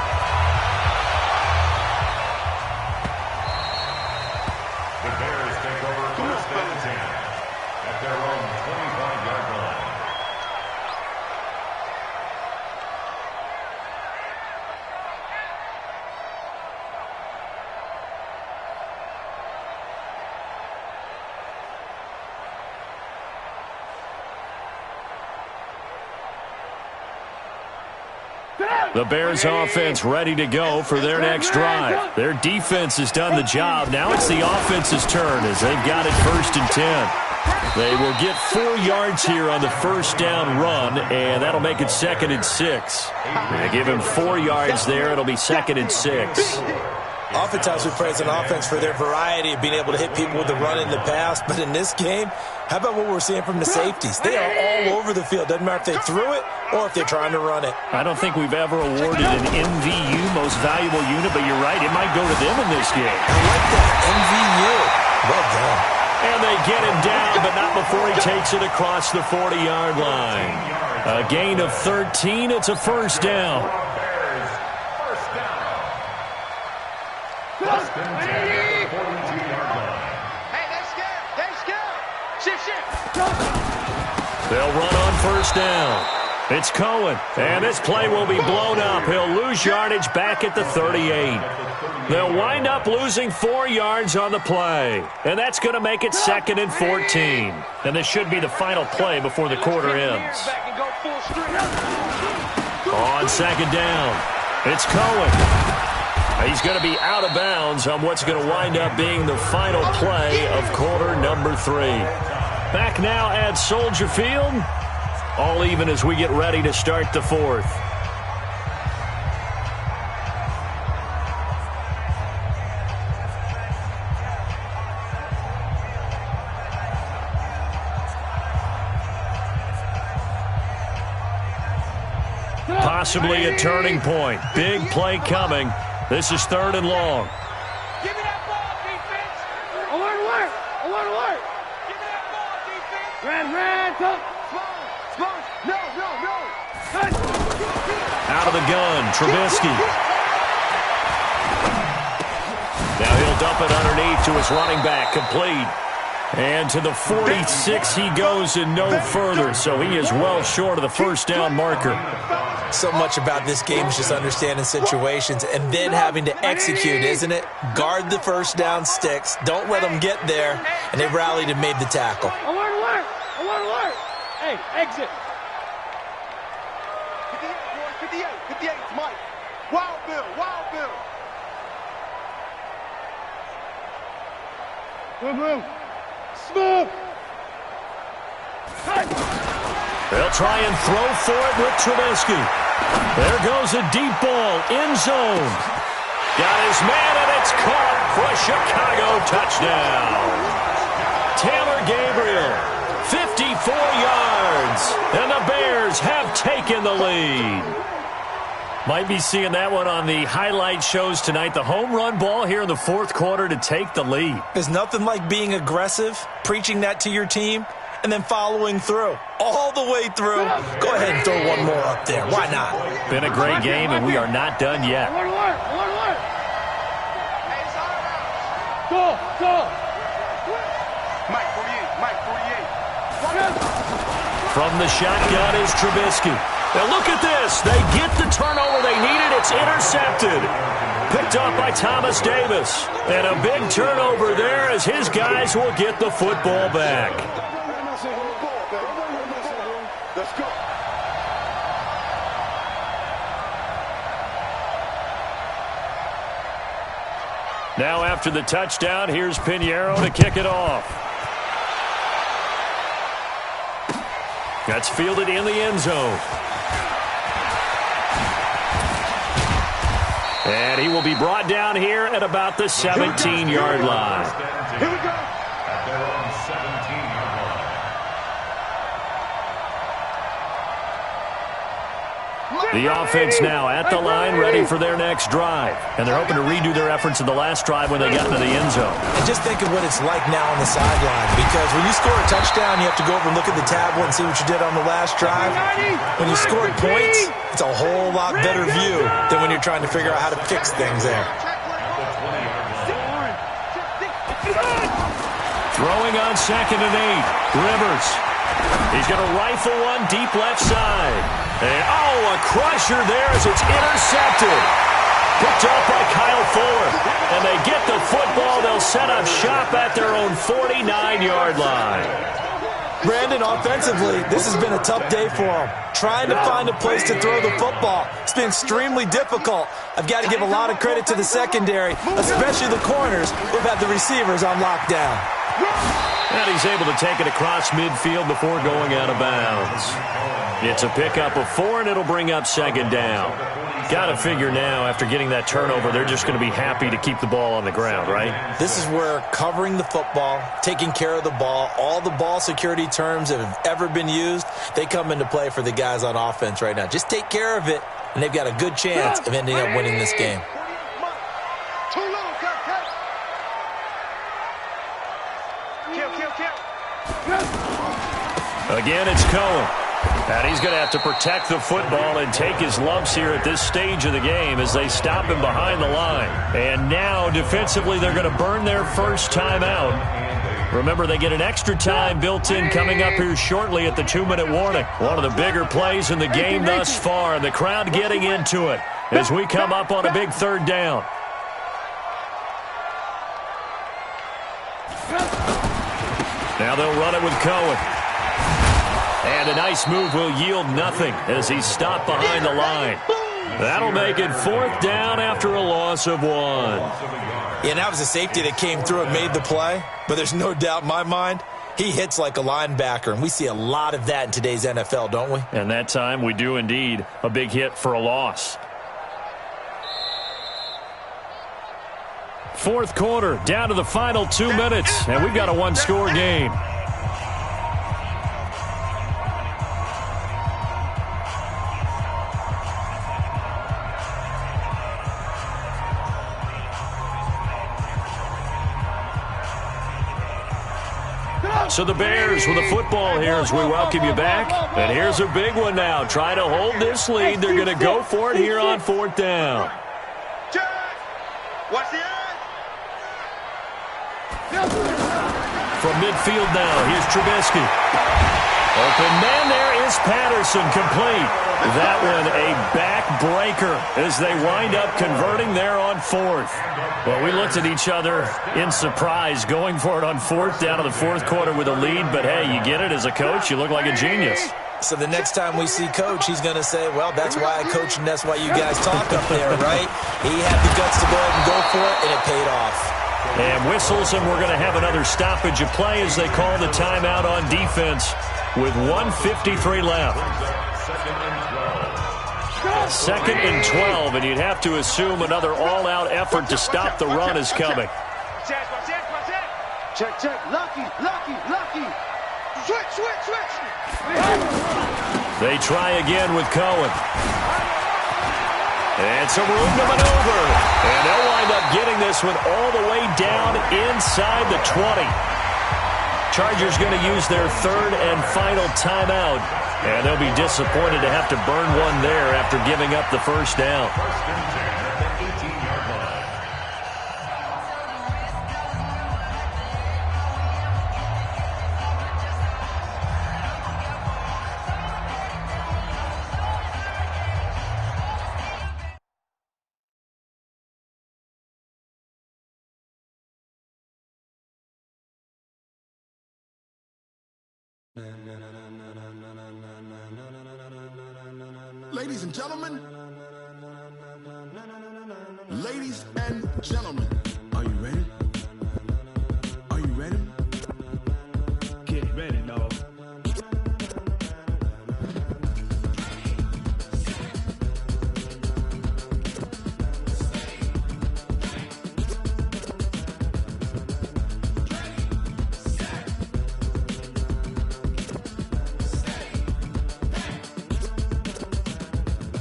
S6: The Bears offense ready to go for their next drive. Their defense has done the job. Now it's the offense's turn as they've got it 1st and 10. They will get 4 yards here on the 1st down run, and that'll make it 2nd and 6. They give him 4 yards there. It'll be 2nd and 6.
S1: Oftentimes we praise an offense for their variety of being able to hit people with the run in the pass, but in this game, how about what we're seeing from the safeties? They are all over the field. Doesn't matter if they threw it or if they're trying to run it.
S6: I don't think we've ever awarded an MVU, most valuable unit, but you're right, it might go to them in this game.
S1: I like that, MVU. Well done.
S6: And they get him down, but not before he takes it across the 40-yard line. A gain of 13, it's a 1st down. They'll run on 1st down. It's Cohen, and this play will be blown up. He'll lose yardage back at the 38. They'll wind up losing 4 yards on the play, and that's going to make it 2nd and 14. And this should be the final play before the quarter ends. On 2nd down, it's Cohen. He's going to be out of bounds on what's going to wind up being the final play of quarter number 3. Back now at Soldier Field. All even as we get ready to start the 4th. Possibly a turning point. Big play coming. This is 3rd and long.
S3: Give me that ball, defense. Alert. Alert. Give me that ball, defense. Red, up. No.
S6: Out of the gun, Trubisky. Now he'll dump it underneath to his running back, complete. And to the 46 he goes and no further, so he is well short of the 1st down marker.
S1: So much about this game is just understanding situations and then having to execute, isn't it? Guard the 1st down sticks. Don't let them get there. And they rallied and made the tackle.
S3: Alert. Hey, exit. 58, Mike. Wild Bill. Boom. Smooth.
S6: They'll try and throw for it with Trubisky. There goes a deep ball, end zone. Got his man, and it's caught for a Chicago touchdown. Taylor Gabriel, 54 yards, and the Bears have taken the lead. Might be seeing that one on the highlight shows tonight. The home run ball here in the fourth quarter to take the lead.
S1: There's nothing like being aggressive, preaching that to your team, and then following through. All the way through. Go ahead and throw one more up there. Why not?
S6: Been a great game, and we are not done yet.
S3: Go!
S7: Mike 48.
S6: From the shotgun is Trubisky. Now look at this. They get the turnover they needed. It's intercepted. Picked up by Thomas Davis. And a big turnover there as his guys will get the football back.
S7: Let's go.
S6: Now after the touchdown, here's Pinheiro to kick it off. That's fielded in the end zone. And he will be brought down here at about the 17-yard line.
S7: Here we go.
S8: At their own 17-yard line.
S6: The offense now at the line, ready for their next drive. And they're hoping to redo their efforts in the last drive when they got into the end zone.
S1: And just think of what it's like now on the sideline. Because when you score a touchdown, you have to go over and look at the tablet and see what you did on the last drive. When you score points, it's a whole lot better view than when you're trying to figure out how to fix things there.
S6: Throwing on 2nd and 8. Rivers. He's going to rifle one deep left side. And, a crusher there as it's intercepted. Picked up by Kyle Fuller. And they get the football. They'll set up shop at their own 49-yard line.
S1: Brandon, offensively, this has been a tough day for him. Trying to find a place to throw the football. It's been extremely difficult. I've got to give a lot of credit to the secondary, especially the corners who've had the receivers on lockdown.
S6: And he's able to take it across midfield before going out of bounds. It's a pickup of 4, and it'll bring up 2nd down. Got to figure now, after getting that turnover, they're just going to be happy to keep the ball on the ground, right?
S1: This is where covering the football, taking care of the ball, all the ball security terms that have ever been used, they come into play for the guys on offense right now. Just take care of it, and they've got a good chance of ending up winning this game.
S6: Again, it's Cohen. And he's going to have to protect the football and take his lumps here at this stage of the game as they stop him behind the line. And now, defensively, they're going to burn their first time out. Remember, they get an extra time built in coming up here shortly at the 2-minute warning. One of the bigger plays in the game thus far, and the crowd getting into it as we come up on a big 3rd down. Now they'll run it with Cohen. And a nice move will yield nothing as he's stopped behind the line. That'll make it 4th down after a loss of 1.
S1: Yeah, that was a safety that came through and made the play. But there's no doubt in my mind, he hits like a linebacker. And we see a lot of that in today's NFL, don't we?
S6: And that time we do indeed. A big hit for a loss. 4th quarter, down to the final 2 minutes. And we've got a 1-score game. So the Bears with the football here as we welcome you back. And here's a big one now. Trying to hold this lead. They're going to go for it here on 4th down.
S7: Watch the eye.
S6: From midfield now, here's Trubisky. Open man there is Patterson, complete. That one a backbreaker as they wind up converting there on 4th. Well, we looked at each other in surprise going for it on 4th down to the 4th quarter with a lead. But, hey, you get it as a coach. You look like a genius.
S1: So the next time we see Coach, he's going to say, well, that's why I coach and that's why you guys talk up there, right? He had the guts to go ahead and go for it, and it paid off.
S6: And whistles, and we're going to have another stoppage of play as they call the timeout on defense with 1:53 left. 2nd and 12, and you'd have to assume another all-out effort to stop the run is coming.
S3: Check, check. Lucky. Switch.
S6: They try again with Cohen. And some room to maneuver. And they'll wind up getting this one all the way down inside the 20. Chargers going to use their 3rd and final timeout. And they'll be disappointed to have to burn one there after giving up the first down.
S8: First and 10 at the 18-yard line.
S5: Ladies and gentlemen, are you ready? Are you ready? Get ready, dog.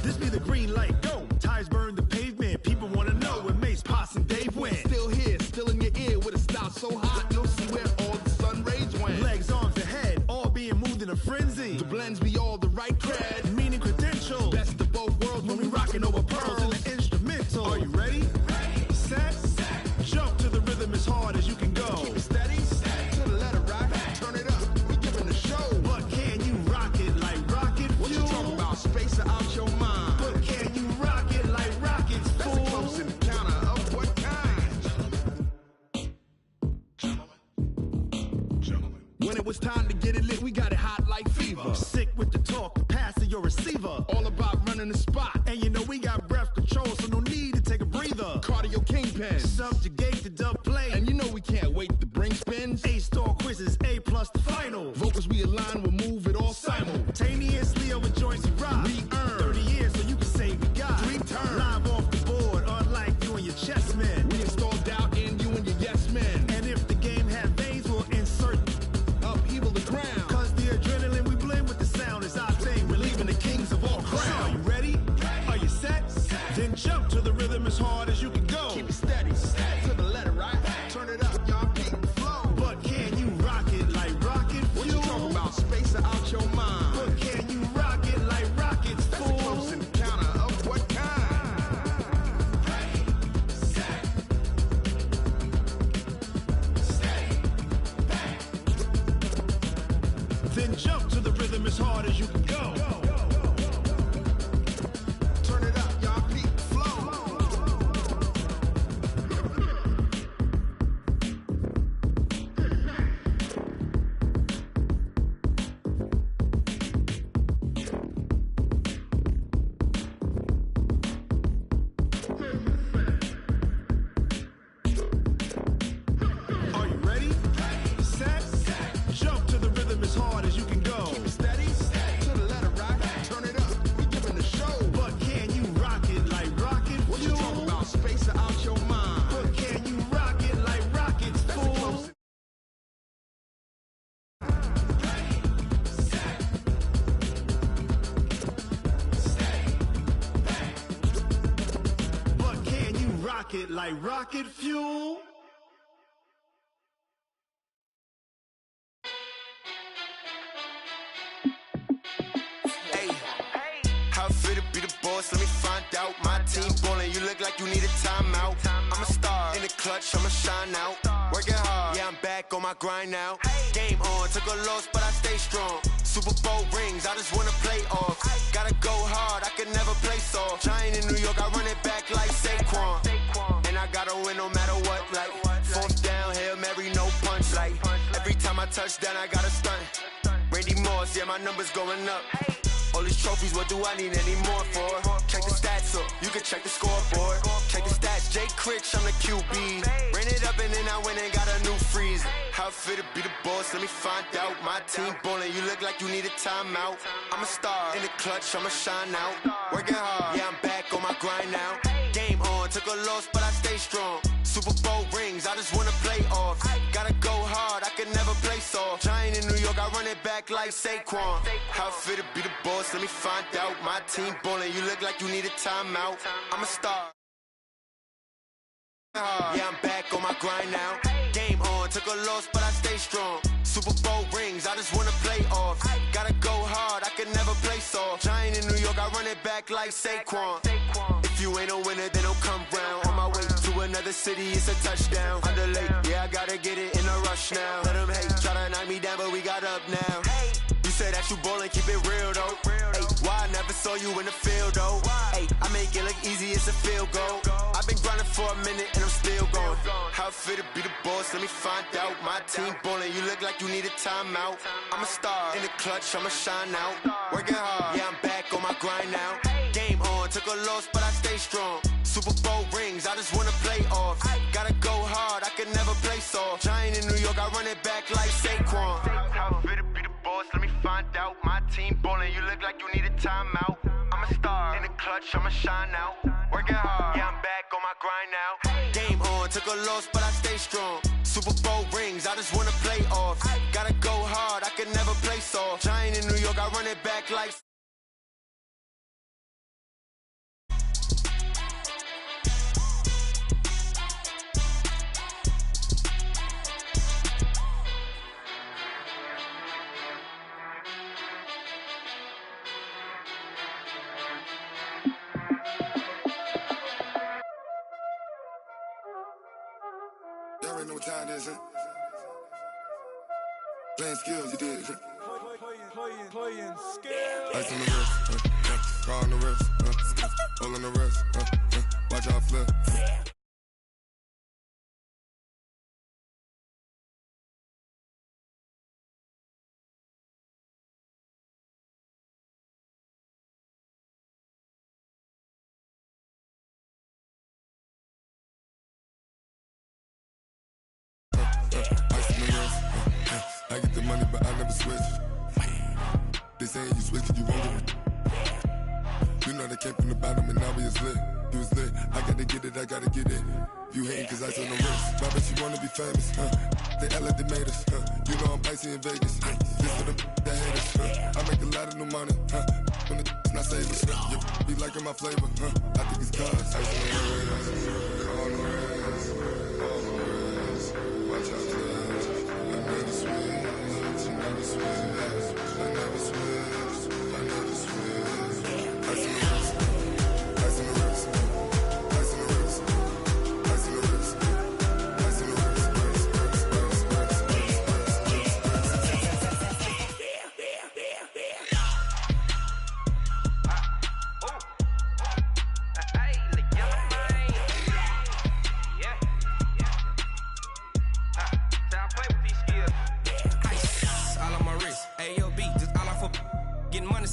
S5: This be the green light, go. Tires burn the pavement. People want to know where Mace, Potts, and Dave went. Still here, still in your ear with a style so hot, you'll see where all the sun rays went. Legs, arms, the head, all being moved in a frenzy. The blends be all the right cred, meaning credentials. Best of both worlds when we rockin' over pearls in the instrumental. Are you ready? Set. Jump to the rhythm as hard as you can go. Keep it steady, to the letter right. Turn it up, we giving the show. But can you rock it like rocket fuel? What you talking about? Space out your mind. But can you rock it like rockets, fool? That's a close encounter of what kind? When it was time to get it lit, we got it hot like fever. Sick with the talk, passing your receiver. All about running the spot. And you know we got breath control, so no need to take a breather. Cardio kingpin, subjugate the dub play. And you know we can't wait to bring spins. A-star quizzes, A+ the final. Vocals we align, we'll move it all simultaneously over joints we rock. We earn 30 years, so you can say we got 3 turns. Live off the board, unlike you and your chess men. We install doubt in you and your yes men. And if the game had veins, we'll insert upheaval the ground. Cause the adrenaline we blend with the sound is our thing. We're leaving the kings of all crowns. Are you ready? Are you set? Then jump to the rhythm as hard as you can go. Keep it steady, to the letter right. Turn it up, y'all beat the flow. But can you rock it like rocket fuel? What you talking about? Space out your mind. But can you rock it like rockets, fool? That's a close encounter of what kind? Then jump to the rhythm as hard as you can go. Turn it up, y'all beat the flow. Are you ready? Set. Jump to the rhythm as hard as you can go. Keep it steady, to the letter right. Turn it up, we giving the show. But can you rock it like rocket fuel? What you talking about? Space out your mind. But can you rock it like rockets, fool? But can you rock it like rocket fuel?
S10: Hey, how fit to be the boss? Let me find out. My team ballin', you look like you need a timeout. I'm a star in the clutch, I'ma shine out. Working hard, yeah, I'm back on my grind now. Game on, took a loss, but I stay strong. Super Bowl rings, I just wanna play off. Gotta go hard, I can never play soft. Giant in New York, I run it back like Saquon. And I gotta win no matter what, like 4th down, Hail Mary, no punch. Like every time I touch down, I gotta stunt. Randy Moss, yeah, my numbers going up. All these trophies, what do I need any more for? Check the stats up, you can check the scoreboard. Check the stats, Jay Critch, I'm the QB. Ran it up and then I went and got a new freeze. How it feel to be the boss? Let me find out. My team ballin', you look like you need a timeout. I'm a star in the clutch, I'ma shine out. Working hard, yeah, I'm back on my grind now. Game on, took a loss, but I stay strong. Super Bowl rings, I just wanna play off. Gotta go hard, I can never play soft. Giant in New York, I run it back like Saquon. How it feel to be the boss? Let me find out. My team ballin', you look like you need a timeout. I'm a star. Yeah, I'm back on my grind now. Game on, took a loss, but I stay strong. Super Bowl rings, I just wanna play off. Gotta go hard, I can never play soft. Giant in New York, I run it back like Saquon. If you ain't a winner, then don't come round. On my way to another city, it's a touchdown. Underlay, yeah, I gotta get it in a rush now. Let them hate, try to knock me down, but we got up now. You said that you ballin', keep it real though. Ay, why I never saw you in the field though? Ay, I make it look easy, it's a field goal. I've been grinding for a minute and I'm still going. How it feel to be the boss? Let me find out. My team ballin', you look like you need a timeout. I'm a star in the clutch, I'ma shine out. Working hard, yeah, I'm back on my grind now. Game on, took a loss, but I stay strong. Super Bowl rings, I just wanna play off. Gotta go hard, I can never play soft. Giant in New York, I run it back like Saquon. How it feel to be the boss? Let me find out. My team ballin', you look like you need a timeout. I'm a star in the clutch, I'ma shine out. Working hard, yeah, I'm back on my grind now. Game on, took a loss, but I stay strong. Super Bowl rings, I just wanna play off. Gotta go hard, I can never play soft. Giant in New York, I run it back like.
S2: Y'all already know what time it is, huh? Playing skills, you did, huh?
S3: Playing skills.
S2: Ice on the wrist, car on the wrist, all on the wrist, watch how I flip. I get the money, but I never switch. They saying you switch, you won't get it. You know they came from the bottom and now we is lit. You was lit, I gotta get it, I gotta get it. You hating cause ice on the wrist. Why bet you wanna be famous, They act like they made us, You know I'm icy in Vegas, This for the that hate us, I make a lot of new money, When the not save us, You be liking my flavor, I think it's cause ice on the wrist, on the wrist, on the wrist. Watch out for this. I never switch, I never switch, I never switch, I never switch. Ice on the wrist, ice on the wrist, ice on the wrist, ice on the wrist, ice on the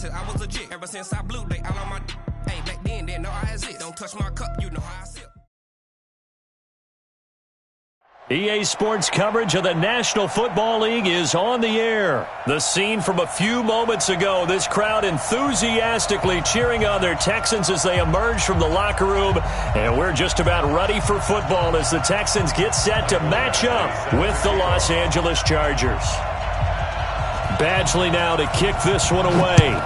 S4: I was legit ever since I blew. They all on my. Hey, back then, didn't know I exist. Don't touch my cup, you know how I sip.
S6: EA Sports coverage of the National Football League is on the air. The scene from a few moments ago, this crowd enthusiastically cheering on their Texans as they emerge from the locker room. And we're just about ready for football as the Texans get set to match up with the Los Angeles Chargers. Badgley now to kick this one away.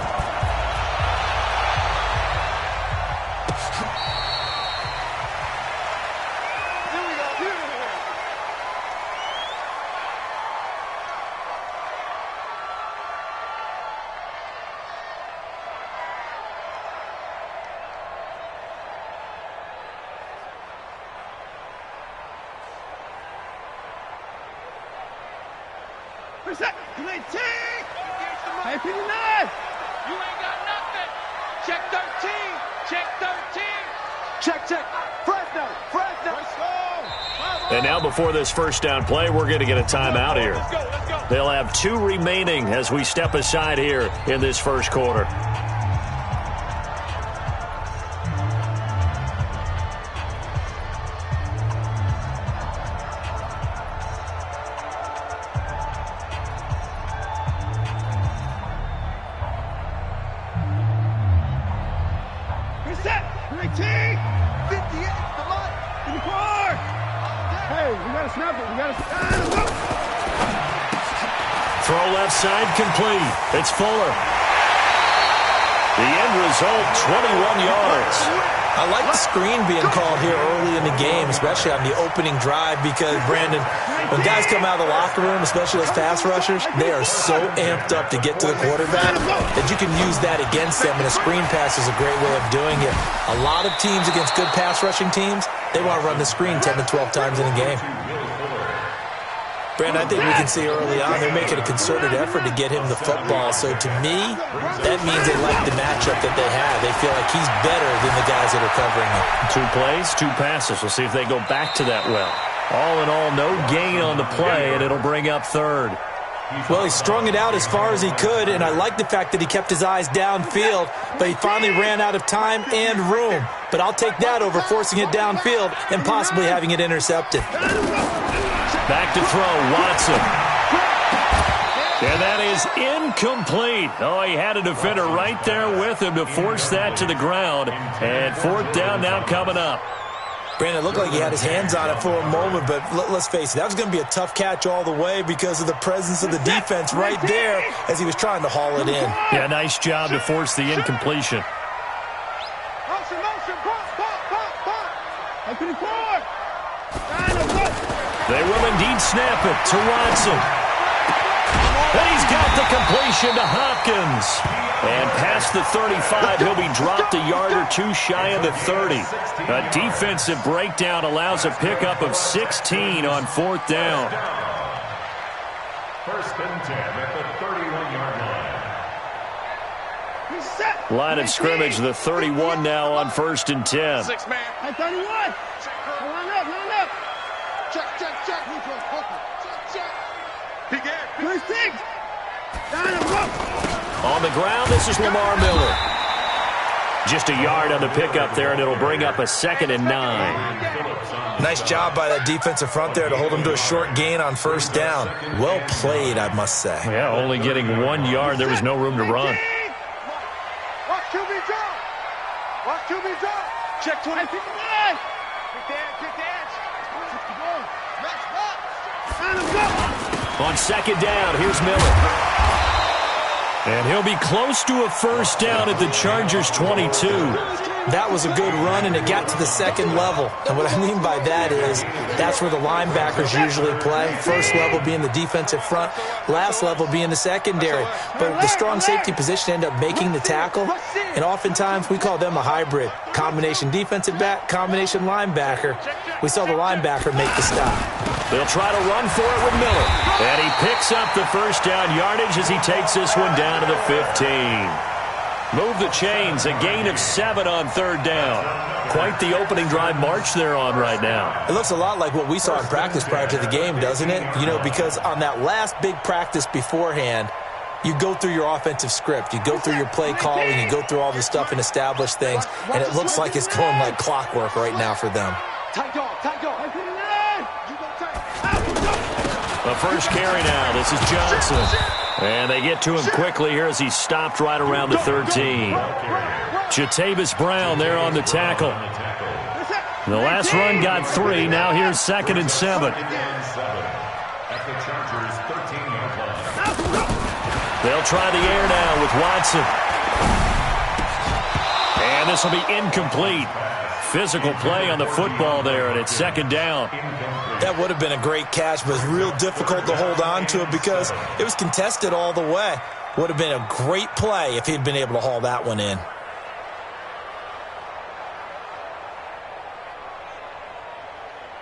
S3: Hey, 59! You ain't got nothing! Check 13! Check 13! Check! Fresno!
S6: And now before this first down play, we're going to get a timeout here.
S3: Let's go!
S6: They'll have 2 remaining as we step aside here in this first quarter.
S5: gotta snap it. You gotta
S6: Throw left side complete. It's Fuller. The end result, 21 yards.
S1: I like the screen being called here early in the game, especially on the opening drive, because, Brandon, when guys come out of the locker room, especially those pass rushers, they are so amped up to get to the quarterback that you can use that against them, and a screen pass is a great way of doing it. A lot of teams against good pass rushing teams, they want to run the screen 10 to 12 times in a game. Brandon, I think we can see early on they're making a concerted effort to get him the football. So to me, that means they like the matchup that they have. They feel like he's better than the guys that are covering him.
S6: 2 plays, 2 passes. We'll see if they go back to that well. All in all, no gain on the play, and it'll bring up third.
S1: Well, he strung it out as far as he could, and I like the fact that he kept his eyes downfield, but he finally ran out of time and room. But I'll take that over forcing it downfield and possibly having it intercepted.
S6: Back to throw, Watson. And that is incomplete. Oh, he had a defender right there with him to force that to the ground. And 4th down now coming up.
S1: Brandon, it looked like he had his hands on it for a moment, but let's face it, that was going to be a tough catch all the way because of the presence of the defense right there as he was trying to haul it in.
S6: Yeah, nice job to force the incompletion. They will indeed snap it to Watson. And he's got the completion to Hopkins. And past the 35, he'll be dropped a yard or 2 shy of the 30. A defensive breakdown allows a pickup of 16 on 4th down.
S8: 1st and 10 at the 31-yard line.
S6: Line of scrimmage, the 31 now on 1st and 10.
S5: 6 man. Hey, 31. Line up.
S3: Check.
S5: Check. 6.
S6: On the ground, this is Lamar Miller. Just a yard on the pickup there, and it'll bring up a 2nd and 9.
S1: Nice job by that defensive front there to hold him to a short gain on 1st down. Well played, I must say.
S6: Yeah, only getting 1 yard. There was no room to run.
S3: Watch QB drop. Check 20. Kick the edge.
S6: On 2nd down, here's Miller. And he'll be close to a 1st down at the Chargers' 22.
S1: That was a good run, and it got to the 2nd level. And what I mean by that is that's where the linebackers usually play. 1st level being the defensive front, last level being the secondary. But the strong safety position ended up making the tackle, and oftentimes we call them a hybrid. Combination defensive back, combination linebacker. We saw the linebacker make the stop.
S6: They'll try to run for it with Miller. And he picks up the 1st down yardage as he takes this one down to the 15. Move the chains, a gain of 7 on 3rd down. Quite the opening drive march they're on right now.
S1: It looks a lot like what we saw in practice prior to the game, doesn't it? You know, because on that last big practice beforehand, you go through your offensive script. You go through your play calling. You go through all the stuff and establish things. And it looks like it's going like clockwork right now for them.
S3: Tight dog.
S6: The 1st carry now. This is Johnson. And they get to him quickly here as he stopped right around the 13. Jatavis Brown there on the tackle. The last run got 3. Now here's 2nd and 7. They'll try the air now with Watson. And this will be incomplete. Physical play on the football there, and it's 2nd down.
S1: That would have been a great catch, but it's real difficult to hold on to it because it was contested all the way. Would have been a great play if he'd been able to haul that one in.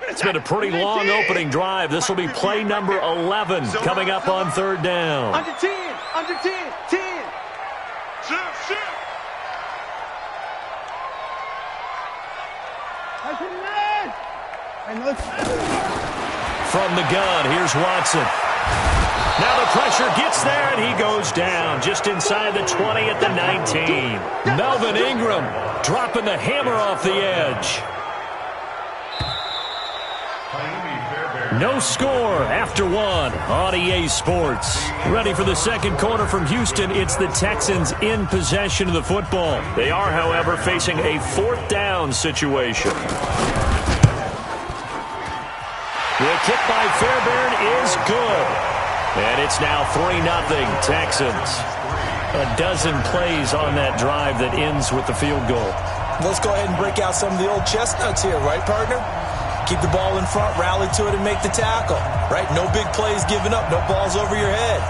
S6: It's been a pretty long opening drive. This will be play number 11 coming up on 3rd down.
S3: Under 10. 10. Shift.
S6: From the gun, here's Watson. Now the pressure gets there, and he goes down just inside the 20 at the 19. Melvin Ingram dropping the hammer off the edge. No score after 1 on EA Sports. Ready for the 2nd quarter from Houston. It's the Texans in possession of the football. They are, however, facing a 4th down situation. The kick by Fairbairn is good. And it's now 3-0 Texans. A dozen plays on that drive that ends with the field goal.
S1: Let's go ahead and break out some of the old chestnuts here, right, partner? Keep the ball in front, rally to it, and make the tackle, right? No big plays given up, no balls over your head.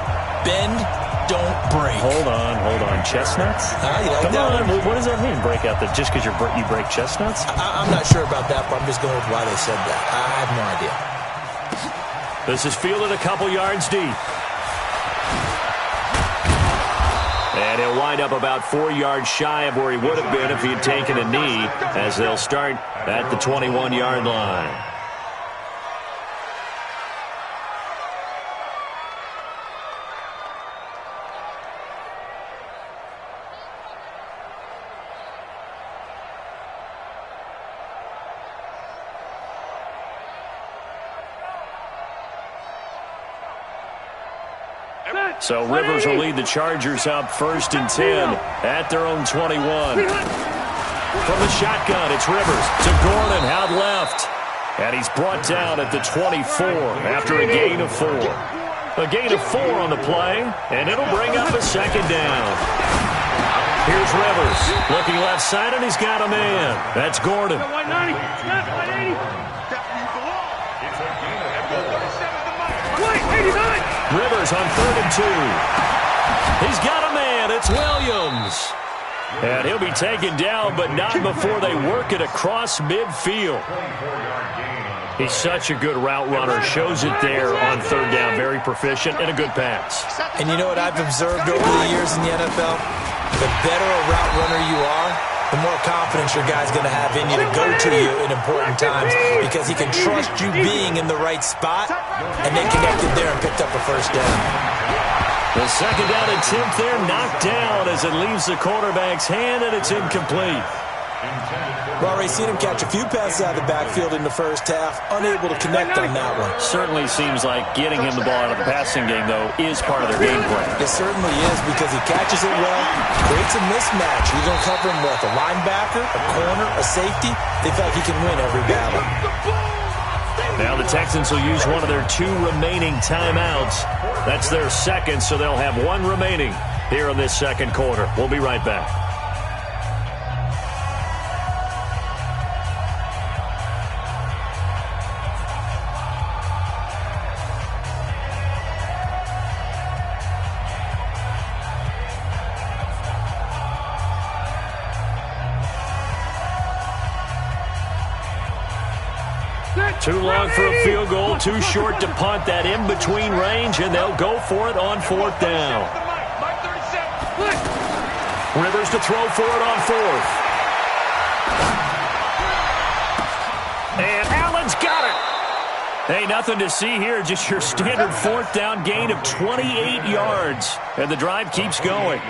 S1: Bend, don't break.
S6: Hold on. Chestnuts?
S1: You like
S6: Come
S1: that
S6: on,
S1: one?
S6: what does that mean, break out that just because you break chestnuts?
S1: I'm not sure about that, but I'm just going with why they said that. I have no idea.
S6: This is fielded a couple yards deep. And he'll wind up about 4 yards shy of where he would have been if he had taken a knee, as they'll start at the 21-yard line. So Rivers will lead the Chargers up 1st and 10 at their own 21. From the shotgun, it's Rivers to Gordon out left. And he's brought down at the 24 after a gain of 4. A gain of 4 on the play, and it'll bring up a 2nd down. Here's Rivers looking left side, and he's got a man. That's Gordon. Rivers on 3rd and 2. He's got a man. It's Williams. And he'll be taken down, but not before they work it across midfield. He's such a good route runner. Shows it there on 3rd down. Very proficient and a good pass.
S1: And you know what I've observed over the years in the NFL? The better a route runner you are, the more confidence your guy's going to have in you to go to you in important times, because he can trust you being in the right spot, and they connected there and picked up a 1st down.
S6: The 2nd down attempt there knocked down as it leaves the quarterback's hand, and it's incomplete.
S1: We've already seen him catch a few passes out of the backfield in the first half, unable to connect on that one.
S6: Certainly seems like getting him the ball out of the passing game, though, is part of their game plan.
S1: It certainly is, because he catches it well, creates a mismatch. Who's going to cover him with? A linebacker, a corner, a safety? They feel like he can win every battle.
S6: Now the Texans will use one of their 2 remaining timeouts. That's their 2nd, so they'll have 1 remaining here in this 2nd quarter. We'll be right back. Too long for a field goal, too short to punt. That in-between range, and they'll go for it on 4th down. Rivers to throw for it on 4th. And Allen's got it. Hey, nothing to see here, just your standard 4th down gain of 28 yards. And the drive keeps going.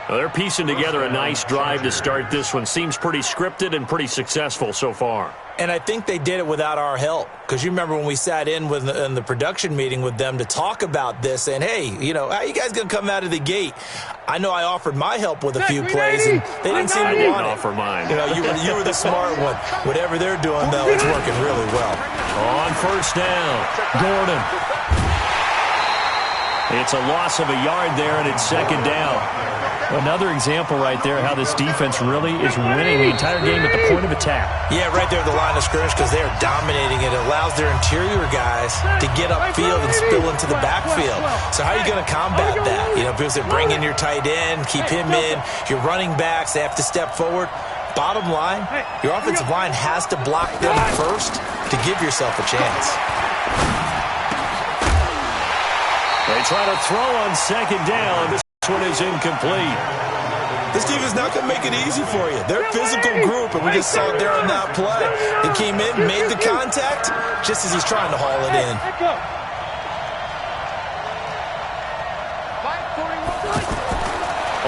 S6: Well, they're piecing together a nice drive to start this one. Seems pretty scripted and pretty successful so far.
S1: And I think they did it without our help, because you remember when we sat in the production meeting with them to talk about this, and hey, you know, how you guys going to come out of the gate? I know I offered my help with a few plays, and they didn't seem to want it.
S6: I didn't offer mine.
S1: You know, you were the smart one. Whatever they're doing, though, it's working really well.
S6: On 1st down, Gordon. It's a loss of a yard there, and it's 2nd down. Another example right there how this defense really is winning the entire game at the point of attack.
S1: Yeah, right there at the line of scrimmage, because they are dominating it. It allows their interior guys to get upfield and spill into the backfield. So how are you going to combat that? You know, people say bring in your tight end, keep him in. Your running backs, they have to step forward. Bottom line, your offensive line has to block them first to give yourself a chance.
S6: They try to throw on 2nd down. This one is incomplete.
S1: This team is not going to make it easy for you. They're a physical group, and we just saw it there on that play. They came in, made the contact, just as he's trying to haul it in.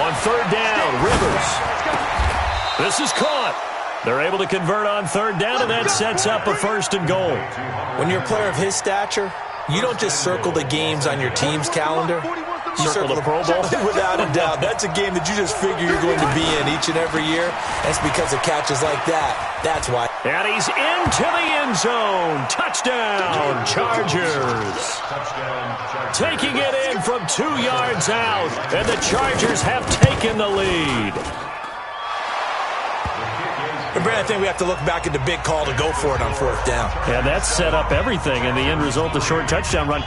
S6: On 3rd down, Rivers. This is caught. They're able to convert on 3rd down, and that sets up a 1st and goal.
S1: When you're a player of his stature, you don't just circle the games on your team's calendar.
S6: circle the Pro Bowl?
S1: Without a doubt. That's a game that you just figure you're going to be in each and every year. That's because of catches like that. That's why.
S6: And he's into the end zone. Touchdown, Chargers. Taking it in from 2 yards out, and the Chargers have taken the lead.
S1: And Brad, I think we have to look back at the big call to go for it on 4th down.
S6: Yeah, that set up everything in the end result, the short touchdown run.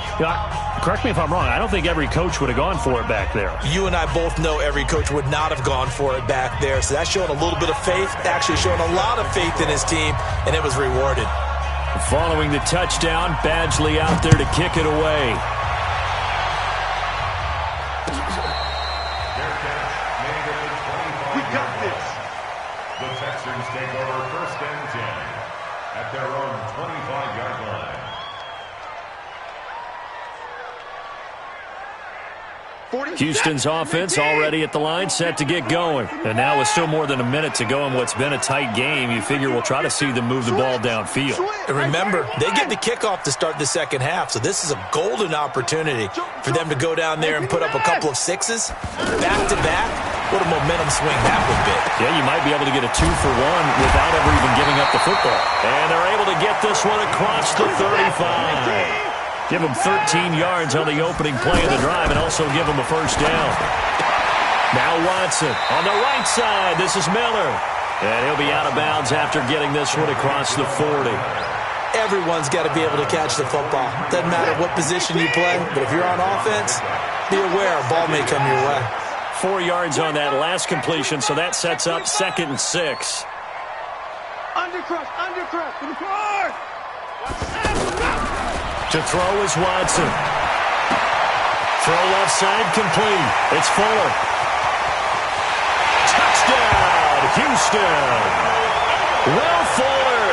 S6: Correct me if I'm wrong. I don't think every coach would have gone for it back there.
S1: You and I both know every coach would not have gone for it back there. So that's showing a little bit of faith, actually showing a lot of faith in his team, and it was rewarded.
S6: Following the touchdown, Badgley out there to kick it away.
S3: We got this.
S8: The Texans take over 1st and 10 at their own 25-yard line.
S6: Houston's offense already at the line, set to get going. And now with still more than a minute to go in what's been a tight game, you figure we'll try to see them move the ball downfield.
S1: And remember, they get the kickoff to start the second half, so this is a golden opportunity for them to go down there and put up a couple of sixes back-to-back. What a momentum swing that would be.
S6: Yeah, you might be able to get a 2-for-1 without ever even giving up the football. And they're able to get this one across the 35. Give them 13 yards on the opening play of the drive and also give them a 1st down. Now Watson on the right side. This is Miller. And he'll be out of bounds after getting this one across the 40.
S1: Everyone's got to be able to catch the football. Doesn't matter what position you play, but if you're on offense, be aware a ball may come your way.
S6: 4 yards on that last completion, so that sets up 2nd and 6.
S3: Undercrush. To the floor.
S6: To throw is Watson. Throw left side complete. It's Fuller. Touchdown, Houston. Will Fuller,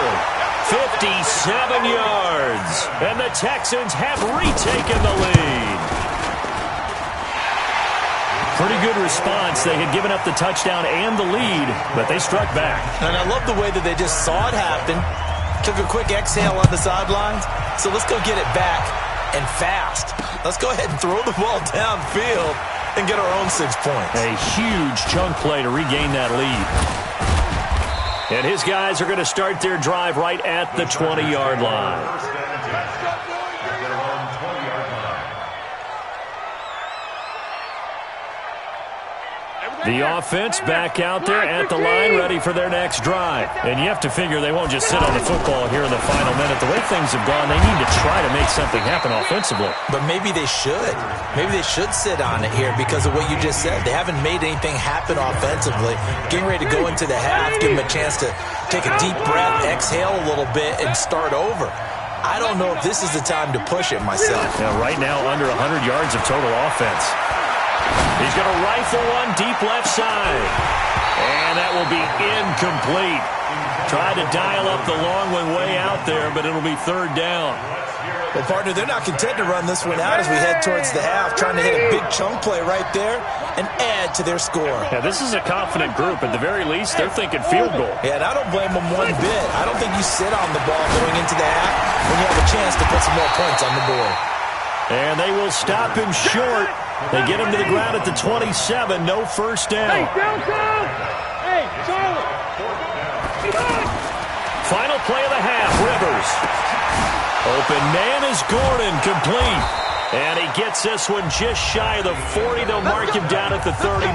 S6: 57 yards. And the Texans have retaken the lead. Pretty good response. They had given up the touchdown and the lead, but they struck back.
S1: And I love the way that they just saw it happen, took a quick exhale on the sidelines. So let's go get it back and fast. Let's go ahead and throw the ball downfield and get our own 6 points.
S6: A huge chunk play to regain that lead. And his guys are going to start their drive right at the 20-yard line. The offense back out there at the line, ready for their next drive. And you have to figure they won't just sit on the football here in the final minute. The way things have gone, they need to try to make something happen offensively.
S1: But maybe they should. Maybe they should sit on it here because of what you just said. They haven't made anything happen offensively. Getting ready to go into the half, give them a chance to take a deep breath, exhale a little bit, and start over. I don't know if this is the time to push it myself.
S6: Now, right now, under 100 yards of total offense. He's going to rifle one deep left side. And that will be incomplete. Tried to dial up the long one way out there, but it'll be 3rd down.
S1: Well, partner, they're not content to run this one out as we head towards the half, trying to hit a big chunk play right there and add to their score.
S6: Yeah, this is a confident group. At the very least, they're thinking field goal.
S1: Yeah, and I don't blame them one bit. I don't think you sit on the ball going into the half when you have a chance to put some more points on the board.
S6: And they will stop him short. They get him to the ground at the 27. No 1st down.
S3: Hey, downtown! Hey, Charlie!
S6: Final play of the half, Rivers. Open man is Gordon, complete. And he gets this one just shy of the 40. They'll mark him down at the 39.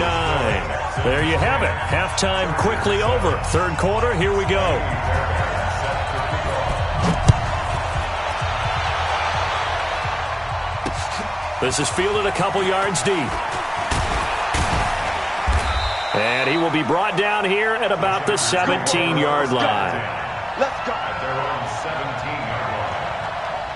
S6: There you have it. Halftime quickly over. 3rd quarter, here we go. This is fielded a couple yards deep. And he will be brought down here at about the 17-yard line.
S3: Let's go.
S8: At their own 17-yard line.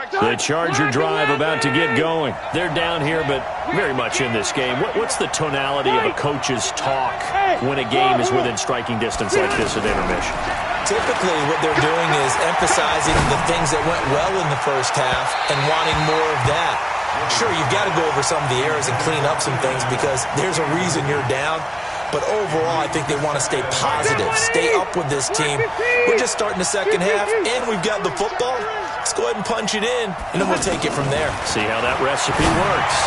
S6: The Charger drive about to get going. They're down here, but very much in this game. What's the tonality of a coach's talk when a game is within striking distance like this at intermission?
S1: Typically, what they're doing is emphasizing the things that went well in the first half and wanting more of that. Sure, you've got to go over some of the errors and clean up some things because there's a reason you're down. But overall, I think they want to stay positive, stay up with this team. We're just starting the second half, and we've got the football. Let's go ahead and punch it in, and then we'll take it from there.
S6: See how that recipe works.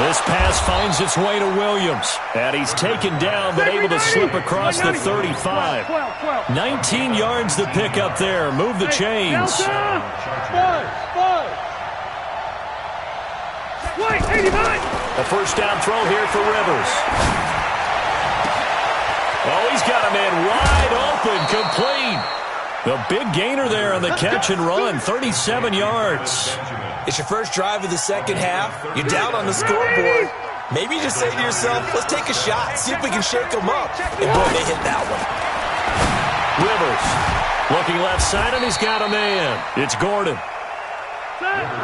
S6: This pass finds its way to Williams. And he's taken down, but able to slip across the 35. 19 yards to pick up there. Move the chains. A first down throw here for Rivers. Oh, he's got a man wide open, complete. The big gainer there on the catch and run, 37 yards.
S1: It's your first drive of the second half. You're down on the scoreboard. Maybe you just say to yourself, let's take a shot, see if we can shake them up. And boy, they hit that one.
S6: Rivers looking left side, and he's got a man. It's Gordon.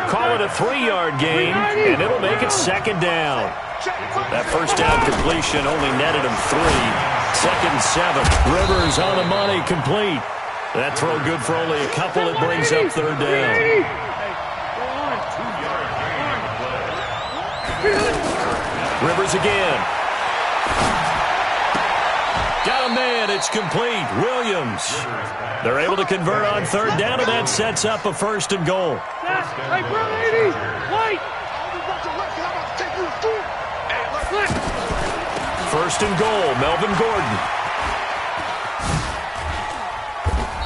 S6: Call it a 3-yard gain, and it'll make it second down. That first down completion only netted him 3. Second and 7. Rivers on the money, complete. That throw good for only a couple. It brings up third down. Rivers again. Got a man. It's complete. Williams. They're able to convert on third down, and that sets up a first and goal. First and goal, Melvin Gordon.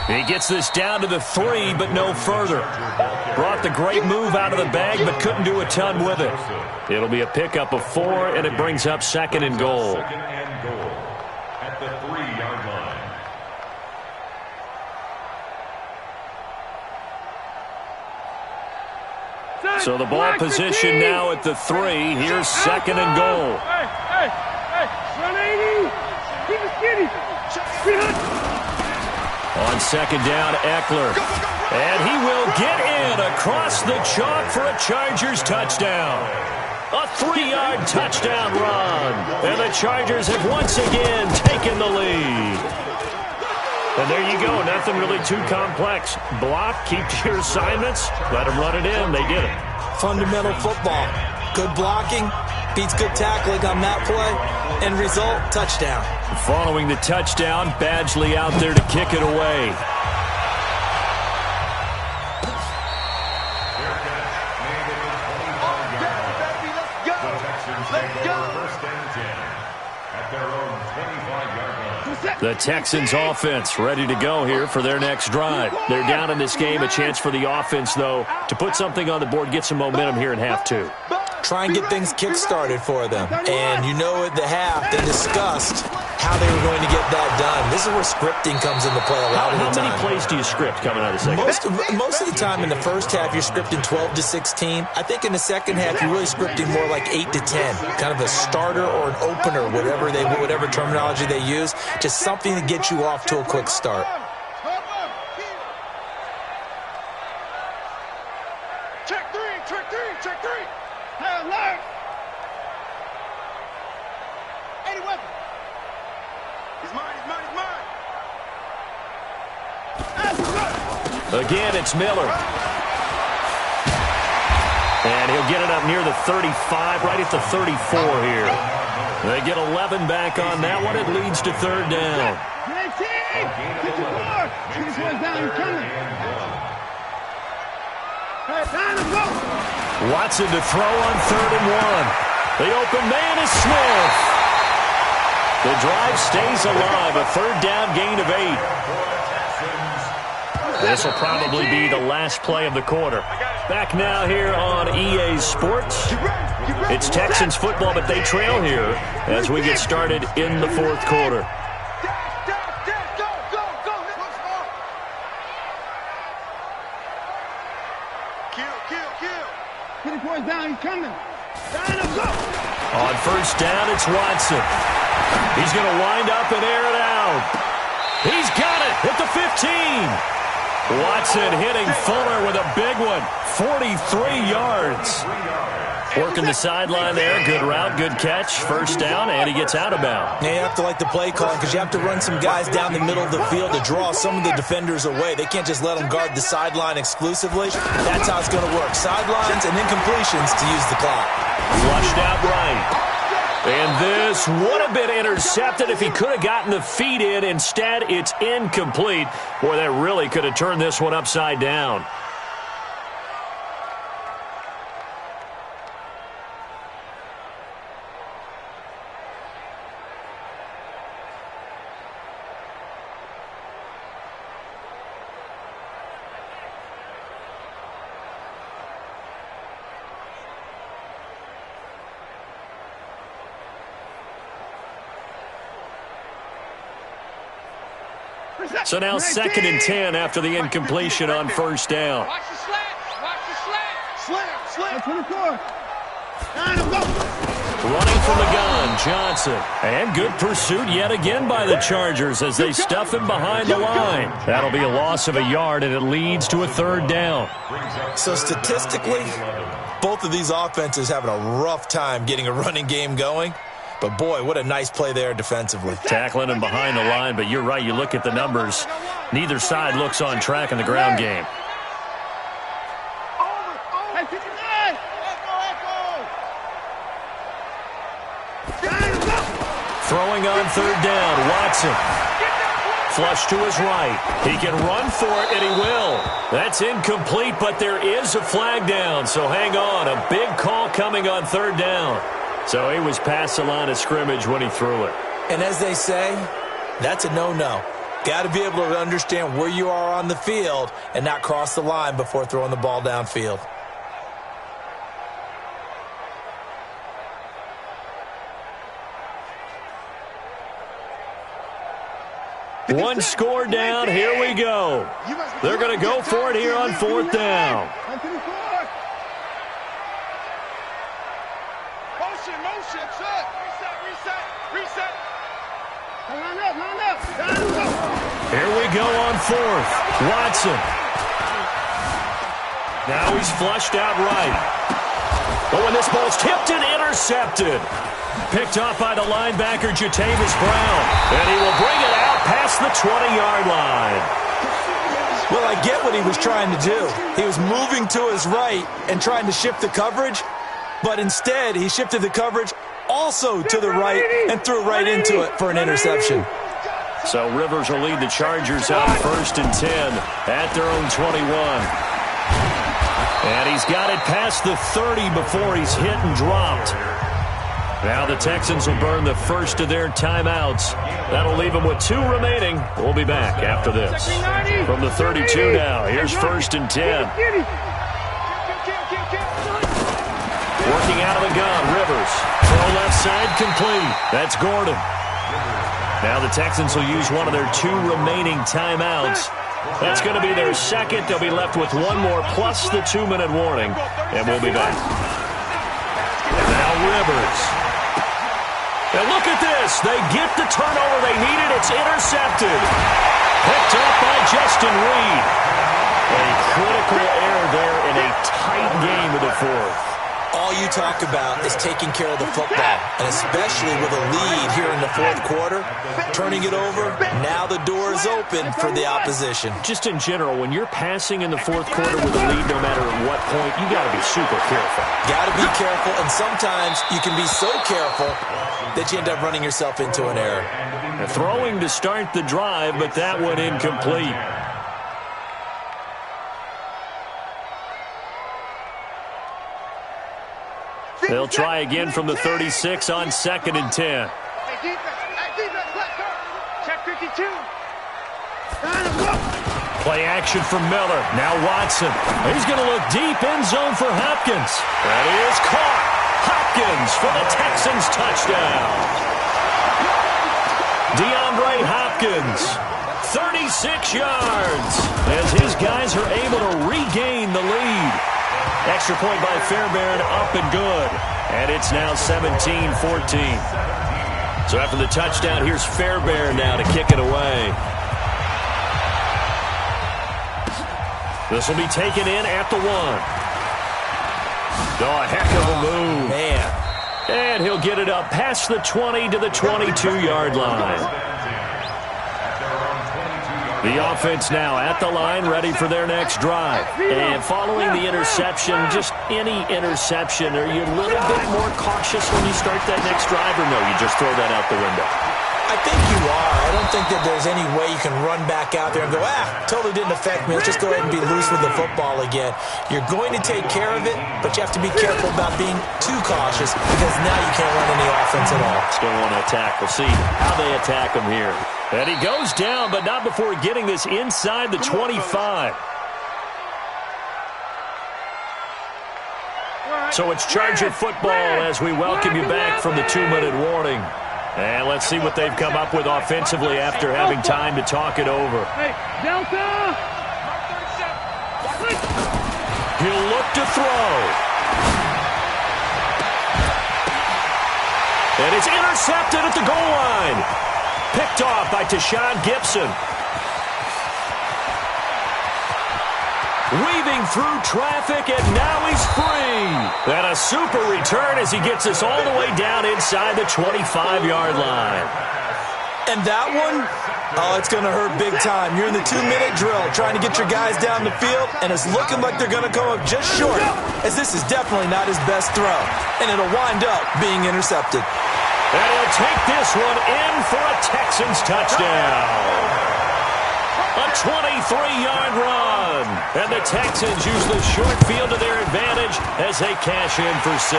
S6: He gets this down to the 3, but no further. Brought the great move out of the bag, but couldn't do a ton with it. It'll be a pickup of 4, and it brings up second and goal.
S8: Second and goal at the 3-yard line.
S6: So the ball position now at the 3. Here's second and goal. On second down, Eckler. And he will get in across the chalk for a Chargers touchdown. A 3-yard touchdown run. And the Chargers have once again taken the lead. And there you go. Nothing really too complex. Block, keep to your assignments, let them run it in. They did it.
S1: Fundamental football. Good blocking beats good tackling on that play. End result, touchdown.
S6: Following the touchdown, Badgley out there to kick it away. The Texans offense ready to go here for their next drive. They're down in this game. A chance for the offense, though, to put something on the board, get some momentum here in half 2.
S1: Try and get things kick-started for them. And you know at the half, they discussed how they were going to get that done. This is where scripting comes into play a lot of the time.
S6: How many plays do you script coming out of the second half?
S1: Most of the time in the first half, you're scripting 12 to 16. I think in the second half, you're really scripting more like 8 to 10. Kind of a starter or an opener, whatever terminology they use. Just something to get you off to a quick start.
S3: Check three. High alert. 80 weapon. He's mine.
S6: Again, it's Miller. And he'll get it up near the 35, right at the 34 here. They get 11 back on that one. It leads to third down. Watson to throw on third and 1. The open man is Smith. The drive stays alive. A third down gain of 8. This will probably be the last play of the quarter. Back now here on EA Sports. It's Texans football, but they trail here as we get started in the fourth quarter. On first down, it's Watson. He's going to wind up and air it out. He's got it at the 15. Watson hitting Fuller with a big one. 43 yards. Working the sideline there. Good route, good catch. First down, and he gets out of bounds.
S1: Yeah, you have to like the play calling because you have to run some guys down the middle of the field to draw some of the defenders away. They can't just let them guard the sideline exclusively. That's how it's going to work. Sidelines and incompletions to use the clock.
S6: Flushed out right. And this would have been intercepted if he could have gotten the feet in. Instead, it's incomplete. Boy, that really could have turned this one upside down. So now 2nd and 10 after the incompletion on first down.
S3: Watch the slant. Watch the slant. Slant. 24.
S6: Running from the gun, Johnson. And good pursuit yet again by the Chargers as they stuff him behind the line. That'll be a loss of a yard, and it leads to a 3rd down.
S1: So statistically, both of these offenses having a rough time getting a running game going. But, boy, what a nice play there defensively.
S6: Tackling him behind the line, but you're right. You look at the numbers. Neither side looks on track in the ground game. Throwing on 3rd down, Watson. Flush to his right. He can run for it, and he will. That's incomplete, but there is a flag down, so hang on. A big call coming on 3rd down. So he was past the line of scrimmage when he threw it.
S1: And as they say, that's a no-no. Got to be able to understand where you are on the field and not cross the line before throwing the ball downfield.
S6: One score down. Here we go. They're going to go for it here on 4th down.
S3: Motion, set. Reset. Line up.
S6: Here we go on 4th. Watson. Now he's flushed out right. Oh, and this ball's tipped and intercepted. Picked off by the linebacker, Jatavis Brown. And he will bring it out past the 20-yard line.
S1: Well, I get what he was trying to do. He was moving to his right and trying to shift the coverage, but instead he shifted the coverage also to the right and threw right into it for an interception.
S6: So Rivers will lead the Chargers out 1st and 10 at their own 21. And he's got it past the 30 before he's hit and dropped. Now the Texans will burn the first of their timeouts. That'll leave them with 2 remaining. We'll be back after this. From the 32 now, here's 1st and 10. Working out of the gun, Rivers. Throw left side complete. That's Gordon. Now the Texans will use one of their 2 remaining timeouts. That's going to be their second. They'll be left with 1 more plus the 2-minute warning. And we'll be back. And now Rivers. And look at this. They get the turnover they needed. It's intercepted. Picked up by Justin Reed. A critical error there in a tight game of the 4th.
S1: All you talk about is taking care of the football, and especially with a lead here in the 4th quarter, turning it over, now the door is open for the opposition.
S6: Just in general, when you're passing in the 4th quarter with a lead, no matter at what point, you got to be super careful.
S1: Got to be careful, and sometimes you can be so careful that you end up running yourself into an error.
S6: Throwing to start the drive, but that one incomplete. They'll try again from the 36 on 2nd and 10.
S3: Hey, defense, let's go. Check 52.
S6: Play action from Miller. Now Watson. He's going to look deep end zone for Hopkins. That is caught. Hopkins for the Texans touchdown. DeAndre Hopkins, 36 yards, as his guys are able to regain the lead. Extra point by Fairbairn, up and good. And it's now 17-14. So after the touchdown, here's Fairbairn now to kick it away. This will be taken in at the 1. Oh, a heck of a move.
S1: Man.
S6: And he'll get it up past the 20 to the 22-yard line. The offense now at the line, ready for their next drive. And following the interception, just any interception, are you a little bit more cautious when you start that next drive, or no, you just throw that out the window?
S1: I think you are. I don't think that there's any way you can run back out there and go, totally didn't affect me. Let's just go ahead and be loose with the football again. You're going to take care of it, but you have to be careful about being too cautious because now you can't run any offense at all.
S6: Still want to attack. We'll see how they attack him here. And he goes down, but not before getting this inside the 25. So it's Charger football as we welcome you back from the 2-minute warning. And let's see what they've come up with offensively after having time to talk it over.
S19: Hey, Delta!
S6: He'll look to throw. And it's intercepted at the goal line. Picked off by Tashawn Gibson. Weaving through traffic, and now he's free. And a super return as he gets us all the way down inside the 25-yard line.
S1: And that one, it's going to hurt big time. You're in the 2-minute drill trying to get your guys down the field, and it's looking like they're going to come up just short, as this is definitely not his best throw. And it'll wind up being intercepted.
S6: And he'll take this one in for a Texans touchdown. A 23-yard run. And the Texans use the short field to their advantage as they cash in for 6.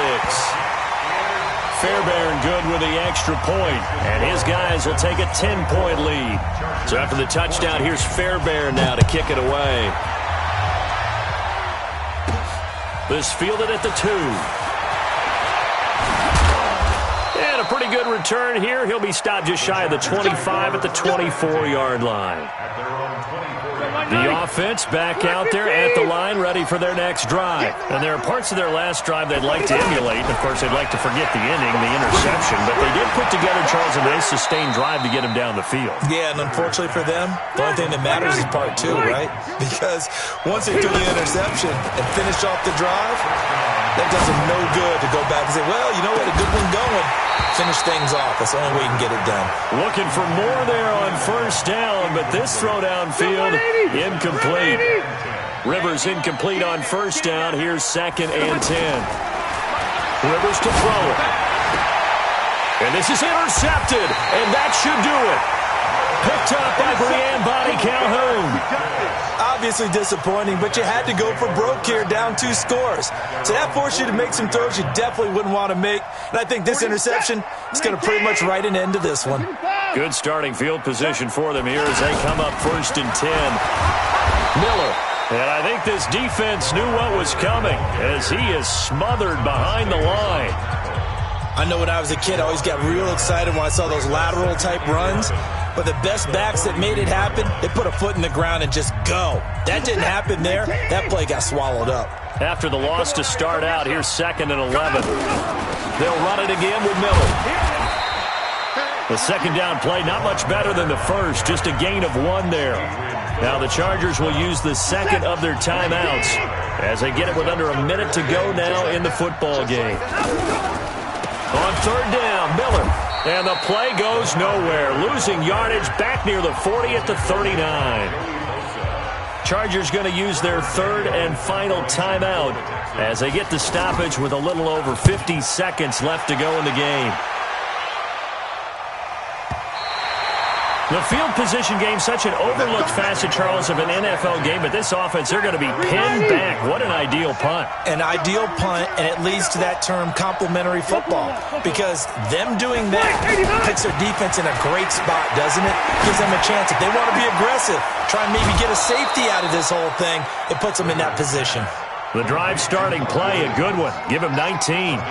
S6: Fairbairn good with the extra point, and his guys will take a 10-point lead. So after the touchdown, here's Fairbairn now to kick it away. This fielded at the 2. And a pretty good return here. He'll be stopped just shy of the 25 at the 24-yard line. The offense back out there at the line, ready for their next drive. And there are parts of their last drive they'd like to emulate. Of course, they'd like to forget the inning, the interception. But they did put together, Charles, a nice sustained drive to get him down the field.
S1: Yeah, and unfortunately for them, the only thing that matters is part 2, right? Because once they took the interception and finished off the drive, that does them no good to go back and say, well, you know what, a good one going. Finish things off. That's the only way you can get it done.
S6: Looking for more there on first down, but this throw downfield, incomplete. Rivers incomplete on first down. Here's 2nd and 10. Rivers to throw it. And this is intercepted, and that should do it. Picked up by Brianne Bonnie Calhoun.
S1: Obviously disappointing, but you had to go for broke here, down 2 scores. So that forced you to make some throws you definitely wouldn't want to make. And I think this interception is going to pretty much write an end to this one.
S6: Good starting field position for them here as they come up 1st and 10. Miller. And I think this defense knew what was coming as he is smothered behind the line.
S1: I know when I was a kid, I always got real excited when I saw those lateral-type runs. But the best backs that made it happen, they put a foot in the ground and just go. That didn't happen there. That play got swallowed up.
S6: After the loss to start out, here's 2nd and 11. They'll run it again with Miller. The second down play, not much better than the first, just a gain of 1 there. Now the Chargers will use the second of their timeouts as they get it with under a minute to go now in the football game. On 3rd down, Miller. And the play goes nowhere. Losing yardage back near the 40 at the 39. Chargers going to use their 3rd and final timeout as they get the stoppage with a little over 50 seconds left to go in the game. The field position game, such an overlooked facet, Charles, of an NFL game, but this offense, they're going to be pinned back. What an ideal punt.
S1: An ideal punt, and it leads to that term complementary football, because them doing that puts their defense in a great spot, doesn't it? Gives them a chance. If they want to be aggressive, try and maybe get a safety out of this whole thing, it puts them in that position.
S6: The drive starting play, a good one. Give him 19.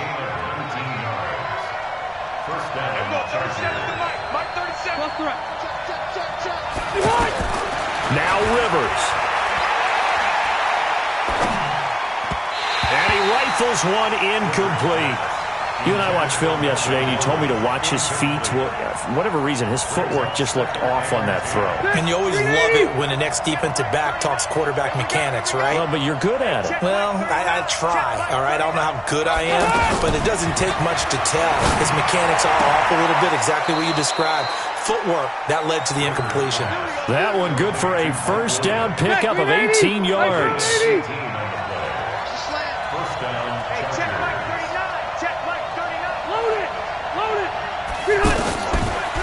S6: Now Rivers. And he rifles one incomplete. You and I watched film yesterday, and you told me to watch his feet. Well, for whatever reason, his footwork just looked off on that throw.
S1: And you always love it when the next defensive back talks quarterback mechanics, right?
S6: Well, but you're good at it.
S1: Well, I try, all right? I don't know how good I am, but it doesn't take much to tell. His mechanics are off a little bit, exactly what you described. Footwork, that led to the incompletion.
S6: That one good for a first down pickup of 18 yards.
S8: First down,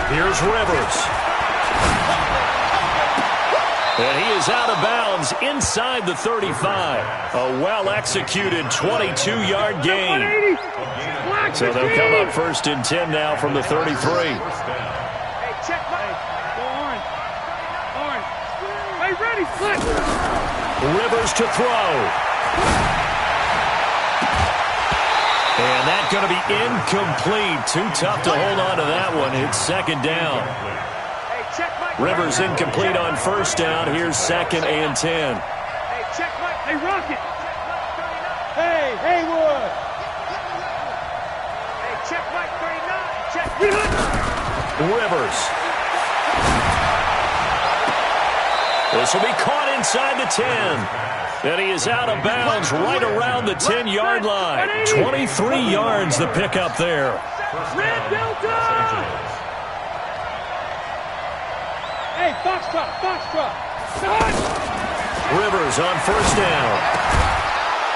S6: Here's Rivers. And he is out of bounds inside the 35. A well-executed 22-yard gain. So they'll come up 1st and 10 now from the 33.
S3: Hey, check my... Go Orange. Orange. Hey, ready, split.
S6: Rivers to throw. And that's going to be incomplete. Too tough to hold on to that one. It's 2nd down. Rivers incomplete on 1st down. Here's 2nd and 10.
S3: Hey, check my... Hey, Rocket. Hey, Haywood. Hey, check Mike 39. Check...
S6: Rivers. This will be caught inside the 10. And he is out of bounds right around the 10-yard line. 23 yards the pickup there.
S3: Red Delta! Hey, Foxtrot.
S6: Rivers on 1st down.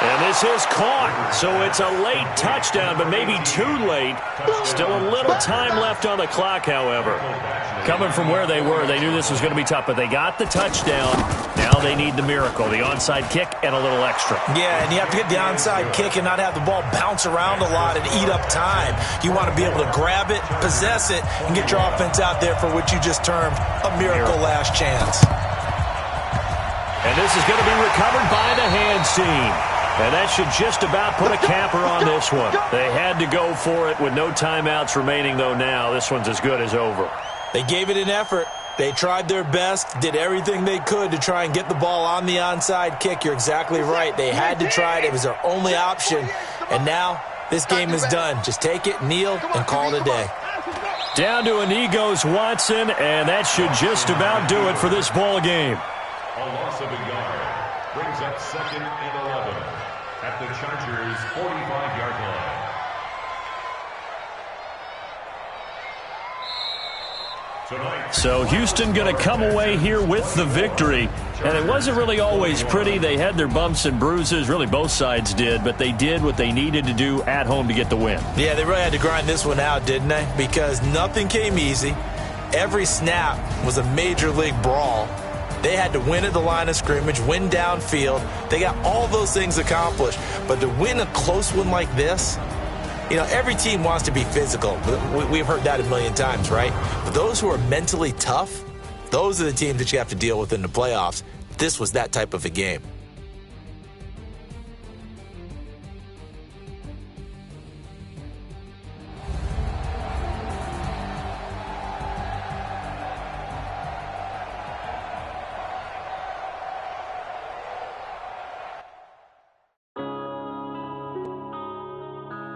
S6: And this is caught, so it's a late touchdown, but maybe too late. Still a little time left on the clock, however. Coming from where they were, they knew this was going to be tough, but they got the touchdown. Now they need the miracle, the onside kick and a little extra.
S1: Yeah, and you have to get the onside kick and not have the ball bounce around a lot and eat up time. You want to be able to grab it, possess it, and get your offense out there for what you just termed a miracle last chance.
S6: And this is going to be recovered by the hands team. And that should just about put a capper on this one. They had to go for it with no timeouts remaining, though now. This one's as good as over.
S1: They gave it an effort. They tried their best, did everything they could to try and get the ball on the onside kick. You're exactly right. They had to try it. It was their only option. And now this game is done. Just take it, kneel, and call it a day.
S6: Down to a knee goes Watson, and that should just about do it for this ball game.
S8: a loss of a yard. Brings up 2nd and 11 at the Chargers' 45-yard line.
S6: So Houston going to come away here with the victory. And it wasn't really always pretty. They had their bumps and bruises. Really, both sides did. But they did what they needed to do at home to get the win.
S1: Yeah, they really had to grind this one out, didn't they? Because nothing came easy. Every snap was a major league brawl. They had to win at the line of scrimmage, win downfield. They got all those things accomplished. But to win a close one like this, you know, every team wants to be physical. We've heard that a million times, right? But those who are mentally tough, those are the teams that you have to deal with in the playoffs. This was that type of a game.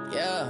S12: Yeah.